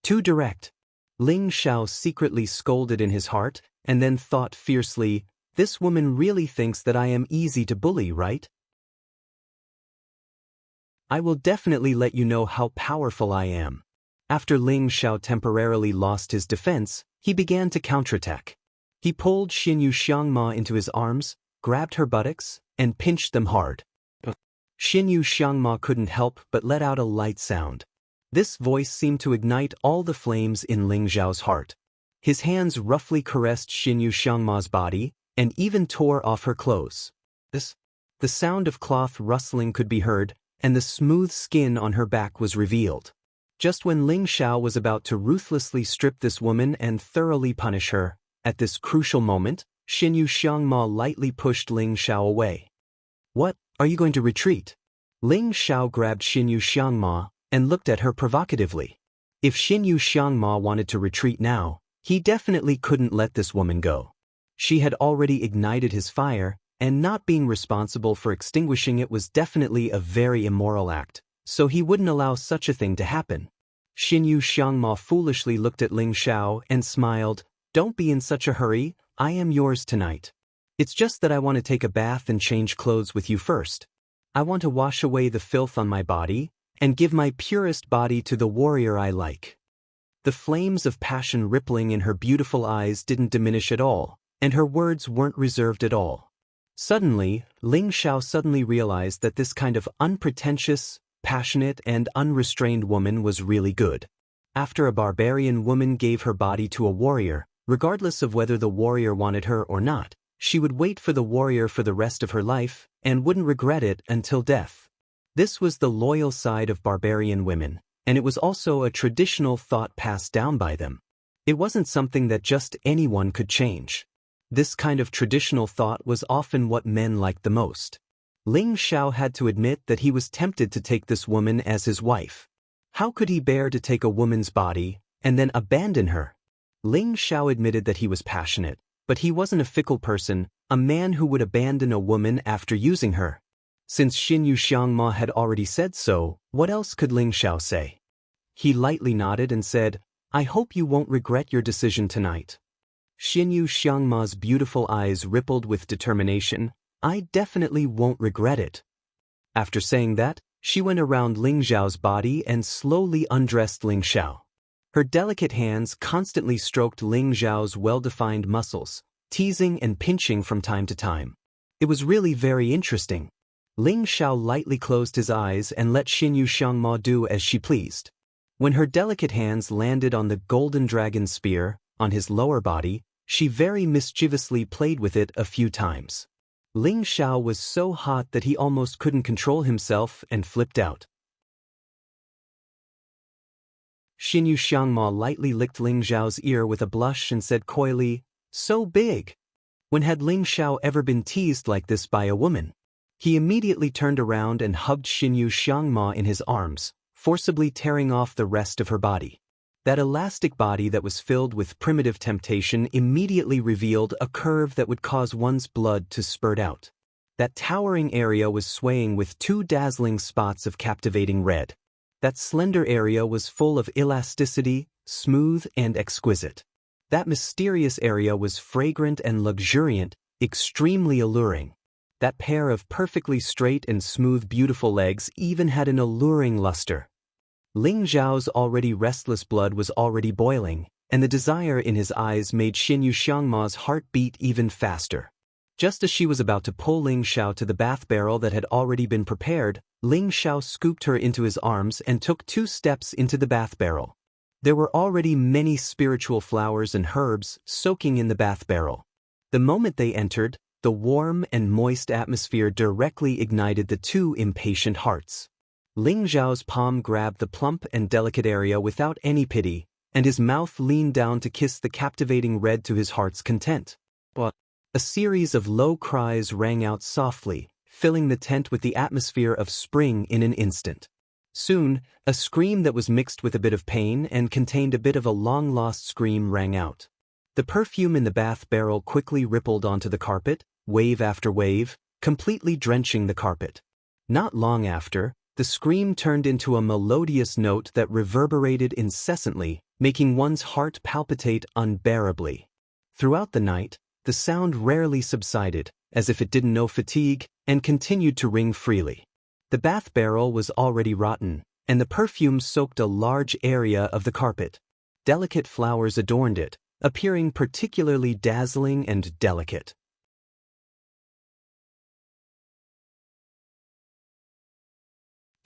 Too direct. Ling Xiao secretly scolded in his heart, and then thought fiercely, "This woman really thinks that I am easy to bully, right? I will definitely let you know how powerful I am." After Ling Xiao temporarily lost his defense, he began to counterattack. He pulled Xinyu Xiangma into his arms, grabbed her buttocks, and pinched them hard. Xinyu Xiangma couldn't help but let out a light sound. This voice seemed to ignite all the flames in Ling Xiao's heart. His hands roughly caressed Xinyu Xiangma's body, and even tore off her clothes. The sound of cloth rustling could be heard, and the smooth skin on her back was revealed. Just when Ling Xiao was about to ruthlessly strip this woman and thoroughly punish her, at this crucial moment, Xinyu Xiangma lightly pushed Ling Xiao away. "What, are you going to retreat?" Ling Xiao grabbed Xinyu Xiangma and looked at her provocatively. If Xinyu Xiangma wanted to retreat now, he definitely couldn't let this woman go. She had already ignited his fire, and not being responsible for extinguishing it was definitely a very immoral act, so he wouldn't allow such a thing to happen. Xinyu Xiangma foolishly looked at Ling Xiao and smiled, "Don't be in such a hurry, I am yours tonight. It's just that I want to take a bath and change clothes with you first. I want to wash away the filth on my body, and give my purest body to the warrior I like." The flames of passion rippling in her beautiful eyes didn't diminish at all, and her words weren't reserved at all. Suddenly, Ling Xiao suddenly realized that this kind of unpretentious, passionate, and unrestrained woman was really good. After a barbarian woman gave her body to a warrior, regardless of whether the warrior wanted her or not, she would wait for the warrior for the rest of her life, and wouldn't regret it until death. This was the loyal side of barbarian women, and it was also a traditional thought passed down by them. It wasn't something that just anyone could change. This kind of traditional thought was often what men liked the most. Ling Xiao had to admit that he was tempted to take this woman as his wife. How could he bear to take a woman's body, and then abandon her? Ling Xiao admitted that he was passionate, but he wasn't a fickle person, a man who would abandon a woman after using her. Since Xinyu Xiangma had already said so, what else could Ling Xiao say? He lightly nodded and said, "I hope you won't regret your decision tonight." Xinyu Xiangma's beautiful eyes rippled with determination. "I definitely won't regret it." After saying that, she went around Ling Xiao's body and slowly undressed Ling Xiao. Her delicate hands constantly stroked Ling Xiao's well-defined muscles, teasing and pinching from time to time. It was really very interesting. Ling Xiao lightly closed his eyes and let Xinyu Xiangma do as she pleased. When her delicate hands landed on the golden dragon spear, on his lower body, she very mischievously played with it a few times. Ling Xiao was so hot that he almost couldn't control himself and flipped out. Xinyu Xiangma lightly licked Ling Xiao's ear with a blush and said coyly, "So big! When had Ling Xiao ever been teased like this by a woman?" He immediately turned around and hugged Xinyu Xiangma in his arms, forcibly tearing off the rest of her body. That elastic body that was filled with primitive temptation immediately revealed a curve that would cause one's blood to spurt out. That towering area was swaying with two dazzling spots of captivating red. That slender area was full of elasticity, smooth and exquisite. That mysterious area was fragrant and luxuriant, extremely alluring. That pair of perfectly straight and smooth beautiful legs even had an alluring luster. Ling Zhao's already restless blood was already boiling, and the desire in his eyes made Xin Yuxiangma's heart beat even faster. Just as she was about to pull Ling Xiao to the bath barrel that had already been prepared, Ling Xiao scooped her into his arms and took 2 steps into the bath barrel. There were already many spiritual flowers and herbs soaking in the bath barrel. The moment they entered, the warm and moist atmosphere directly ignited the 2 impatient hearts. Ling Zhao's palm grabbed the plump and delicate area without any pity, and his mouth leaned down to kiss the captivating red to his heart's content. But a series of low cries rang out softly, filling the tent with the atmosphere of spring in an instant. Soon, a scream that was mixed with a bit of pain and contained a bit of a long-lost scream rang out. The perfume in the bath barrel quickly rippled onto the carpet, wave after wave, completely drenching the carpet. Not long after, the scream turned into a melodious note that reverberated incessantly, making one's heart palpitate unbearably. Throughout the night, the sound rarely subsided, as if it didn't know fatigue, and continued to ring freely. The bath barrel was already rotten, and the perfume soaked a large area of the carpet. Delicate flowers adorned it, appearing particularly dazzling and delicate.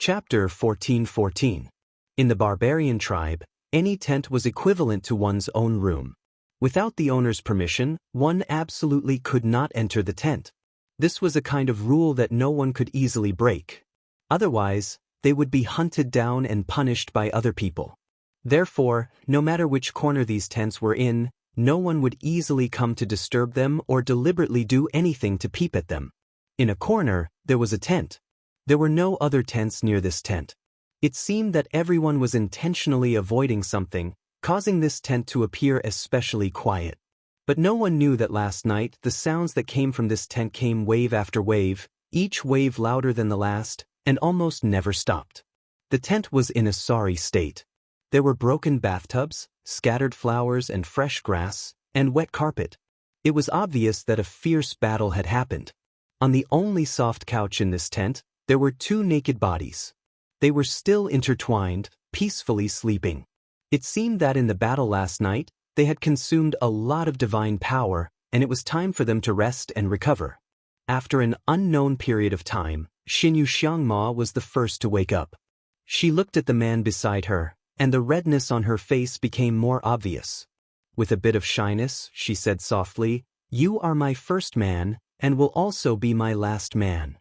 Chapter 1414. In the barbarian tribe, any tent was equivalent to one's own room. Without the owner's permission, one absolutely could not enter the tent. This was a kind of rule that no one could easily break. Otherwise, they would be hunted down and punished by other people. Therefore, no matter which corner these tents were in, no one would easily come to disturb them or deliberately do anything to peep at them. In a corner, there was a tent. There were no other tents near this tent. It seemed that everyone was intentionally avoiding something, causing this tent to appear especially quiet. But no one knew that last night the sounds that came from this tent came wave after wave, each wave louder than the last, and almost never stopped. The tent was in a sorry state. There were broken bathtubs, scattered flowers and fresh grass, and wet carpet. It was obvious that a fierce battle had happened. On the only soft couch in this tent, there were 2 naked bodies. They were still intertwined, peacefully sleeping. It seemed that in the battle last night, they had consumed a lot of divine power, and it was time for them to rest and recover. After an unknown period of time, Xin Yuxiangma was the first to wake up. She looked at the man beside her, and the redness on her face became more obvious. With a bit of shyness, she said softly, "You are my first man, and will also be my last man."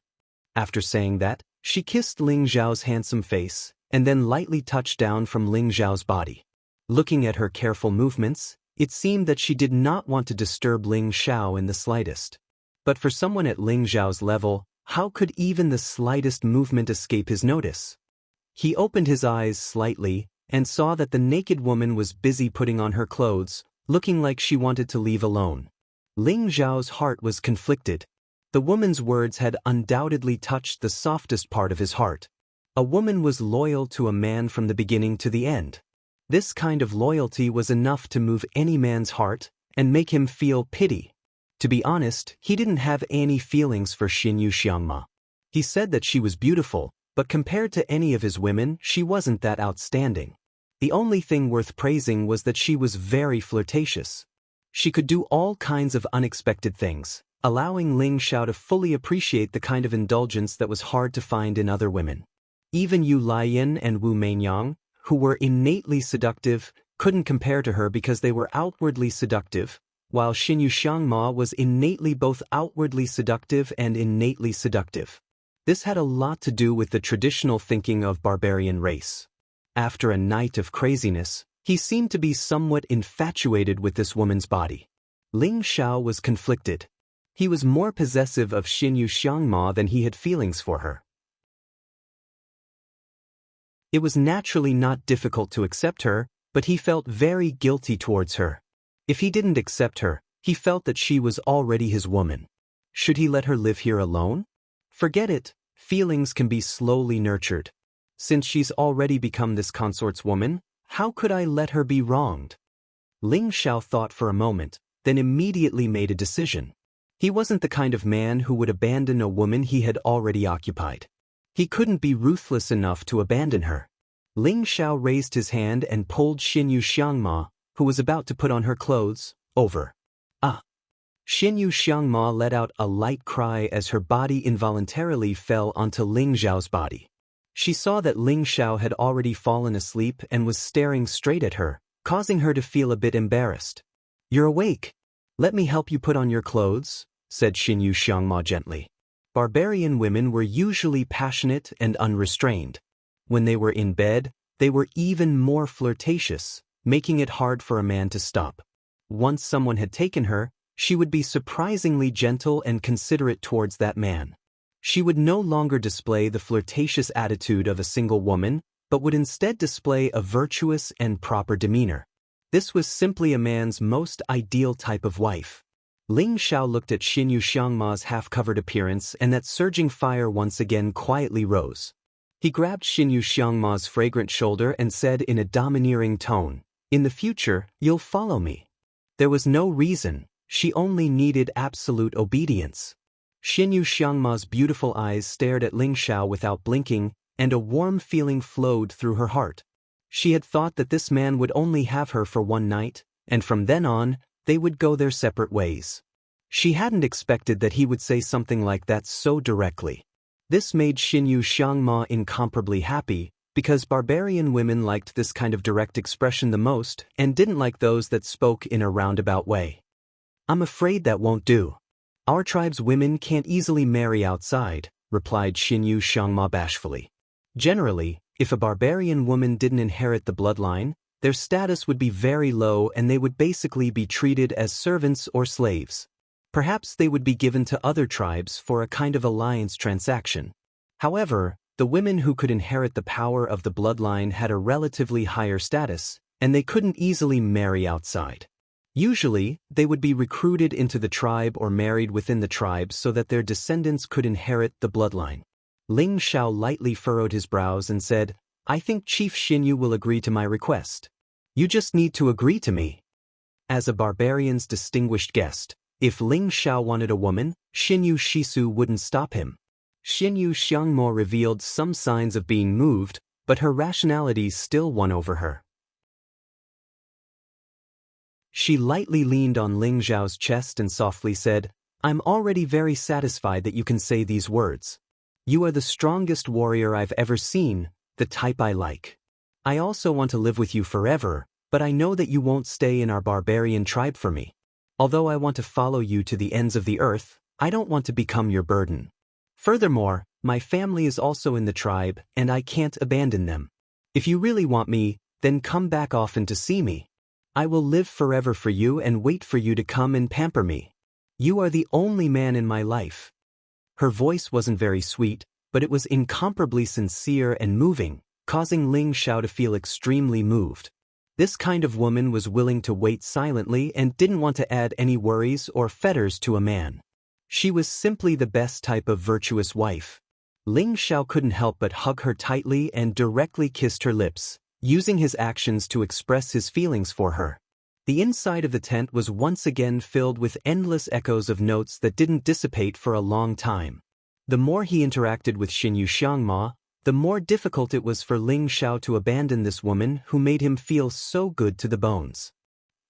After saying that, she kissed Ling Zhao's handsome face, and then lightly touched down from Ling Zhao's body. Looking at her careful movements, it seemed that she did not want to disturb Ling Xiao in the slightest. But for someone at Ling Zhao's level, how could even the slightest movement escape his notice? He opened his eyes slightly, and saw that the naked woman was busy putting on her clothes, looking like she wanted to leave alone. Ling Zhao's heart was conflicted. The woman's words had undoubtedly touched the softest part of his heart. A woman was loyal to a man from the beginning to the end. This kind of loyalty was enough to move any man's heart and make him feel pity. To be honest, he didn't have any feelings for Xin Yuxiangma. He said that she was beautiful, but compared to any of his women, she wasn't that outstanding. The only thing worth praising was that she was very flirtatious. She could do all kinds of unexpected things, allowing Ling Xiao to fully appreciate the kind of indulgence that was hard to find in other women. Even Yu Laiyan and Wu Meinyang, who were innately seductive, couldn't compare to her because they were outwardly seductive, while Xin Yuxiangma was innately both outwardly seductive and innately seductive. This had a lot to do with the traditional thinking of barbarian race. After a night of craziness, he seemed to be somewhat infatuated with this woman's body. Ling Xiao was conflicted. He was more possessive of Xin Yuxiangma than he had feelings for her. It was naturally not difficult to accept her, but he felt very guilty towards her. If he didn't accept her, he felt that she was already his woman. Should he let her live here alone? Forget it, feelings can be slowly nurtured. Since she's already become this consort's woman, How could I let her be wronged? Ling Xiao thought for a moment, then immediately made a decision. He wasn't the kind of man who would abandon a woman he had already occupied. He couldn't be ruthless enough to abandon her. Ling Xiao raised his hand and pulled Xinyu Xiangma, who was about to put on her clothes, over. Ah! Xinyu Xiangma let out a light cry as her body involuntarily fell onto Ling Xiao's body. She saw that Ling Xiao had already fallen asleep and was staring straight at her, causing her to feel a bit embarrassed. "You're awake. Let me help you put on your clothes," said Xinyu Xiangma gently. Barbarian women were usually passionate and unrestrained. When they were in bed, they were even more flirtatious, making it hard for a man to stop. Once someone had taken her, she would be surprisingly gentle and considerate towards that man. She would no longer display the flirtatious attitude of a single woman, but would instead display a virtuous and proper demeanor. This was simply a man's most ideal type of wife. Ling Xiao looked at Xinyu Xiangma's half-covered appearance, and that surging fire once again quietly rose. He grabbed Xinyu Xiangma's fragrant shoulder and said in a domineering tone, "In the future, you'll follow me." There was no reason, she only needed absolute obedience. Xinyu Xiangma's beautiful eyes stared at Ling Xiao without blinking, and a warm feeling flowed through her heart. She had thought that this man would only have her for one night, and from then on, they would go their separate ways. She hadn't expected that he would say something like that so directly. This made Xinyu Xiangma incomparably happy, because barbarian women liked this kind of direct expression the most and didn't like those that spoke in a roundabout way. "I'm afraid that won't do. Our tribe's women can't easily marry outside," replied Xinyu Xiangma bashfully. Generally, if a barbarian woman didn't inherit the bloodline, their status would be very low and they would basically be treated as servants or slaves. Perhaps they would be given to other tribes for a kind of alliance transaction. However, the women who could inherit the power of the bloodline had a relatively higher status, and they couldn't easily marry outside. Usually, they would be recruited into the tribe or married within the tribe so that their descendants could inherit the bloodline. Ling Xiao lightly furrowed his brows and said, "I think Chief Xinyu will agree to my request. You just need to agree to me." As a barbarian's distinguished guest, if Ling Xiao wanted a woman, Xinyu Shisu wouldn't stop him. Xinyu Xiangmo revealed some signs of being moved, but her rationality still won over her. She lightly leaned on Ling Xiao's chest and softly said, "I'm already very satisfied that you can say these words. You are the strongest warrior I've ever seen, the type I like. I also want to live with you forever, but I know that you won't stay in our barbarian tribe for me. Although I want to follow you to the ends of the earth, I don't want to become your burden. Furthermore, my family is also in the tribe, and I can't abandon them. If you really want me, then come back often to see me. I will live forever for you and wait for you to come and pamper me. You are the only man in my life." Her voice wasn't very sweet, but it was incomparably sincere and moving, causing Ling Xiao to feel extremely moved. This kind of woman was willing to wait silently and didn't want to add any worries or fetters to a man. She was simply the best type of virtuous wife. Ling Xiao couldn't help but hug her tightly and directly kissed her lips, using his actions to express his feelings for her. The inside of the tent was once again filled with endless echoes of notes that didn't dissipate for a long time. The more he interacted with Xinyu Xiangma, the more difficult it was for Ling Xiao to abandon this woman who made him feel so good to the bones.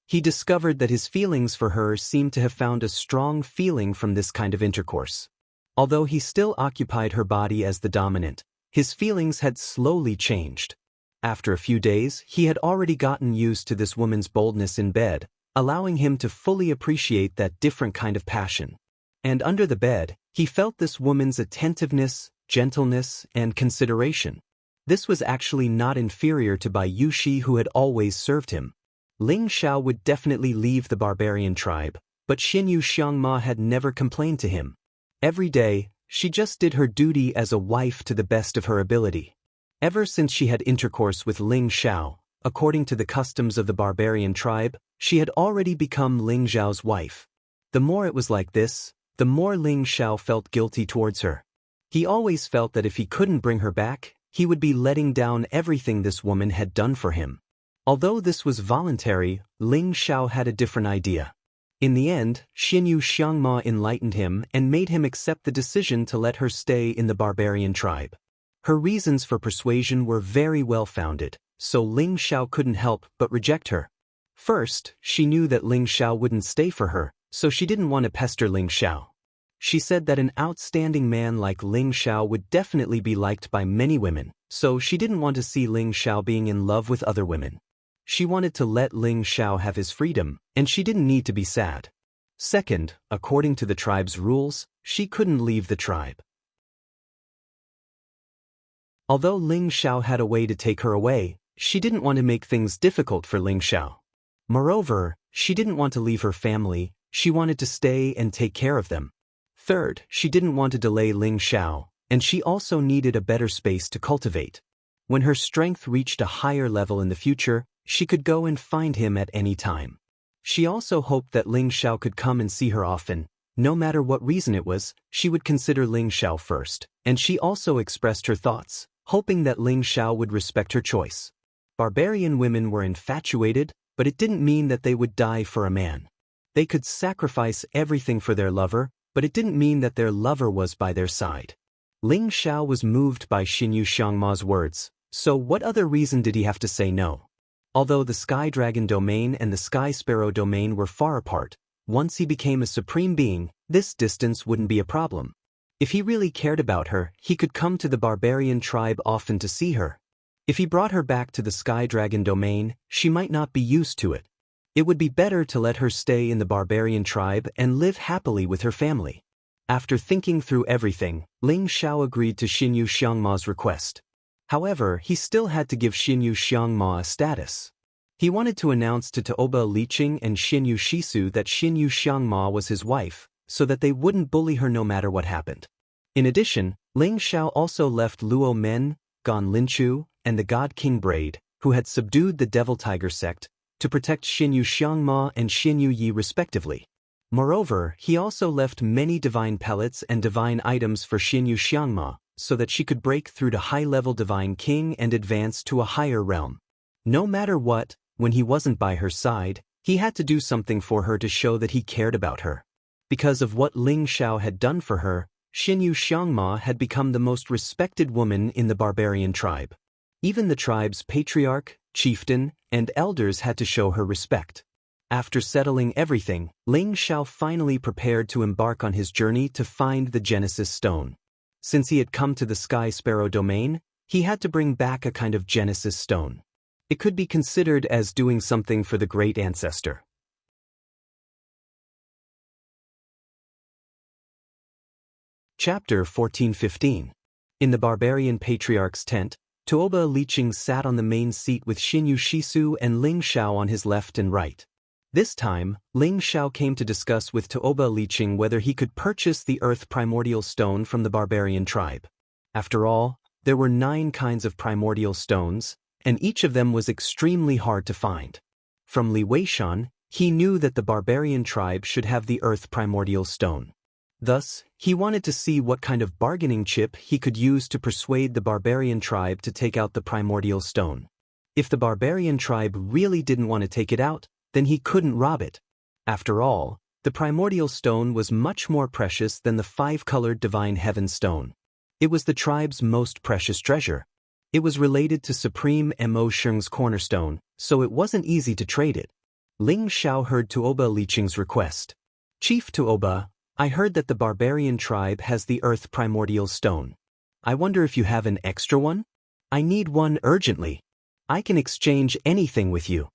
He discovered that his feelings for her seemed to have found a strong feeling from this kind of intercourse. Although he still occupied her body as the dominant, his feelings had slowly changed. After a few days, he had already gotten used to this woman's boldness in bed, allowing him to fully appreciate that different kind of passion. And under the bed, he felt this woman's attentiveness, gentleness, and consideration. This was actually not inferior to Bai Yushi, who had always served him. Ling Xiao would definitely leave the barbarian tribe, but Xinyu Xiangma had never complained to him. Every day, she just did her duty as a wife to the best of her ability. Ever since she had intercourse with Ling Xiao, according to the customs of the barbarian tribe, she had already become Ling Xiao's wife. The more it was like this, the more Ling Xiao felt guilty towards her. He always felt that if he couldn't bring her back, he would be letting down everything this woman had done for him. Although this was voluntary, Ling Xiao had a different idea. In the end, Xinyu Xiangma enlightened him and made him accept the decision to let her stay in the barbarian tribe. Her reasons for persuasion were very well-founded, so Ling Xiao couldn't help but reject her. First, she knew that Ling Xiao wouldn't stay for her, so she didn't want to pester Ling Xiao. She said that an outstanding man like Ling Xiao would definitely be liked by many women, so she didn't want to see Ling Xiao being in love with other women. She wanted to let Ling Xiao have his freedom, and she didn't need to be sad. Second, according to the tribe's rules, she couldn't leave the tribe. Although Ling Xiao had a way to take her away, she didn't want to make things difficult for Ling Xiao. Moreover, she didn't want to leave her family, she wanted to stay and take care of them. Third, she didn't want to delay Ling Xiao, and she also needed a better space to cultivate. When her strength reached a higher level in the future, she could go and find him at any time. She also hoped that Ling Xiao could come and see her often. No matter what reason it was, she would consider Ling Xiao first, and she also expressed her thoughts, hoping that Ling Xiao would respect her choice. Barbarian women were infatuated, but it didn't mean that they would die for a man. They could sacrifice everything for their lover, but it didn't mean that their lover was by their side. Ling Xiao was moved by Xinyu Xiangma's words, so what other reason did he have to say no? Although the Sky Dragon domain and the Sky Sparrow domain were far apart, once he became a supreme being, this distance wouldn't be a problem. If he really cared about her, he could come to the barbarian tribe often to see her. If he brought her back to the Sky Dragon domain, she might not be used to it. It would be better to let her stay in the barbarian tribe and live happily with her family. After thinking through everything, Ling Xiao agreed to Xinyu Xiangma's request. However, he still had to give Xinyu Xiangma a status. He wanted to announce to Taoba Liqing and Xinyu Shisu that Xinyu Xiangma was his wife, so that they wouldn't bully her no matter what happened. In addition, Ling Xiao also left Luo Men, Gan Linchu, and the God King Braid, who had subdued the Devil Tiger sect, to protect Xinyu Xiangma and Xinyu Yi respectively. Moreover, he also left many divine pellets and divine items for Xinyu Xiangma, so that she could break through to high-level divine king and advance to a higher realm. No matter what, when he wasn't by her side, he had to do something for her to show that he cared about her. Because of what Ling Xiao had done for her, Xinyu Xiangma had become the most respected woman in the barbarian tribe. Even the tribe's patriarch, chieftain, and elders had to show her respect. After settling everything, Ling Xiao finally prepared to embark on his journey to find the Genesis Stone. Since he had come to the Sky Sparrow domain, he had to bring back a kind of Genesis Stone. It could be considered as doing something for the great ancestor. Chapter 14-15. In the barbarian patriarch's tent, Taoba Liqing sat on the main seat with Xinyu Shisu and Ling Xiao on his left and right. This time, Ling Xiao came to discuss with Taoba Liqing whether he could purchase the Earth Primordial Stone from the barbarian tribe. After all, there were 9 kinds of primordial stones, and each of them was extremely hard to find. From Li Weishan, he knew that the barbarian tribe should have the Earth Primordial Stone. Thus, he wanted to see what kind of bargaining chip he could use to persuade the barbarian tribe to take out the primordial stone. If the barbarian tribe really didn't want to take it out, then he couldn't rob it. After all, the primordial stone was much more precious than the 5-colored divine heaven stone. It was the tribe's most precious treasure. It was related to Supreme Mo Sheng's cornerstone, so it wasn't easy to trade it. Ling Xiao heard Taoba Liqing's request. "Chief Taoba, I heard that the barbarian tribe has the Earth Primordial Stone. I wonder if you have an extra one? I need one urgently. I can exchange anything with you."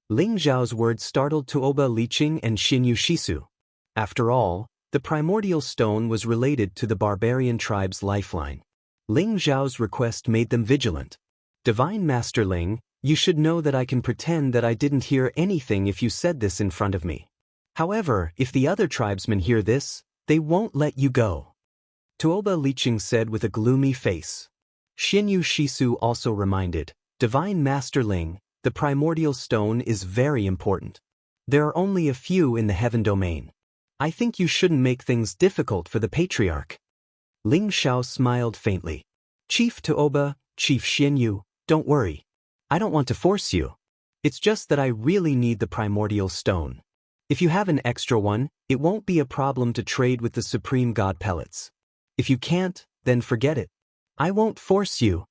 Ling Xiao's words startled Taoba Liqing and Xinyu Shisu. After all, the primordial stone was related to the barbarian tribe's lifeline. Ling Xiao's request made them vigilant. "Divine Master Ling, you should know that I can pretend that I didn't hear anything if you said this in front of me. However, if the other tribesmen hear this, they won't let you go," Taoba Liqing said with a gloomy face. Xinyu Shisu also reminded, "Divine Master Ling, the primordial stone is very important. There are only a few in the heaven domain. I think you shouldn't make things difficult for the patriarch." Ling Xiao smiled faintly. "Chief Taoba, Chief Xinyu, don't worry. I don't want to force you. It's just that I really need the primordial stone. If you have an extra one, it won't be a problem to trade with the supreme god pellets. If you can't, then forget it. I won't force you.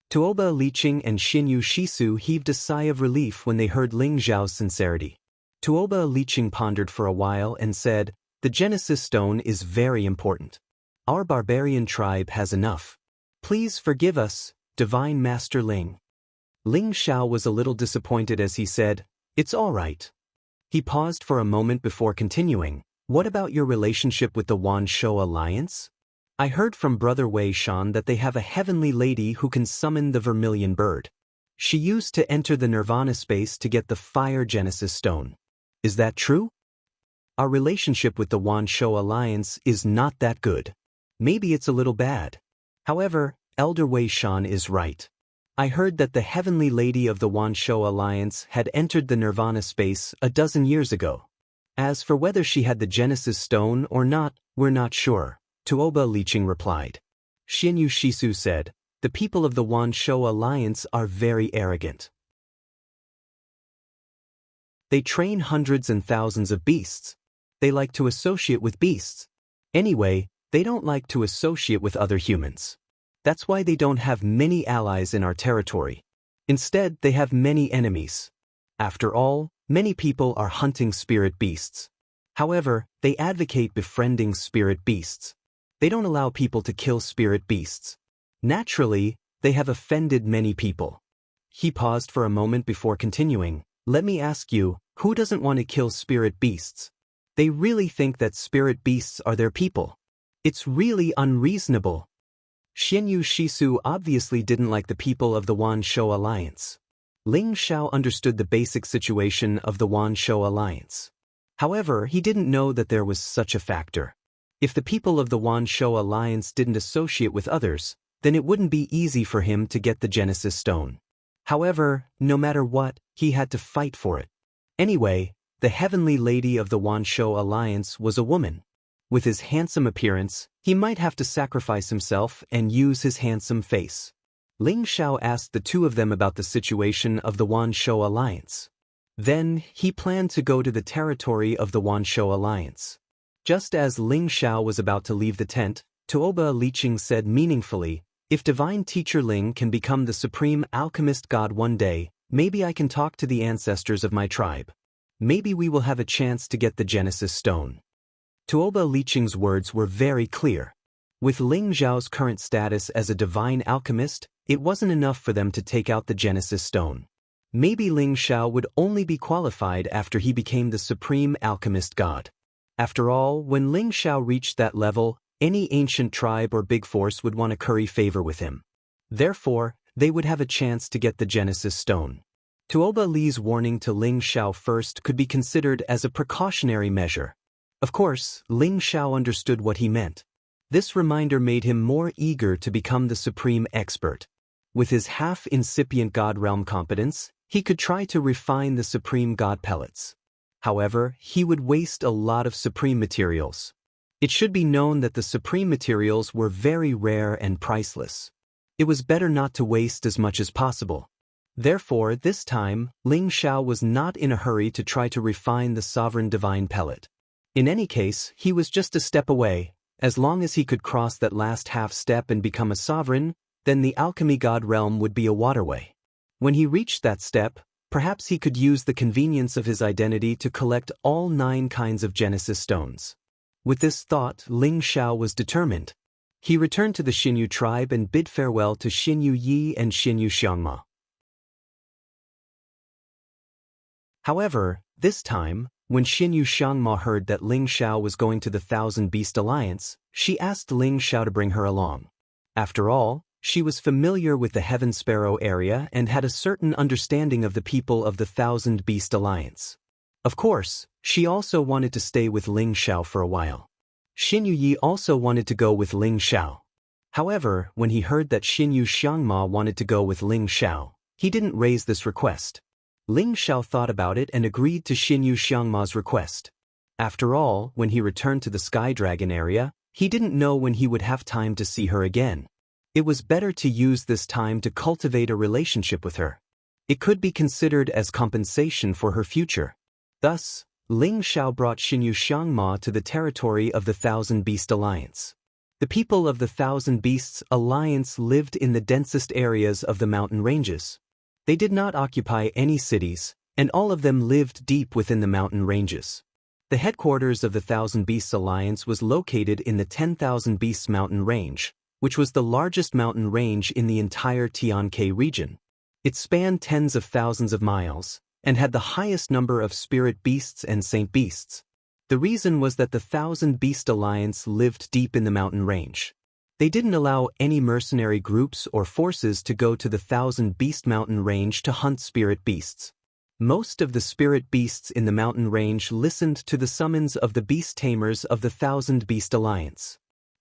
Tuoba Liqing and Xinyu Shisu heaved a sigh of relief when they heard Ling Zhao's sincerity. Tuoba Liqing pondered for a while and said, "The Genesis Stone is very important. Our barbarian tribe has enough. Please forgive us, Divine Master Ling." Ling Xiao was a little disappointed as he said, "It's all right." He paused for a moment before continuing, "What about your relationship with the Wan Shou Alliance? I heard from Brother Wei Shan that they have a heavenly lady who can summon the vermilion bird. She used to enter the Nirvana space to get the Fire Genesis Stone. Is that true? Our relationship with the Wan Shou Alliance is not that good. Maybe it's a little bad. However, Elder Wei Shan is right. I heard that the heavenly lady of the Wan Shou Alliance had entered the Nirvana space a dozen years ago. As for whether she had the Genesis Stone or not, we're not sure," Tuoba Liqing replied. Xinyu Shisu said, "The people of the Wan Shou Alliance are very arrogant. They train hundreds and thousands of beasts. They like to associate with beasts. Anyway, they don't like to associate with other humans. That's why they don't have many allies in our territory. Instead, they have many enemies. After all, many people are hunting spirit beasts. However, they advocate befriending spirit beasts. They don't allow people to kill spirit beasts. Naturally, they have offended many people." He paused for a moment before continuing, "Let me ask you, who doesn't want to kill spirit beasts? They really think that spirit beasts are their people. It's really unreasonable." Xinyu Shisu obviously didn't like the people of the Wan Shou Alliance. Ling Xiao understood the basic situation of the Wan Shou Alliance. However, he didn't know that there was such a factor. If the people of the Wan Shou Alliance didn't associate with others, then it wouldn't be easy for him to get the Genesis Stone. However, no matter what, he had to fight for it. Anyway, the heavenly lady of the Wan Shou Alliance was a woman. With his handsome appearance, he might have to sacrifice himself and use his handsome face. Ling Xiao asked the two of them about the situation of the Wan Shou Alliance. Then, he planned to go to the territory of the Wan Shou Alliance. Just as Ling Xiao was about to leave the tent, Tuoba Liqing said meaningfully, "If Divine Teacher Ling can become the supreme alchemist god one day, maybe I can talk to the ancestors of my tribe. Maybe we will have a chance to get the Genesis Stone." Tuoba Liqing's words were very clear. With Ling Zhao's current status as a divine alchemist, it wasn't enough for them to take out the Genesis Stone. Maybe Ling Xiao would only be qualified after he became the supreme alchemist god. After all, when Ling Xiao reached that level, any ancient tribe or big force would want to curry favor with him. Therefore, they would have a chance to get the Genesis Stone. Tuoba Li's warning to Ling Xiao first could be considered as a precautionary measure. Of course, Ling Xiao understood what he meant. This reminder made him more eager to become the supreme expert. With his half-incipient god realm competence, he could try to refine the supreme god pellets. However, he would waste a lot of supreme materials. It should be known that the supreme materials were very rare and priceless. It was better not to waste as much as possible. Therefore, this time, Ling Xiao was not in a hurry to try to refine the sovereign divine pellet. In any case, he was just a step away. As long as he could cross that last half step and become a sovereign, then the alchemy god realm would be a waterway. When he reached that step, perhaps he could use the convenience of his identity to collect all 9 kinds of Genesis stones. With this thought, Ling Xiao was determined. He returned to the Xinyu tribe and bid farewell to Xinyu Yi and Xinyu Xiangma. However, this time, when Xinyu Xiangma heard that Ling Xiao was going to the Thousand Beast Alliance, she asked Ling Xiao to bring her along. After all, she was familiar with the Heaven Sparrow area and had a certain understanding of the people of the Thousand Beast Alliance. Of course, she also wanted to stay with Ling Xiao for a while. Xinyu Yi also wanted to go with Ling Xiao. However, when he heard that Xinyu Xiangma wanted to go with Ling Xiao, he didn't raise this request. Ling Xiao thought about it and agreed to Xinyu Xiangma's request. After all, when he returned to the Sky Dragon area, he didn't know when he would have time to see her again. It was better to use this time to cultivate a relationship with her. It could be considered as compensation for her future. Thus, Ling Xiao brought Xinyu Xiangma to the territory of the Thousand Beast Alliance. The people of the Thousand Beasts Alliance lived in the densest areas of the mountain ranges. They did not occupy any cities, and all of them lived deep within the mountain ranges. The headquarters of the Thousand Beasts Alliance was located in the 10,000 Beasts mountain range, which was the largest mountain range in the entire Tiancai region. It spanned tens of thousands of miles, and had the highest number of spirit beasts and saint beasts. The reason was that the Thousand Beast Alliance lived deep in the mountain range. They didn't allow any mercenary groups or forces to go to the Thousand Beast mountain range to hunt spirit beasts. Most of the spirit beasts in the mountain range listened to the summons of the beast tamers of the Thousand Beast Alliance.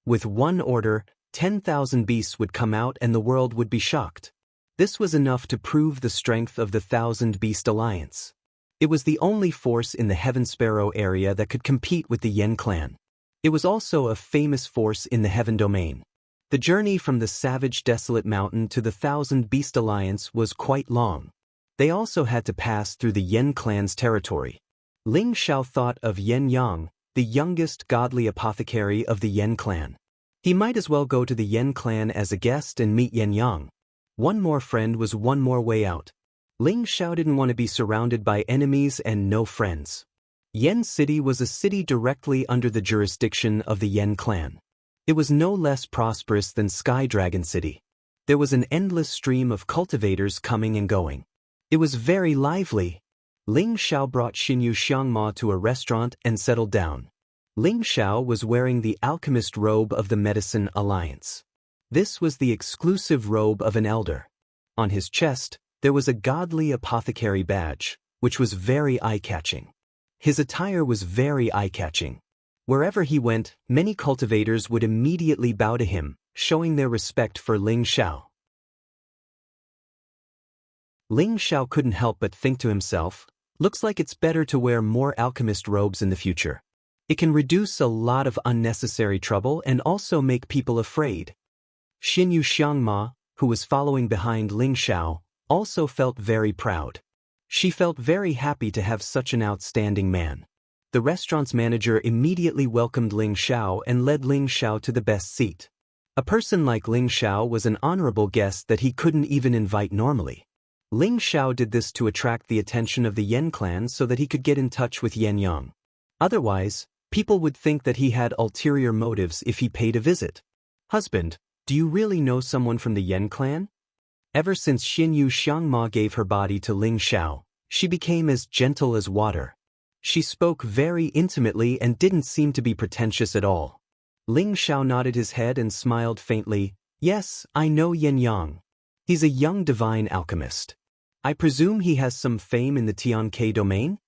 With one order, 10,000 beasts would come out and the world would be shocked. This was enough to prove the strength of the Thousand Beast Alliance. It was the only force in the Heaven Sparrow area that could compete with the Yen clan. It was also a famous force in the Heaven Domain. The journey from the savage desolate mountain to the Thousand Beast Alliance was quite long. They also had to pass through the Yen clan's territory. Ling Xiao thought of Yen Yang, the youngest godly apothecary of the Yen clan. He might as well go to the Yen clan as a guest and meet Yen Yang. One more friend was one more way out. Ling Xiao didn't want to be surrounded by enemies and no friends. Yen City was a city directly under the jurisdiction of the Yen clan. It was no less prosperous than Sky Dragon City. There was an endless stream of cultivators coming and going. It was very lively. Ling Xiao brought Xinyu Xiangma to a restaurant and settled down. Ling Xiao was wearing the alchemist robe of the Medicine Alliance. This was the exclusive robe of an elder. On his chest, there was a godly apothecary badge, which was very eye-catching. His attire was very eye-catching. Wherever he went, many cultivators would immediately bow to him, showing their respect for Ling Xiao. Ling Xiao couldn't help but think to himself, looks like it's better to wear more alchemist robes in the future. It can reduce a lot of unnecessary trouble and also make people afraid. Xinyu Xiangma, who was following behind Ling Xiao, also felt very proud. She felt very happy to have such an outstanding man. The restaurant's manager immediately welcomed Ling Xiao and led Ling Xiao to the best seat. A person like Ling Xiao was an honorable guest that he couldn't even invite normally. Ling Xiao did this to attract the attention of the Yen clan so that he could get in touch with Yen Yang. Otherwise, people would think that he had ulterior motives if he paid a visit. Husband, do you really know someone from the Yen clan? Ever since Xinyu Xiangma gave her body to Ling Xiao, she became as gentle as water. She spoke very intimately and didn't seem to be pretentious at all. Ling Xiao nodded his head and smiled faintly. Yes, I know Yen Yang. He's a young divine alchemist. I presume he has some fame in the Tiancai domain?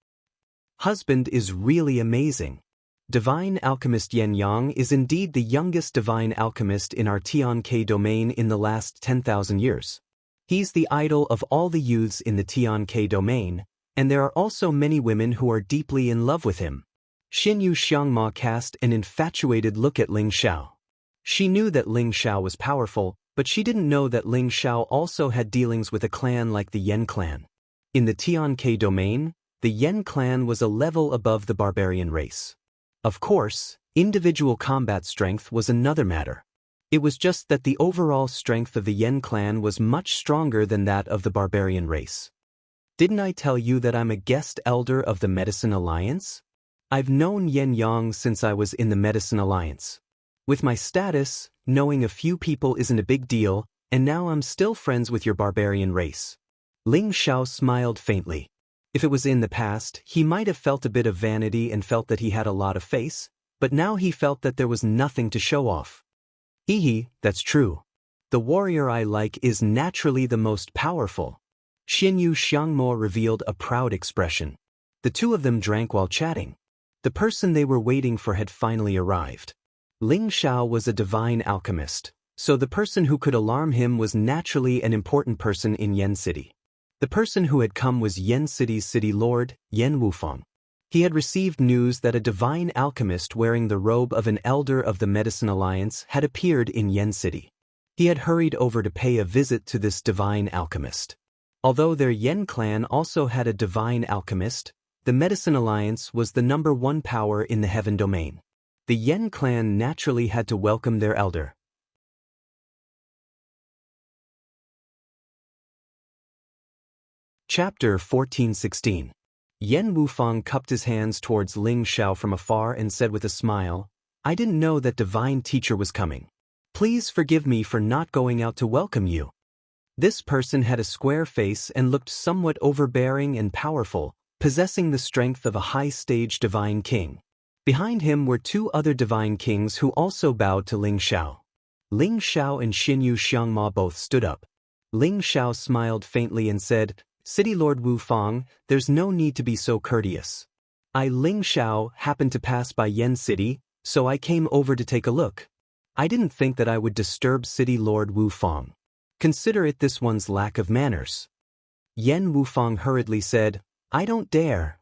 Husband is really amazing. Divine alchemist Yen Yang is indeed the youngest divine alchemist in our Tiancai domain in the last 10,000 years. He's the idol of all the youths in the Tiancai domain, and there are also many women who are deeply in love with him. Xinyu Xiangma cast an infatuated look at Ling Xiao. She knew that Ling Xiao was powerful, but she didn't know that Ling Xiao also had dealings with a clan like the Yen clan. In the Tiancai domain, the Yen clan was a level above the barbarian race. Of course, individual combat strength was another matter. It was just that the overall strength of the Yen clan was much stronger than that of the barbarian race. Didn't I tell you that I'm a guest elder of the Medicine Alliance? I've known Yen Yang since I was in the Medicine Alliance. With my status, knowing a few people isn't a big deal, and now I'm still friends with your barbarian race. Ling Xiao smiled faintly. If it was in the past, he might have felt a bit of vanity and felt that he had a lot of face, but now he felt that there was nothing to show off. That's true. The warrior I like is naturally the most powerful. Xinyu Xiangmo revealed a proud expression. The two of them drank while chatting. The person they were waiting for had finally arrived. Ling Xiao was a divine alchemist, so the person who could alarm him was naturally an important person in Yen City. The person who had come was Yen City's city lord, Yen Wufeng. He had received news that a divine alchemist wearing the robe of an elder of the Medicine Alliance had appeared in Yen City. He had hurried over to pay a visit to this divine alchemist. Although their Yen clan also had a divine alchemist, the Medicine Alliance was the #1 power in the heaven domain. The Yen clan naturally had to welcome their elder. Chapter 1416. Yen Wufang cupped his hands towards Ling Xiao from afar and said with a smile, "I didn't know that divine teacher was coming. Please forgive me for not going out to welcome you." This person had a square face and looked somewhat overbearing and powerful, possessing the strength of a high-stage divine king. Behind him were 2 other divine kings who also bowed to Ling Xiao. Ling Xiao and Xinyu Xiangma both stood up. Ling Xiao smiled faintly and said, "City Lord Wufang, there's no need to be so courteous. I, Ling Xiao, happened to pass by Yen City, so I came over to take a look. I didn't think that I would disturb City Lord Wufang. Consider it this one's lack of manners." Yen Wufang hurriedly said, I don't dare.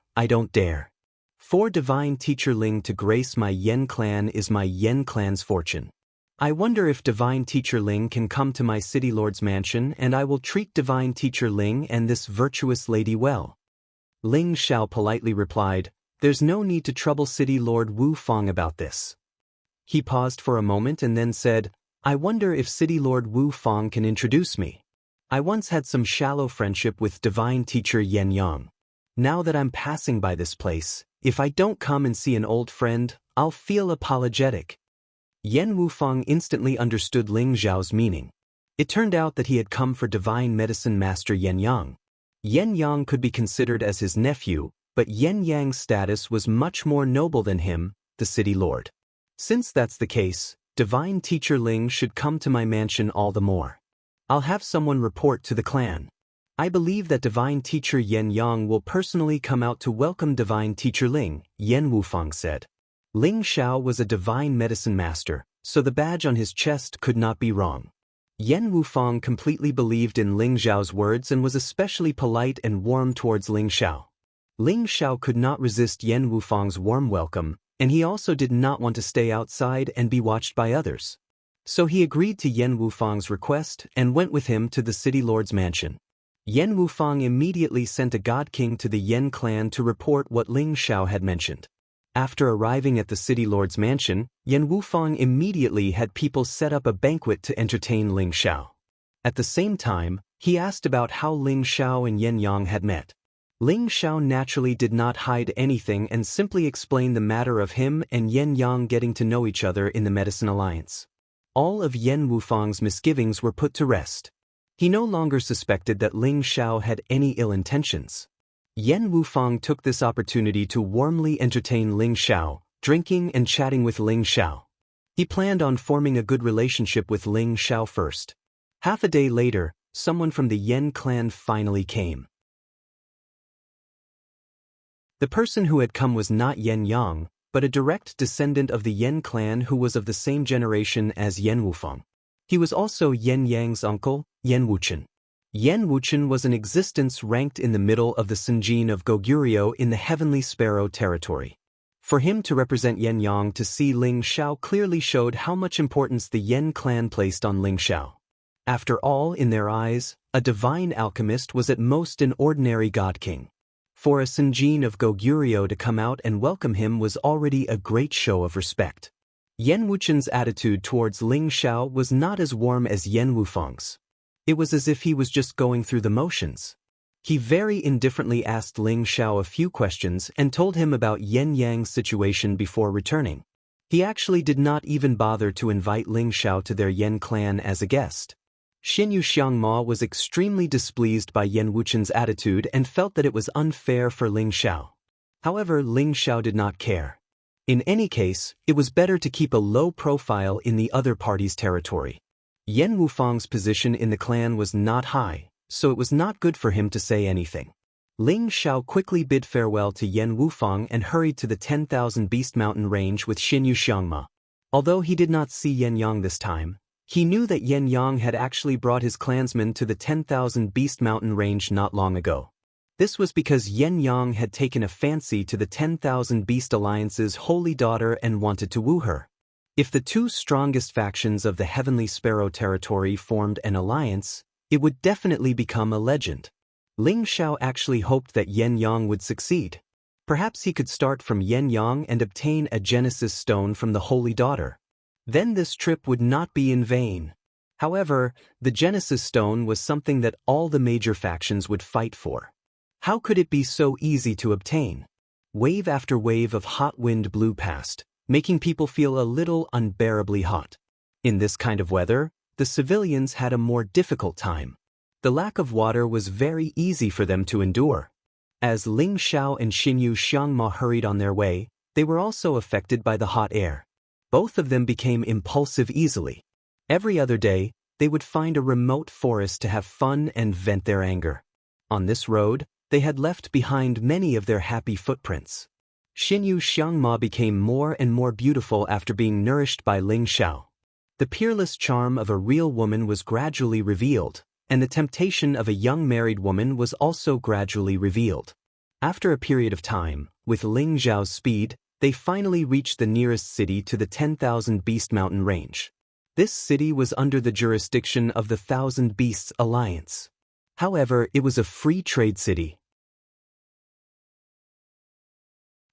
For divine teacher Ling to grace my Yen clan is my Yen clan's fortune. I wonder if divine teacher Ling can come to my city lord's mansion, and I will treat divine teacher Ling and this virtuous lady well. Ling Xiao politely replied, "There's no need to trouble city lord Wufang about this." He paused for a moment and then said, "I wonder if city lord Wufang can introduce me. I once had some shallow friendship with divine teacher Yen Yang. Now that I'm passing by this place, if I don't come and see an old friend, I'll feel apologetic." Yen Wufang instantly understood Ling Xiao's meaning. It turned out that he had come for divine medicine master Yen Yang. Yen Yang could be considered as his nephew, but Yen Yang's status was much more noble than him, the city lord. Since that's the case, divine teacher Ling should come to my mansion all the more. I'll have someone report to the clan. I believe that divine teacher Yen Yang will personally come out to welcome divine teacher Ling, Yen Wufang said. Ling Xiao was a divine medicine master, so the badge on his chest could not be wrong. Yen Wufang completely believed in Ling Xiao's words and was especially polite and warm towards Ling Xiao. Ling Xiao could not resist Yen Wufang's warm welcome, and he also did not want to stay outside and be watched by others. So he agreed to Yen Wufang's request and went with him to the city lord's mansion. Yen Wufang immediately sent a god king to the Yen clan to report what Ling Xiao had mentioned. After arriving at the city lord's mansion, Yen Wufang immediately had people set up a banquet to entertain Ling Xiao. At the same time, he asked about how Ling Xiao and Yen Yang had met. Ling Xiao naturally did not hide anything and simply explained the matter of him and Yen Yang getting to know each other in the Medicine Alliance. All of Yen Wufang's misgivings were put to rest. He no longer suspected that Ling Xiao had any ill intentions. Yen Wufang took this opportunity to warmly entertain Ling Xiao, drinking and chatting with Ling Xiao. He planned on forming a good relationship with Ling Xiao first. Half a day later, someone from the Yen clan finally came. The person who had come was not Yen Yang, but a direct descendant of the Yen clan who was of the same generation as Yen Wufang. He was also Yen Yang's uncle, Yen Wuchen. Yen Wuchen was an existence ranked in the middle of the Sinjin of Goguryeo in the Heavenly Sparrow territory. For him to represent Yen Yang to see Ling Xiao clearly showed how much importance the Yen clan placed on Ling Xiao. After all, in their eyes, a divine alchemist was at most an ordinary god king. For a Sinjin of Goguryeo to come out and welcome him was already a great show of respect. Yen Wuchen's attitude towards Ling Xiao was not as warm as Yen Wufang's. It was as if he was just going through the motions. He very indifferently asked Ling Xiao a few questions and told him about Yen Yang's situation before returning. He actually did not even bother to invite Ling Xiao to their Yen clan as a guest. Xinyu Xiangma was extremely displeased by Yen Wuchen's attitude and felt that it was unfair for Ling Xiao. However, Ling Xiao did not care. In any case, it was better to keep a low profile in the other party's territory. Yen Wufang's position in the clan was not high, so it was not good for him to say anything. Ling Xiao quickly bid farewell to Yen Wufang and hurried to the 10,000 Beast Mountain range with Xinyu Xiangma. Although he did not see Yen Yang this time, he knew that Yen Yang had actually brought his clansmen to the 10,000 Beast Mountain range not long ago. This was because Yen Yang had taken a fancy to the 10,000 Beast Alliance's holy daughter and wanted to woo her. If the 2 strongest factions of the Heavenly Sparrow territory formed an alliance, it would definitely become a legend. Ling Xiao actually hoped that Yen Yang would succeed. Perhaps he could start from Yen Yang and obtain a Genesis stone from the Holy Daughter. Then this trip would not be in vain. However, the Genesis stone was something that all the major factions would fight for. How could it be so easy to obtain? Wave after wave of hot wind blew past, making people feel a little unbearably hot. In this kind of weather, the civilians had a more difficult time. The lack of water was very easy for them to endure. As Ling Xiao and Xinyu Xiangma hurried on their way, they were also affected by the hot air. Both of them became impulsive easily. Every other day, they would find a remote forest to have fun and vent their anger. On this road, they had left behind many of their happy footprints. Xinyu Xiangma became more and more beautiful after being nourished by Ling Xiao. The peerless charm of a real woman was gradually revealed, and the temptation of a young married woman was also gradually revealed. After a period of time, with Ling Xiao's speed, they finally reached the nearest city to the 10,000 Beast Mountain range. This city was under the jurisdiction of the Thousand Beasts Alliance. However, it was a free trade city.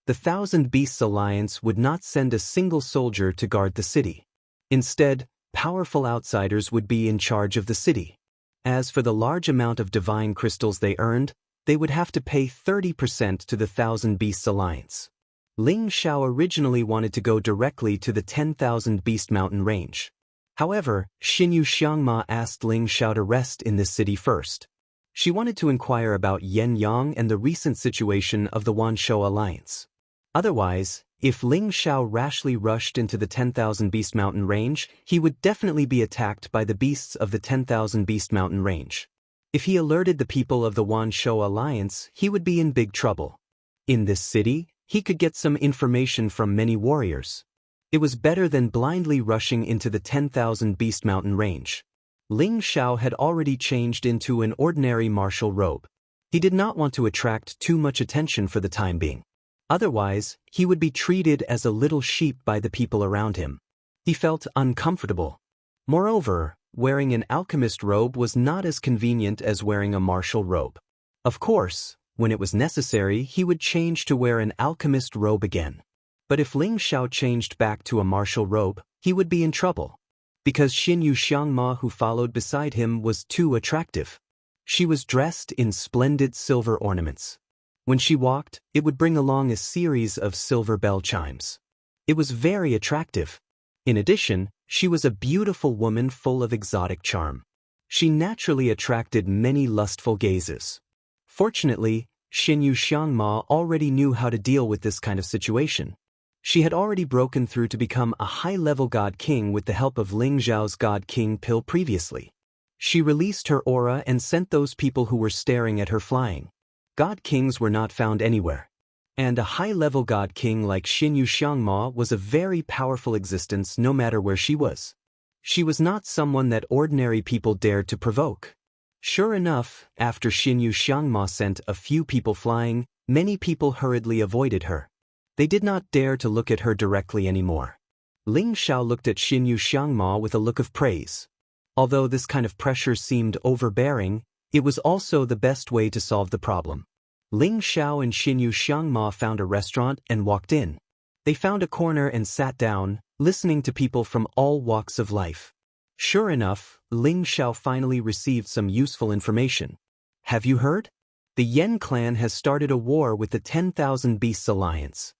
The Thousand Beasts Alliance would not send a single soldier to guard the city. Instead, powerful outsiders would be in charge of the city. As for the large amount of divine crystals they earned, they would have to pay 30% to the Thousand Beasts Alliance. Ling Xiao originally wanted to go directly to the 10,000 Beast Mountain range. However, Xinyu Xiangma asked Ling Xiao to rest in this city first. She wanted to inquire about Yen Yang and the recent situation of the Wanshou Alliance. Otherwise, if Ling Xiao rashly rushed into the 10,000 Beast Mountain range, he would definitely be attacked by the beasts of the 10,000 Beast Mountain range. If he alerted the people of the Wanshou Alliance, he would be in big trouble. In this city, he could get some information from many warriors. It was better than blindly rushing into the 10,000 Beast Mountain range. Ling Xiao had already changed into an ordinary martial robe. He did not want to attract too much attention for the time being. Otherwise, he would be treated as a little sheep by the people around him. He felt uncomfortable. Moreover, wearing an alchemist robe was not as convenient as wearing a martial robe. Of course, when it was necessary, he would change to wear an alchemist robe again. But if Ling Xiao changed back to a martial robe, he would be in trouble. Because Xinyu Xiangma, who followed beside him, was too attractive. She was dressed in splendid silver ornaments. When she walked, it would bring along a series of silver bell chimes. It was very attractive. In addition, she was a beautiful woman full of exotic charm. She naturally attracted many lustful gazes. Fortunately, Xinyu Xiangma already knew how to deal with this kind of situation. She had already broken through to become a high-level God King with the help of Ling Xiao's God King pill previously. She released her aura and sent those people who were staring at her flying. God Kings were not found anywhere. And a high-level God King like Xinyu Xiangma was a very powerful existence no matter where she was. She was not someone that ordinary people dared to provoke. Sure enough, after Xinyu Xiangma sent a few people flying, many people hurriedly avoided her. They did not dare to look at her directly anymore. Ling Xiao looked at Xinyu Xiangma with a look of praise. Although this kind of pressure seemed overbearing, it was also the best way to solve the problem. Ling Xiao and Xinyu Xiangma found a restaurant and walked in. They found a corner and sat down, listening to people from all walks of life. Sure enough, Ling Xiao finally received some useful information. Have you heard? The Yen clan has started a war with the 10,000 Beasts Alliance.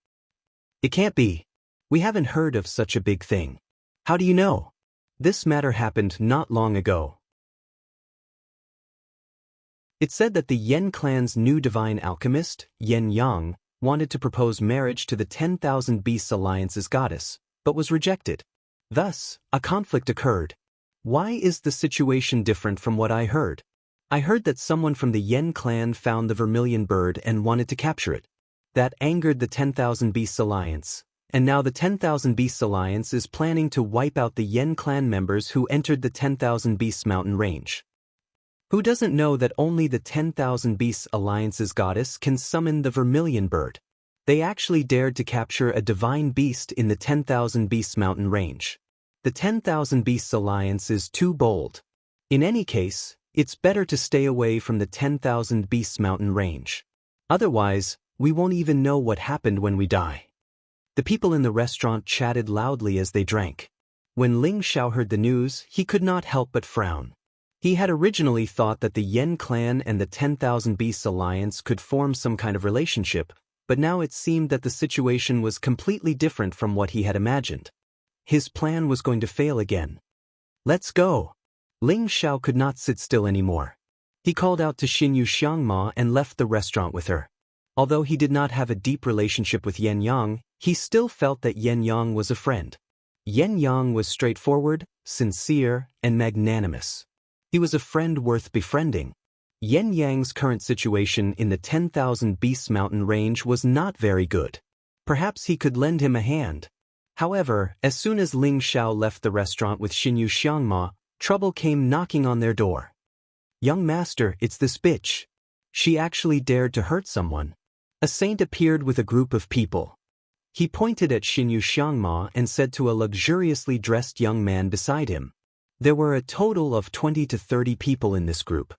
It can't be. We haven't heard of such a big thing. How do you know? This matter happened not long ago. It said that the Yen clan's new divine alchemist, Yen Yang, wanted to propose marriage to the 10,000 Beasts Alliance's goddess, but was rejected. Thus, a conflict occurred. Why is the situation different from what I heard? I heard that someone from the Yen clan found the vermilion bird and wanted to capture it. That angered the 10,000 Beasts Alliance, and now the 10,000 Beasts Alliance is planning to wipe out the Yen clan members who entered the 10,000 Beasts mountain range. Who doesn't know that only the 10,000 Beasts Alliance's goddess can summon the vermilion bird? They actually dared to capture a divine beast in the 10,000 Beasts mountain range. The 10,000 Beasts Alliance is too bold. In any case, It's better to stay away from the 10,000 Beasts mountain range. Otherwise, we won't even know what happened when we die." The people in the restaurant chatted loudly as they drank. When Ling Xiao heard the news, he could not help but frown. He had originally thought that the Yen clan and the 10,000 Beasts alliance could form some kind of relationship, but now it seemed that the situation was completely different from what he had imagined. His plan was going to fail again. "Let's go." Ling Xiao could not sit still anymore. He called out to Xinyu Xiangma and left the restaurant with her. Although he did not have a deep relationship with Yan Yang, he still felt that Yan Yang was a friend. Yan Yang was straightforward, sincere, and magnanimous. He was a friend worth befriending. Yan Yang's current situation in the 10,000 Beasts mountain range was not very good. Perhaps he could lend him a hand. However, as soon as Ling Xiao left the restaurant with Xinyu Xiangma, trouble came knocking on their door. "Young master, it's this bitch. She actually dared to hurt someone." A saint appeared with a group of people. He pointed at Xinyu Xiangma and said to a luxuriously dressed young man beside him. There were a total of 20 to 30 people in this group.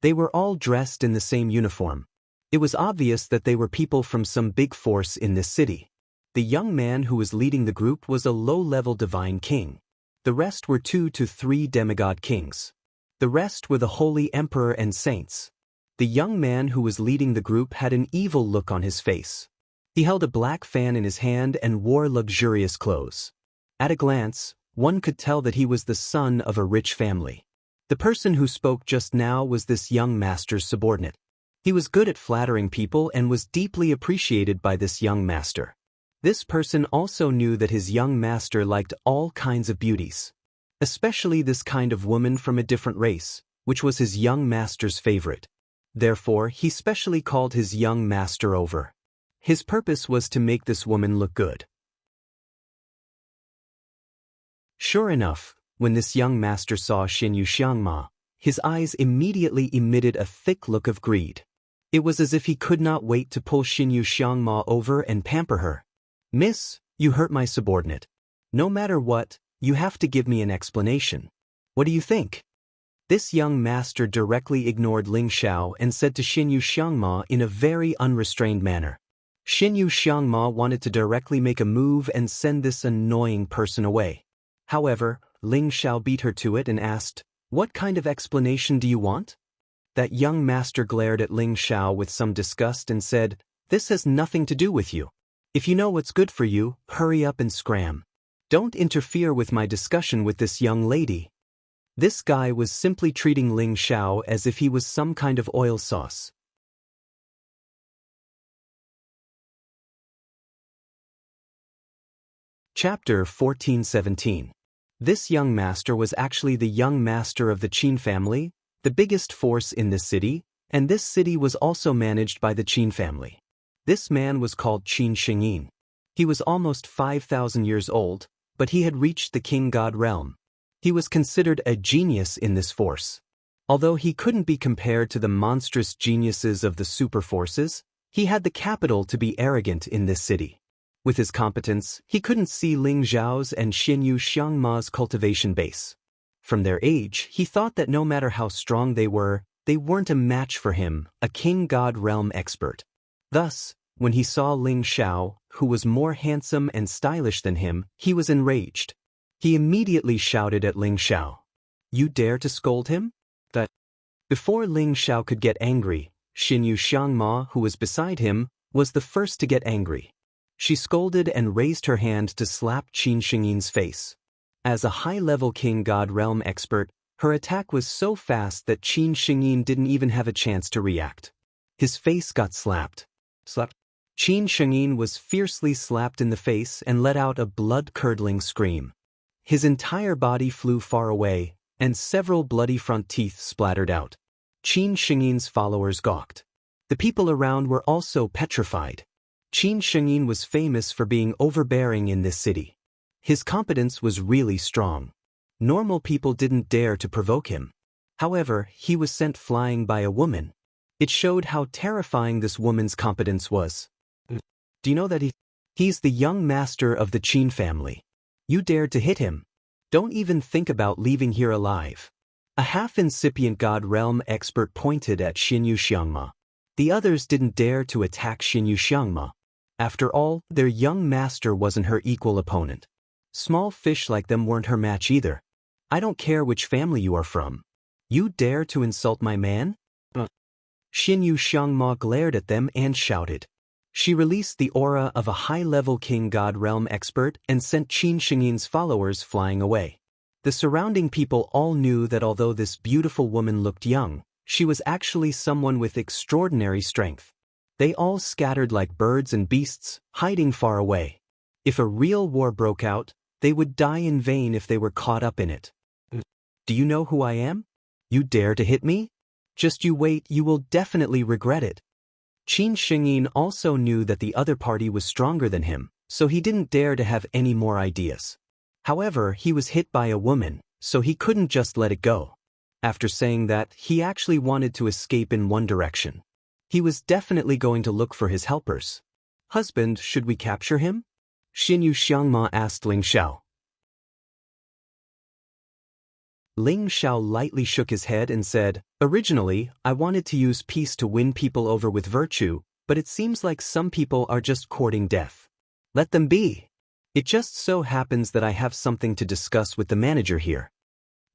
They were all dressed in the same uniform. It was obvious that they were people from some big force in this city. The young man who was leading the group was a low-level divine king. The rest were 2 to 3 demigod kings. The rest were the holy emperor and saints. The young man who was leading the group had an evil look on his face. He held a black fan in his hand and wore luxurious clothes. At a glance, one could tell that he was the son of a rich family. The person who spoke just now was this young master's subordinate. He was good at flattering people and was deeply appreciated by this young master. This person also knew that his young master liked all kinds of beauties, especially this kind of woman from a different race, which was his young master's favorite. Therefore, he specially called his young master over. His purpose was to make this woman look good. Sure enough, when this young master saw Xinyu Xiangma, his eyes immediately emitted a thick look of greed. It was as if he could not wait to pull Xinyu Xiangma over and pamper her. "Miss, you hurt my subordinate. No matter what, you have to give me an explanation. What do you think?" This young master directly ignored Ling Xiao and said to Xinyu Xiangma in a very unrestrained manner. Xinyu Xiangma wanted to directly make a move and send this annoying person away. However, Ling Xiao beat her to it and asked, "What kind of explanation do you want?" That young master glared at Ling Xiao with some disgust and said, "This has nothing to do with you. If you know what's good for you, hurry up and scram. Don't interfere with my discussion with this young lady." This guy was simply treating Ling Xiao as if he was some kind of oil sauce. Chapter 14:17. This young master was actually the young master of the Qin family, the biggest force in this city, and this city was also managed by the Qin family. This man was called Qin Shengyin. He was almost 5,000 years old, but he had reached the king god realm. He was considered a genius in this force. Although he couldn't be compared to the monstrous geniuses of the super forces, he had the capital to be arrogant in this city. With his competence, he couldn't see Ling Xiao's and Xinyu Xiangma's cultivation base. From their age, he thought that no matter how strong they weren't a match for him, a king god realm expert. Thus, when he saw Ling Xiao, who was more handsome and stylish than him, he was enraged. He immediately shouted at Ling Xiao, "You dare to scold him?" Before Ling Xiao could get angry, Xinyu Xiangma, who was beside him, was the first to get angry. She scolded and raised her hand to slap Qin Shengyin's face. As a high-level king god realm expert, her attack was so fast that Qin Shengyin didn't even have a chance to react. His face got slapped. Qin Shengyin was fiercely slapped in the face and let out a blood-curdling scream. His entire body flew far away, and several bloody front teeth splattered out. Qin Shengyin's followers gawked. The people around were also petrified. Qin Shengyin was famous for being overbearing in this city. His competence was really strong. Normal people didn't dare to provoke him. However, he was sent flying by a woman. It showed how terrifying this woman's competence was. "Do you know that he's the young master of the Qin family? You dared to hit him. Don't even think about leaving here alive." A half-incipient God realm expert pointed at Xinyu Xiangma. The others didn't dare to attack Xinyu Xiangma. After all, their young master wasn't her equal opponent. Small fish like them weren't her match either. I don't care which family you are from. You dare to insult my man? Xinyu Xiangma glared at them and shouted. She released the aura of a high-level king god realm expert and sent Qin Shiyin's followers flying away. The surrounding people all knew that although this beautiful woman looked young, she was actually someone with extraordinary strength. They all scattered like birds and beasts, hiding far away. If a real war broke out, they would die in vain if they were caught up in it. Do you know who I am? You dare to hit me? Just you wait, you will definitely regret it. Qin Shengyin also knew that the other party was stronger than him, so he didn't dare to have any more ideas. However, he was hit by a woman, so he couldn't just let it go. After saying that, he actually wanted to escape in one direction. He was definitely going to look for his helpers. Husband, should we capture him? Xinyu Xiangma asked Ling Xiao. Ling Xiao lightly shook his head and said, originally, I wanted to use peace to win people over with virtue, but it seems like some people are just courting death. Let them be. It just so happens that I have something to discuss with the manager here.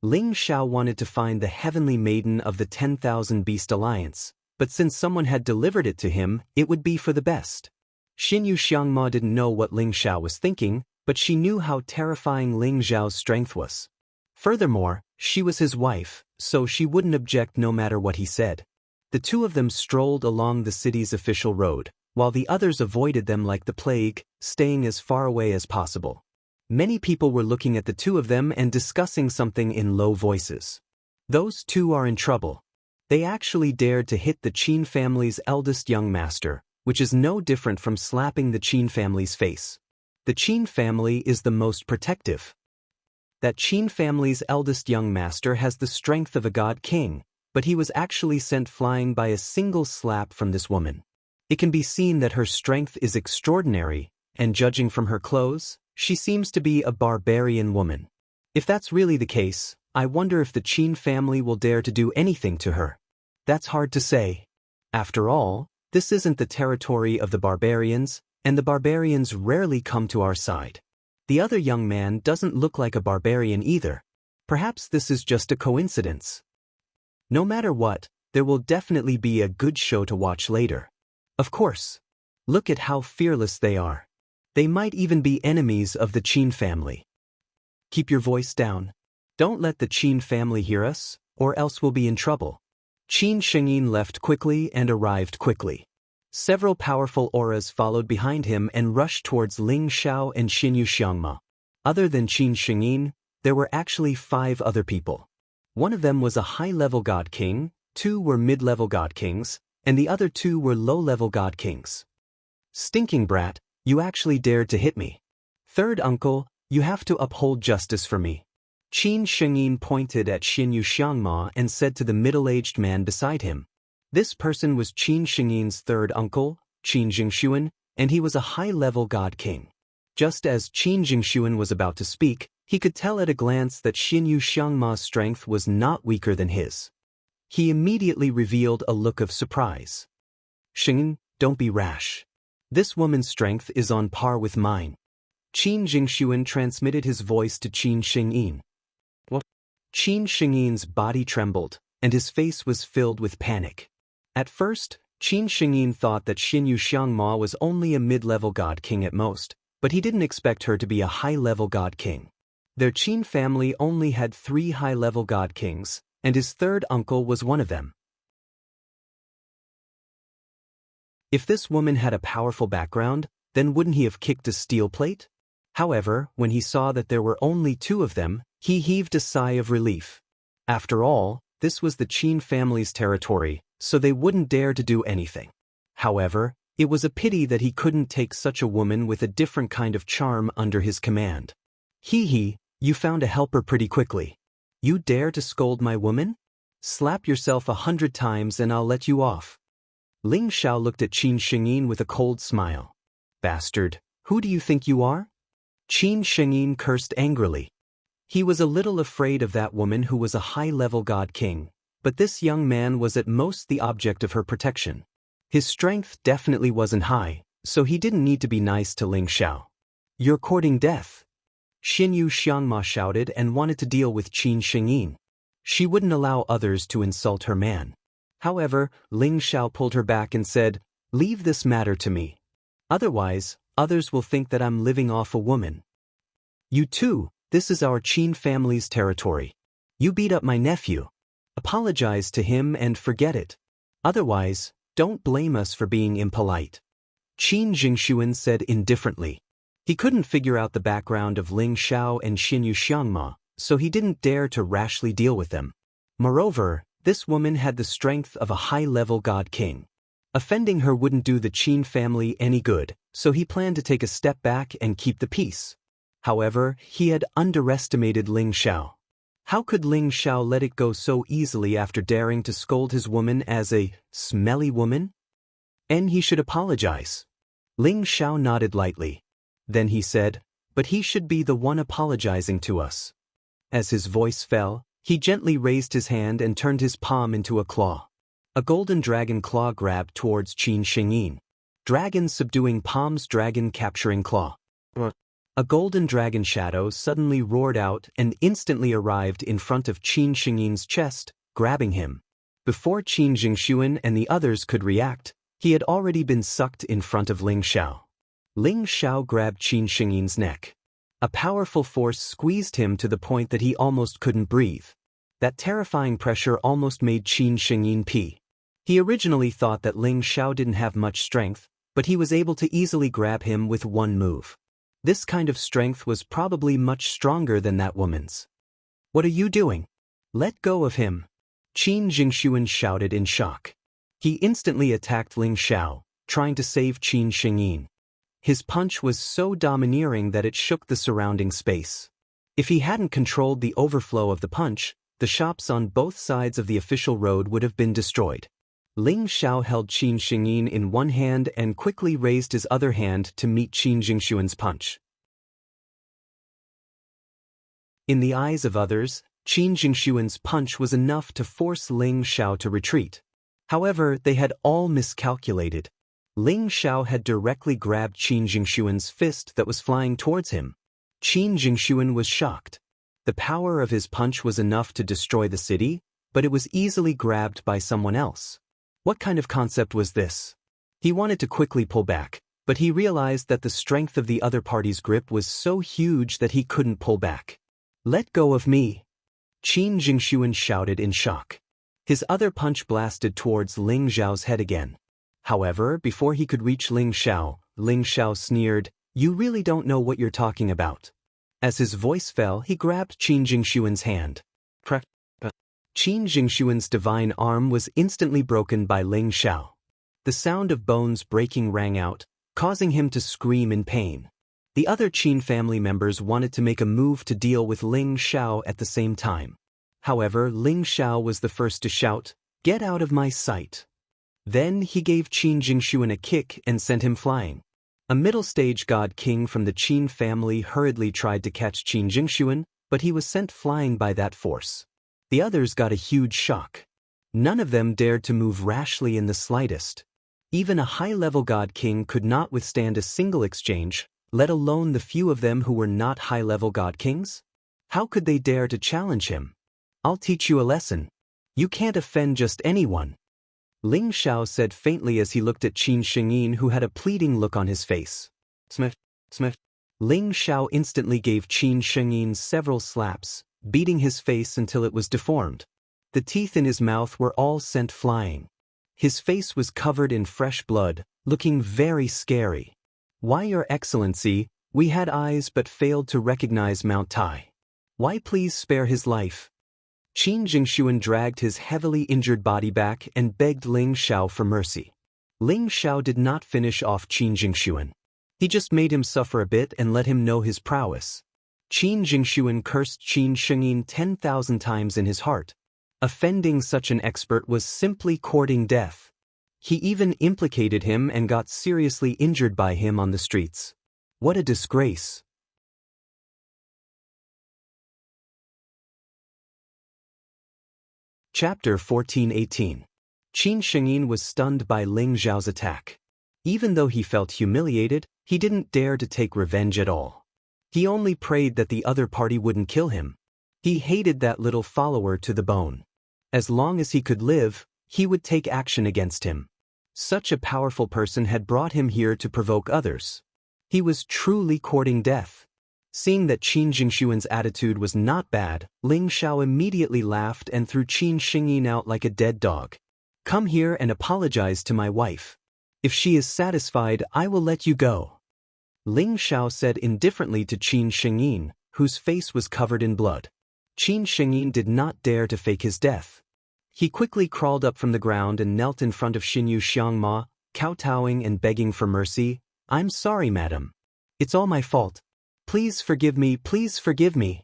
Ling Xiao wanted to find the heavenly maiden of the 10,000 Beast Alliance, but since someone had delivered it to him, it would be for the best. Xinyu Xiangma didn't know what Ling Xiao was thinking, but she knew how terrifying Ling Xiao's strength was. Furthermore, she was his wife, so she wouldn't object no matter what he said. The two of them strolled along the city's official road, while the others avoided them like the plague, staying as far away as possible. Many people were looking at the two of them and discussing something in low voices. Those two are in trouble. They actually dared to hit the Qin family's eldest young master, which is no different from slapping the Qin family's face. The Qin family is the most protective. That Qin family's eldest young master has the strength of a god king, but he was actually sent flying by a single slap from this woman. It can be seen that her strength is extraordinary, and judging from her clothes, she seems to be a barbarian woman. If that's really the case, I wonder if the Qin family will dare to do anything to her. That's hard to say. After all, this isn't the territory of the barbarians, and the barbarians rarely come to our side. The other young man doesn't look like a barbarian either. Perhaps this is just a coincidence. No matter what, there will definitely be a good show to watch later. Of course. Look at how fearless they are. They might even be enemies of the Qin family. Keep your voice down. Don't let the Qin family hear us, or else we'll be in trouble. Qin Shengyin left quickly and arrived quickly. Several powerful auras followed behind him and rushed towards Ling Xiao and Xinyu Xiangma. Other than Qin Shengyin, there were actually 5 other people. One of them was a high-level god king, 2 were mid-level god kings, and the other 2 were low-level god kings. Stinking brat, you actually dared to hit me. Third uncle, you have to uphold justice for me. Qin Shengyin pointed at Xinyu Xiangma and said to the middle-aged man beside him. This person was Qin Shengyin's third uncle, Qin Jingshuan, and he was a high-level god king. Just as Qin Jingshuan was about to speak, he could tell at a glance that Xinyu Xiangma's strength was not weaker than his. He immediately revealed a look of surprise. Shengyin, don't be rash. This woman's strength is on par with mine. Qin Jingshuan transmitted his voice to Qin Shengyin. What? Qin Shengyin's body trembled, and his face was filled with panic. At first, Qin Shengyin thought that Xinyu Xiangma was only a mid-level god king at most, but he didn't expect her to be a high-level god king. Their Qin family only had 3 high-level god kings, and his third uncle was one of them. If this woman had a powerful background, then wouldn't he have kicked a steel plate? However, when he saw that there were only 2 of them, he heaved a sigh of relief. After all, this was the Qin family's territory, so they wouldn't dare to do anything. However, it was a pity that he couldn't take such a woman with a different kind of charm under his command. Hee, you found a helper pretty quickly. You dare to scold my woman? Slap yourself 100 times and I'll let you off. Ling Xiao looked at Qin Shengyin with a cold smile. Bastard, who do you think you are? Qin Shengyin cursed angrily. He was a little afraid of that woman who was a high-level god king, but this young man was at most the object of her protection. His strength definitely wasn't high, so he didn't need to be nice to Ling Xiao. "You're courting death," Xinyu Xiangma shouted and wanted to deal with Qin Shengyin. She wouldn't allow others to insult her man. However, Ling Xiao pulled her back and said, "Leave this matter to me. Otherwise, others will think that I'm living off a woman. You too, this is our Qin family's territory. You beat up my nephew. Apologize to him and forget it. Otherwise, don't blame us for being impolite," Qin Jingxuan said indifferently. He couldn't figure out the background of Ling Xiao and Xinyu Xiangma, so he didn't dare to rashly deal with them. Moreover, this woman had the strength of a high-level god king. Offending her wouldn't do the Qin family any good, so he planned to take a step back and keep the peace. However, he had underestimated Ling Xiao. How could Ling Xiao let it go so easily after daring to scold his woman as a smelly woman? And he should apologize. Ling Xiao nodded lightly. Then he said, "But he should be the one apologizing to us." As his voice fell, he gently raised his hand and turned his palm into a claw. A golden dragon claw grabbed towards Qin Shengyin. Dragon subduing palm's dragon capturing claw. A golden dragon shadow suddenly roared out and instantly arrived in front of Qin Shengyin's chest, grabbing him. Before Qin Jingxuan and the others could react, he had already been sucked in front of Ling Xiao. Ling Xiao grabbed Qin Shengyin's neck. A powerful force squeezed him to the point that he almost couldn't breathe. That terrifying pressure almost made Qin Shengyin pee. He originally thought that Ling Xiao didn't have much strength, but he was able to easily grab him with one move. This kind of strength was probably much stronger than that woman's. "What are you doing? Let go of him," Qin Jingxuan shouted in shock. He instantly attacked Ling Xiao, trying to save Qin Shengyin. His punch was so domineering that it shook the surrounding space. If he hadn't controlled the overflow of the punch, the shops on both sides of the official road would have been destroyed. Ling Xiao held Qin Shengyin in one hand and quickly raised his other hand to meet Qin Jingxuan's punch. In the eyes of others, Qin Jingxuan's punch was enough to force Ling Xiao to retreat. However, they had all miscalculated. Ling Xiao had directly grabbed Qin Jingxuan's fist that was flying towards him. Qin Jingxuan was shocked. The power of his punch was enough to destroy the city, but it was easily grabbed by someone else. What kind of concept was this? He wanted to quickly pull back, but he realized that the strength of the other party's grip was so huge that he couldn't pull back. "Let go of me," Qin Jingxuan shouted in shock. His other punch blasted towards Ling Xiao's head again. However, before he could reach Ling Xiao sneered, "You really don't know what you're talking about." As his voice fell, he grabbed Qin Jingxuan's hand. Qin Jingxuan's divine arm was instantly broken by Ling Xiao. The sound of bones breaking rang out, causing him to scream in pain. The other Qin family members wanted to make a move to deal with Ling Xiao at the same time. However, Ling Xiao was the first to shout, "Get out of my sight." Then he gave Qin Jingxuan a kick and sent him flying. A middle-stage god king from the Qin family hurriedly tried to catch Qin Jingxuan, but he was sent flying by that force. The others got a huge shock. None of them dared to move rashly in the slightest. Even a high-level god king could not withstand a single exchange, let alone the few of them who were not high-level god kings. How could they dare to challenge him? "I'll teach you a lesson. You can't offend just anyone," Ling Xiao said faintly as he looked at Qin Shengyin, who had a pleading look on his face. Smith. Ling Xiao instantly gave Qin Shengyin several slaps, beating his face until it was deformed. The teeth in his mouth were all sent flying. His face was covered in fresh blood, looking very scary. "Why, Your Excellency, we had eyes but failed to recognize Mount Tai. Why please spare his life?" Qin Jingxuan dragged his heavily injured body back and begged Ling Xiao for mercy. Ling Xiao did not finish off Qin Jingxuan. He just made him suffer a bit and let him know his prowess. Qin Jingxuan cursed Qin Shengyin 10,000 times in his heart. Offending such an expert was simply courting death. He even implicated him and got seriously injured by him on the streets. What a disgrace! Chapter 14:18. Qin Shengyin was stunned by Ling Xiao's attack. Even though he felt humiliated, he didn't dare to take revenge at all. He only prayed that the other party wouldn't kill him. He hated that little follower to the bone. As long as he could live, he would take action against him. Such a powerful person had brought him here to provoke others. He was truly courting death. Seeing that Qin Jingshuan's attitude was not bad, Ling Xiao immediately laughed and threw Qin Shengyin out like a dead dog. "Come here and apologize to my wife. If she is satisfied, I will let you go," Ling Xiao said indifferently to Qin Shengyin, whose face was covered in blood. Qin Shengyin did not dare to fake his death. He quickly crawled up from the ground and knelt in front of Xinyu Xiangma, kowtowing and begging for mercy. "I'm sorry, madam. It's all my fault. Please forgive me, please forgive me."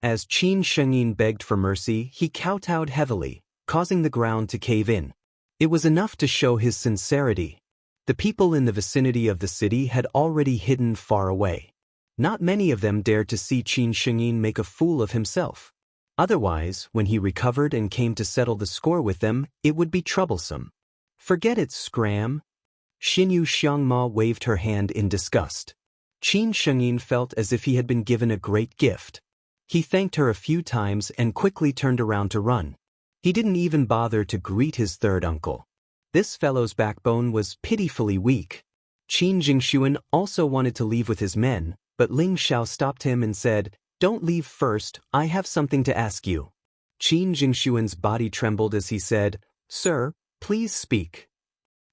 As Qin Shengyin begged for mercy, he kowtowed heavily, causing the ground to cave in. It was enough to show his sincerity. The people in the vicinity of the city had already hidden far away. Not many of them dared to see Qin Shengyin make a fool of himself. Otherwise, when he recovered and came to settle the score with them, it would be troublesome. "Forget it, Scram." Xinyu Xiangma waved her hand in disgust. Qin Shengyin felt as if he had been given a great gift. He thanked her a few times and quickly turned around to run. He didn't even bother to greet his third uncle. This fellow's backbone was pitifully weak. Qin Jingshuan also wanted to leave with his men, but Ling Xiao stopped him and said, "Don't leave first, I have something to ask you." Qin Jingshuan's body trembled as he said, "Sir, please speak.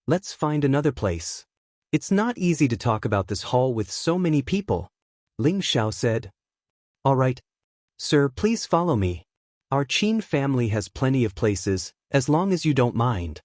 Let's find another place. It's not easy to talk about this hall with so many people." Ling Xiao said, "All right. Sir, please follow me. Our Qin family has plenty of places, as long as you don't mind."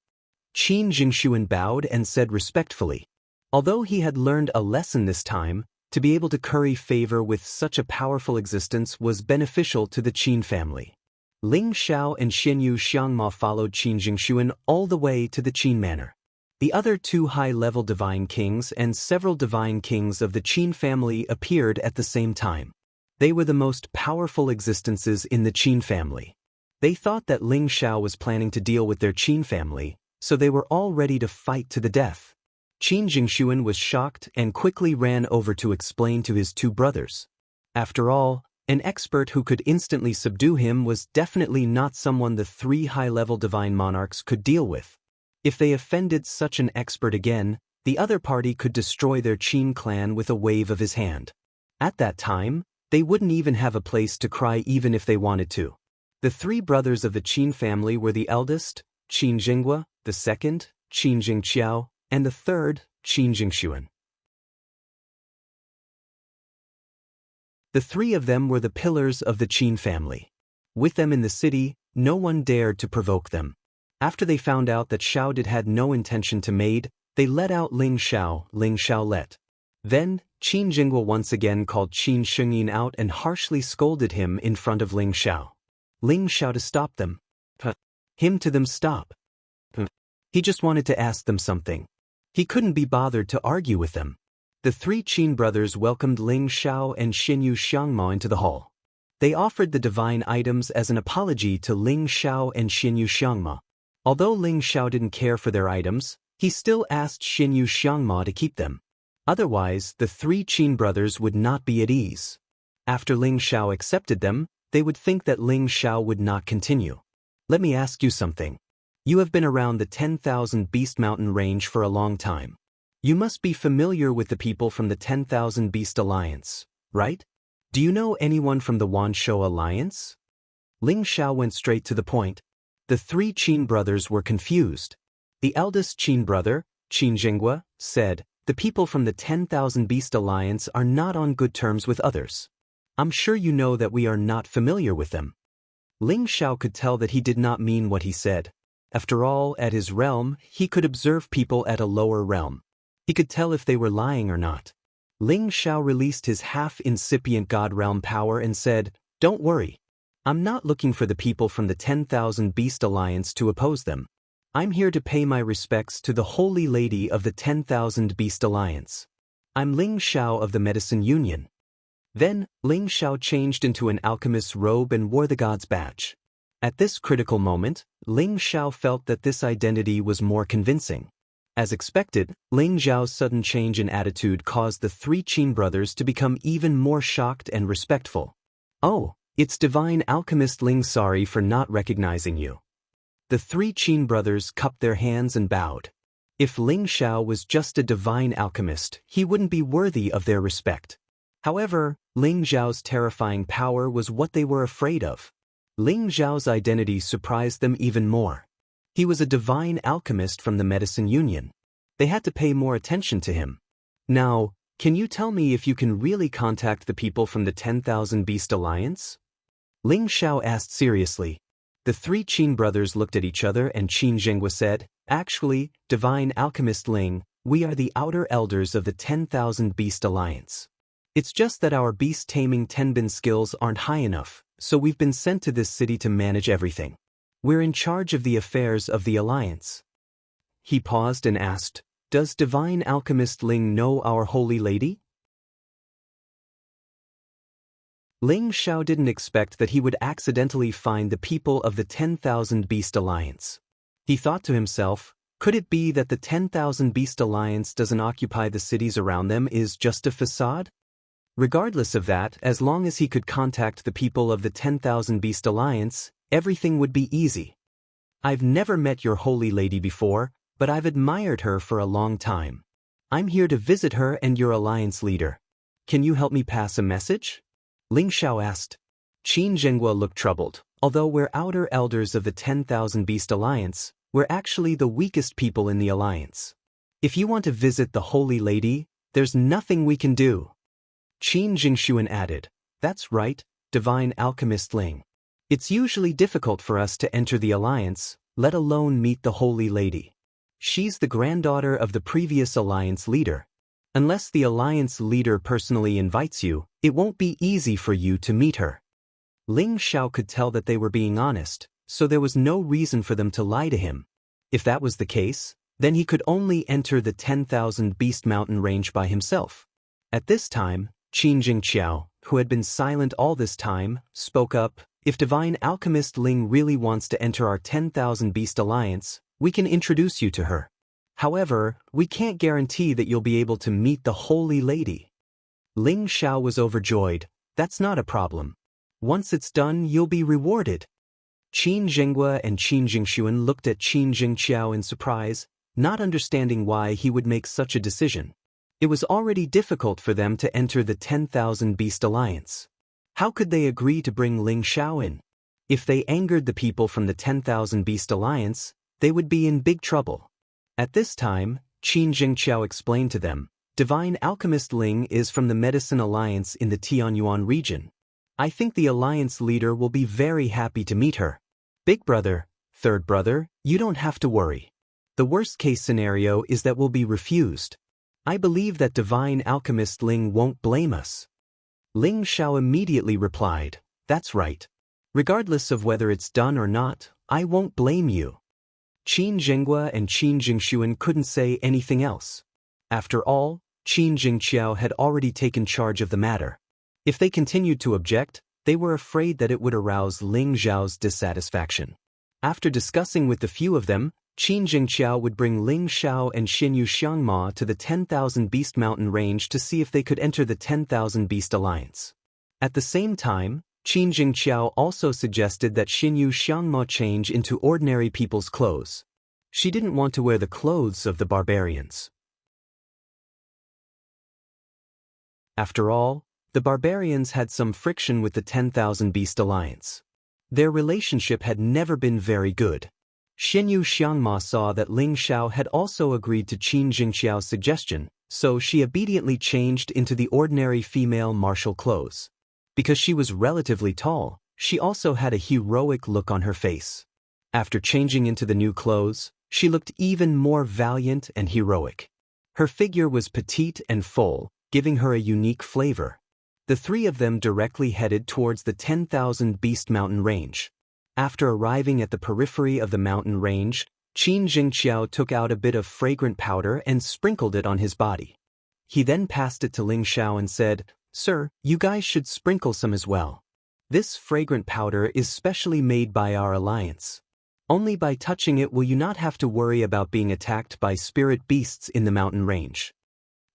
Qin Jingshuan bowed and said respectfully. Although he had learned a lesson this time, to be able to curry favor with such a powerful existence was beneficial to the Qin family. Ling Xiao and Xinyu Xiangma followed Qin Jingshuan all the way to the Qin manor. The other two high-level divine kings and several divine kings of the Qin family appeared at the same time. They were the most powerful existences in the Qin family. They thought that Ling Xiao was planning to deal with their Qin family, so they were all ready to fight to the death. Qin Jingshuan was shocked and quickly ran over to explain to his two brothers. After all, an expert who could instantly subdue him was definitely not someone the three high-level divine monarchs could deal with. If they offended such an expert again, the other party could destroy their Qin clan with a wave of his hand. At that time, they wouldn't even have a place to cry even if they wanted to. The three brothers of the Qin family were the eldest, Qin Jinghua, the second, Qin Jingqiao, and the third, Qin Jingshuan. The three of them were the pillars of the Qin family. With them in the city, no one dared to provoke them. After they found out that Xiao Did had no intention to maid, they let out Ling Xiao let. Then, Qin Jinghua once again called Qin Shengyin out and harshly scolded him in front of Ling Xiao. Ling Xiao to stop them. Him to them stop. He just wanted to ask them something. He couldn't be bothered to argue with them. The three Qin brothers welcomed Ling Xiao and Xinyu Xiangma into the hall. They offered the divine items as an apology to Ling Xiao and Xinyu Xiangma. Although Ling Xiao didn't care for their items, he still asked Xinyu Xiangma to keep them. Otherwise, the three Qin brothers would not be at ease. After Ling Xiao accepted them, they would think that Ling Xiao would not continue. "Let me ask you something. You have been around the 10,000 Beast Mountain range for a long time. You must be familiar with the people from the 10,000 Beast Alliance, right? Do you know anyone from the Wanshou Alliance?" Ling Xiao went straight to the point. The three Qin brothers were confused. The eldest Qin brother, Qin Jinghua, said, "The people from the 10,000 Beast Alliance are not on good terms with others. I'm sure you know that we are not familiar with them." Ling Xiao could tell that he did not mean what he said. After all, at his realm, he could observe people at a lower realm. He could tell if they were lying or not. Ling Xiao released his half-incipient God realm power and said, "Don't worry. I'm not looking for the people from the 10,000 Beast Alliance to oppose them. I'm here to pay my respects to the Holy Lady of the 10,000 Beast Alliance. I'm Ling Xiao of the Medicine Union." Then, Ling Xiao changed into an alchemist's robe and wore the god's badge. At this critical moment, Ling Xiao felt that this identity was more convincing. As expected, Ling Xiao's sudden change in attitude caused the three Qin brothers to become even more shocked and respectful. "Oh, it's Divine Alchemist Ling, sorry for not recognizing you." The three Qin brothers cupped their hands and bowed. If Ling Xiao was just a divine alchemist, he wouldn't be worthy of their respect. However, Ling Xiao's terrifying power was what they were afraid of. Ling Xiao's identity surprised them even more. He was a divine alchemist from the Medicine Union. They had to pay more attention to him. "Now, can you tell me if you can really contact the people from the 10,000 Beast Alliance?" Ling Xiao asked seriously. The three Qin brothers looked at each other and Qin Zhenghua said, "Actually, Divine Alchemist Ling, we are the outer elders of the 10,000 Beast Alliance. It's just that our beast-taming Tenbin skills aren't high enough, so we've been sent to this city to manage everything. We're in charge of the affairs of the Alliance." He paused and asked, "Does Divine Alchemist Ling know our Holy Lady?" Ling Xiao didn't expect that he would accidentally find the people of the 10,000 Beast Alliance. He thought to himself, could it be that the 10,000 Beast Alliance doesn't occupy the cities around them is just a facade? Regardless of that, as long as he could contact the people of the 10,000 Beast Alliance, everything would be easy. "I've never met your Holy Lady before, but I've admired her for a long time. I'm here to visit her and your alliance leader. Can you help me pass a message?" Ling Xiao asked. Qin Zhenghua looked troubled. "Although we're outer elders of the 10,000 Beast Alliance, we're actually the weakest people in the alliance. If you want to visit the Holy Lady, there's nothing we can do." Qin Jingshuan added, "That's right, Divine Alchemist Ling. It's usually difficult for us to enter the alliance, let alone meet the Holy Lady. She's the granddaughter of the previous alliance leader. Unless the alliance leader personally invites you, it won't be easy for you to meet her." Ling Xiao could tell that they were being honest, so there was no reason for them to lie to him. If that was the case, then he could only enter the 10,000 Beast Mountain range by himself. At this time, Qin Jingqiao, who had been silent all this time, spoke up, "If Divine Alchemist Ling really wants to enter our 10,000 Beast Alliance, we can introduce you to her. However, we can't guarantee that you'll be able to meet the Holy Lady." Ling Xiao was overjoyed. "That's not a problem. Once it's done, you'll be rewarded." Qin Zhenghua and Qin Jingshuan looked at Qin Jingqiao in surprise, not understanding why he would make such a decision. It was already difficult for them to enter the 10,000 Beast Alliance. How could they agree to bring Ling Xiao in? If they angered the people from the 10,000 Beast Alliance, they would be in big trouble. At this time, Qin Jingqiao explained to them, "Divine Alchemist Ling is from the Medicine Alliance in the Tianyuan region. I think the alliance leader will be very happy to meet her. Big brother, third brother, you don't have to worry. The worst-case scenario is that we'll be refused. I believe that Divine Alchemist Ling won't blame us." Ling Xiao immediately replied, "That's right. Regardless of whether it's done or not, I won't blame you." Qin Zhenghua and Qin Jingshuan couldn't say anything else. After all, Qin Jingqiao had already taken charge of the matter. If they continued to object, they were afraid that it would arouse Ling Xiao's dissatisfaction. After discussing with the few of them, Qin Jingqiao would bring Ling Xiao and Xinyu Xiangma to the 10,000 Beast Mountain range to see if they could enter the 10,000 Beast Alliance. At the same time, Qin Jingqiao also suggested that Xinyu Xiangma change into ordinary people's clothes. She didn't want to wear the clothes of the barbarians. After all, the barbarians had some friction with the 10,000 Beast Alliance. Their relationship had never been very good. Xinyu Xiangma saw that Ling Xiao had also agreed to Qin Jingqiao's suggestion, so she obediently changed into the ordinary female martial clothes. Because she was relatively tall, she also had a heroic look on her face. After changing into the new clothes, she looked even more valiant and heroic. Her figure was petite and full, giving her a unique flavor. The three of them directly headed towards the 10,000 Beast Mountain range. After arriving at the periphery of the mountain range, Qin Jingqiao took out a bit of fragrant powder and sprinkled it on his body. He then passed it to Ling Xiao and said, "Sir, you guys should sprinkle some as well." This fragrant powder is specially made by our alliance. Only by touching it will you not have to worry about being attacked by spirit beasts in the mountain range.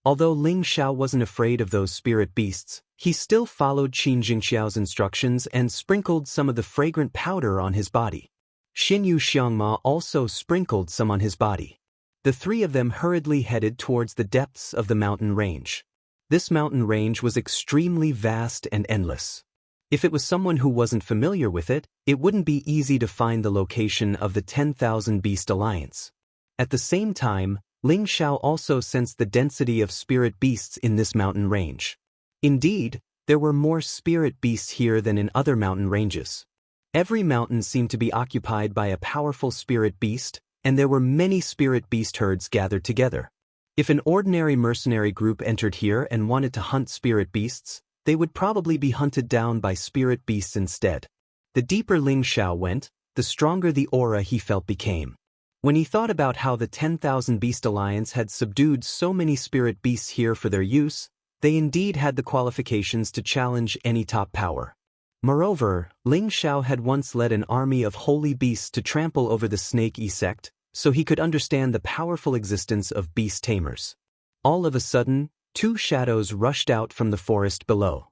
Although Ling Xiao wasn't afraid of those spirit beasts, he still followed Qin Jingxiao's instructions and sprinkled some of the fragrant powder on his body. Xinyu Xiangma also sprinkled some on his body. The three of them hurriedly headed towards the depths of the mountain range. This mountain range was extremely vast and endless. If it was someone who wasn't familiar with it, it wouldn't be easy to find the location of the 10,000 Beast Alliance. At the same time, Ling Xiao also sensed the density of spirit beasts in this mountain range. Indeed, there were more spirit beasts here than in other mountain ranges. Every mountain seemed to be occupied by a powerful spirit beast, and there were many spirit beast herds gathered together. If an ordinary mercenary group entered here and wanted to hunt spirit beasts, they would probably be hunted down by spirit beasts instead. The deeper Ling Xiao went, the stronger the aura he felt became. When he thought about how the 10,000 Beast Alliance had subdued so many spirit beasts here for their use, they indeed had the qualifications to challenge any top power. Moreover, Ling Xiao had once led an army of holy beasts to trample over the Snake sect, so he could understand the powerful existence of beast tamers. All of a sudden, two shadows rushed out from the forest below.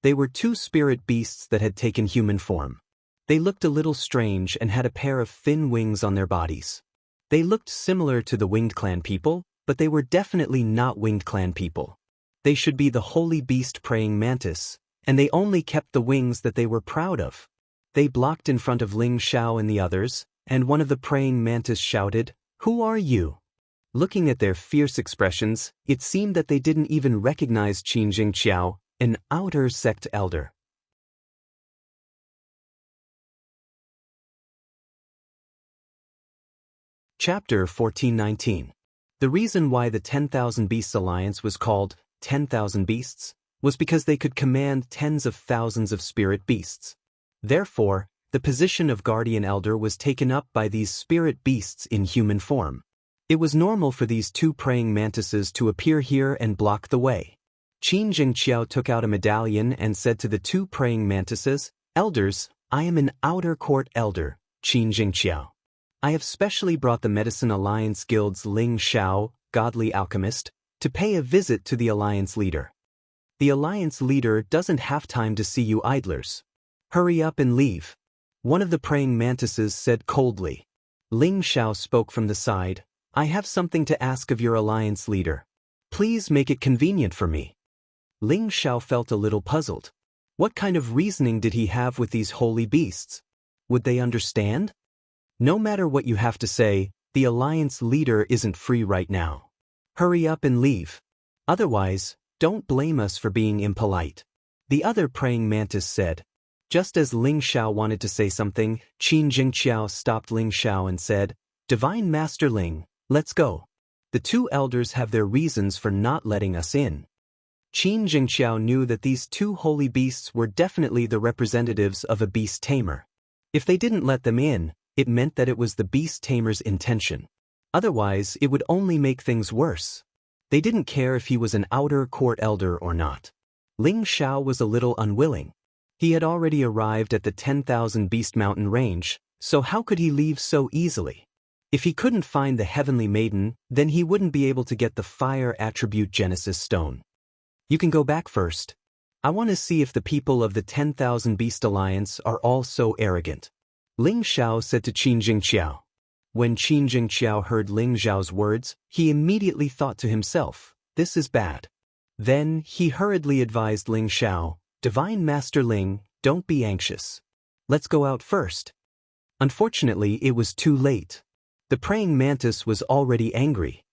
They were two spirit beasts that had taken human form. They looked a little strange and had a pair of thin wings on their bodies. They looked similar to the Winged Clan people, but they were definitely not Winged Clan people. They should be the holy beast praying mantis, and they only kept the wings that they were proud of. They blocked in front of Ling Xiao and the others, and one of the praying mantis shouted, "Who are you?" Looking at their fierce expressions, it seemed that they didn't even recognize Qin Jingxiao, an outer sect elder. Chapter 1419. The reason why the 10,000 Beasts Alliance was called 10,000 Beasts was because they could command tens of thousands of spirit beasts. Therefore, the position of Guardian Elder was taken up by these spirit beasts in human form. It was normal for these two praying mantises to appear here and block the way. Qin Jingxiao took out a medallion and said to the two praying mantises, "Elders, I am an outer court elder, Qin Jingxiao. I have specially brought the Medicine Alliance Guild's Ling Xiao, godly alchemist, to pay a visit to the Alliance leader. The Alliance leader doesn't have time to see you idlers. Hurry up and leave." One of the praying mantises said coldly. Ling Xiao spoke from the side, "I have something to ask of your Alliance leader. Please make it convenient for me." Ling Xiao felt a little puzzled. What kind of reasoning did he have with these holy beasts? Would they understand? No matter what you have to say, the Alliance leader isn't free right now. Hurry up and leave. Otherwise, don't blame us for being impolite. The other praying mantis said. Just as Ling Xiao wanted to say something, Qin Jingxiao stopped Ling Xiao and said, "Divine Master Ling, let's go. The two elders have their reasons for not letting us in." Qin Jingxiao knew that these two holy beasts were definitely the representatives of a beast tamer. If they didn't let them in, it meant that it was the beast tamer's intention. Otherwise, it would only make things worse. They didn't care if he was an outer court elder or not. Ling Xiao was a little unwilling. He had already arrived at the 10,000 Beast Mountain range, so how could he leave so easily? If he couldn't find the Heavenly Maiden, then he wouldn't be able to get the Fire Attribute Genesis Stone. "You can go back first. I want to see if the people of the 10,000 Beast Alliance are all so arrogant," Ling Xiao said to Qin Jingxiao. When Qin Jingxiao heard Ling Xiao's words, he immediately thought to himself, "This is bad." Then, he hurriedly advised Ling Xiao, "Divine Master Ling, don't be anxious. Let's go out first." Unfortunately, it was too late. The praying mantis was already angry.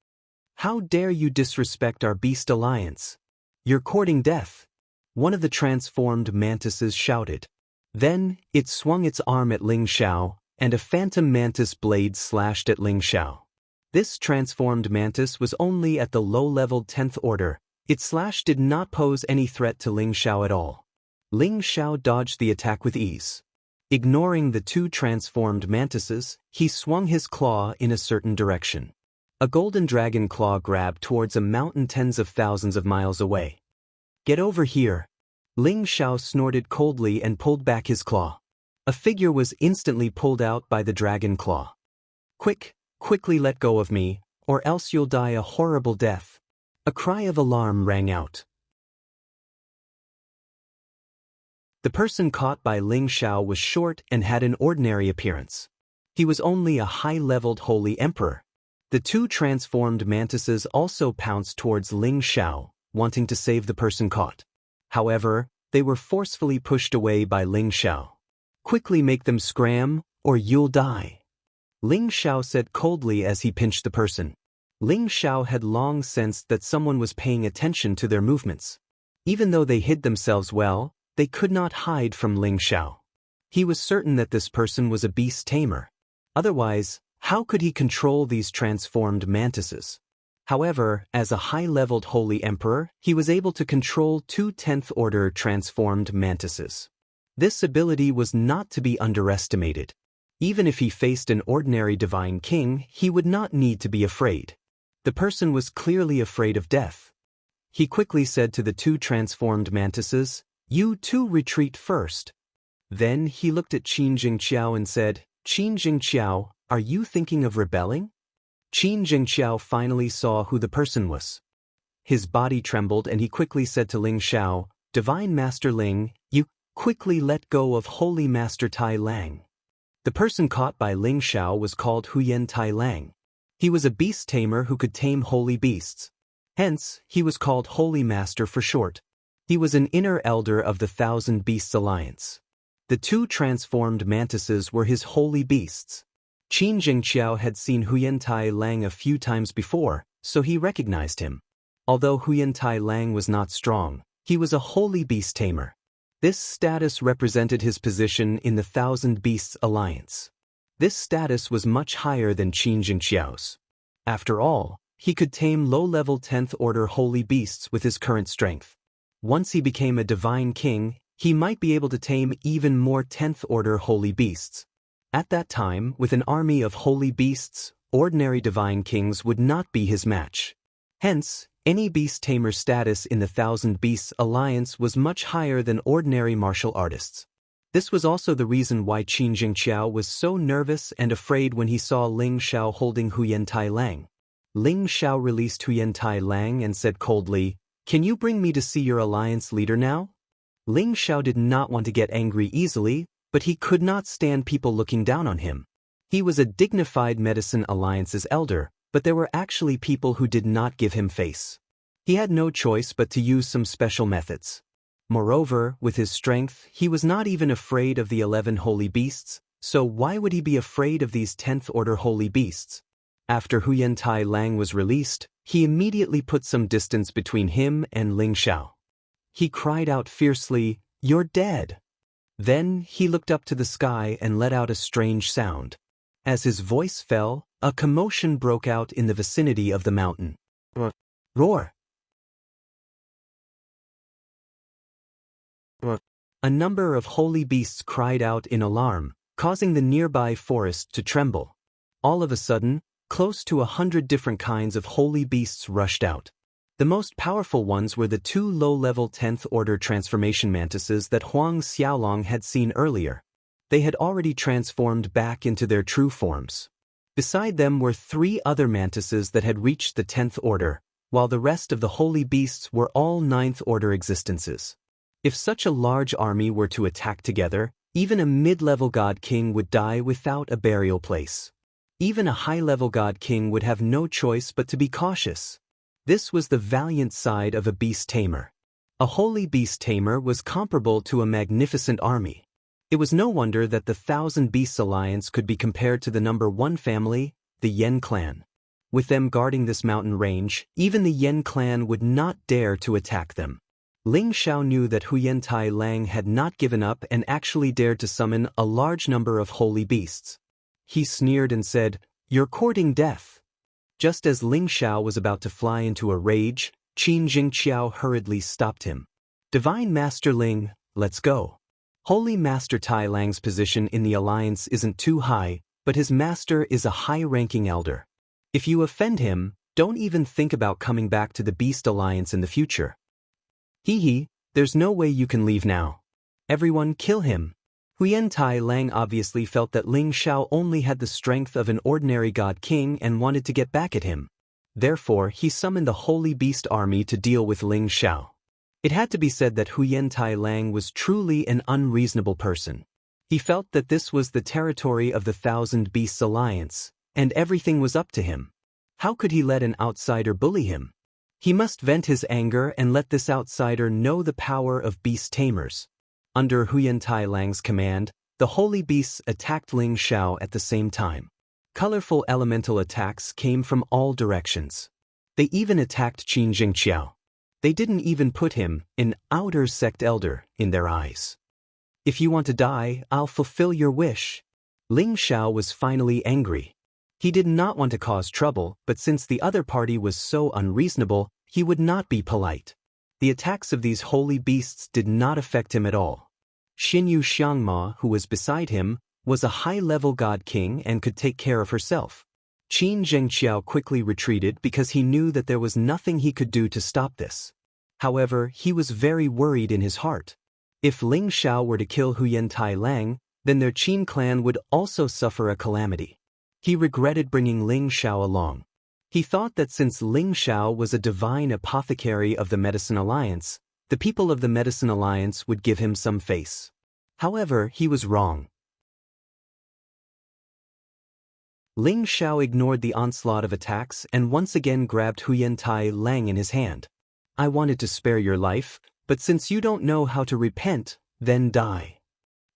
"How dare you disrespect our beast alliance? You're courting death," one of the transformed mantises shouted. Then, it swung its arm at Ling Xiao, and a phantom mantis blade slashed at Ling Xiao. This transformed mantis was only at the low-level 10th order. Its slash did not pose any threat to Ling Xiao at all. Ling Xiao dodged the attack with ease. Ignoring the two transformed mantises, he swung his claw in a certain direction. A golden dragon claw grabbed towards a mountain tens of thousands of miles away. "Get over here." Ling Xiao snorted coldly and pulled back his claw. A figure was instantly pulled out by the dragon claw. Quickly let go of me, or else you'll die a horrible death. A cry of alarm rang out. The person caught by Ling Xiao was short and had an ordinary appearance. He was only a high-leveled holy emperor. The two transformed mantises also pounced towards Ling Xiao, wanting to save the person caught. However, they were forcefully pushed away by Ling Xiao. Quickly make them scram, or you'll die, Ling Xiao said coldly as he pinched the person. Ling Xiao had long sensed that someone was paying attention to their movements. Even though they hid themselves well, they could not hide from Ling Xiao. He was certain that this person was a beast tamer. Otherwise, how could he control these transformed mantises? However, as a high-leveled holy emperor, he was able to control two 10th-order transformed mantises. This ability was not to be underestimated. Even if he faced an ordinary divine king, he would not need to be afraid. The person was clearly afraid of death. He quickly said to the two transformed mantises, "You two retreat first." Then he looked at Qin Jingqiao and said, "Qin Jingqiao, are you thinking of rebelling?" Qin Jingqiao finally saw who the person was. His body trembled and he quickly said to Ling Xiao, "Divine Master Ling, you quickly let go of Holy Master Tai Lang." The person caught by Ling Xiao was called Huyen Tai Lang. He was a beast tamer who could tame holy beasts. Hence, he was called Holy Master for short. He was an inner elder of the Thousand Beasts Alliance. The two transformed mantises were his holy beasts. Qin Jingqiao had seen Huyen Tai Lang a few times before, so he recognized him. Although Huyen Tai Lang was not strong, he was a holy beast tamer. This status represented his position in the Thousand Beasts Alliance. This status was much higher than Qin Jingqiao's. After all, he could tame low-level 10th-order holy beasts with his current strength. Once he became a divine king, he might be able to tame even more 10th-order holy beasts. At that time, with an army of holy beasts, ordinary divine kings would not be his match. Hence, any beast tamer status in the Thousand Beasts Alliance was much higher than ordinary martial artists. This was also the reason why Qin Jingqiao was so nervous and afraid when he saw Ling Xiao holding Huyen Tai Lang. Ling Xiao released Huyen Tai Lang and said coldly, "Can you bring me to see your alliance leader now?" Ling Xiao did not want to get angry easily, but he could not stand people looking down on him. He was a dignified Medicine Alliance's elder, but there were actually people who did not give him face. He had no choice but to use some special methods. Moreover, with his strength, he was not even afraid of the 11 holy beasts, so why would he be afraid of these 10th-order holy beasts? After Huyen Tai Lang was released, he immediately put some distance between him and Ling Xiao. He cried out fiercely, "You're dead!" Then he looked up to the sky and let out a strange sound. As his voice fell, a commotion broke out in the vicinity of the mountain. Roar! A number of holy beasts cried out in alarm, causing the nearby forest to tremble. All of a sudden, close to 100 different kinds of holy beasts rushed out. The most powerful ones were the two low-level 10th-order transformation mantises that Huang Xiaolong had seen earlier. They had already transformed back into their true forms. Beside them were 3 other mantises that had reached the 10th order, while the rest of the holy beasts were all 9th-order existences. If such a large army were to attack together, even a mid-level god king would die without a burial place. Even a high-level god king would have no choice but to be cautious. This was the valiant side of a beast tamer. A holy beast tamer was comparable to a magnificent army. It was no wonder that the Thousand Beasts Alliance could be compared to the number 1 family, the Yen clan. With them guarding this mountain range, even the Yen clan would not dare to attack them. Ling Xiao knew that Huyen Tai Lang had not given up and actually dared to summon a large number of holy beasts. He sneered and said, "You're courting death." Just as Ling Xiao was about to fly into a rage, Qin Jingqiao hurriedly stopped him. "Divine Master Ling, let's go." Holy Master Tai Lang's position in the alliance isn't too high, but his master is a high-ranking elder. If you offend him, don't even think about coming back to the Beast Alliance in the future. Hee, There's no way you can leave now. Everyone kill him. Huyen Tai Lang obviously felt that Ling Xiao only had the strength of an ordinary god king and wanted to get back at him. Therefore, he summoned the Holy Beast army to deal with Ling Xiao. It had to be said that Huyen Tai Lang was truly an unreasonable person. He felt that this was the territory of the Thousand Beasts Alliance, and everything was up to him. How could he let an outsider bully him? He must vent his anger and let this outsider know the power of beast tamers. Under Huyen Tai Lang's command, the holy beasts attacked Ling Xiao at the same time. Colorful elemental attacks came from all directions. They even attacked Qin Jingqiao. They didn't even put him, an outer sect elder, in their eyes. If you want to die, I'll fulfill your wish. Ling Xiao was finally angry. He did not want to cause trouble, but since the other party was so unreasonable, he would not be polite. The attacks of these holy beasts did not affect him at all. Xinyu Xiangma, who was beside him, was a high-level god king and could take care of herself. Qin Zhengqiao quickly retreated because he knew that there was nothing he could do to stop this. However, he was very worried in his heart. If Ling Xiao were to kill Huyen Tai Lang, then their Qin clan would also suffer a calamity. He regretted bringing Ling Xiao along. He thought that since Ling Xiao was a divine apothecary of the Medicine Alliance, the people of the Medicine Alliance would give him some face. However, he was wrong. Ling Xiao ignored the onslaught of attacks and once again grabbed Huyen Tai Lang in his hand. I wanted to spare your life, but since you don't know how to repent, then die.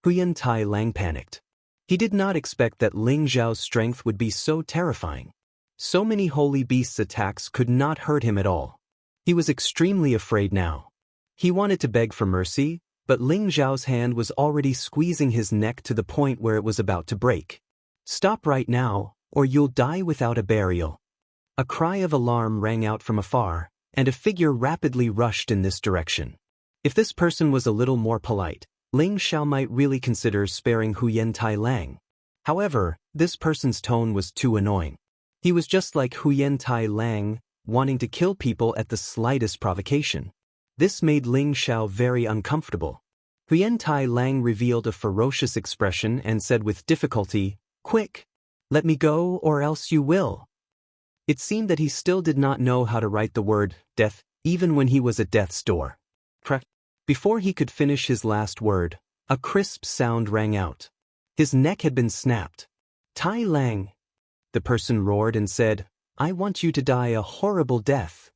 Huyen Tai Lang panicked. He did not expect that Ling Xiao's strength would be so terrifying. So many holy beasts' attacks could not hurt him at all. He was extremely afraid now. He wanted to beg for mercy, but Ling Xiao's hand was already squeezing his neck to the point where it was about to break. Stop right now, or you'll die without a burial. A cry of alarm rang out from afar, and a figure rapidly rushed in this direction. If this person was a little more polite, Ling Xiao might really consider sparing Huyen Tai Lang. However, this person's tone was too annoying. He was just like Huyen Tai Lang, wanting to kill people at the slightest provocation. This made Ling Xiao very uncomfortable. Huyen Tai Lang revealed a ferocious expression and said with difficulty, "Quick! Let me go or else you will." It seemed that he still did not know how to write the word death, even when he was at death's door. Before he could finish his last word, a crisp sound rang out. His neck had been snapped. Tai Lang, the person roared and said, I want you to die a horrible death.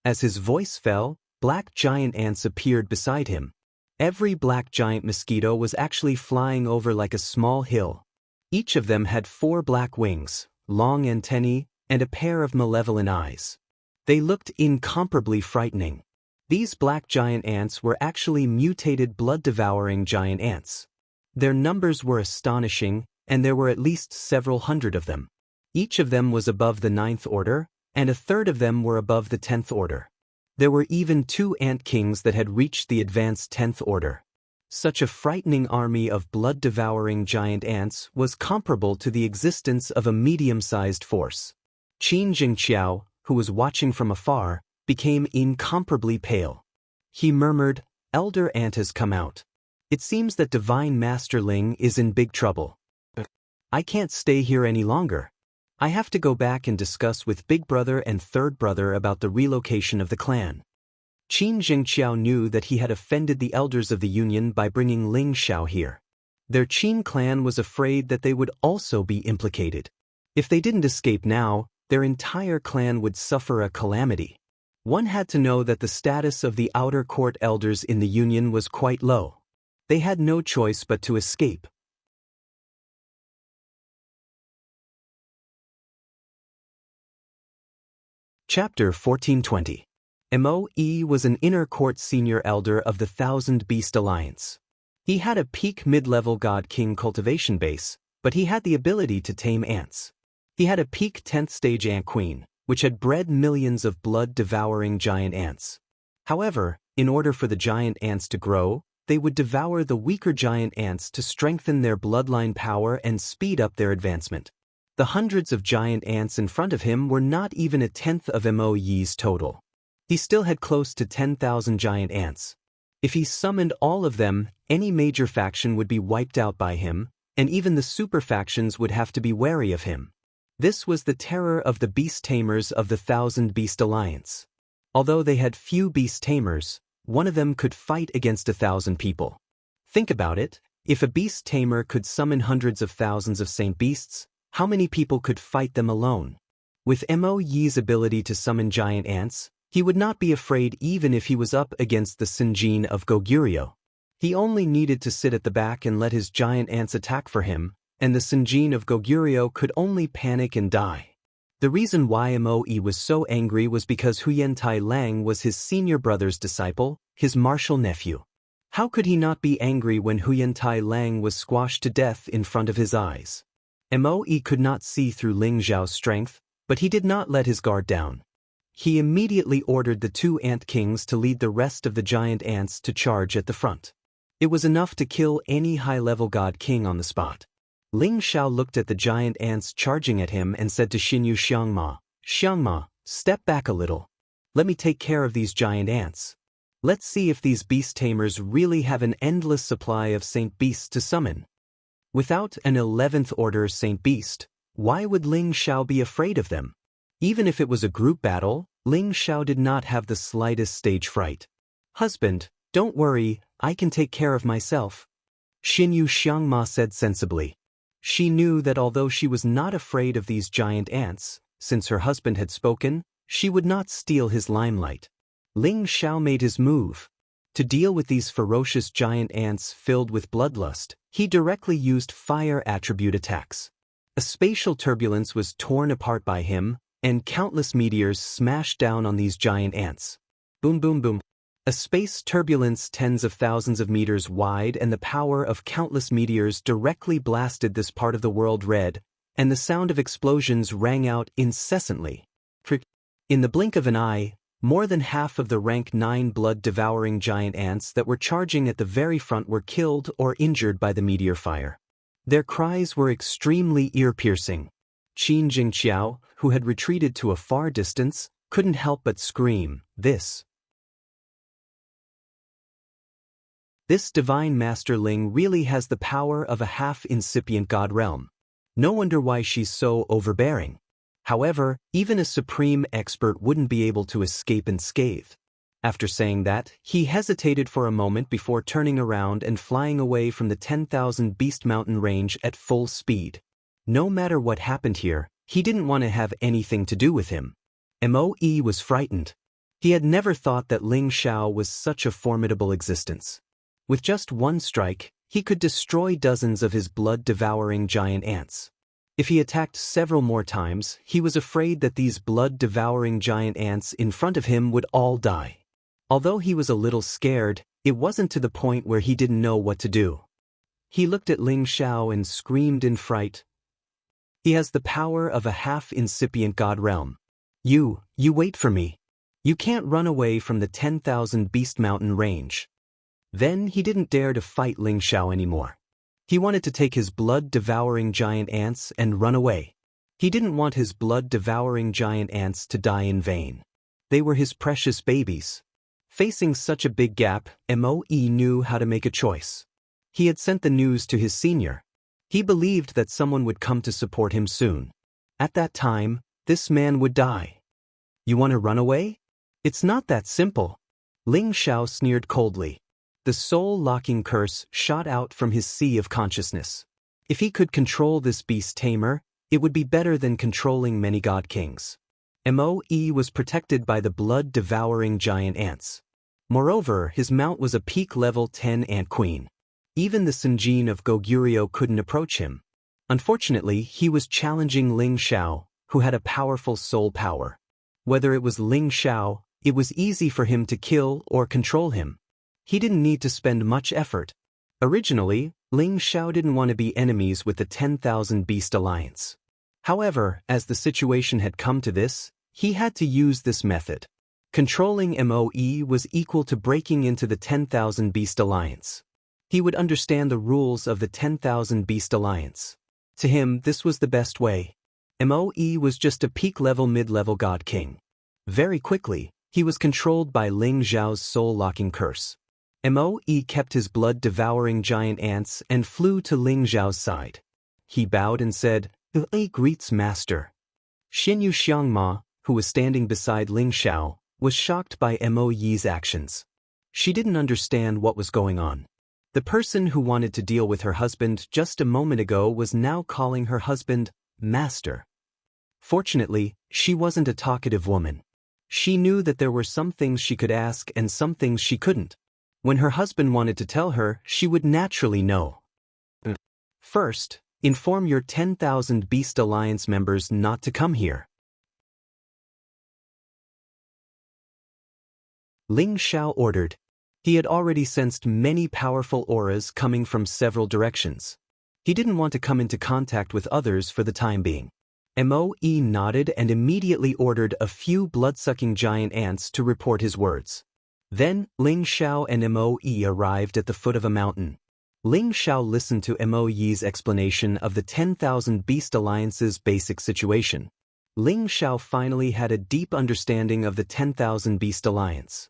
As his voice fell, black giant ants appeared beside him. Every black giant mosquito was actually flying over like a small hill. Each of them had 4 black wings, long antennae, and a pair of malevolent eyes. They looked incomparably frightening. These black giant ants were actually mutated blood-devouring giant ants. Their numbers were astonishing, and there were at least several hundred of them. Each of them was above the 9th order, and a third of them were above the 10th order. There were even 2 ant kings that had reached the advanced 10th order. Such a frightening army of blood-devouring giant ants was comparable to the existence of a medium-sized force. Qin Jingqiao, who was watching from afar, became incomparably pale. He murmured, Elder Ant has come out. It seems that Divine Master Ling is in big trouble. I can't stay here any longer. I have to go back and discuss with Big Brother and Third Brother about the relocation of the clan. Qin Jingqiao knew that he had offended the elders of the Union by bringing Ling Xiao here. Their Qin clan was afraid that they would also be implicated. If they didn't escape now, their entire clan would suffer a calamity. One had to know that the status of the outer court elders in the Union was quite low. They had no choice but to escape. Chapter 1420. Mo Yi was an inner court senior elder of the Thousand Beast Alliance. He had a peak mid-level god king cultivation base, but he had the ability to tame ants. He had a peak 10th stage ant queen, which had bred millions of blood-devouring giant ants. However, in order for the giant ants to grow, they would devour the weaker giant ants to strengthen their bloodline power and speed up their advancement. The hundreds of giant ants in front of him were not even a tenth of Mo Yi's total. He still had close to 10,000 giant ants. If he summoned all of them, any major faction would be wiped out by him, and even the super factions would have to be wary of him. This was the terror of the beast tamers of the Thousand Beast Alliance. Although they had few beast tamers, one of them could fight against 1,000 people. Think about it, if a beast tamer could summon hundreds of thousands of saint beasts, how many people could fight them alone? With Mo Yi's ability to summon giant ants, he would not be afraid even if he was up against the Sinjin of Goguryeo. He only needed to sit at the back and let his giant ants attack for him, and the Sinjin of Goguryeo could only panic and die. The reason why Mo Yi was so angry was because Huyentai Lang was his senior brother's disciple, his martial nephew. How could he not be angry when Huyentai Lang was squashed to death in front of his eyes? Mo Yi could not see through Ling Zhao's strength, but he did not let his guard down. He immediately ordered the 2 ant kings to lead the rest of the giant ants to charge at the front. It was enough to kill any high-level god king on the spot. Ling Zhao looked at the giant ants charging at him and said to Xinyu Xiangma, "Xiangma, step back a little. Let me take care of these giant ants. Let's see if these beast tamers really have an endless supply of saint beasts to summon." Without an 11th order saint beast, why would Ling Zhao be afraid of them? Even if it was a group battle, Ling Zhao did not have the slightest stage fright. "Husband, don't worry, I can take care of myself," Xinyu Xiangma said sensibly. She knew that although she was not afraid of these giant ants, since her husband had spoken, she would not steal his limelight. Ling Zhao made his move. To deal with these ferocious giant ants filled with bloodlust, he directly used fire attribute attacks. A spatial turbulence was torn apart by him, and countless meteors smashed down on these giant ants. Boom boom boom. A space turbulence tens of thousands of meters wide and the power of countless meteors directly blasted this part of the world red, and the sound of explosions rang out incessantly. In the blink of an eye, more than half of the rank 9 blood-devouring giant ants that were charging at the very front were killed or injured by the meteor fire. Their cries were extremely ear-piercing. Qin Jingqiao, who had retreated to a far distance, couldn't help but scream, This divine Master Ling really has the power of a half-incipient god realm. No wonder why she's so overbearing." However, even a supreme expert wouldn't be able to escape unscathed. After saying that, he hesitated for a moment before turning around and flying away from the 10,000 Beast Mountain range at full speed. No matter what happened here, he didn't want to have anything to do with him. Mo Yi was frightened. He had never thought that Ling Zhao was such a formidable existence. With just one strike, he could destroy dozens of his blood-devouring giant ants. If he attacked several more times, he was afraid that these blood-devouring giant ants in front of him would all die. Although he was a little scared, it wasn't to the point where he didn't know what to do. He looked at Ling Zhao and screamed in fright. "He has the power of a half-incipient god realm. You wait for me. You can't run away from the 10,000 Beast Mountain range." Then he didn't dare to fight Ling Zhao anymore. He wanted to take his blood-devouring giant ants and run away. He didn't want his blood-devouring giant ants to die in vain. They were his precious babies. Facing such a big gap, Mo Yi knew how to make a choice. He had sent the news to his senior. He believed that someone would come to support him soon. At that time, this man would die. "You want to run away? It's not that simple." Ling Zhao sneered coldly. The soul-locking curse shot out from his sea of consciousness. If he could control this beast tamer, it would be better than controlling many god kings. Mo Yi was protected by the blood-devouring giant ants. Moreover, his mount was a peak level 10 ant queen. Even the Sinjin of Goguryeo couldn't approach him. Unfortunately, he was challenging Ling Zhao, who had a powerful soul power. Whether it was Ling Zhao, it was easy for him to kill or control him. He didn't need to spend much effort. Originally, Ling Zhao didn't want to be enemies with the 10,000 Beast Alliance. However, as the situation had come to this, he had to use this method. Controlling Mo Yi was equal to breaking into the 10,000 Beast Alliance. He would understand the rules of the 10,000 Beast Alliance. To him, this was the best way. Mo Yi was just a peak-level mid-level god king. Very quickly, he was controlled by Ling Zhao's soul-locking curse. Moe kept his blood-devouring giant ants and flew to Ling Xiao's side. He bowed and said, greets master. Xinyu Xiangma, who was standing beside Ling Xiao, was shocked by Moe's actions. She didn't understand what was going on. The person who wanted to deal with her husband just a moment ago was now calling her husband master. Fortunately, she wasn't a talkative woman. She knew that there were some things she could ask and some things she couldn't. When her husband wanted to tell her, she would naturally know. First, inform your 10,000 Beast Alliance members not to come here. Ling Xiao ordered. He had already sensed many powerful auras coming from several directions. He didn't want to come into contact with others for the time being. Moe nodded and immediately ordered a few blood-sucking giant ants to report his words. Then, Ling Xiao and Moe arrived at the foot of a mountain. Ling Xiao listened to Moe's explanation of the 10,000 Beast Alliance's basic situation. Ling Xiao finally had a deep understanding of the 10,000 Beast Alliance.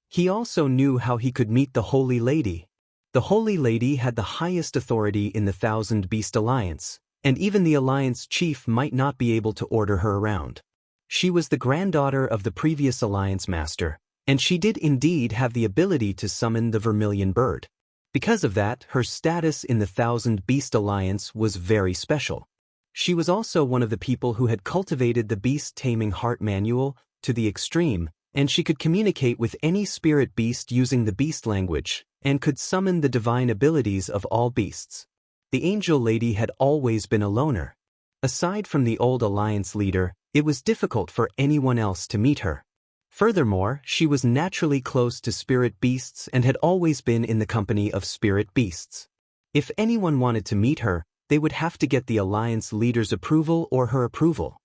He also knew how he could meet the Holy Lady. The Holy Lady had the highest authority in the 1,000 Beast Alliance, and even the Alliance chief might not be able to order her around. She was the granddaughter of the previous Alliance master, and she did indeed have the ability to summon the Vermilion Bird. Because of that, her status in the 1,000 Beast Alliance was very special. She was also one of the people who had cultivated the Beast Taming Heart Manual to the extreme, and she could communicate with any spirit beast using the beast language, and could summon the divine abilities of all beasts. The Angel Lady had always been a loner. Aside from the old Alliance leader, it was difficult for anyone else to meet her. Furthermore, she was naturally close to spirit beasts and had always been in the company of spirit beasts. If anyone wanted to meet her, they would have to get the Alliance leader's approval or her approval.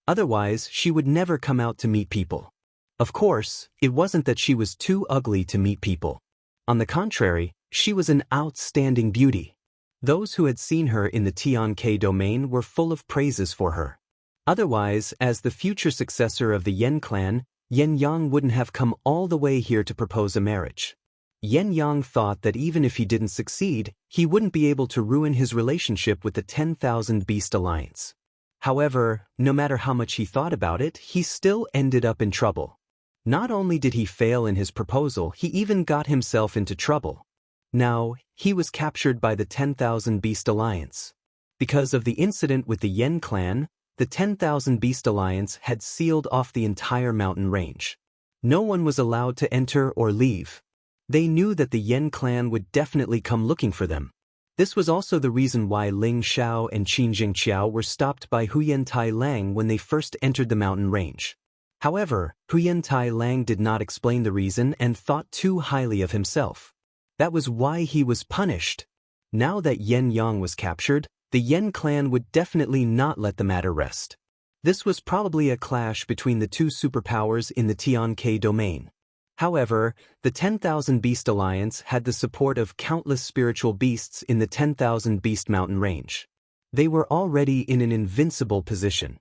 Otherwise, she would never come out to meet people. Of course, it wasn't that she was too ugly to meet people. On the contrary, she was an outstanding beauty. Those who had seen her in the Tianke domain were full of praises for her. Otherwise, as the future successor of the Yen clan, Yen Yang wouldn't have come all the way here to propose a marriage. Yen Yang thought that even if he didn't succeed, he wouldn't be able to ruin his relationship with the 10,000 Beast Alliance. However, no matter how much he thought about it, he still ended up in trouble. Not only did he fail in his proposal, he even got himself into trouble. Now, he was captured by the 10,000 Beast Alliance. Because of the incident with the Yen clan, the 10,000 Beast Alliance had sealed off the entire mountain range. No one was allowed to enter or leave. They knew that the Yen clan would definitely come looking for them. This was also the reason why Ling Xiao and Qin Jingqiao were stopped by Huyen Tai Lang when they first entered the mountain range. However, Huyen Tai Lang did not explain the reason and thought too highly of himself. That was why he was punished. Now that Yen Yang was captured, the Yen clan would definitely not let the matter rest. This was probably a clash between the two superpowers in the Tianke domain. However, the 10,000 Beast Alliance had the support of countless spiritual beasts in the 10,000 Beast Mountain range. They were already in an invincible position.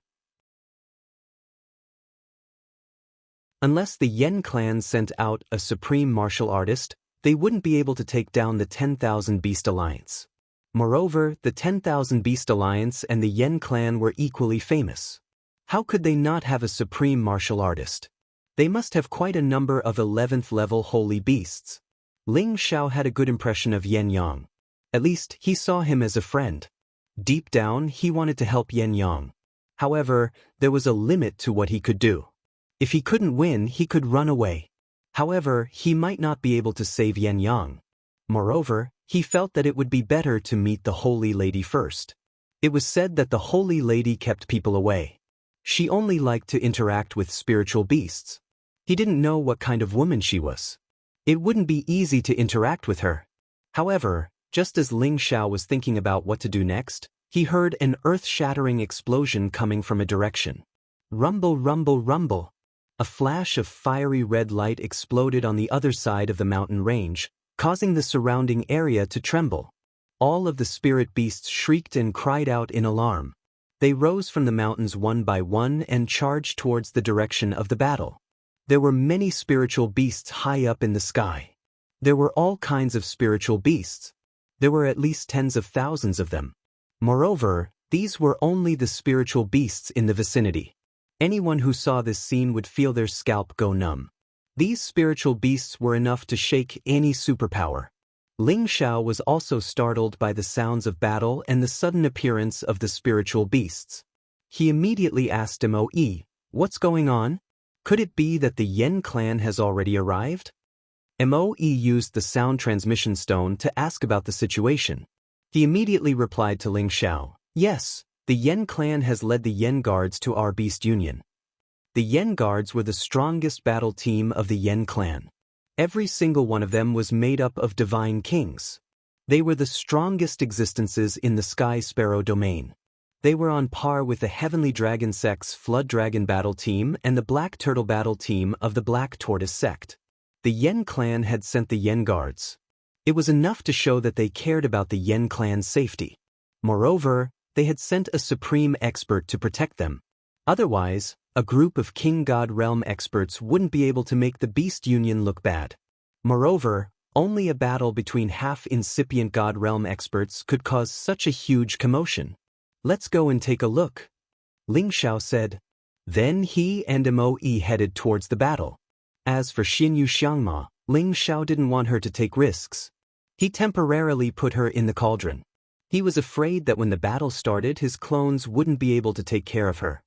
Unless the Yen clan sent out a supreme martial artist, they wouldn't be able to take down the 10,000 Beast Alliance. Moreover, the 10,000 Beast Alliance and the Yen clan were equally famous. How could they not have a supreme martial artist? They must have quite a number of 11th level holy beasts. Ling Xiao had a good impression of Yen Yang. At least, he saw him as a friend. Deep down, he wanted to help Yen Yang. However, there was a limit to what he could do. If he couldn't win, he could run away. However, he might not be able to save Yen Yang. Moreover, he felt that it would be better to meet the Holy Lady first. It was said that the Holy Lady kept people away. She only liked to interact with spiritual beasts. He didn't know what kind of woman she was. It wouldn't be easy to interact with her. However, just as Ling Xiao was thinking about what to do next, he heard an earth-shattering explosion coming from a direction. Rumble, rumble, rumble. A flash of fiery red light exploded on the other side of the mountain range, causing the surrounding area to tremble. All of the spirit beasts shrieked and cried out in alarm. They rose from the mountains one by one and charged towards the direction of the battle. There were many spiritual beasts high up in the sky. There were all kinds of spiritual beasts. There were at least tens of thousands of them. Moreover, these were only the spiritual beasts in the vicinity. Anyone who saw this scene would feel their scalp go numb. These spiritual beasts were enough to shake any superpower. Ling Xiao was also startled by the sounds of battle and the sudden appearance of the spiritual beasts. He immediately asked Mo, "What's going on? Could it be that the Yen clan has already arrived?" Mo used the sound transmission stone to ask about the situation. He immediately replied to Ling Xiao, "Yes, the Yen clan has led the Yen guards to our beast union." The Yen guards were the strongest battle team of the Yen clan. Every single one of them was made up of divine kings. They were the strongest existences in the Sky Sparrow domain. They were on par with the Heavenly Dragon Sect's Flood Dragon battle team and the Black Turtle battle team of the Black Tortoise sect. The Yen clan had sent the Yen guards. It was enough to show that they cared about the Yen clan's safety. Moreover, they had sent a supreme expert to protect them. Otherwise, a group of King God Realm experts wouldn't be able to make the Beast Union look bad. Moreover, only a battle between half-incipient God Realm experts could cause such a huge commotion. "Let's go and take a look," Ling Xiao said. Then he and Mo headed towards the battle. As for Xinyu Xiangma, Ling Xiao didn't want her to take risks. He temporarily put her in the cauldron. He was afraid that when the battle started, his clones wouldn't be able to take care of her.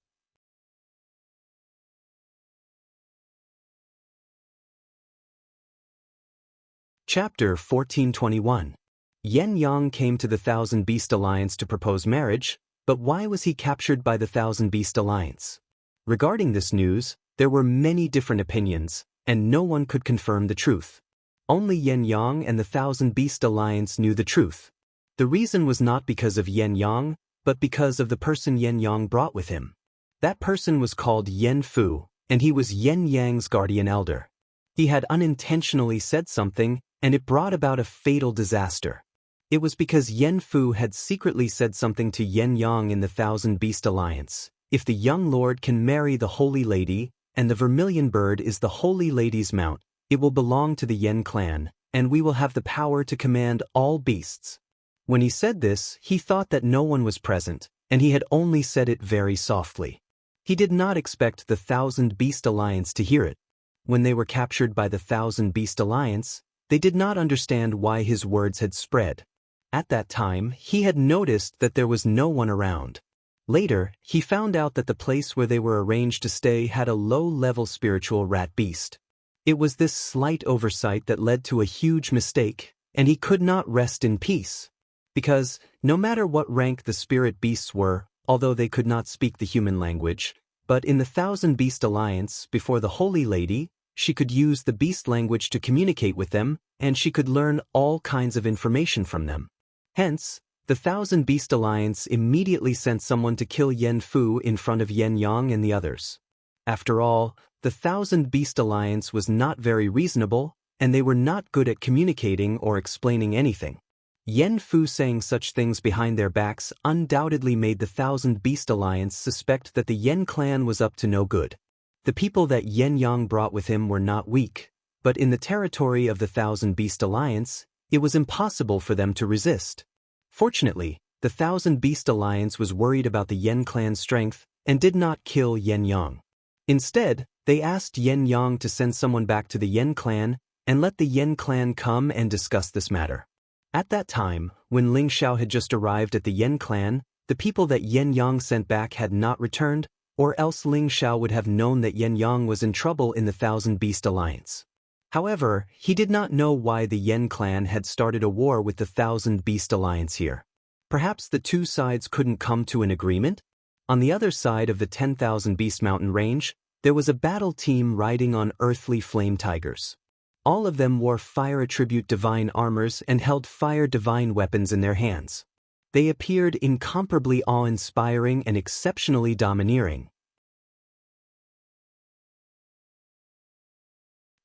Chapter 1421. Yen Yang came to the Thousand Beast Alliance to propose marriage, but why was he captured by the Thousand Beast Alliance? Regarding this news, there were many different opinions, and no one could confirm the truth. Only Yen Yang and the Thousand Beast Alliance knew the truth. The reason was not because of Yen Yang, but because of the person Yen Yang brought with him. That person was called Yen Fu, and he was Yen Yang's guardian elder. He had unintentionally said something, and it brought about a fatal disaster. It was because Yen Fu had secretly said something to Yen Yang in the Thousand Beast Alliance. "If the young lord can marry the Holy Lady, and the Vermilion Bird is the Holy Lady's mount, it will belong to the Yen clan, and we will have the power to command all beasts." When he said this, he thought that no one was present, and he had only said it very softly. He did not expect the Thousand Beast Alliance to hear it. When they were captured by the Thousand Beast Alliance, they did not understand why his words had spread. At that time, he had noticed that there was no one around. Later, he found out that the place where they were arranged to stay had a low-level spiritual rat beast. It was this slight oversight that led to a huge mistake, and he could not rest in peace. Because, no matter what rank the spirit beasts were, although they could not speak the human language, but in the Thousand Beast Alliance, before the Holy Lady, she could use the beast language to communicate with them, and she could learn all kinds of information from them. Hence, the Thousand Beast Alliance immediately sent someone to kill Yen Fu in front of Yen Yang and the others. After all, the Thousand Beast Alliance was not very reasonable, and they were not good at communicating or explaining anything. Yen Fu saying such things behind their backs undoubtedly made the Thousand Beast Alliance suspect that the Yen clan was up to no good. The people that Yen Yang brought with him were not weak, but in the territory of the Thousand Beast Alliance, it was impossible for them to resist. Fortunately, the Thousand Beast Alliance was worried about the Yen clan's strength and did not kill Yen Yang. Instead, they asked Yen Yang to send someone back to the Yen clan and let the Yen clan come and discuss this matter. At that time, when Ling Xiao had just arrived at the Yen clan, the people that Yen Yang sent back had not returned, or else Ling Xiao would have known that Yen Yang was in trouble in the Thousand Beast Alliance. However, he did not know why the Yen clan had started a war with the Thousand Beast Alliance here. Perhaps the two sides couldn't come to an agreement? On the other side of the 10,000 Beast Mountain range, there was a battle team riding on earthly flame tigers. All of them wore fire attribute divine armors and held fire divine weapons in their hands. They appeared incomparably awe-inspiring and exceptionally domineering.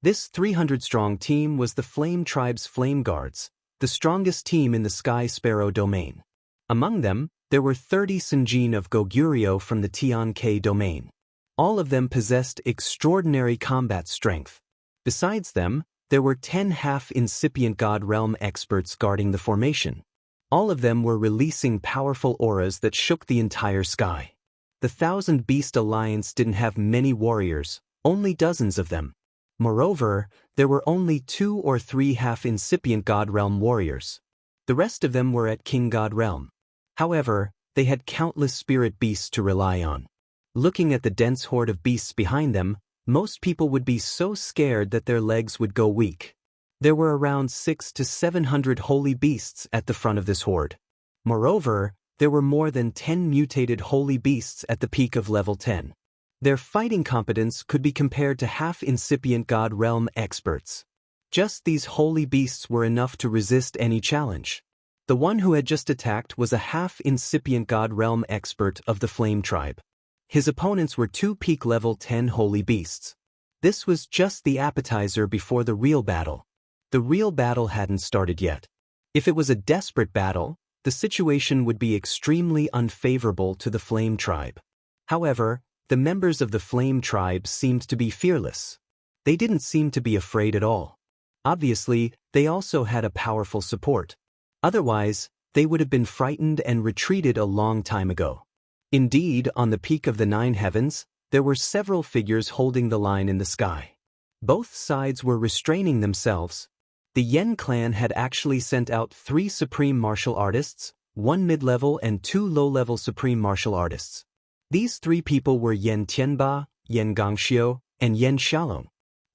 This 300-strong team was the Flame Tribe's Flame Guards, the strongest team in the Sky Sparrow domain. Among them, there were 30 Sinjin of Goguryeo from the Tian-K domain. All of them possessed extraordinary combat strength. Besides them, There were 10 half-incipient God Realm experts guarding the formation. All of them were releasing powerful auras that shook the entire sky. The Thousand Beast Alliance didn't have many warriors, only dozens of them. Moreover, there were only 2 or 3 half-incipient God Realm warriors. The rest of them were at King God Realm. However, they had countless spirit beasts to rely on. Looking at the dense horde of beasts behind them, most people would be so scared that their legs would go weak. There were around 600 to 700 holy beasts at the front of this horde. Moreover, there were more than 10 mutated holy beasts at the peak of level 10. Their fighting competence could be compared to half-incipient God Realm experts. Just these holy beasts were enough to resist any challenge. The one who had just attacked was a half-incipient God Realm expert of the Flame Tribe. His opponents were 2 peak level 10 holy beasts. This was just the appetizer before the real battle. The real battle hadn't started yet. If it was a desperate battle, the situation would be extremely unfavorable to the Flame Tribe. However, the members of the Flame Tribe seemed to be fearless. They didn't seem to be afraid at all. Obviously, they also had a powerful support. Otherwise, they would have been frightened and retreated a long time ago. Indeed, on the peak of the 9 heavens, there were several figures holding the line in the sky. Both sides were restraining themselves. The Yen clan had actually sent out 3 supreme martial artists, 1 mid-level and 2 low-level supreme martial artists. These 3 people were Yen Tianba, Yen Gongxiu, and Yen Xiaolong.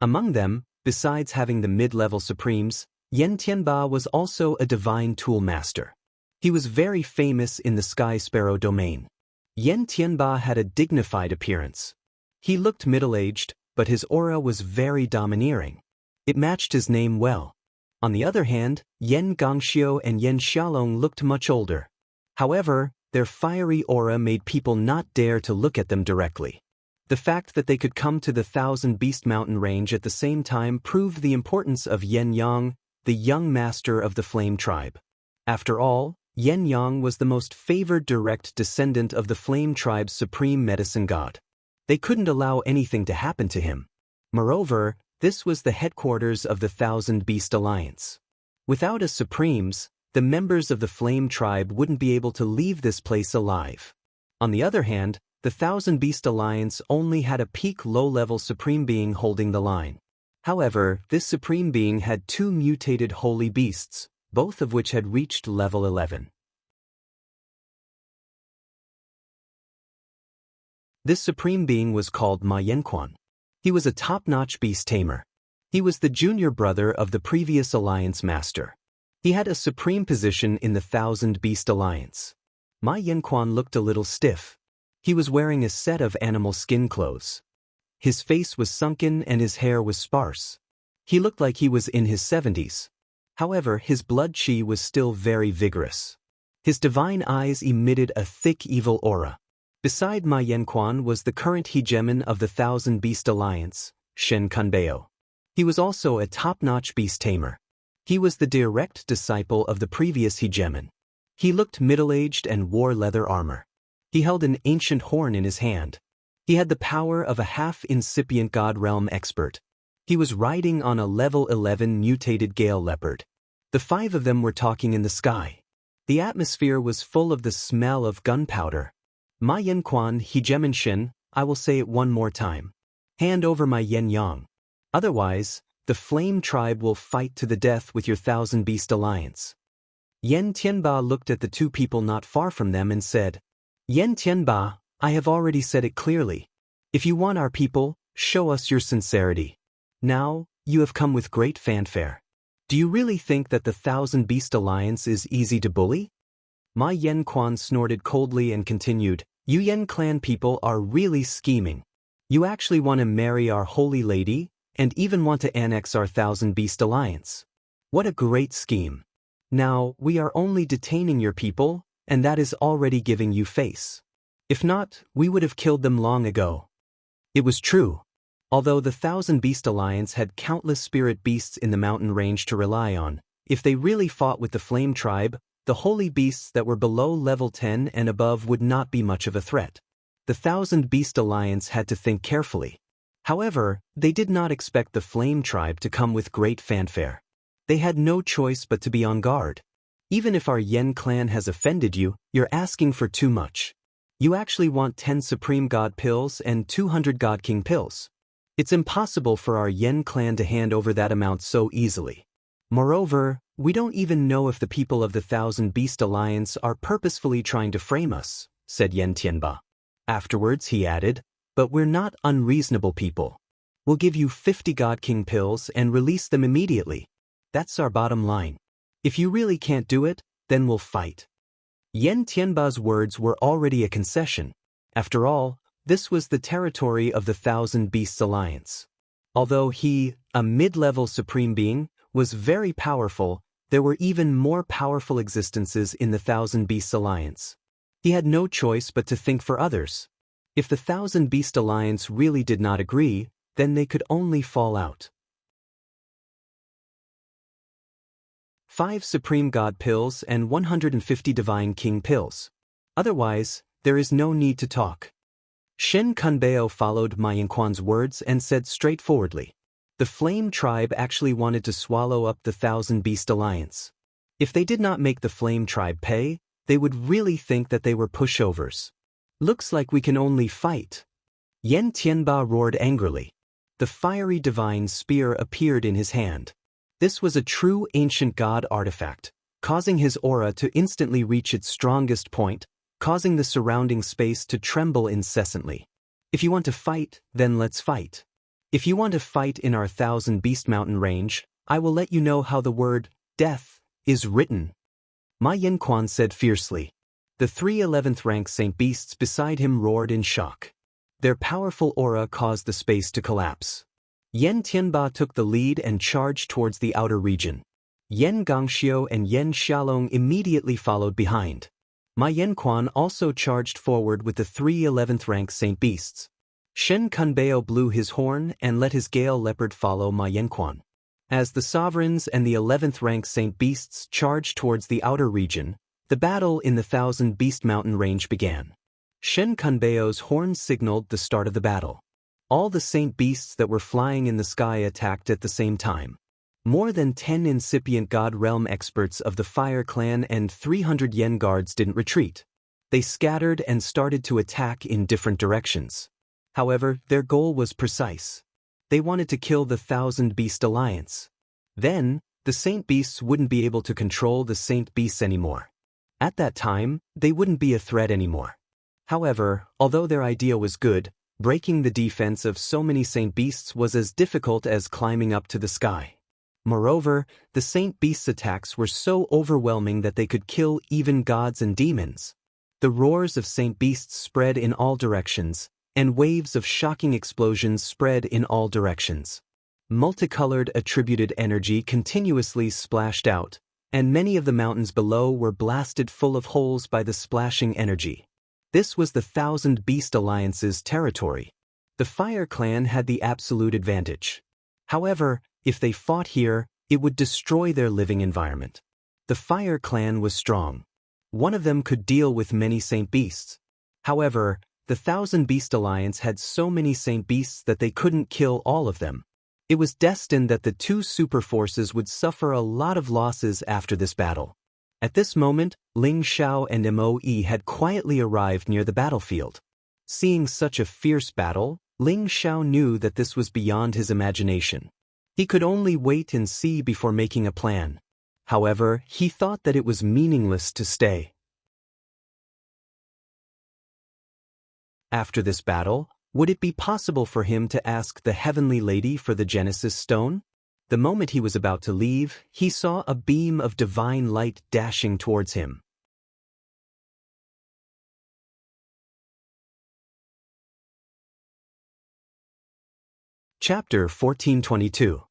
Among them, besides having the mid-level supremes, Yen Tianba was also a divine tool master. He was very famous in the Sky Sparrow domain. Yen Tianba had a dignified appearance. He looked middle-aged, but his aura was very domineering. It matched his name well. On the other hand, Yen Gongxiu and Yen Xiaolong looked much older. However, their fiery aura made people not dare to look at them directly. The fact that they could come to the Thousand Beast Mountain range at the same time proved the importance of Yen Yang, the young master of the Flame Tribe. After all, Yen Yang was the most favored direct descendant of the Flame Tribe's supreme medicine god. They couldn't allow anything to happen to him. Moreover, this was the headquarters of the Thousand Beast Alliance. Without a supremes, the members of the Flame Tribe wouldn't be able to leave this place alive. On the other hand, the Thousand Beast Alliance only had a peak low-level supreme being holding the line. However, this supreme being had 2 mutated holy beasts, both of which had reached level 11. This supreme being was called Ma Yanquan. He was a top-notch beast tamer. He was the junior brother of the previous alliance master. He had a supreme position in the Thousand Beast Alliance. Ma Yanquan looked a little stiff. He was wearing a set of animal skin clothes. His face was sunken and his hair was sparse. He looked like he was in his 70s. However, his blood chi was still very vigorous. His divine eyes emitted a thick evil aura. Beside Ma Yanquan was the current hegemon of the Thousand Beast Alliance, Shen Kunbeo. He was also a top-notch beast tamer. He was the direct disciple of the previous hegemon. He looked middle-aged and wore leather armor. He held an ancient horn in his hand. He had the power of a half-incipient God Realm expert. He was riding on a level 11 mutated gale leopard. The 5 of them were talking in the sky. The atmosphere was full of the smell of gunpowder. Ma Yanquan, hegemon Shen, I will say it one more time. Hand over my Yen Yang. Otherwise, the Flame Tribe will fight to the death with your Thousand Beast Alliance. Yen Tianba looked at the 2 people not far from them and said, Yen Tianba, I have already said it clearly. If you want our people, show us your sincerity. Now, you have come with great fanfare. Do you really think that the Thousand Beast Alliance is easy to bully? Ma Yanquan snorted coldly and continued, You Yen clan people are really scheming. You actually want to marry our holy lady, and even want to annex our Thousand Beast Alliance. What a great scheme. Now, we are only detaining your people, and that is already giving you face. If not, we would have killed them long ago. It was true. Although the Thousand Beast Alliance had countless spirit beasts in the mountain range to rely on, if they really fought with the Flame Tribe, the holy beasts that were below level 10 and above would not be much of a threat. The Thousand Beast Alliance had to think carefully. However, they did not expect the Flame Tribe to come with great fanfare. They had no choice but to be on guard. Even if our Yen clan has offended you, you're asking for too much. You actually want 10 Supreme God pills and 200 God King pills. It's impossible for our Yen clan to hand over that amount so easily. Moreover, we don't even know if the people of the Thousand Beast Alliance are purposefully trying to frame us, said Yen Tianba. Afterwards, he added, but we're not unreasonable people. We'll give you 50 God King pills and release them immediately. That's our bottom line. If you really can't do it, then we'll fight. Yen Tianba's words were already a concession. After all, this was the territory of the Thousand Beasts Alliance. Although he, a mid-level supreme being, was very powerful, there were even more powerful existences in the Thousand Beasts Alliance. He had no choice but to think for others. If the Thousand Beast Alliance really did not agree, then they could only fall out. 5 Supreme God pills and 150 Divine King pills. Otherwise, there is no need to talk. Shen Kunbeo followed Ma Yanquan's words and said straightforwardly, the Flame Tribe actually wanted to swallow up the Thousand Beast Alliance. If they did not make the Flame Tribe pay, they would really think that they were pushovers. Looks like we can only fight. Yen Tianba roared angrily. The fiery divine spear appeared in his hand. This was a true ancient god artifact, causing his aura to instantly reach its strongest point, causing the surrounding space to tremble incessantly. If you want to fight, then let's fight. If you want to fight in our Thousand Beast Mountain range, I will let you know how the word, death, is written. Ma Yanquan said fiercely. The 3 11th rank Saint Beasts beside him roared in shock. Their powerful aura caused the space to collapse. Yen Tianba took the lead and charged towards the outer region. Yen Gongxiu and Yen Xiaolong immediately followed behind. Ma Yanquan also charged forward with the 3 11th rank Saint Beasts. Shen Kunbeo blew his horn and let his Gale Leopard follow Ma Yanquan. As the sovereigns and the 11th rank Saint Beasts charged towards the outer region, the battle in the Thousand Beast Mountain range began. Shen Kunbeo's horn signaled the start of the battle. All the Saint Beasts that were flying in the sky attacked at the same time. More than 10 incipient God Realm experts of the Fire Clan and 300 Yen guards didn't retreat. They scattered and started to attack in different directions. However, their goal was precise. They wanted to kill the Thousand Beast Alliance. Then, the Saint Beasts wouldn't be able to control the Saint Beasts anymore. At that time, they wouldn't be a threat anymore. However, although their idea was good, breaking the defense of so many Saint Beasts was as difficult as climbing up to the sky. Moreover, the Saint Beasts' attacks were so overwhelming that they could kill even gods and demons. The roars of Saint Beasts spread in all directions, and waves of shocking explosions spread in all directions. Multicolored attributed energy continuously splashed out, and many of the mountains below were blasted full of holes by the splashing energy. This was the Thousand Beast Alliance's territory. The Fire Clan had the absolute advantage. However, if they fought here, it would destroy their living environment. The Fire Clan was strong. One of them could deal with many Saint Beasts. However, the Thousand Beast Alliance had so many Saint Beasts that they couldn't kill all of them. It was destined that the two super forces would suffer a lot of losses after this battle. At this moment, Ling Xiao and Moe had quietly arrived near the battlefield. Seeing such a fierce battle, Ling Xiao knew that this was beyond his imagination. He could only wait and see before making a plan. However, he thought that it was meaningless to stay. After this battle, would it be possible for him to ask the Heavenly Lady for the Genesis Stone? The moment he was about to leave, he saw a beam of divine light dashing towards him. Chapter 1422.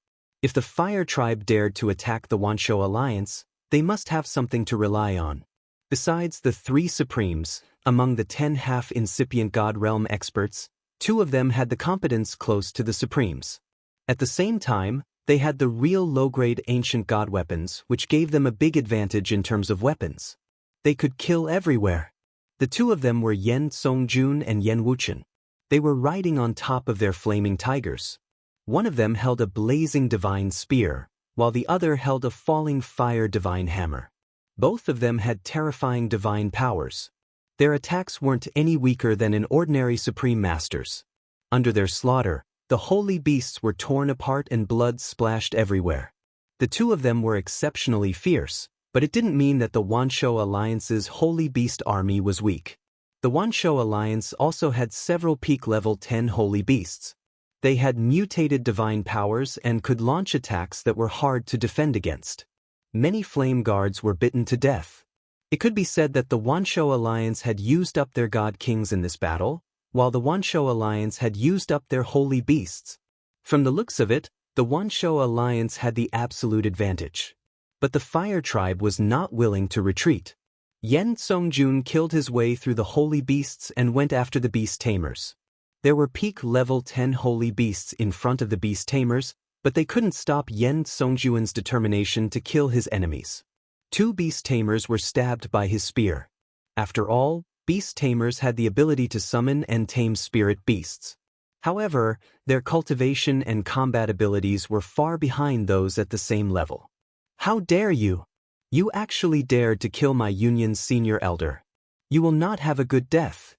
If the Fire Tribe dared to attack the Wanshou Alliance, they must have something to rely on. Besides the 3 Supremes, among the 10 half-incipient God Realm experts, 2 of them had the competence close to the Supremes. At the same time, they had the real low-grade ancient god weapons, which gave them a big advantage in terms of weapons. They could kill everywhere. The 2 of them were Yen Songjun and Yen Wuchen. They were riding on top of their flaming tigers. One of them held a blazing divine spear, while the other held a falling fire divine hammer. Both of them had terrifying divine powers. Their attacks weren't any weaker than an ordinary supreme master's. Under their slaughter, the holy beasts were torn apart and blood splashed everywhere. The two of them were exceptionally fierce, but it didn't mean that the Wanshou Alliance's holy beast army was weak. The Wanshou Alliance also had several peak level 10 holy beasts. They had mutated divine powers and could launch attacks that were hard to defend against. Many flame guards were bitten to death. It could be said that the Wanshou Alliance had used up their god kings in this battle, while the Wanshou Alliance had used up their holy beasts. From the looks of it, the Wanshou Alliance had the absolute advantage. But the Fire Tribe was not willing to retreat. Yen Songjun killed his way through the holy beasts and went after the beast tamers. There were peak level 10 holy beasts in front of the beast tamers, but they couldn't stop Yen Songjun's determination to kill his enemies. 2 beast tamers were stabbed by his spear. After all, beast tamers had the ability to summon and tame spirit beasts. However, their cultivation and combat abilities were far behind those at the same level. "How dare you! You actually dared to kill my union's senior elder. You will not have a good death."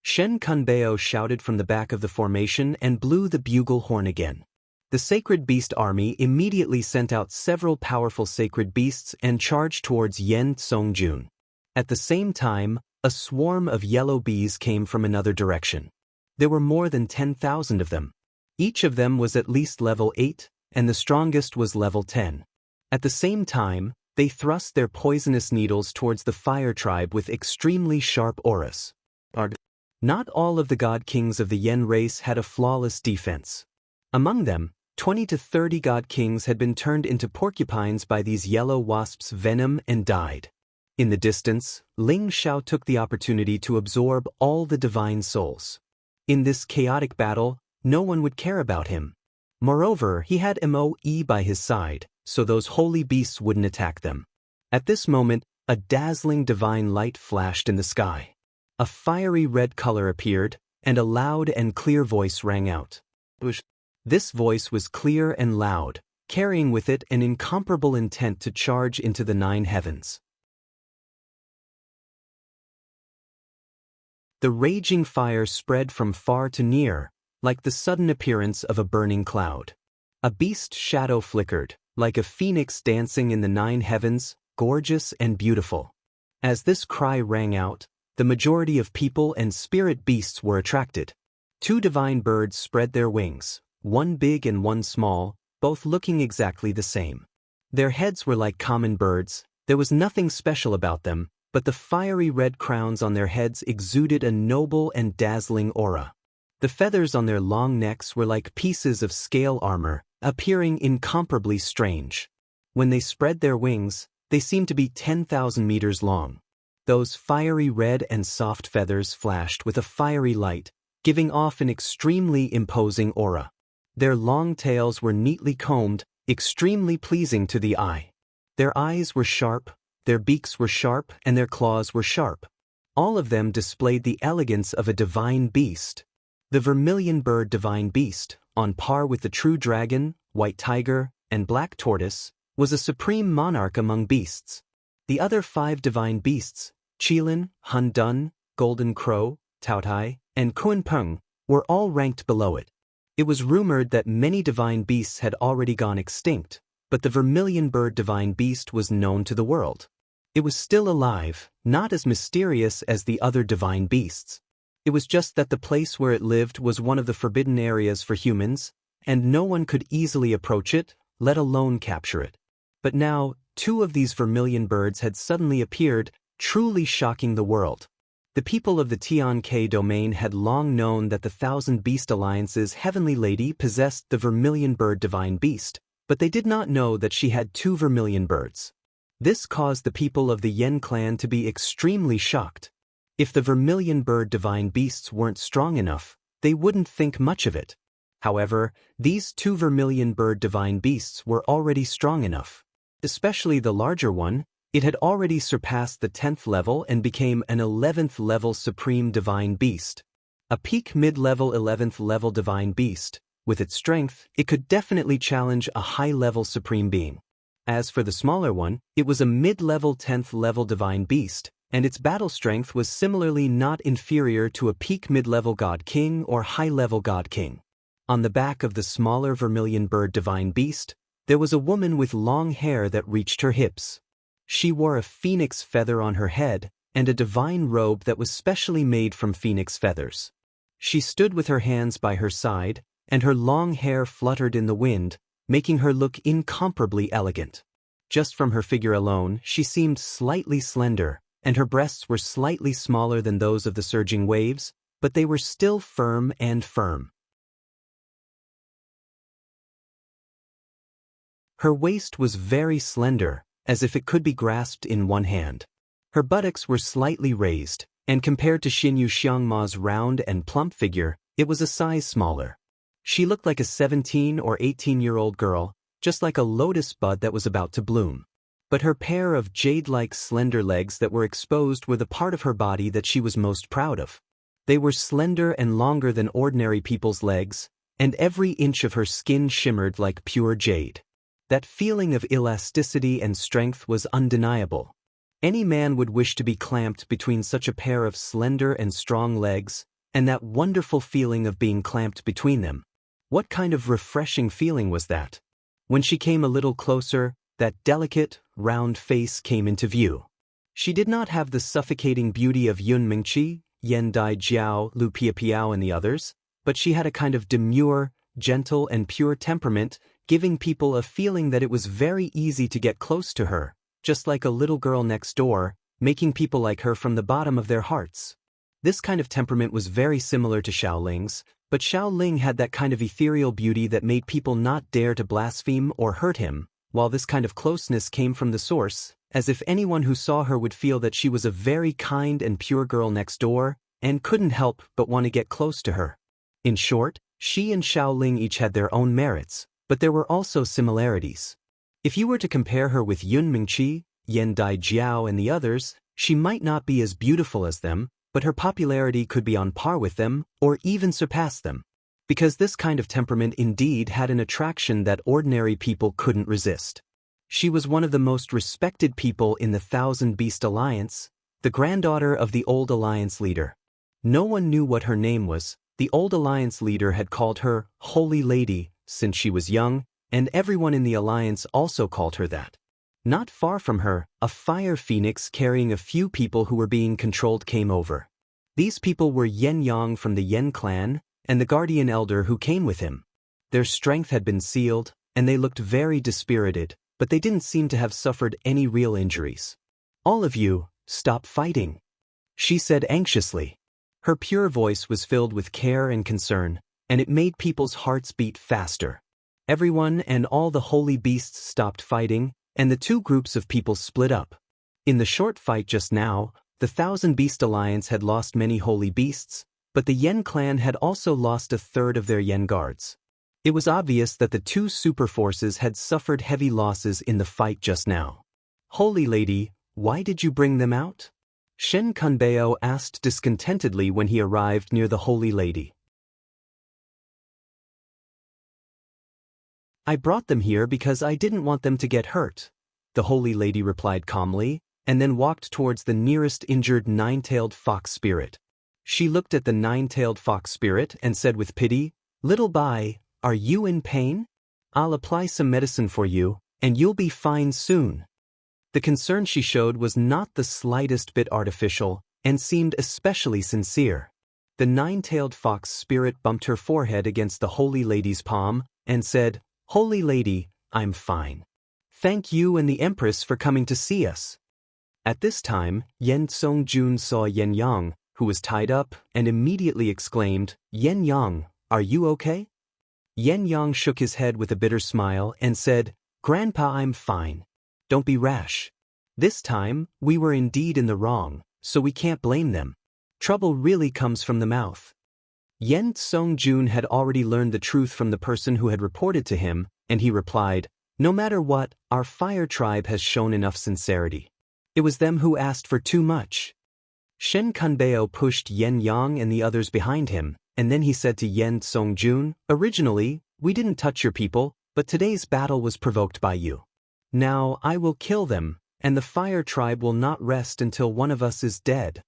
Shen Kunbeo shouted from the back of the formation and blew the bugle horn again. The Sacred Beast Army immediately sent out several powerful sacred beasts and charged towards Yen Songjun. At the same time, a swarm of yellow bees came from another direction. There were more than 10,000 of them. Each of them was at least level 8, and the strongest was level 10. At the same time, they thrust their poisonous needles towards the Fire Tribe with extremely sharp auras. Not all of the god kings of the Yen race had a flawless defense. Among them, 20 to 30 god kings had been turned into porcupines by these yellow wasps' venom and died. In the distance, Ling Xiao took the opportunity to absorb all the divine souls. In this chaotic battle, no one would care about him. Moreover, he had Mo by his side, so those holy beasts wouldn't attack them. At this moment, a dazzling divine light flashed in the sky. A fiery red color appeared, and a loud and clear voice rang out. This voice was clear and loud, carrying with it an incomparable intent to charge into the 9 heavens. The raging fire spread from far to near, like the sudden appearance of a burning cloud. A beast shadow flickered, like a phoenix dancing in the 9 heavens, gorgeous and beautiful. As this cry rang out, the majority of people and spirit beasts were attracted. 2 divine birds spread their wings, one big and one small, both looking exactly the same. Their heads were like common birds, there was nothing special about them, but the fiery red crowns on their heads exuded a noble and dazzling aura. The feathers on their long necks were like pieces of scale armor, appearing incomparably strange. When they spread their wings, they seemed to be 10,000 meters long. Those fiery red and soft feathers flashed with a fiery light, giving off an extremely imposing aura. Their long tails were neatly combed, extremely pleasing to the eye. Their eyes were sharp, their beaks were sharp, and their claws were sharp. All of them displayed the elegance of a divine beast. The vermilion bird divine beast, on par with the true dragon, white tiger, and black tortoise, was a supreme monarch among beasts. The other 5 divine beasts, Qilin, Han Dun, Golden Crow, Taotai, and Kunpeng, were all ranked below it. It was rumored that many divine beasts had already gone extinct, but the vermilion bird divine beast was known to the world. It was still alive, not as mysterious as the other divine beasts. It was just that the place where it lived was one of the forbidden areas for humans, and no one could easily approach it, let alone capture it. But now, 2 of these vermilion birds had suddenly appeared, truly shocking the world. The people of the Tian-Ke domain had long known that the Thousand Beast Alliance's Heavenly Lady possessed the vermilion bird divine beast, but they did not know that she had 2 vermilion birds. This caused the people of the Yen clan to be extremely shocked. If the vermilion bird divine beasts weren't strong enough, they wouldn't think much of it. However, these 2 vermilion bird divine beasts were already strong enough. Especially the larger one, it had already surpassed the 10th level and became an 11th level supreme divine beast. A peak mid-level 11th level divine beast. With its strength, it could definitely challenge a high-level supreme being. As for the smaller one, it was a mid-level 10th level divine beast, and its battle strength was similarly not inferior to a peak mid-level god king or high-level god king. On the back of the smaller vermilion bird divine beast, there was a woman with long hair that reached her hips. She wore a phoenix feather on her head and a divine robe that was specially made from phoenix feathers. She stood with her hands by her side, and her long hair fluttered in the wind, making her look incomparably elegant. Just from her figure alone, she seemed slightly slender, and her breasts were slightly smaller than those of the surging waves, but they were still firm and firm. Her waist was very slender, as if it could be grasped in one hand. Her buttocks were slightly raised, and compared to Xinyu Xiangma's round and plump figure, it was a size smaller. She looked like a 17 or 18-year-old girl, just like a lotus bud that was about to bloom. But her pair of jade-like slender legs that were exposed were the part of her body that she was most proud of. They were slender and longer than ordinary people's legs, and every inch of her skin shimmered like pure jade. That feeling of elasticity and strength was undeniable. Any man would wish to be clamped between such a pair of slender and strong legs, and that wonderful feeling of being clamped between them. What kind of refreshing feeling was that? When she came a little closer, that delicate, round face came into view. She did not have the suffocating beauty of Yun Mingqi, Yen Dai Jiao, Lu Piapiao and the others, but she had a kind of demure, gentle and pure temperament, giving people a feeling that it was very easy to get close to her, just like a little girl next door, making people like her from the bottom of their hearts. This kind of temperament was very similar to Xiaoling's, but Xiaoling had that kind of ethereal beauty that made people not dare to blaspheme or hurt him, while this kind of closeness came from the source, as if anyone who saw her would feel that she was a very kind and pure girl next door, and couldn't help but want to get close to her. In short, she and Xiaoling each had their own merits, but there were also similarities. If you were to compare her with Yun Mingqi, Yen Dai Jiao and the others, she might not be as beautiful as them, but her popularity could be on par with them, or even surpass them. Because this kind of temperament indeed had an attraction that ordinary people couldn't resist. She was one of the most respected people in the Thousand Beast Alliance, the granddaughter of the old Alliance leader. No one knew what her name was. The old Alliance leader had called her Holy Lady since she was young, and everyone in the Alliance also called her that. Not far from her, a fire phoenix carrying a few people who were being controlled came over. These people were Yen Yang from the Yen clan, and the guardian elder who came with him. Their strength had been sealed, and they looked very dispirited, but they didn't seem to have suffered any real injuries. "All of you, stop fighting," she said anxiously. Her pure voice was filled with care and concern, and it made people's hearts beat faster. Everyone and all the holy beasts stopped fighting, and the two groups of people split up. In the short fight just now, the Thousand Beast Alliance had lost many holy beasts, but the Yen clan had also lost a third of their Yen guards. It was obvious that the two super forces had suffered heavy losses in the fight just now. "Holy Lady, why did you bring them out?" Shen Kunbeo asked discontentedly when he arrived near the Holy Lady. "I brought them here because I didn't want them to get hurt," the Holy Lady replied calmly, and then walked towards the nearest injured nine-tailed fox spirit. She looked at the nine-tailed fox spirit and said with pity, "Little Bai, are you in pain? I'll apply some medicine for you, and you'll be fine soon." The concern she showed was not the slightest bit artificial, and seemed especially sincere. The nine-tailed fox spirit bumped her forehead against the Holy Lady's palm, and said, "Holy Lady, I'm fine. Thank you and the Empress for coming to see us." At this time, Yen Songjun saw Yen Yang, who was tied up, and immediately exclaimed, "Yen Yang, are you okay?" Yen Yang shook his head with a bitter smile and said, "Grandpa, I'm fine. Don't be rash. This time, we were indeed in the wrong, so we can't blame them. Trouble really comes from the mouth." Yen Songjun had already learned the truth from the person who had reported to him, and he replied, "No matter what, our fire tribe has shown enough sincerity. It was them who asked for too much." Shen Kunbeo pushed Yen Yang and the others behind him, and then he said to Yen Songjun, "Originally, we didn't touch your people, but today's battle was provoked by you. Now I will kill them, and the Fire Tribe will not rest until one of us is dead."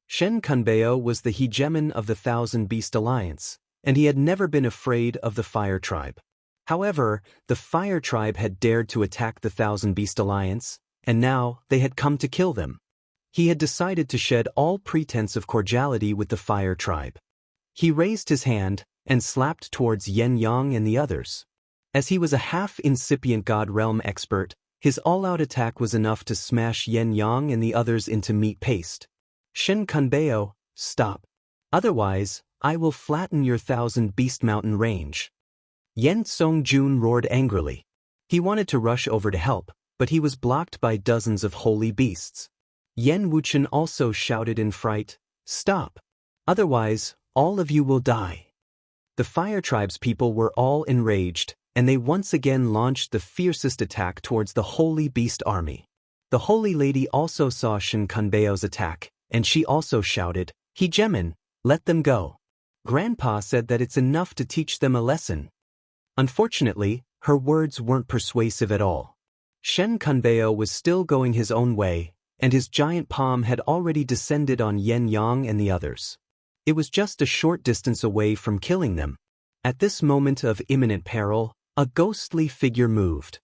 Shen Kunbeo was the hegemon of the Thousand Beast Alliance, and he had never been afraid of the Fire Tribe. However, the Fire Tribe had dared to attack the Thousand Beast Alliance, and now they had come to kill them. He had decided to shed all pretense of cordiality with the Fire Tribe. He raised his hand and slapped towards Yen Yang and the others. As he was a half-incipient God Realm expert, his all-out attack was enough to smash Yen Yang and the others into meat paste. "Shen Kunbeo, stop. Otherwise, I will flatten your Thousand Beast Mountain range." Yen Songjun roared angrily. He wanted to rush over to help, but he was blocked by dozens of holy beasts. Yen Wuchen also shouted in fright, "Stop. Otherwise, all of you will die." The Fire Tribe's people were all enraged, and they once again launched the fiercest attack towards the Holy Beast army. The Holy Lady also saw Shen Kunbeo's attack, and she also shouted, "Hegemon, let them go. Grandpa said that it's enough to teach them a lesson." Unfortunately, her words weren't persuasive at all. Shen Kunbeo was still going his own way, and his giant palm had already descended on Yen Yang and the others. It was just a short distance away from killing them. At this moment of imminent peril, a ghostly figure moved.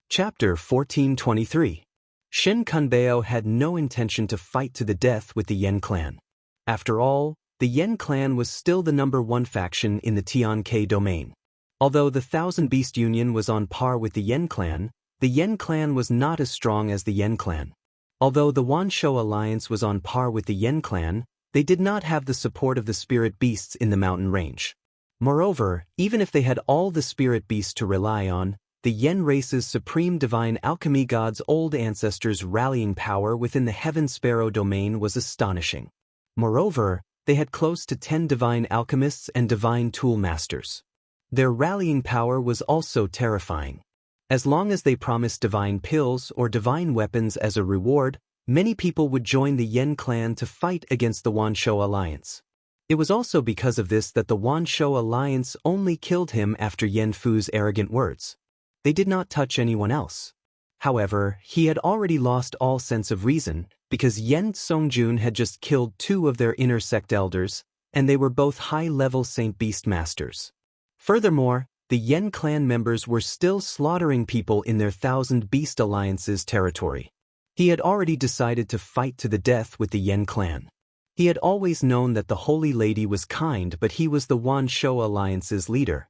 Chapter 1423. Shen Kunbeo had no intention to fight to the death with the Yen clan. After all, the Yen clan was still the #1 faction in the Tian-Ke domain. Although the Thousand Beast Union was on par with the Yen clan was not as strong as the Yen clan. Although the Wanshou alliance was on par with the Yen clan, they did not have the support of the spirit beasts in the mountain range. Moreover, even if they had all the spirit beasts to rely on, the Yen race's supreme divine alchemy god's old ancestors' rallying power within the Heaven Sparrow domain was astonishing. Moreover, they had close to 10 divine alchemists and divine tool masters. Their rallying power was also terrifying. As long as they promised divine pills or divine weapons as a reward, many people would join the Yen clan to fight against the Wanshou alliance. It was also because of this that the Wanshou alliance only killed him after Yen Fu's arrogant words. They did not touch anyone else. However, he had already lost all sense of reason, because Yen Songjun had just killed 2 of their inner sect elders, and they were both high-level Saint Beast masters. Furthermore, the Yen clan members were still slaughtering people in their Thousand Beast Alliance's territory. He had already decided to fight to the death with the Yen clan. He had always known that the Holy Lady was kind, but he was the Wanshou Alliance's leader.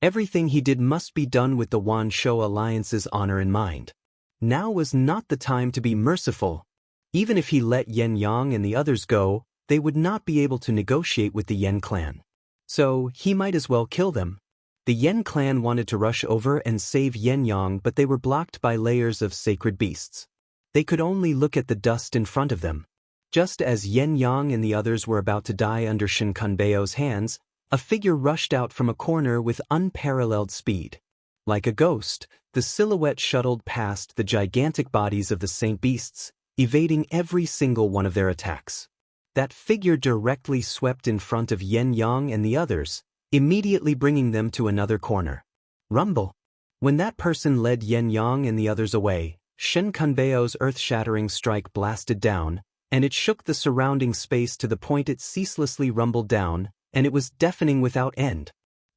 Everything he did must be done with the Wanshou Alliance's honor in mind. Now was not the time to be merciful. Even if he let Yen Yang and the others go, they would not be able to negotiate with the Yen clan. So, he might as well kill them. The Yen clan wanted to rush over and save Yen Yang, but they were blocked by layers of sacred beasts. They could only look at the dust in front of them. Just as Yen Yang and the others were about to die under Shen Kunbeo's hands, a figure rushed out from a corner with unparalleled speed. Like a ghost, the silhouette shuttled past the gigantic bodies of the Saint Beasts, evading every single one of their attacks. That figure directly swept in front of Yen Yang and the others, immediately bringing them to another corner. Rumble. When that person led Yen Yang and the others away, Shen Kunbeo's earth-shattering strike blasted down, and it shook the surrounding space to the point it ceaselessly rumbled down, and it was deafening without end.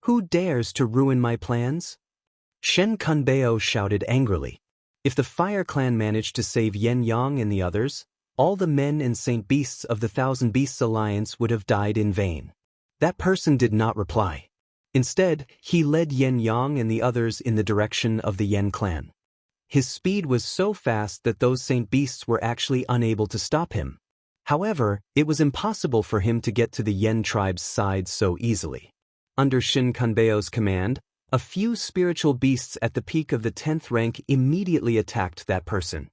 "Who dares to ruin my plans?" Shen Kunbeo shouted angrily. If the Fire Clan managed to save Yen Yang and the others, all the men and Saint Beasts of the Thousand Beasts Alliance would have died in vain. That person did not reply. Instead, he led Yen Yang and the others in the direction of the Yen clan. His speed was so fast that those Saint Beasts were actually unable to stop him. However, it was impossible for him to get to the Yen tribe's side so easily. Under Shen Kunbeo's command, a few spiritual beasts at the peak of the 10th rank immediately attacked that person.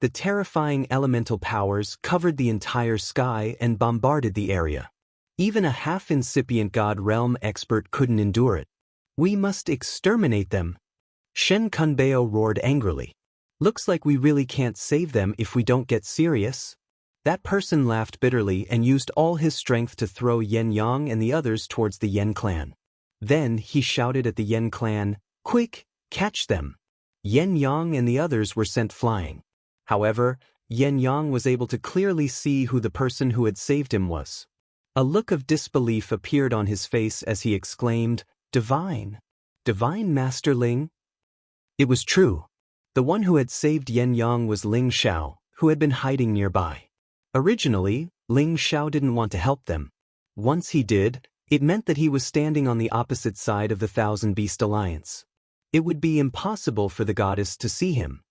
The terrifying elemental powers covered the entire sky and bombarded the area. Even a half-incipient God realm expert couldn't endure it. We must exterminate them. Shen Kunbeo roared angrily. Looks like we really can't save them if we don't get serious. That person laughed bitterly and used all his strength to throw Yen Yang and the others towards the Yen clan. Then he shouted at the Yen clan, "Quick, catch them!" Yen Yang and the others were sent flying. However, Yen Yang was able to clearly see who the person who had saved him was. A look of disbelief appeared on his face as he exclaimed, "Divine! Divine Master Ling?" It was true. The one who had saved Yen Yang was Ling Xiao, who had been hiding nearby. Originally, Ling Xiao didn't want to help them. Once he did, it meant that he was standing on the opposite side of the Thousand Beast Alliance. It would be impossible for the goddess to see him.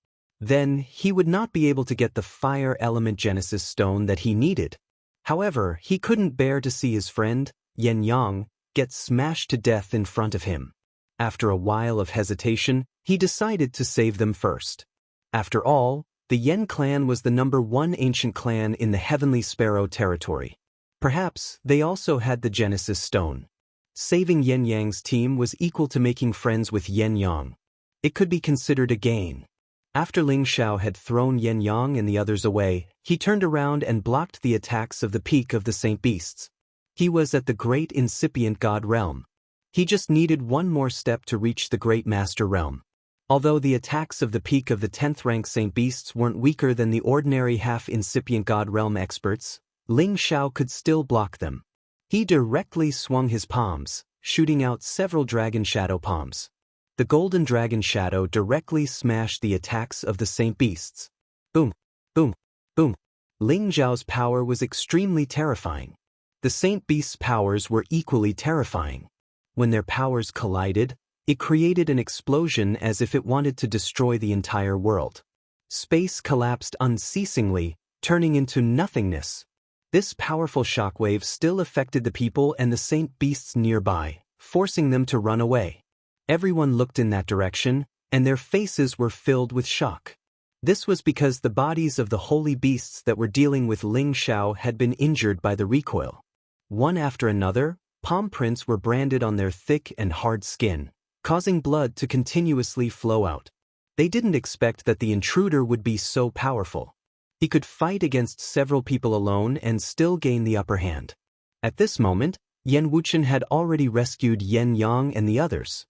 Then, he would not be able to get the fire element Genesis stone that he needed. However, he couldn't bear to see his friend, Yen Yang, get smashed to death in front of him. After a while of hesitation, he decided to save them first. After all, the Yen clan was the #1 ancient clan in the Heavenly Sparrow territory. Perhaps they also had the Genesis stone. Saving Yen Yang's team was equal to making friends with Yen Yang. It could be considered a gain. After Ling Xiao had thrown Yen Yang and the others away, he turned around and blocked the attacks of the Peak of the Saint Beasts. He was at the Great Incipient God Realm. He just needed one more step to reach the Great Master Realm. Although the attacks of the Peak of the 10th rank Saint Beasts weren't weaker than the ordinary half-incipient God Realm experts, Ling Xiao could still block them. He directly swung his palms, shooting out several Dragon Shadow palms. The Golden Dragon Shadow directly smashed the attacks of the Saint Beasts. Boom, boom, boom. Ling Xiao's power was extremely terrifying. The Saint Beasts' powers were equally terrifying. When their powers collided, it created an explosion as if it wanted to destroy the entire world. Space collapsed unceasingly, turning into nothingness. This powerful shockwave still affected the people and the Saint Beasts nearby, forcing them to run away. Everyone looked in that direction, and their faces were filled with shock. This was because the bodies of the holy beasts that were dealing with Ling Xiao had been injured by the recoil. One after another, palm prints were branded on their thick and hard skin, causing blood to continuously flow out. They didn't expect that the intruder would be so powerful. He could fight against several people alone and still gain the upper hand. At this moment, Yen Wuchen had already rescued Yen Yang and the others.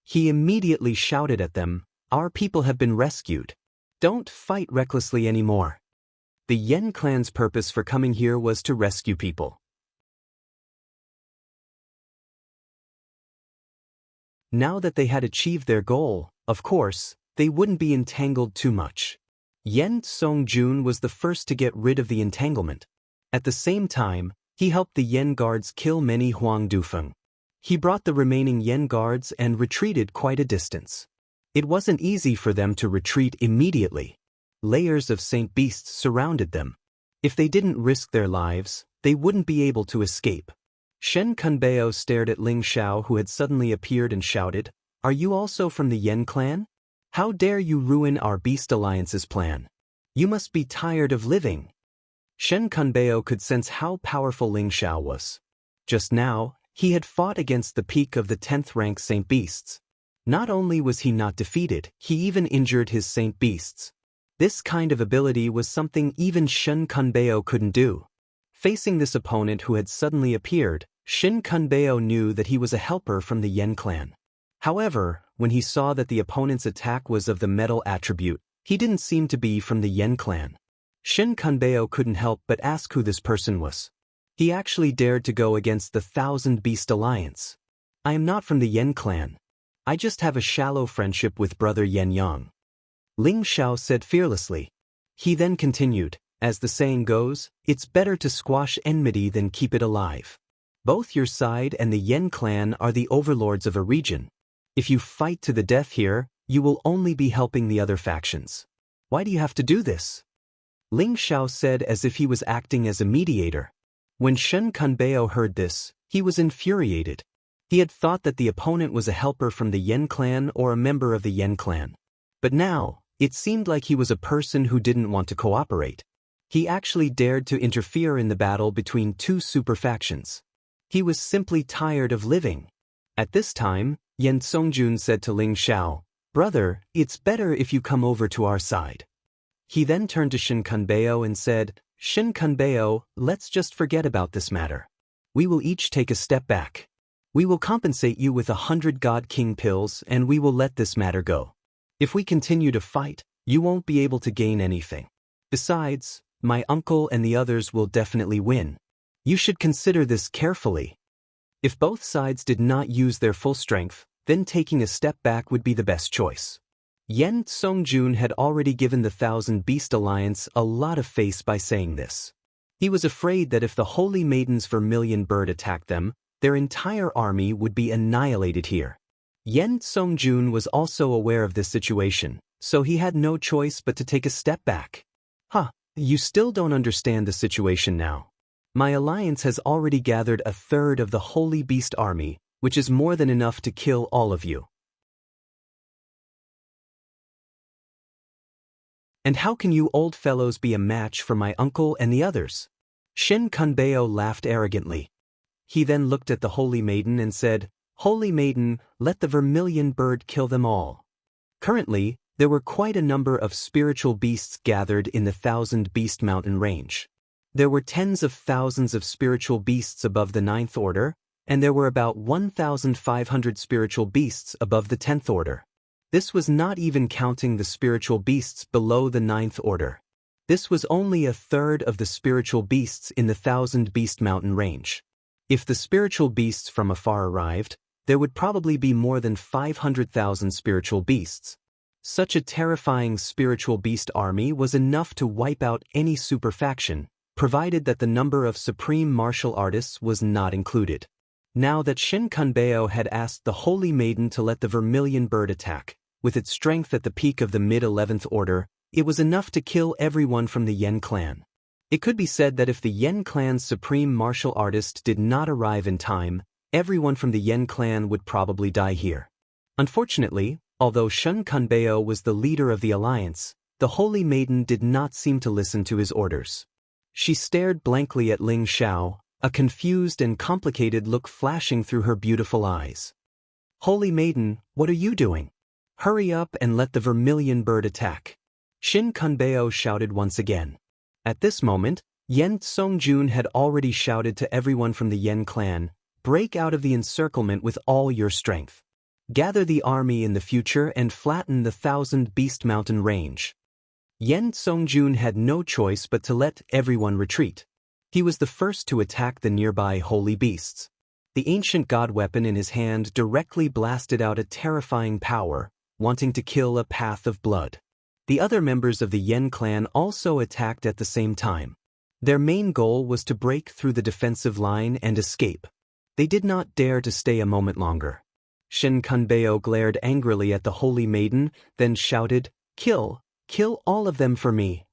He immediately shouted at them, "Our people have been rescued. Don't fight recklessly anymore." The Yen clan's purpose for coming here was to rescue people. Now that they had achieved their goal, of course, they wouldn't be entangled too much. Yen Songjun was the first to get rid of the entanglement. At the same time, he helped the Yen guards kill many Huang Dufeng. He brought the remaining Yen guards and retreated quite a distance. It wasn't easy for them to retreat immediately. Layers of Saint Beasts surrounded them. If they didn't risk their lives, they wouldn't be able to escape. Shen Kunbeo stared at Ling Xiao, who had suddenly appeared, and shouted, "Are you also from the Yen clan? How dare you ruin our Beast Alliance's plan? You must be tired of living." Shen Kunbeo could sense how powerful Ling Xiao was. Just now, he had fought against the Peak of the 10th rank Saint Beasts. Not only was he not defeated, he even injured his Saint Beasts. This kind of ability was something even Shen Kunbeo couldn't do. Facing this opponent who had suddenly appeared, Shen Kunbeo knew that he was a helper from the Yen clan. However, when he saw that the opponent's attack was of the metal attribute, he didn't seem to be from the Yen clan. Shen Kunbeo couldn't help but ask who this person was. He actually dared to go against the Thousand Beast Alliance. "I am not from the Yen clan. I just have a shallow friendship with brother Yen Yang," Ling Xiao said fearlessly. He then continued, "As the saying goes, it's better to squash enmity than keep it alive. Both your side and the Yen clan are the overlords of a region. If you fight to the death here, you will only be helping the other factions. Why do you have to do this?" Ling Xiao said as if he was acting as a mediator. When Shen Kunbeo heard this, he was infuriated. He had thought that the opponent was a helper from the Yen clan or a member of the Yen clan. But now, it seemed like he was a person who didn't want to cooperate. He actually dared to interfere in the battle between two super factions. He was simply tired of living. At this time, Yen Songjun said to Ling Xiao, "Brother, it's better if you come over to our side." He then turned to Shin Kunbeo and said, "Shin Kunbeo, let's just forget about this matter. We will each take a step back. We will compensate you with 100 God King pills and we will let this matter go. If we continue to fight, you won't be able to gain anything. Besides, my uncle and the others will definitely win. You should consider this carefully. If both sides did not use their full strength, then taking a step back would be the best choice." Yen Songjun had already given the Thousand Beast Alliance a lot of face by saying this. He was afraid that if the Holy Maiden's Vermilion Bird attacked them, their entire army would be annihilated here. Yen Songjun was also aware of this situation, so he had no choice but to take a step back. You still don't understand the situation now. My alliance has already gathered a third of the Holy Beast army, which is more than enough to kill all of you. And how can you old fellows be a match for my uncle and the others? Shin Kunbeo laughed arrogantly. He then looked at the Holy Maiden and said, "Holy Maiden, let the Vermilion Bird kill them all." Currently, there were quite a number of spiritual beasts gathered in the Thousand Beast Mountain range. There were tens of thousands of spiritual beasts above the 9th order, and there were about 1,500 spiritual beasts above the 10th order. This was not even counting the spiritual beasts below the 9th order. This was only a third of the spiritual beasts in the Thousand Beast Mountain range. If the spiritual beasts from afar arrived, there would probably be more than 500,000 spiritual beasts. Such a terrifying spiritual beast army was enough to wipe out any super faction, provided that the number of supreme martial artists was not included. Now that Shin Kunbeo had asked the Holy Maiden to let the Vermilion Bird attack, with its strength at the peak of the mid-11th order, it was enough to kill everyone from the Yen clan. It could be said that if the Yen clan's supreme martial artist did not arrive in time, everyone from the Yen clan would probably die here. Unfortunately, although Shin Kunbeo was the leader of the alliance, the Holy Maiden did not seem to listen to his orders. She stared blankly at Ling Xiao, a confused and complicated look flashing through her beautiful eyes. "Holy Maiden, what are you doing? Hurry up and let the Vermilion Bird attack." Shin Kunbeo shouted once again. At this moment, Yen Songjun had already shouted to everyone from the Yen clan, "Break out of the encirclement with all your strength. Gather the army in the future and flatten the Thousand Beast Mountain range." Yen Songjun had no choice but to let everyone retreat. He was the first to attack the nearby holy beasts. The ancient god weapon in his hand directly blasted out a terrifying power, wanting to kill a path of blood. The other members of the Yen clan also attacked at the same time. Their main goal was to break through the defensive line and escape. They did not dare to stay a moment longer. Shin Kunbeo glared angrily at the Holy Maiden, then shouted, "Kill all of them for me."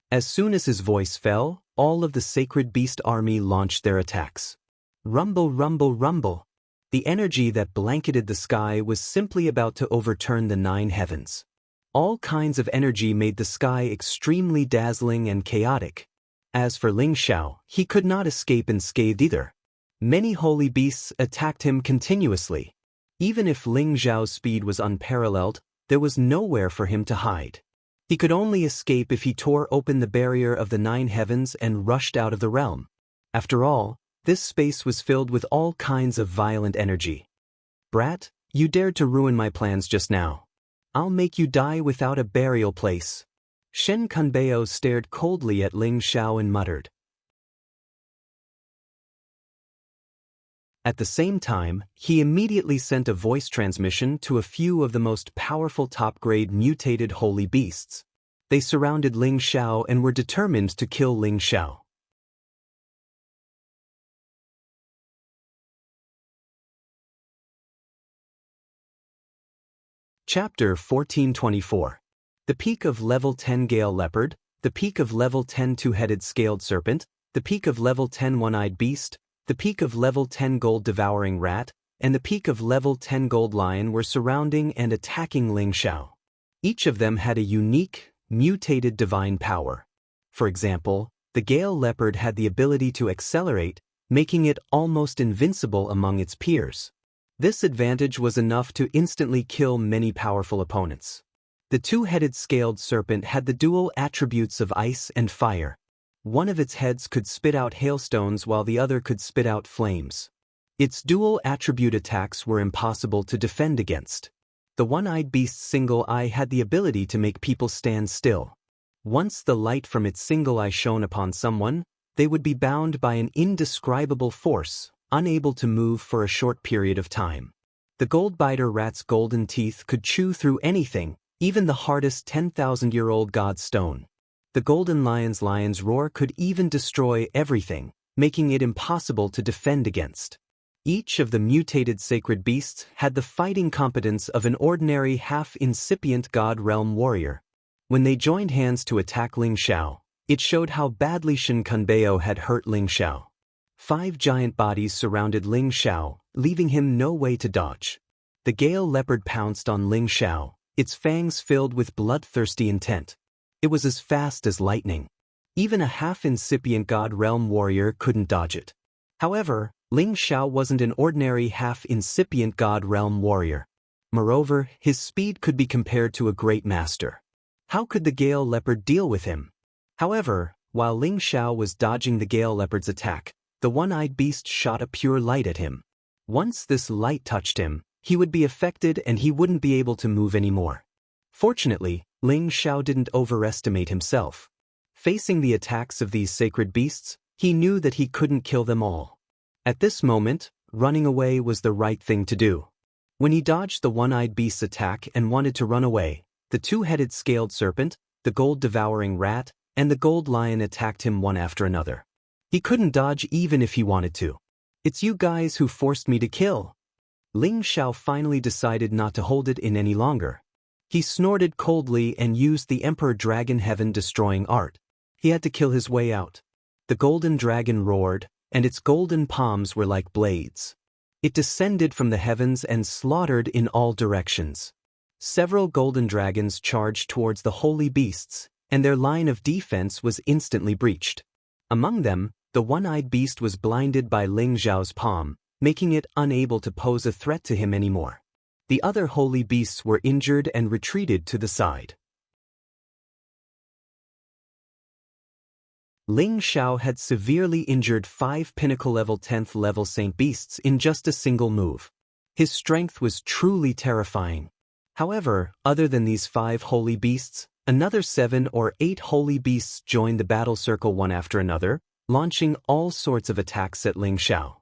As soon as his voice fell, all of the sacred beast army launched their attacks. Rumble, rumble, rumble. The energy that blanketed the sky was simply about to overturn the 9 heavens. All kinds of energy made the sky extremely dazzling and chaotic. As for Ling Xiao, he could not escape unscathed either. Many holy beasts attacked him continuously. Even if Ling Xiao's speed was unparalleled, there was nowhere for him to hide. He could only escape if he tore open the barrier of the 9 heavens and rushed out of the realm. After all, this space was filled with all kinds of violent energy. "Brat, you dared to ruin my plans just now. I'll make you die without a burial place." Shin Kunbeo stared coldly at Ling Xiao and muttered. At the same time, he immediately sent a voice transmission to a few of the most powerful top-grade mutated holy beasts. They surrounded Ling Xiao and were determined to kill Ling Xiao. Chapter 1424. The Peak of Level 10 Gale Leopard, the Peak of Level 10 Two-Headed Scaled Serpent, the Peak of Level 10 One-Eyed Beast, the Peak of Level 10 Gold Devouring Rat, and the Peak of Level 10 Gold Lion were surrounding and attacking Ling Xiao. Each of them had a unique, mutated divine power. For example, the Gale Leopard had the ability to accelerate, making it almost invincible among its peers. This advantage was enough to instantly kill many powerful opponents. The two-headed scaled serpent had the dual attributes of ice and fire. One of its heads could spit out hailstones while the other could spit out flames. Its dual attribute attacks were impossible to defend against. The one-eyed beast's single eye had the ability to make people stand still. Once the light from its single eye shone upon someone, they would be bound by an indescribable force, unable to move for a short period of time. The gold-biter rat's golden teeth could chew through anything, even the hardest 10,000-year-old god stone. The golden lion's roar could even destroy everything, making it impossible to defend against. Each of the mutated sacred beasts had the fighting competence of an ordinary half-incipient god realm warrior. When they joined hands to attack Ling Xiao, it showed how badly Shin Kunbeo had hurt Ling Xiao. 5 giant bodies surrounded Ling Xiao, leaving him no way to dodge. The Gale leopard pounced on Ling Xiao, its fangs filled with bloodthirsty intent. It was as fast as lightning. Even a half-incipient god realm warrior couldn't dodge it. However, Ling Xiao wasn't an ordinary half-incipient god realm warrior. Moreover, his speed could be compared to a great master. How could the Gale leopard deal with him? However, while Ling Xiao was dodging the Gale leopard's attack, the one-eyed beast shot a pure light at him. Once this light touched him, he would be affected and he wouldn't be able to move anymore. Fortunately, Ling Xiao didn't overestimate himself. Facing the attacks of these sacred beasts, he knew that he couldn't kill them all. At this moment, running away was the right thing to do. When he dodged the one-eyed beast's attack and wanted to run away, the two-headed scaled serpent, the gold-devouring rat, and the gold lion attacked him one after another. He couldn't dodge even if he wanted to. "It's you guys who forced me to kill." Ling Xiao finally decided not to hold it in any longer. He snorted coldly and used the Emperor Dragon heaven-destroying art. He had to kill his way out. The golden dragon roared, and its golden palms were like blades. It descended from the heavens and slaughtered in all directions. Several golden dragons charged towards the holy beasts, and their line of defense was instantly breached. Among them, the one-eyed beast was blinded by Ling Xiao's palm, making it unable to pose a threat to him anymore. The other holy beasts were injured and retreated to the side. Ling Xiao had severely injured 5 pinnacle-level 10th-level saint beasts in just a single move. His strength was truly terrifying. However, other than these 5 holy beasts, another 7 or 8 holy beasts joined the battle circle one after another, launching all sorts of attacks at Ling Xiao.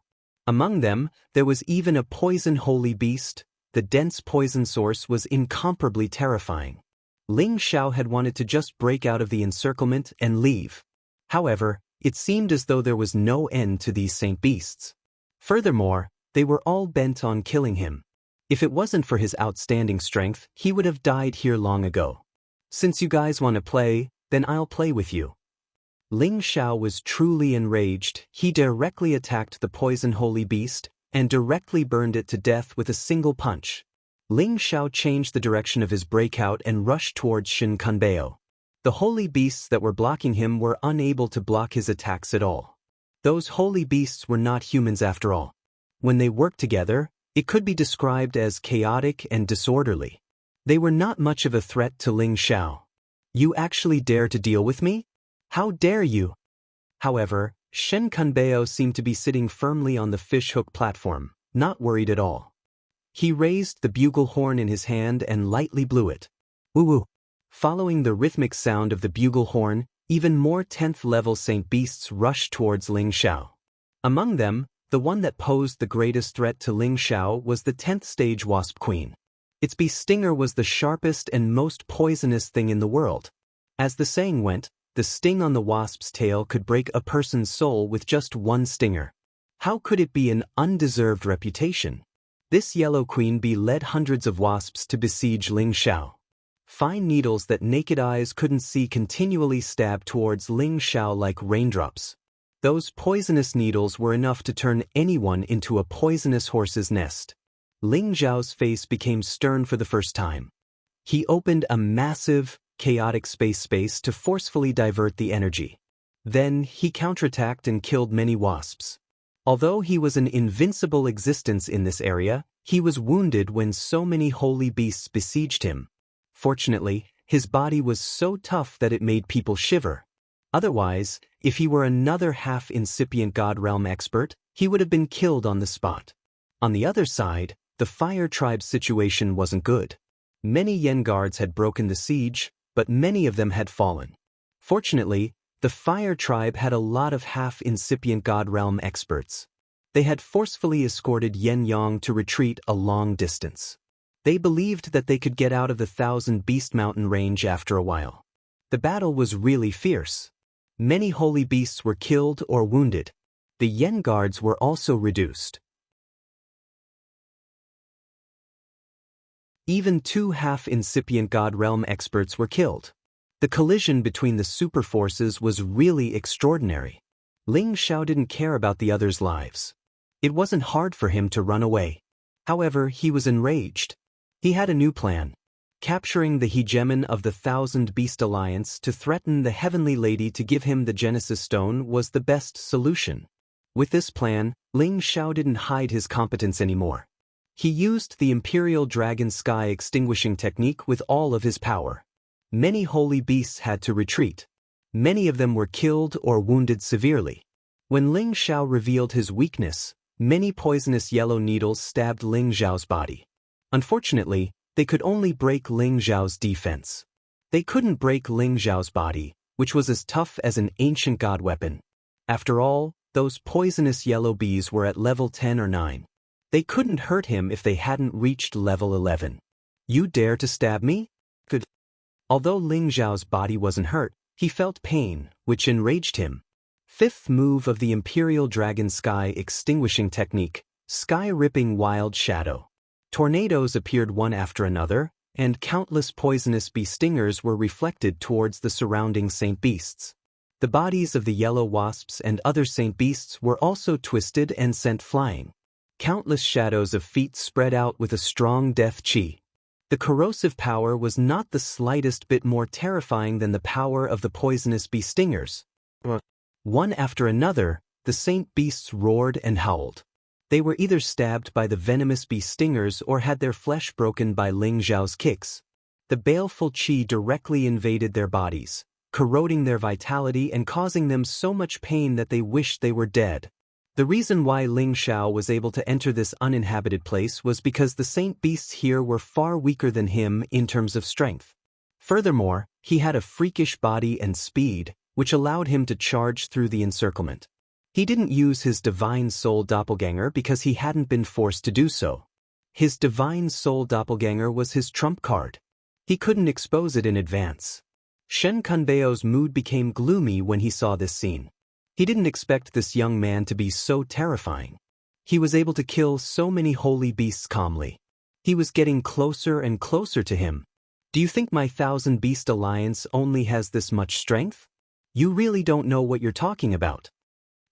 Among them, there was even a poison holy beast. The dense poison source was incomparably terrifying. Ling Xiao had wanted to just break out of the encirclement and leave. However, it seemed as though there was no end to these saint beasts. Furthermore, they were all bent on killing him. If it wasn't for his outstanding strength, he would have died here long ago. "Since you guys want to play, then I'll play with you." Ling Xiao was truly enraged. He directly attacked the poison holy beast and directly burned it to death with a single punch. Ling Xiao changed the direction of his breakout and rushed towards Shin Kunbeo. The holy beasts that were blocking him were unable to block his attacks at all. Those holy beasts were not humans after all. When they worked together, it could be described as chaotic and disorderly. They were not much of a threat to Ling Xiao. "You actually dare to deal with me? How dare you?" However, Shin Kunbeo seemed to be sitting firmly on the fishhook platform, not worried at all. He raised the bugle horn in his hand and lightly blew it. Woo-woo. Following the rhythmic sound of the bugle horn, even more 10th-level saint beasts rushed towards Ling Xiao. Among them, the one that posed the greatest threat to Ling Xiao was the 10th stage wasp queen. Its beast stinger was the sharpest and most poisonous thing in the world. As the saying went, the sting on the wasp's tail could break a person's soul with just one stinger. How could it be an undeserved reputation? This yellow queen bee led hundreds of wasps to besiege Ling Xiao. Fine needles that naked eyes couldn't see continually stabbed towards Ling Xiao like raindrops. Those poisonous needles were enough to turn anyone into a poisonous horse's nest. Ling Xiao's face became stern for the first time. He opened a massive, chaotic space to forcefully divert the energy. Then he counterattacked and killed many wasps. Although he was an invincible existence in this area, he was wounded when so many holy beasts besieged him. Fortunately, his body was so tough that it made people shiver. Otherwise, if he were another half-incipient God Realm expert, he would have been killed on the spot. On the other side, the Fire Tribe's situation wasn't good. Many Yen guards had broken the siege, but many of them had fallen. Fortunately, the Fire Tribe had a lot of half-incipient God Realm experts. They had forcefully escorted Yen Yang to retreat a long distance. They believed that they could get out of the Thousand Beast Mountain range after a while. The battle was really fierce. Many holy beasts were killed or wounded. The Yen guards were also reduced. Even 2 half-incipient God Realm experts were killed. The collision between the super forces was really extraordinary. Ling Xiao didn't care about the others' lives. It wasn't hard for him to run away. However, he was enraged. He had a new plan. Capturing the hegemon of the Thousand Beast Alliance to threaten the Heavenly Lady to give him the Genesis Stone was the best solution. With this plan, Ling Xiao didn't hide his competence anymore. He used the Imperial Dragon Sky Extinguishing Technique with all of his power. Many holy beasts had to retreat. Many of them were killed or wounded severely. When Ling Xiao revealed his weakness, many poisonous yellow needles stabbed Ling Xiao's body. Unfortunately, they could only break Ling Xiao's defense. They couldn't break Ling Xiao's body, which was as tough as an ancient god weapon. After all, those poisonous yellow bees were at level 10 or 9. They couldn't hurt him if they hadn't reached level 11. You dare to stab me? Good. Although Ling Xiao's body wasn't hurt, he felt pain, which enraged him. Fifth move of the Imperial Dragon Sky Extinguishing Technique, Sky-Ripping Wild Shadow. Tornadoes appeared one after another, and countless poisonous bee stingers were reflected towards the surrounding saint beasts. The bodies of the yellow wasps and other saint beasts were also twisted and sent flying. Countless shadows of feet spread out with a strong death chi. The corrosive power was not the slightest bit more terrifying than the power of the poisonous bee stingers. One after another, the saint beasts roared and howled. They were either stabbed by the venomous bee stingers or had their flesh broken by Ling Xiao's kicks. The baleful qi directly invaded their bodies, corroding their vitality and causing them so much pain that they wished they were dead. The reason why Ling Xiao was able to enter this uninhabited place was because the saint beasts here were far weaker than him in terms of strength. Furthermore, he had a freakish body and speed, which allowed him to charge through the encirclement. He didn't use his Divine Soul Doppelganger because he hadn't been forced to do so. His Divine Soul Doppelganger was his trump card. He couldn't expose it in advance. Shen Kunbeo's mood became gloomy when he saw this scene. He didn't expect this young man to be so terrifying. He was able to kill so many holy beasts calmly. He was getting closer and closer to him. Do you think my Thousand Beast Alliance only has this much strength? You really don't know what you're talking about.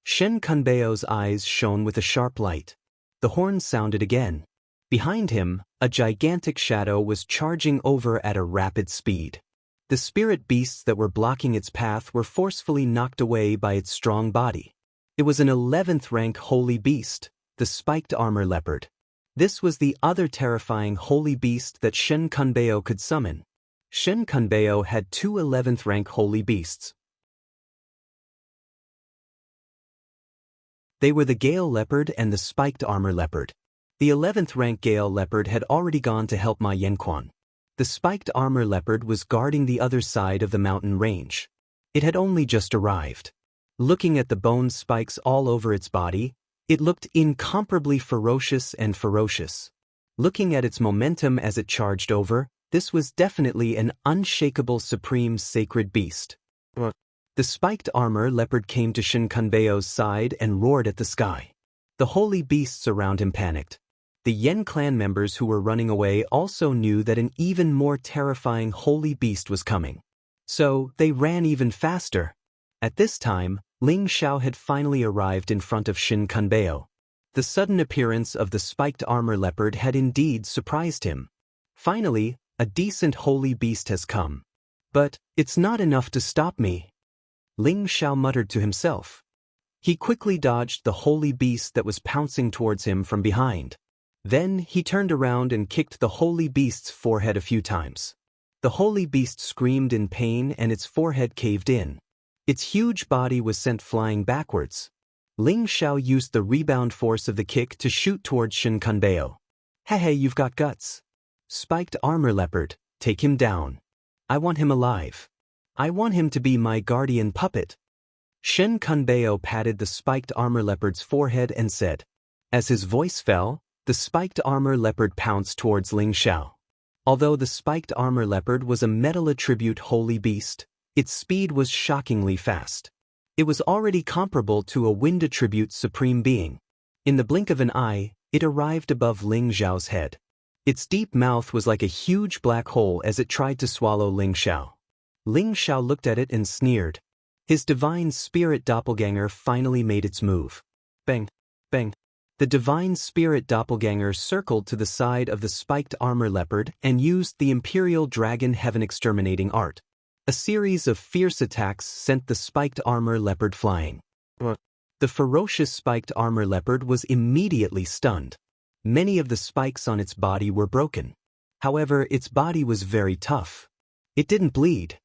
Shen Kunbeo's eyes shone with a sharp light. The horn sounded again. Behind him, a gigantic shadow was charging over at a rapid speed. The spirit beasts that were blocking its path were forcefully knocked away by its strong body. It was an 11th rank holy beast, the spiked armor leopard. This was the other terrifying holy beast that Shen Kunbeo could summon. Shen Kunbeo had 2 11th rank holy beasts. They were the Gale Leopard and the Spiked Armor Leopard. The 11th rank Gale Leopard had already gone to help Ma Yanquan. The Spiked Armor Leopard was guarding the other side of the mountain range. It had only just arrived. Looking at the bone spikes all over its body, it looked incomparably ferocious and ferocious. Looking at its momentum as it charged over, this was definitely an unshakable supreme sacred beast. The Spiked Armor Leopard came to Shen Kunbeo's side and roared at the sky. The holy beasts around him panicked. The Yen clan members who were running away also knew that an even more terrifying holy beast was coming. So, they ran even faster. At this time, Ling Xiao had finally arrived in front of Shen Kunbeo. The sudden appearance of the Spiked Armor Leopard had indeed surprised him. Finally, a decent holy beast has come. But, it's not enough to stop me. Ling Xiao muttered to himself. He quickly dodged the holy beast that was pouncing towards him from behind. Then he turned around and kicked the holy beast's forehead a few times. The holy beast screamed in pain and its forehead caved in. Its huge body was sent flying backwards. Ling Xiao used the rebound force of the kick to shoot towards Shen Kunbeo. Hey, you've got guts. Spiked armor leopard, take him down. I want him alive. I want him to be my guardian puppet. Shen Kunbeo patted the spiked armor leopard's forehead and said. As his voice fell, the spiked armor leopard pounced towards Ling Xiao. Although the spiked armor leopard was a metal attribute holy beast, its speed was shockingly fast. It was already comparable to a wind attribute supreme being. In the blink of an eye, it arrived above Ling Xiao's head. Its deep mouth was like a huge black hole as it tried to swallow Ling Xiao. Ling Xiao looked at it and sneered. His divine spirit doppelganger finally made its move. Bang! Bang! The divine spirit doppelganger circled to the side of the spiked armor leopard and used the Imperial Dragon Heaven exterminating art. A series of fierce attacks sent the spiked armor leopard flying. The ferocious spiked armor leopard was immediately stunned. Many of the spikes on its body were broken. However, its body was very tough. It didn't bleed.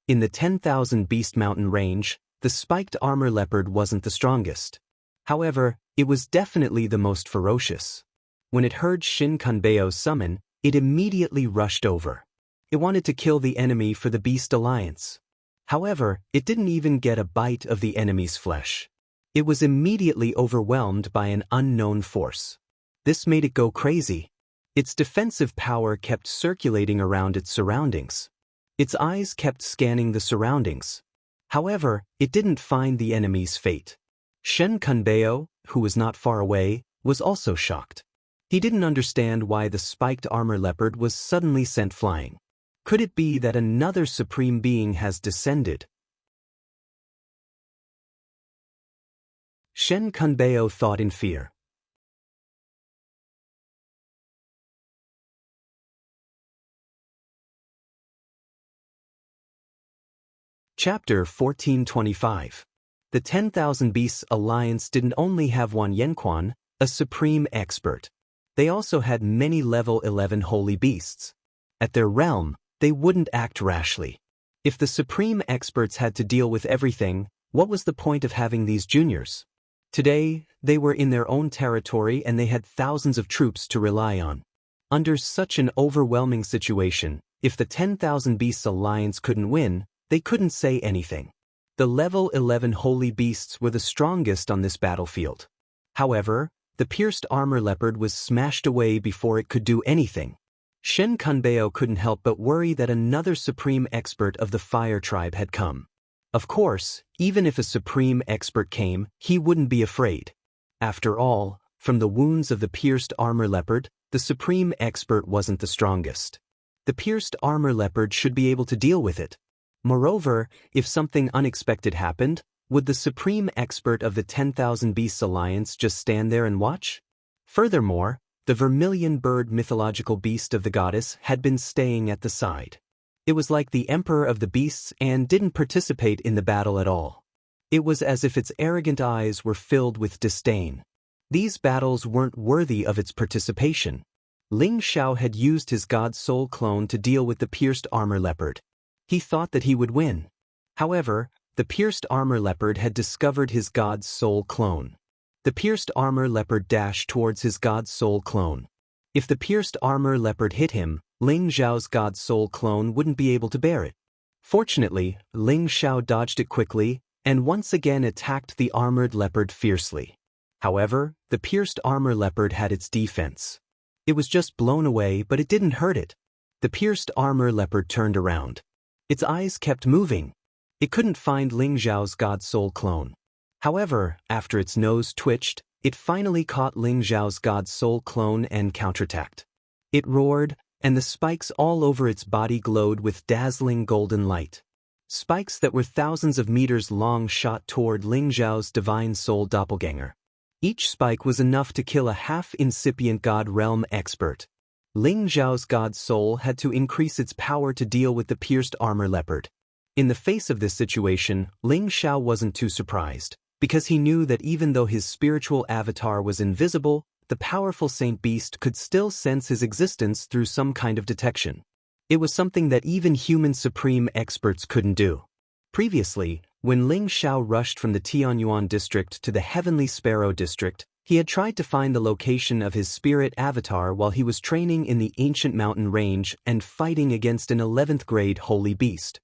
In the 10,000 Beast Mountain range, the spiked armor leopard wasn't the strongest. However, it was definitely the most ferocious. When it heard Shen Kunbeo's summon, it immediately rushed over. It wanted to kill the enemy for the Beast Alliance. However, it didn't even get a bite of the enemy's flesh. It was immediately overwhelmed by an unknown force. This made it go crazy. Its defensive power kept circulating around its surroundings. Its eyes kept scanning the surroundings. However, it didn't find the enemy's fate. Shen Kunbeo, who was not far away, was also shocked. He didn't understand why the spiked armor leopard was suddenly sent flying. Could it be that another supreme being has descended? Shen Kunbeo thought in fear. Chapter 1425. The 10,000 Beasts Alliance didn't only have one Yanquan, a supreme expert. They also had many level 11 holy beasts. At their realm, they wouldn't act rashly. If the supreme experts had to deal with everything, what was the point of having these juniors? Today, they were in their own territory and they had thousands of troops to rely on. Under such an overwhelming situation, if the 10,000 Beasts Alliance couldn't win, they couldn't say anything. The level 11 holy beasts were the strongest on this battlefield. However, the pierced armor leopard was smashed away before it could do anything. Shen Kunbeo couldn't help but worry that another supreme expert of the fire tribe had come. Of course, even if a supreme expert came, he wouldn't be afraid. After all, from the wounds of the pierced armor leopard, the supreme expert wasn't the strongest. The pierced armor leopard should be able to deal with it. Moreover, if something unexpected happened, would the supreme expert of the 10,000 Beasts Alliance just stand there and watch? Furthermore, the vermilion bird mythological beast of the goddess had been staying at the side. It was like the emperor of the beasts and didn't participate in the battle at all. It was as if its arrogant eyes were filled with disdain. These battles weren't worthy of its participation. Ling Xiao had used his god soul clone to deal with the pierced armor leopard. He thought that he would win. However, the pierced armor leopard had discovered his god's soul clone. The pierced armor leopard dashed towards his god's soul clone. If the pierced armor leopard hit him, Ling Xiao's god's soul clone wouldn't be able to bear it. Fortunately, Ling Xiao dodged it quickly and once again attacked the armored leopard fiercely. However, the pierced armor leopard had its defense. It was just blown away, but it didn't hurt it. The pierced armor leopard turned around. Its eyes kept moving. It couldn't find Ling Xiao's god soul clone. However, after its nose twitched, it finally caught Ling Xiao's god soul clone and counterattacked. It roared, and the spikes all over its body glowed with dazzling golden light. Spikes that were thousands of meters long shot toward Ling Xiao's divine soul doppelganger. Each spike was enough to kill a half-incipient god realm expert. Ling Xiao's god soul had to increase its power to deal with the pierced armor leopard. In the face of this situation, Ling Xiao wasn't too surprised. because he knew that even though his spiritual avatar was invisible, the powerful Saint Beast could still sense his existence through some kind of detection. It was something that even human supreme experts couldn't do. Previously, when Ling Xiao rushed from the Tianyuan district to the Heavenly Sparrow district, he had tried to find the location of his spirit avatar while he was training in the ancient mountain range and fighting against an 11th grade holy beast.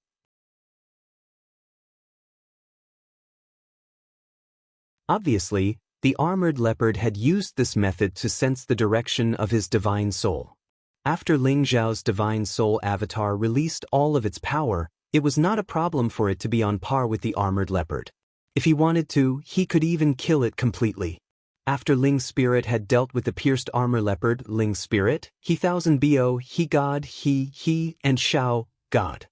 Obviously, the armored leopard had used this method to sense the direction of his divine soul. After Ling Xiao's divine soul avatar released all of its power, it was not a problem for it to be on par with the armored leopard. If he wanted to, he could even kill it completely. After Ling's spirit had dealt with the pierced armor leopard, Ling's spirit, he thousand Bo, he God, he, and Xiao, God.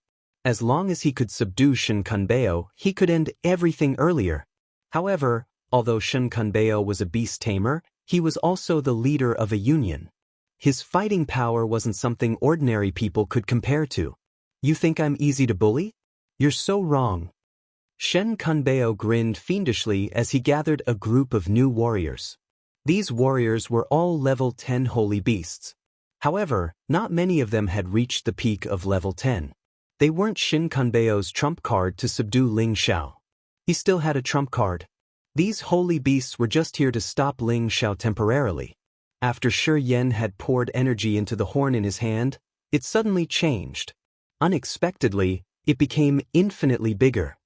As long as he could subdue Shen Kunbao, he could end everything earlier. However, although Shen Kunbao was a beast tamer, he was also the leader of a union. His fighting power wasn't something ordinary people could compare to. You think I'm easy to bully? You're so wrong. Shen Kunbao grinned fiendishly as he gathered a group of new warriors. These warriors were all level 10 holy beasts. However, not many of them had reached the peak of level 10. They weren't Shen Kunbao's trump card to subdue Ling Xiao. He still had a trump card. These holy beasts were just here to stop Ling Xiao temporarily. After Shi Yan had poured energy into the horn in his hand, it suddenly changed. Unexpectedly, it became infinitely bigger.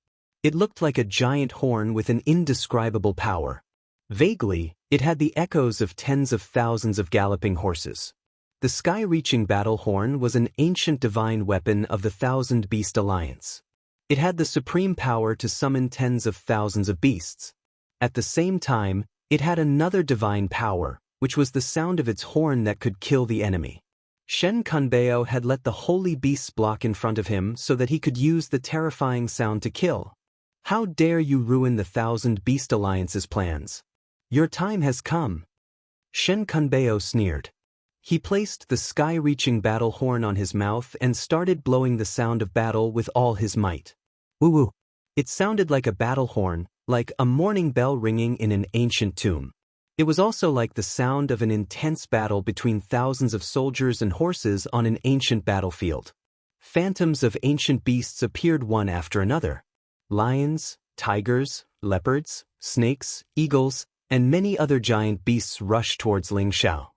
It looked like a giant horn with an indescribable power. Vaguely, it had the echoes of tens of thousands of galloping horses. The sky-reaching battle horn was an ancient divine weapon of the Thousand Beast Alliance. It had the supreme power to summon tens of thousands of beasts. At the same time, it had another divine power, which was the sound of its horn that could kill the enemy. Shen Kunbao had let the holy beasts block in front of him so that he could use the terrifying sound to kill. How dare you ruin the Thousand Beast Alliance's plans? Your time has come. Shen Kunbao sneered. He placed the sky-reaching battle horn on his mouth and started blowing the sound of battle with all his might. Woo-woo. It sounded like a battle horn, like a morning bell ringing in an ancient tomb. It was also like the sound of an intense battle between thousands of soldiers and horses on an ancient battlefield. Phantoms of ancient beasts appeared one after another. Lions, tigers, leopards, snakes, eagles, and many other giant beasts rushed towards Ling Xiao.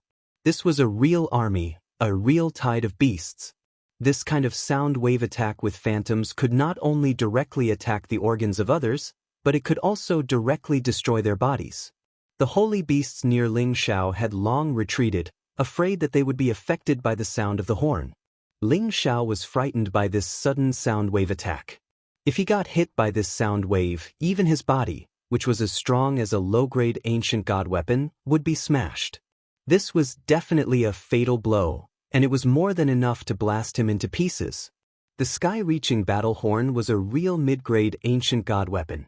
This was a real army, a real tide of beasts. This kind of sound wave attack with phantoms could not only directly attack the organs of others, but it could also directly destroy their bodies. The holy beasts near Ling Xiao had long retreated, afraid that they would be affected by the sound of the horn. Ling Xiao was frightened by this sudden sound wave attack. If he got hit by this sound wave, even his body, which was as strong as a low-grade ancient god weapon, would be smashed. This was definitely a fatal blow, and it was more than enough to blast him into pieces. The sky-reaching battle horn was a real mid-grade ancient god weapon.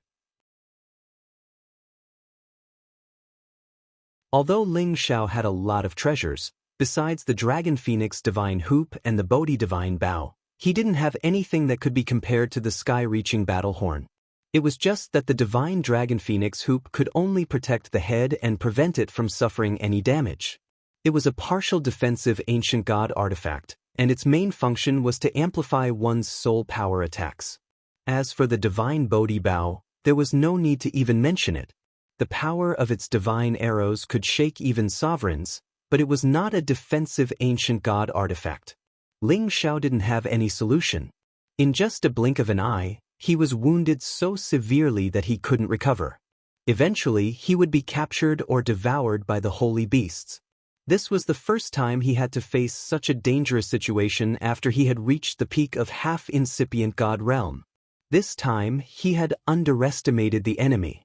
Although Ling Xiao had a lot of treasures, besides the Dragon Phoenix Divine Hoop and the Bodhi Divine Bow, he didn't have anything that could be compared to the sky-reaching battle horn. It was just that the Divine Dragon Phoenix Hoop could only protect the head and prevent it from suffering any damage. It was a partial defensive ancient god artifact, and its main function was to amplify one's soul power attacks. As for the Divine Bodhi Bow, there was no need to even mention it. The power of its divine arrows could shake even sovereigns, but it was not a defensive ancient god artifact. Ling Xiao didn't have any solution. In just a blink of an eye, he was wounded so severely that he couldn't recover. Eventually, he would be captured or devoured by the holy beasts. This was the first time he had to face such a dangerous situation after he had reached the peak of half-incipient god realm. This time, he had underestimated the enemy.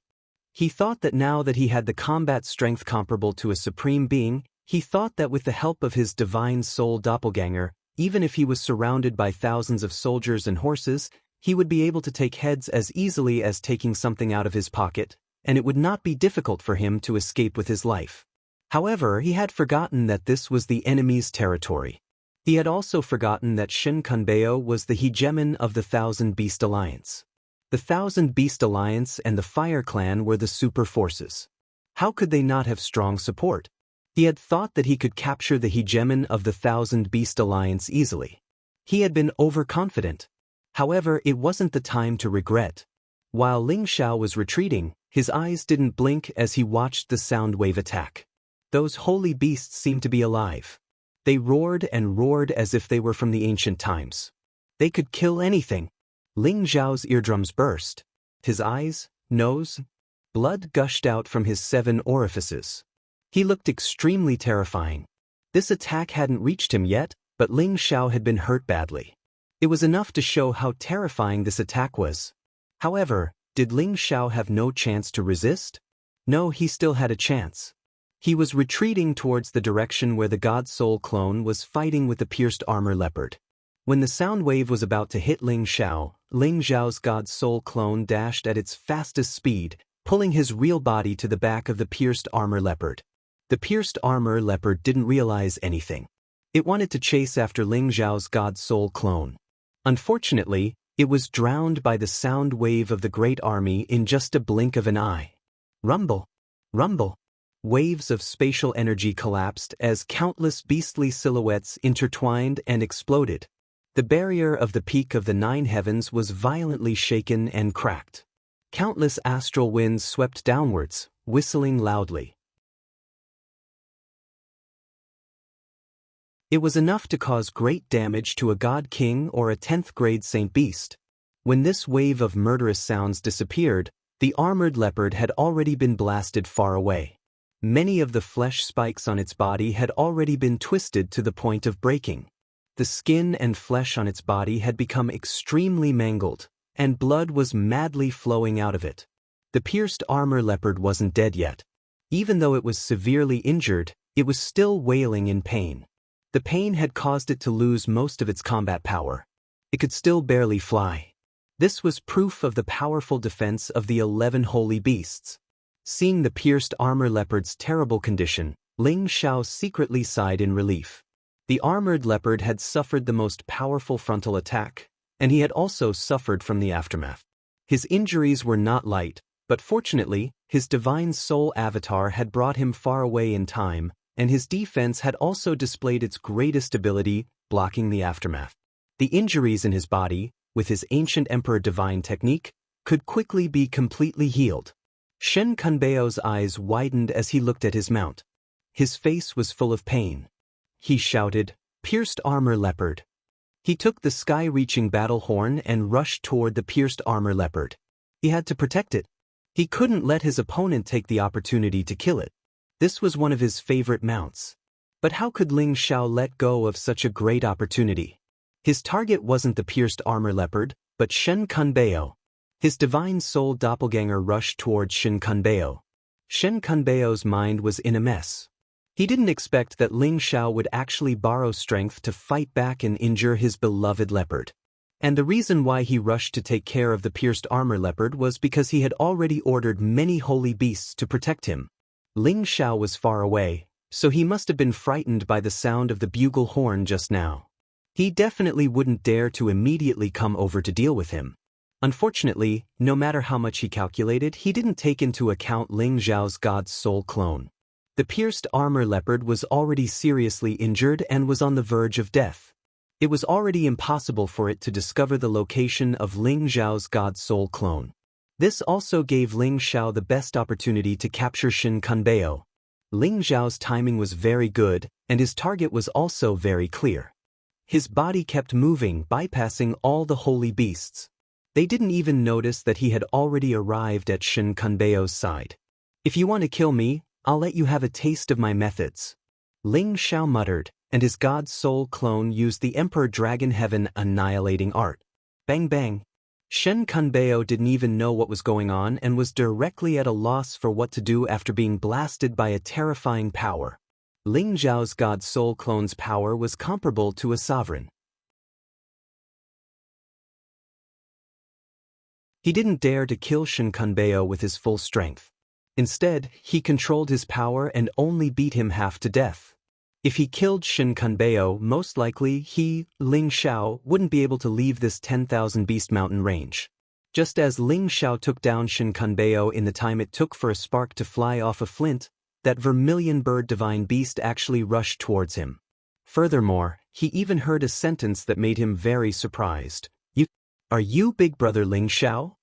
He thought that now that he had the combat strength comparable to a supreme being, he thought that with the help of his divine soul doppelganger, even if he was surrounded by thousands of soldiers and horses, he would be able to take heads as easily as taking something out of his pocket, and it would not be difficult for him to escape with his life. However, he had forgotten that this was the enemy's territory. He had also forgotten that Shen Kunbao was the hegemon of the Thousand Beast Alliance. The Thousand Beast Alliance and the Fire Clan were the super forces. How could they not have strong support? He had thought that he could capture the hegemon of the Thousand Beast Alliance easily. He had been overconfident. However, it wasn't the time to regret. While Ling Xiao was retreating, his eyes didn't blink as he watched the sound wave attack. Those holy beasts seemed to be alive. They roared and roared as if they were from the ancient times. They could kill anything. Ling Xiao's eardrums burst. His eyes, nose, blood gushed out from his 7 orifices. He looked extremely terrifying. This attack hadn't reached him yet, but Ling Xiao had been hurt badly. It was enough to show how terrifying this attack was. However, did Ling Xiao have no chance to resist? No, he still had a chance. He was retreating towards the direction where the God Soul clone was fighting with the pierced armor leopard. When the sound wave was about to hit Ling Xiao's God Soul clone dashed at its fastest speed, pulling his real body to the back of the pierced armor leopard. The pierced armor leopard didn't realize anything. It wanted to chase after Ling Xiao's God Soul clone. Unfortunately, it was drowned by the sound wave of the Great Army in just a blink of an eye. Rumble! Rumble! Waves of spatial energy collapsed as countless beastly silhouettes intertwined and exploded. The barrier of the peak of the 9 heavens was violently shaken and cracked. Countless astral winds swept downwards, whistling loudly. It was enough to cause great damage to a god king or a 10th-grade saint beast. When this wave of murderous sounds disappeared, the armored leopard had already been blasted far away. Many of the flesh spikes on its body had already been twisted to the point of breaking. The skin and flesh on its body had become extremely mangled, and blood was madly flowing out of it. The pierced armor leopard wasn't dead yet. Even though it was severely injured, it was still wailing in pain. The pain had caused it to lose most of its combat power. It could still barely fly. This was proof of the powerful defense of the 11 holy beasts. Seeing the pierced armor leopard's terrible condition, Ling Xiao secretly sighed in relief. The armored leopard had suffered the most powerful frontal attack, and he had also suffered from the aftermath. His injuries were not light, but fortunately, his divine soul avatar had brought him far away in time, and his defense had also displayed its greatest ability, blocking the aftermath. The injuries in his body, with his ancient emperor divine technique, could quickly be completely healed. Shen Kunbeo's eyes widened as he looked at his mount. His face was full of pain. He shouted, "Pierced armor leopard." He took the sky-reaching battle horn and rushed toward the pierced armor leopard. He had to protect it. He couldn't let his opponent take the opportunity to kill it. This was one of his favorite mounts. But how could Ling Xiao let go of such a great opportunity? His target wasn't the pierced armor leopard, but Shen Kunbeo. His divine soul doppelganger rushed toward Shen Kunbeo. Shen Kunbeo's mind was in a mess. He didn't expect that Ling Xiao would actually borrow strength to fight back and injure his beloved leopard. And the reason why he rushed to take care of the pierced armor leopard was because he had already ordered many holy beasts to protect him. Ling Xiao was far away, so he must have been frightened by the sound of the bugle horn just now. He definitely wouldn't dare to immediately come over to deal with him. Unfortunately, no matter how much he calculated, he didn't take into account Ling Xiao's God's Soul clone. The pierced armor leopard was already seriously injured and was on the verge of death. It was already impossible for it to discover the location of Ling Xiao's God's Soul clone. This also gave Ling Xiao the best opportunity to capture Shen Kunbeo. Ling Xiao's timing was very good, and his target was also very clear. His body kept moving, bypassing all the holy beasts. They didn't even notice that he had already arrived at Shen Kunbeo's side. "If you want to kill me, I'll let you have a taste of my methods." Ling Xiao muttered, and his God's Soul clone used the Emperor Dragon Heaven annihilating art. Bang bang. Shen Kunbeo didn't even know what was going on and was directly at a loss for what to do after being blasted by a terrifying power. Ling Xiao's God's Soul clone's power was comparable to a sovereign. He didn't dare to kill Shen Kunbeo with his full strength. Instead, he controlled his power and only beat him half to death. If he killed Shen Kunbeo, most likely he, Ling Xiao, wouldn't be able to leave this 10,000 beast mountain range. Just as Ling Xiao took down Shin Kunbeo in the time it took for a spark to fly off a flint, that vermilion bird divine beast actually rushed towards him. Furthermore, he even heard a sentence that made him very surprised. Are you Big Brother Ling Xiao?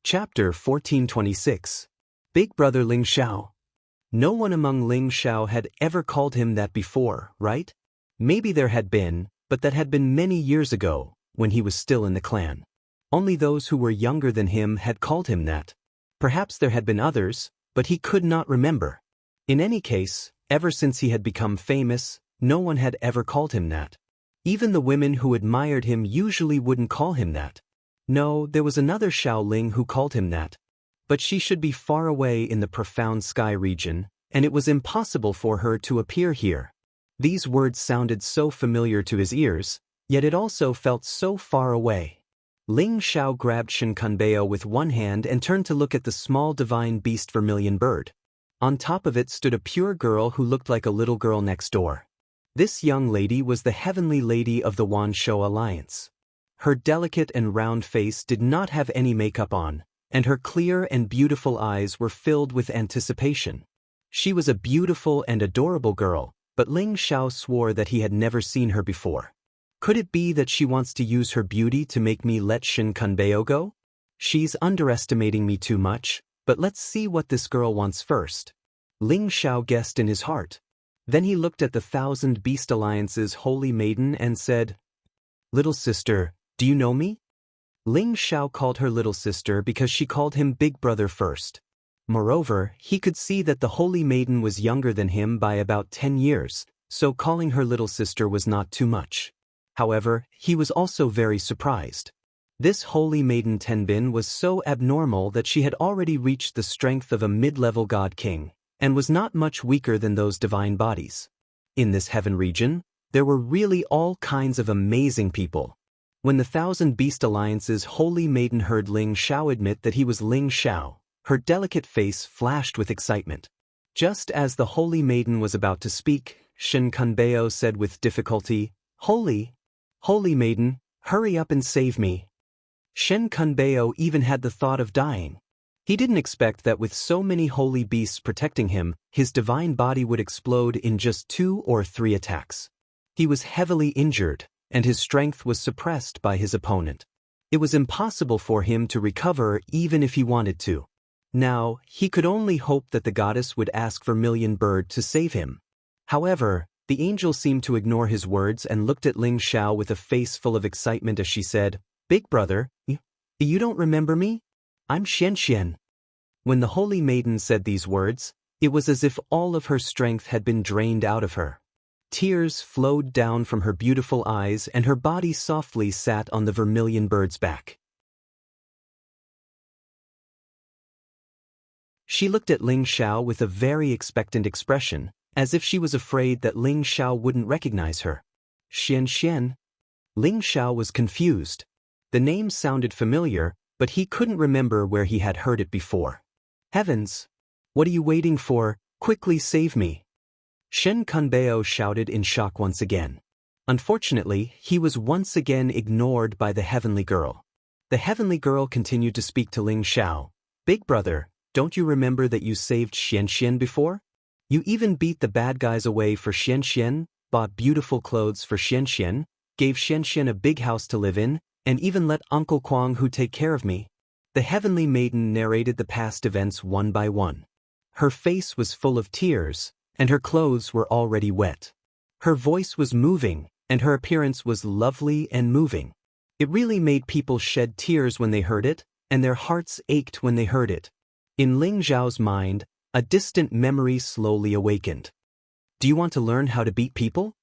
Chapter 1426. Big Brother Ling Xiao. No one among Ling Xiao had ever called him that before, right? Maybe there had been, but that had been many years ago, when he was still in the clan. Only those who were younger than him had called him that. Perhaps there had been others, but he could not remember. In any case, ever since he had become famous, no one had ever called him that. Even the women who admired him usually wouldn't call him that. No, there was another Shaoling who called him that. But she should be far away in the profound sky region, and it was impossible for her to appear here. These words sounded so familiar to his ears, yet it also felt so far away. Ling Xiao grabbed Shin Kunbeo with one hand and turned to look at the small divine beast vermilion bird. On top of it stood a pure girl who looked like a little girl next door. This young lady was the heavenly lady of the Wanshou Alliance. Her delicate and round face did not have any makeup on, and her clear and beautiful eyes were filled with anticipation. She was a beautiful and adorable girl, but Ling Xiao swore that he had never seen her before. Could it be that she wants to use her beauty to make me let Shin Kunbeo go? She's underestimating me too much, but let's see what this girl wants first. Ling Xiao guessed in his heart. Then he looked at the Thousand Beast Alliance's holy maiden and said, "Little sister, do you know me?" Ling Xiao called her little sister because she called him Big Brother first. Moreover, he could see that the holy maiden was younger than him by about 10 years, so calling her little sister was not too much. However, he was also very surprised. This holy maiden Tenbin was so abnormal that she had already reached the strength of a mid-level god king, and was not much weaker than those divine bodies. In this heaven region, there were really all kinds of amazing people. When the Thousand Beast Alliance's holy maiden heard Ling Xiao admit that he was Ling Xiao, her delicate face flashed with excitement. Just as the holy maiden was about to speak, Shin Kunbeo said with difficulty, Holy maiden, hurry up and save me." Shin Kunbeo even had the thought of dying. He didn't expect that with so many holy beasts protecting him, his divine body would explode in just 2 or 3 attacks. He was heavily injured, and his strength was suppressed by his opponent. It was impossible for him to recover even if he wanted to. Now, he could only hope that the goddess would ask Vermilion Bird to save him. However, the angel seemed to ignore his words and looked at Ling Xiao with a face full of excitement as she said, "Big brother, you don't remember me? I'm Xian Xian." When the holy maiden said these words, it was as if all of her strength had been drained out of her. Tears flowed down from her beautiful eyes and her body softly sat on the vermilion bird's back. She looked at Ling Xiao with a very expectant expression, as if she was afraid that Ling Xiao wouldn't recognize her. Xian Xian. Ling Xiao was confused. The name sounded familiar, but he couldn't remember where he had heard it before. Heavens! What are you waiting for? Quickly save me! Shin Kunbeo shouted in shock once again. Unfortunately, he was once again ignored by the heavenly girl. The heavenly girl continued to speak to Ling Xiao. "Big brother, don't you remember that you saved Xian Xian before? You even beat the bad guys away for Xian Xian, bought beautiful clothes for Xian Xian, gave Xian Xian a big house to live in, and even let Uncle Kwang Hu take care of me." The heavenly maiden narrated the past events one by one. Her face was full of tears, and her clothes were already wet. Her voice was moving, and her appearance was lovely and moving. It really made people shed tears when they heard it, and their hearts ached when they heard it. In Ling Xiao's mind, a distant memory slowly awakened. "Do you want to learn how to beat people?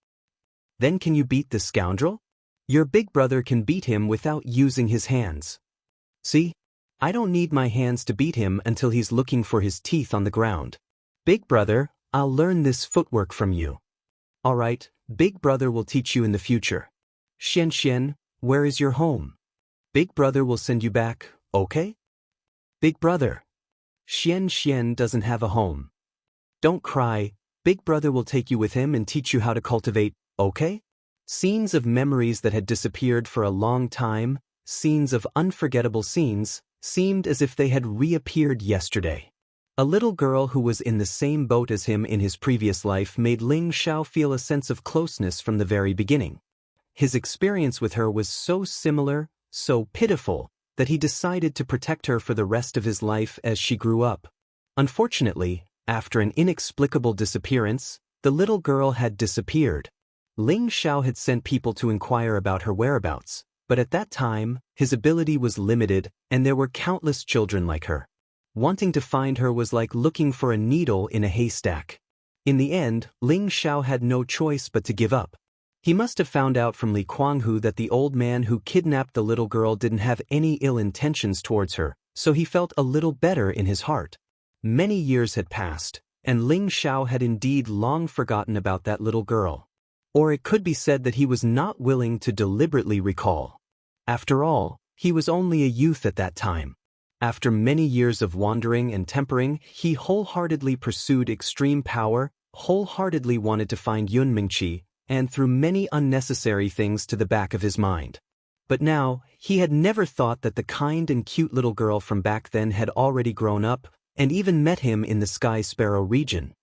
Then can you beat this scoundrel? Your big brother can beat him without using his hands. See? I don't need my hands to beat him until he's looking for his teeth on the ground. Big brother, I'll learn this footwork from you. Alright, big brother will teach you in the future. Xian Xian, where is your home? Big brother will send you back, okay? Big brother. Xian Xian doesn't have a home. Don't cry, Big Brother will take you with him and teach you how to cultivate, okay? Scenes of memories that had disappeared for a long time, scenes of unforgettable scenes, seemed as if they had reappeared yesterday. A little girl who was in the same boat as him in his previous life made Ling Xiao feel a sense of closeness from the very beginning. His experience with her was so similar, so pitiful, that he decided to protect her for the rest of his life as she grew up. Unfortunately, after an inexplicable disappearance, the little girl had disappeared. Ling Xiao had sent people to inquire about her whereabouts, but at that time, his ability was limited and there were countless children like her. Wanting to find her was like looking for a needle in a haystack. In the end, Ling Xiao had no choice but to give up. He must have found out from Li Guanghu that the old man who kidnapped the little girl didn't have any ill intentions towards her, so he felt a little better in his heart. Many years had passed, and Ling Xiao had indeed long forgotten about that little girl. Or it could be said that he was not willing to deliberately recall. After all, he was only a youth at that time. After many years of wandering and tempering, he wholeheartedly pursued extreme power, wholeheartedly wanted to find Yun Mingqi, and threw many unnecessary things to the back of his mind. But now, he had never thought that the kind and cute little girl from back then had already grown up, and even met him in the Sky Sparrow region.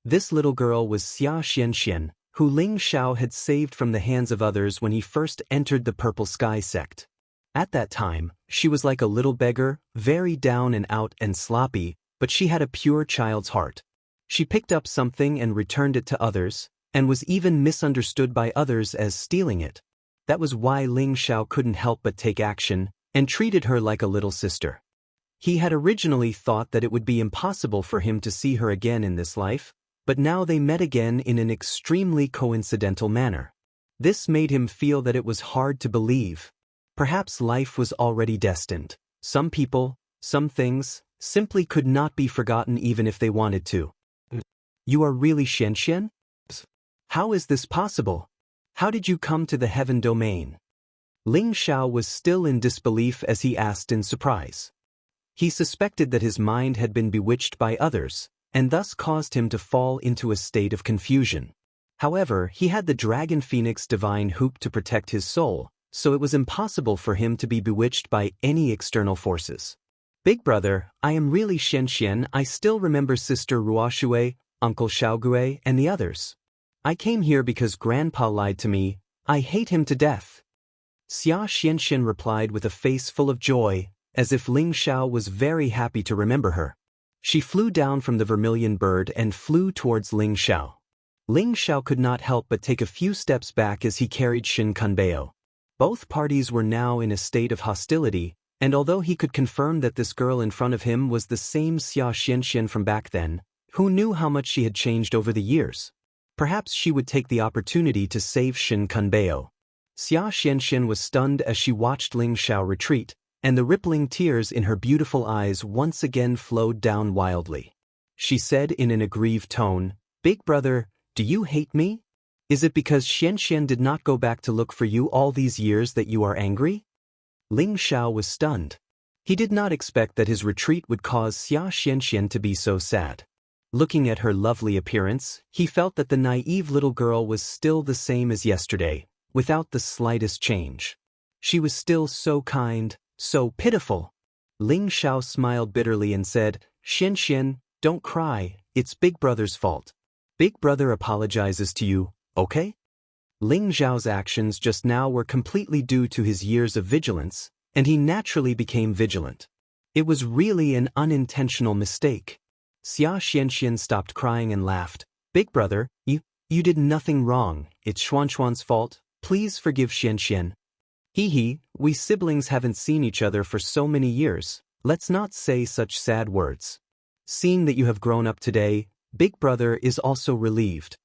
This little girl was Xia Xianxian, who Ling Xiao had saved from the hands of others when he first entered the Purple Sky sect. At that time, she was like a little beggar, very down and out and sloppy, but she had a pure child's heart. She picked up something and returned it to others, and was even misunderstood by others as stealing it. That was why Ling Xiao couldn't help but take action, and treated her like a little sister. He had originally thought that it would be impossible for him to see her again in this life, but now they met again in an extremely coincidental manner. This made him feel that it was hard to believe. Perhaps life was already destined. Some people, some things, simply could not be forgotten even if they wanted to. You are really Xianxian? How is this possible? How did you come to the heaven domain? Ling Xiao was still in disbelief as he asked in surprise. He suspected that his mind had been bewitched by others, and thus caused him to fall into a state of confusion. However, he had the Dragon Phoenix divine hoop to protect his soul, so it was impossible for him to be bewitched by any external forces. Big brother, I am really Xianxian. I still remember Sister Ruoxue, Uncle Xiaogue, and the others. I came here because Grandpa lied to me. I hate him to death. Xia Xianxian replied with a face full of joy, as if Ling Xiao was very happy to remember her. She flew down from the vermilion bird and flew towards Ling Xiao. Ling Xiao could not help but take a few steps back as he carried Shin Kunbeo. Both parties were now in a state of hostility, and although he could confirm that this girl in front of him was the same Xia Xianxian from back then, who knew how much she had changed over the years? Perhaps she would take the opportunity to save Shin Kunbeo. Xia Xianxian was stunned as she watched Ling Xiao retreat, and the rippling tears in her beautiful eyes once again flowed down wildly. She said in an aggrieved tone, "Big brother, do you hate me? Is it because Xianxian did not go back to look for you all these years that you are angry?" Ling Xiao was stunned. He did not expect that his retreat would cause Xia Xianxian to be so sad. Looking at her lovely appearance, he felt that the naive little girl was still the same as yesterday, without the slightest change. She was still so kind, so pitiful. Ling Xiao smiled bitterly and said, "Xianxian, don't cry, it's Big Brother's fault. Big Brother apologizes to you, okay?" Ling Xiao's actions just now were completely due to his years of vigilance, and he naturally became vigilant. It was really an unintentional mistake. Xia Xianxian stopped crying and laughed. "Big brother, you did nothing wrong. It's Xuanxuan's fault. Please forgive Xianxian. Hee, we siblings haven't seen each other for so many years. Let's not say such sad words. Seeing that you have grown up today, Big brother is also relieved."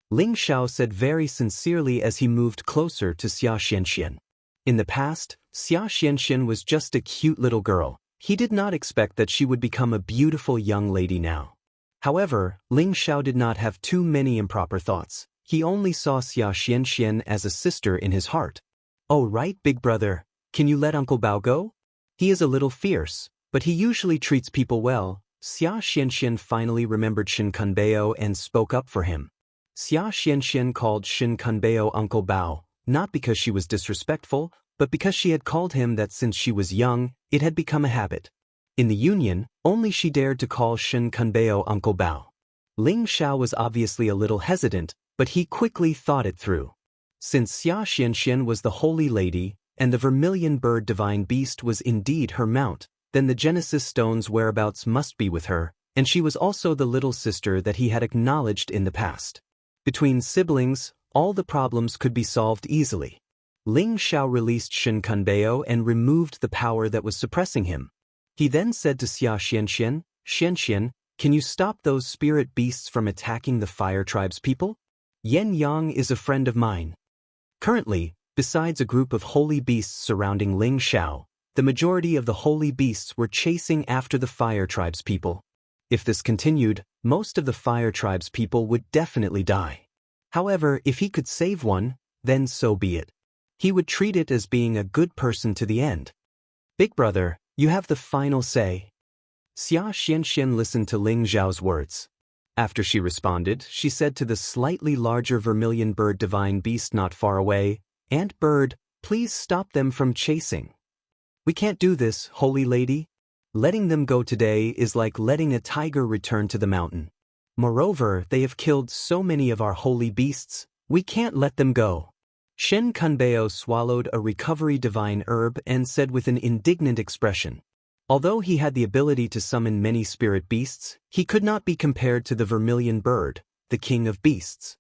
Ling Xiao said very sincerely as he moved closer to Xia Xianxian. In the past, Xia Xianxian was just a cute little girl. He did not expect that she would become a beautiful young lady now. However, Ling Xiao did not have too many improper thoughts. He only saw Xia Xianxian as a sister in his heart. "Oh right, big brother. Can you let Uncle Bao go? He is a little fierce, but he usually treats people well. Xia Xianxian finally remembered Shin Kunbao and spoke up for him. Xia Xianxian called Shin Kunbao Uncle Bao, not because she was disrespectful, but because she had called him that since she was young, it had become a habit. In the union, only she dared to call Shin Kunbao Uncle Bao. Ling Xiao was obviously a little hesitant, but he quickly thought it through. Since Xia Xianxian was the holy lady, and the vermilion bird divine beast was indeed her mount, then the Genesis stone's whereabouts must be with her, and she was also the little sister that he had acknowledged in the past. Between siblings, all the problems could be solved easily. Ling Xiao released Shin Kunbao and removed the power that was suppressing him. He then said to Xia Xianxian, "Xianxian, can you stop those spirit beasts from attacking the Fire Tribe's people? Yen Yang is a friend of mine." Currently, besides a group of holy beasts surrounding Ling Xiao, the majority of the holy beasts were chasing after the Fire Tribe's people. If this continued, most of the Fire Tribe's people would definitely die. However, if he could save one, then so be it. He would treat it as being a good person to the end. "Big brother, you have the final say." Xia Xianxian listened to Ling Xiao's words. After she responded, she said to the slightly larger vermilion bird divine beast not far away, "Ant bird, please stop them from chasing." "We can't do this, holy lady. Letting them go today is like letting a tiger return to the mountain. Moreover, they have killed so many of our holy beasts, we can't let them go." Shin Kunbao swallowed a recovery divine herb and said with an indignant expression, "Although he had the ability to summon many spirit beasts, he could not be compared to the vermilion bird, the king of beasts."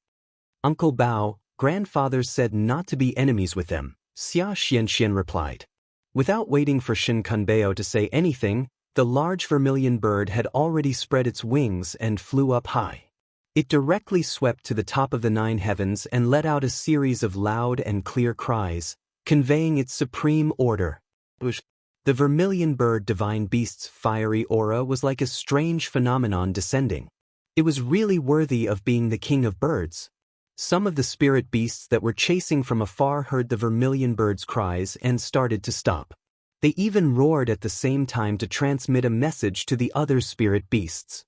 "Uncle Bao, grandfather said not to be enemies with them," Xia Xianxian replied. Without waiting for Shin Kunbao to say anything, the large vermilion bird had already spread its wings and flew up high. It directly swept to the top of the 9 heavens and let out a series of loud and clear cries, conveying its supreme order. The vermilion bird divine beast's fiery aura was like a strange phenomenon descending. It was really worthy of being the king of birds. Some of the spirit beasts that were chasing from afar heard the vermilion bird's cries and started to stop. They even roared at the same time to transmit a message to the other spirit beasts.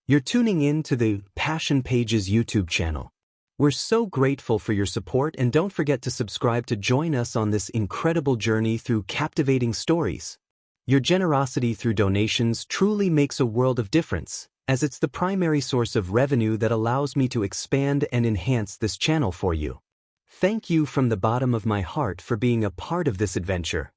You're tuning in to the Passion Pages YouTube channel. We're so grateful for your support, and don't forget to subscribe to join us on this incredible journey through captivating stories. Your generosity through donations truly makes a world of difference, as it's the primary source of revenue that allows me to expand and enhance this channel for you. Thank you from the bottom of my heart for being a part of this adventure.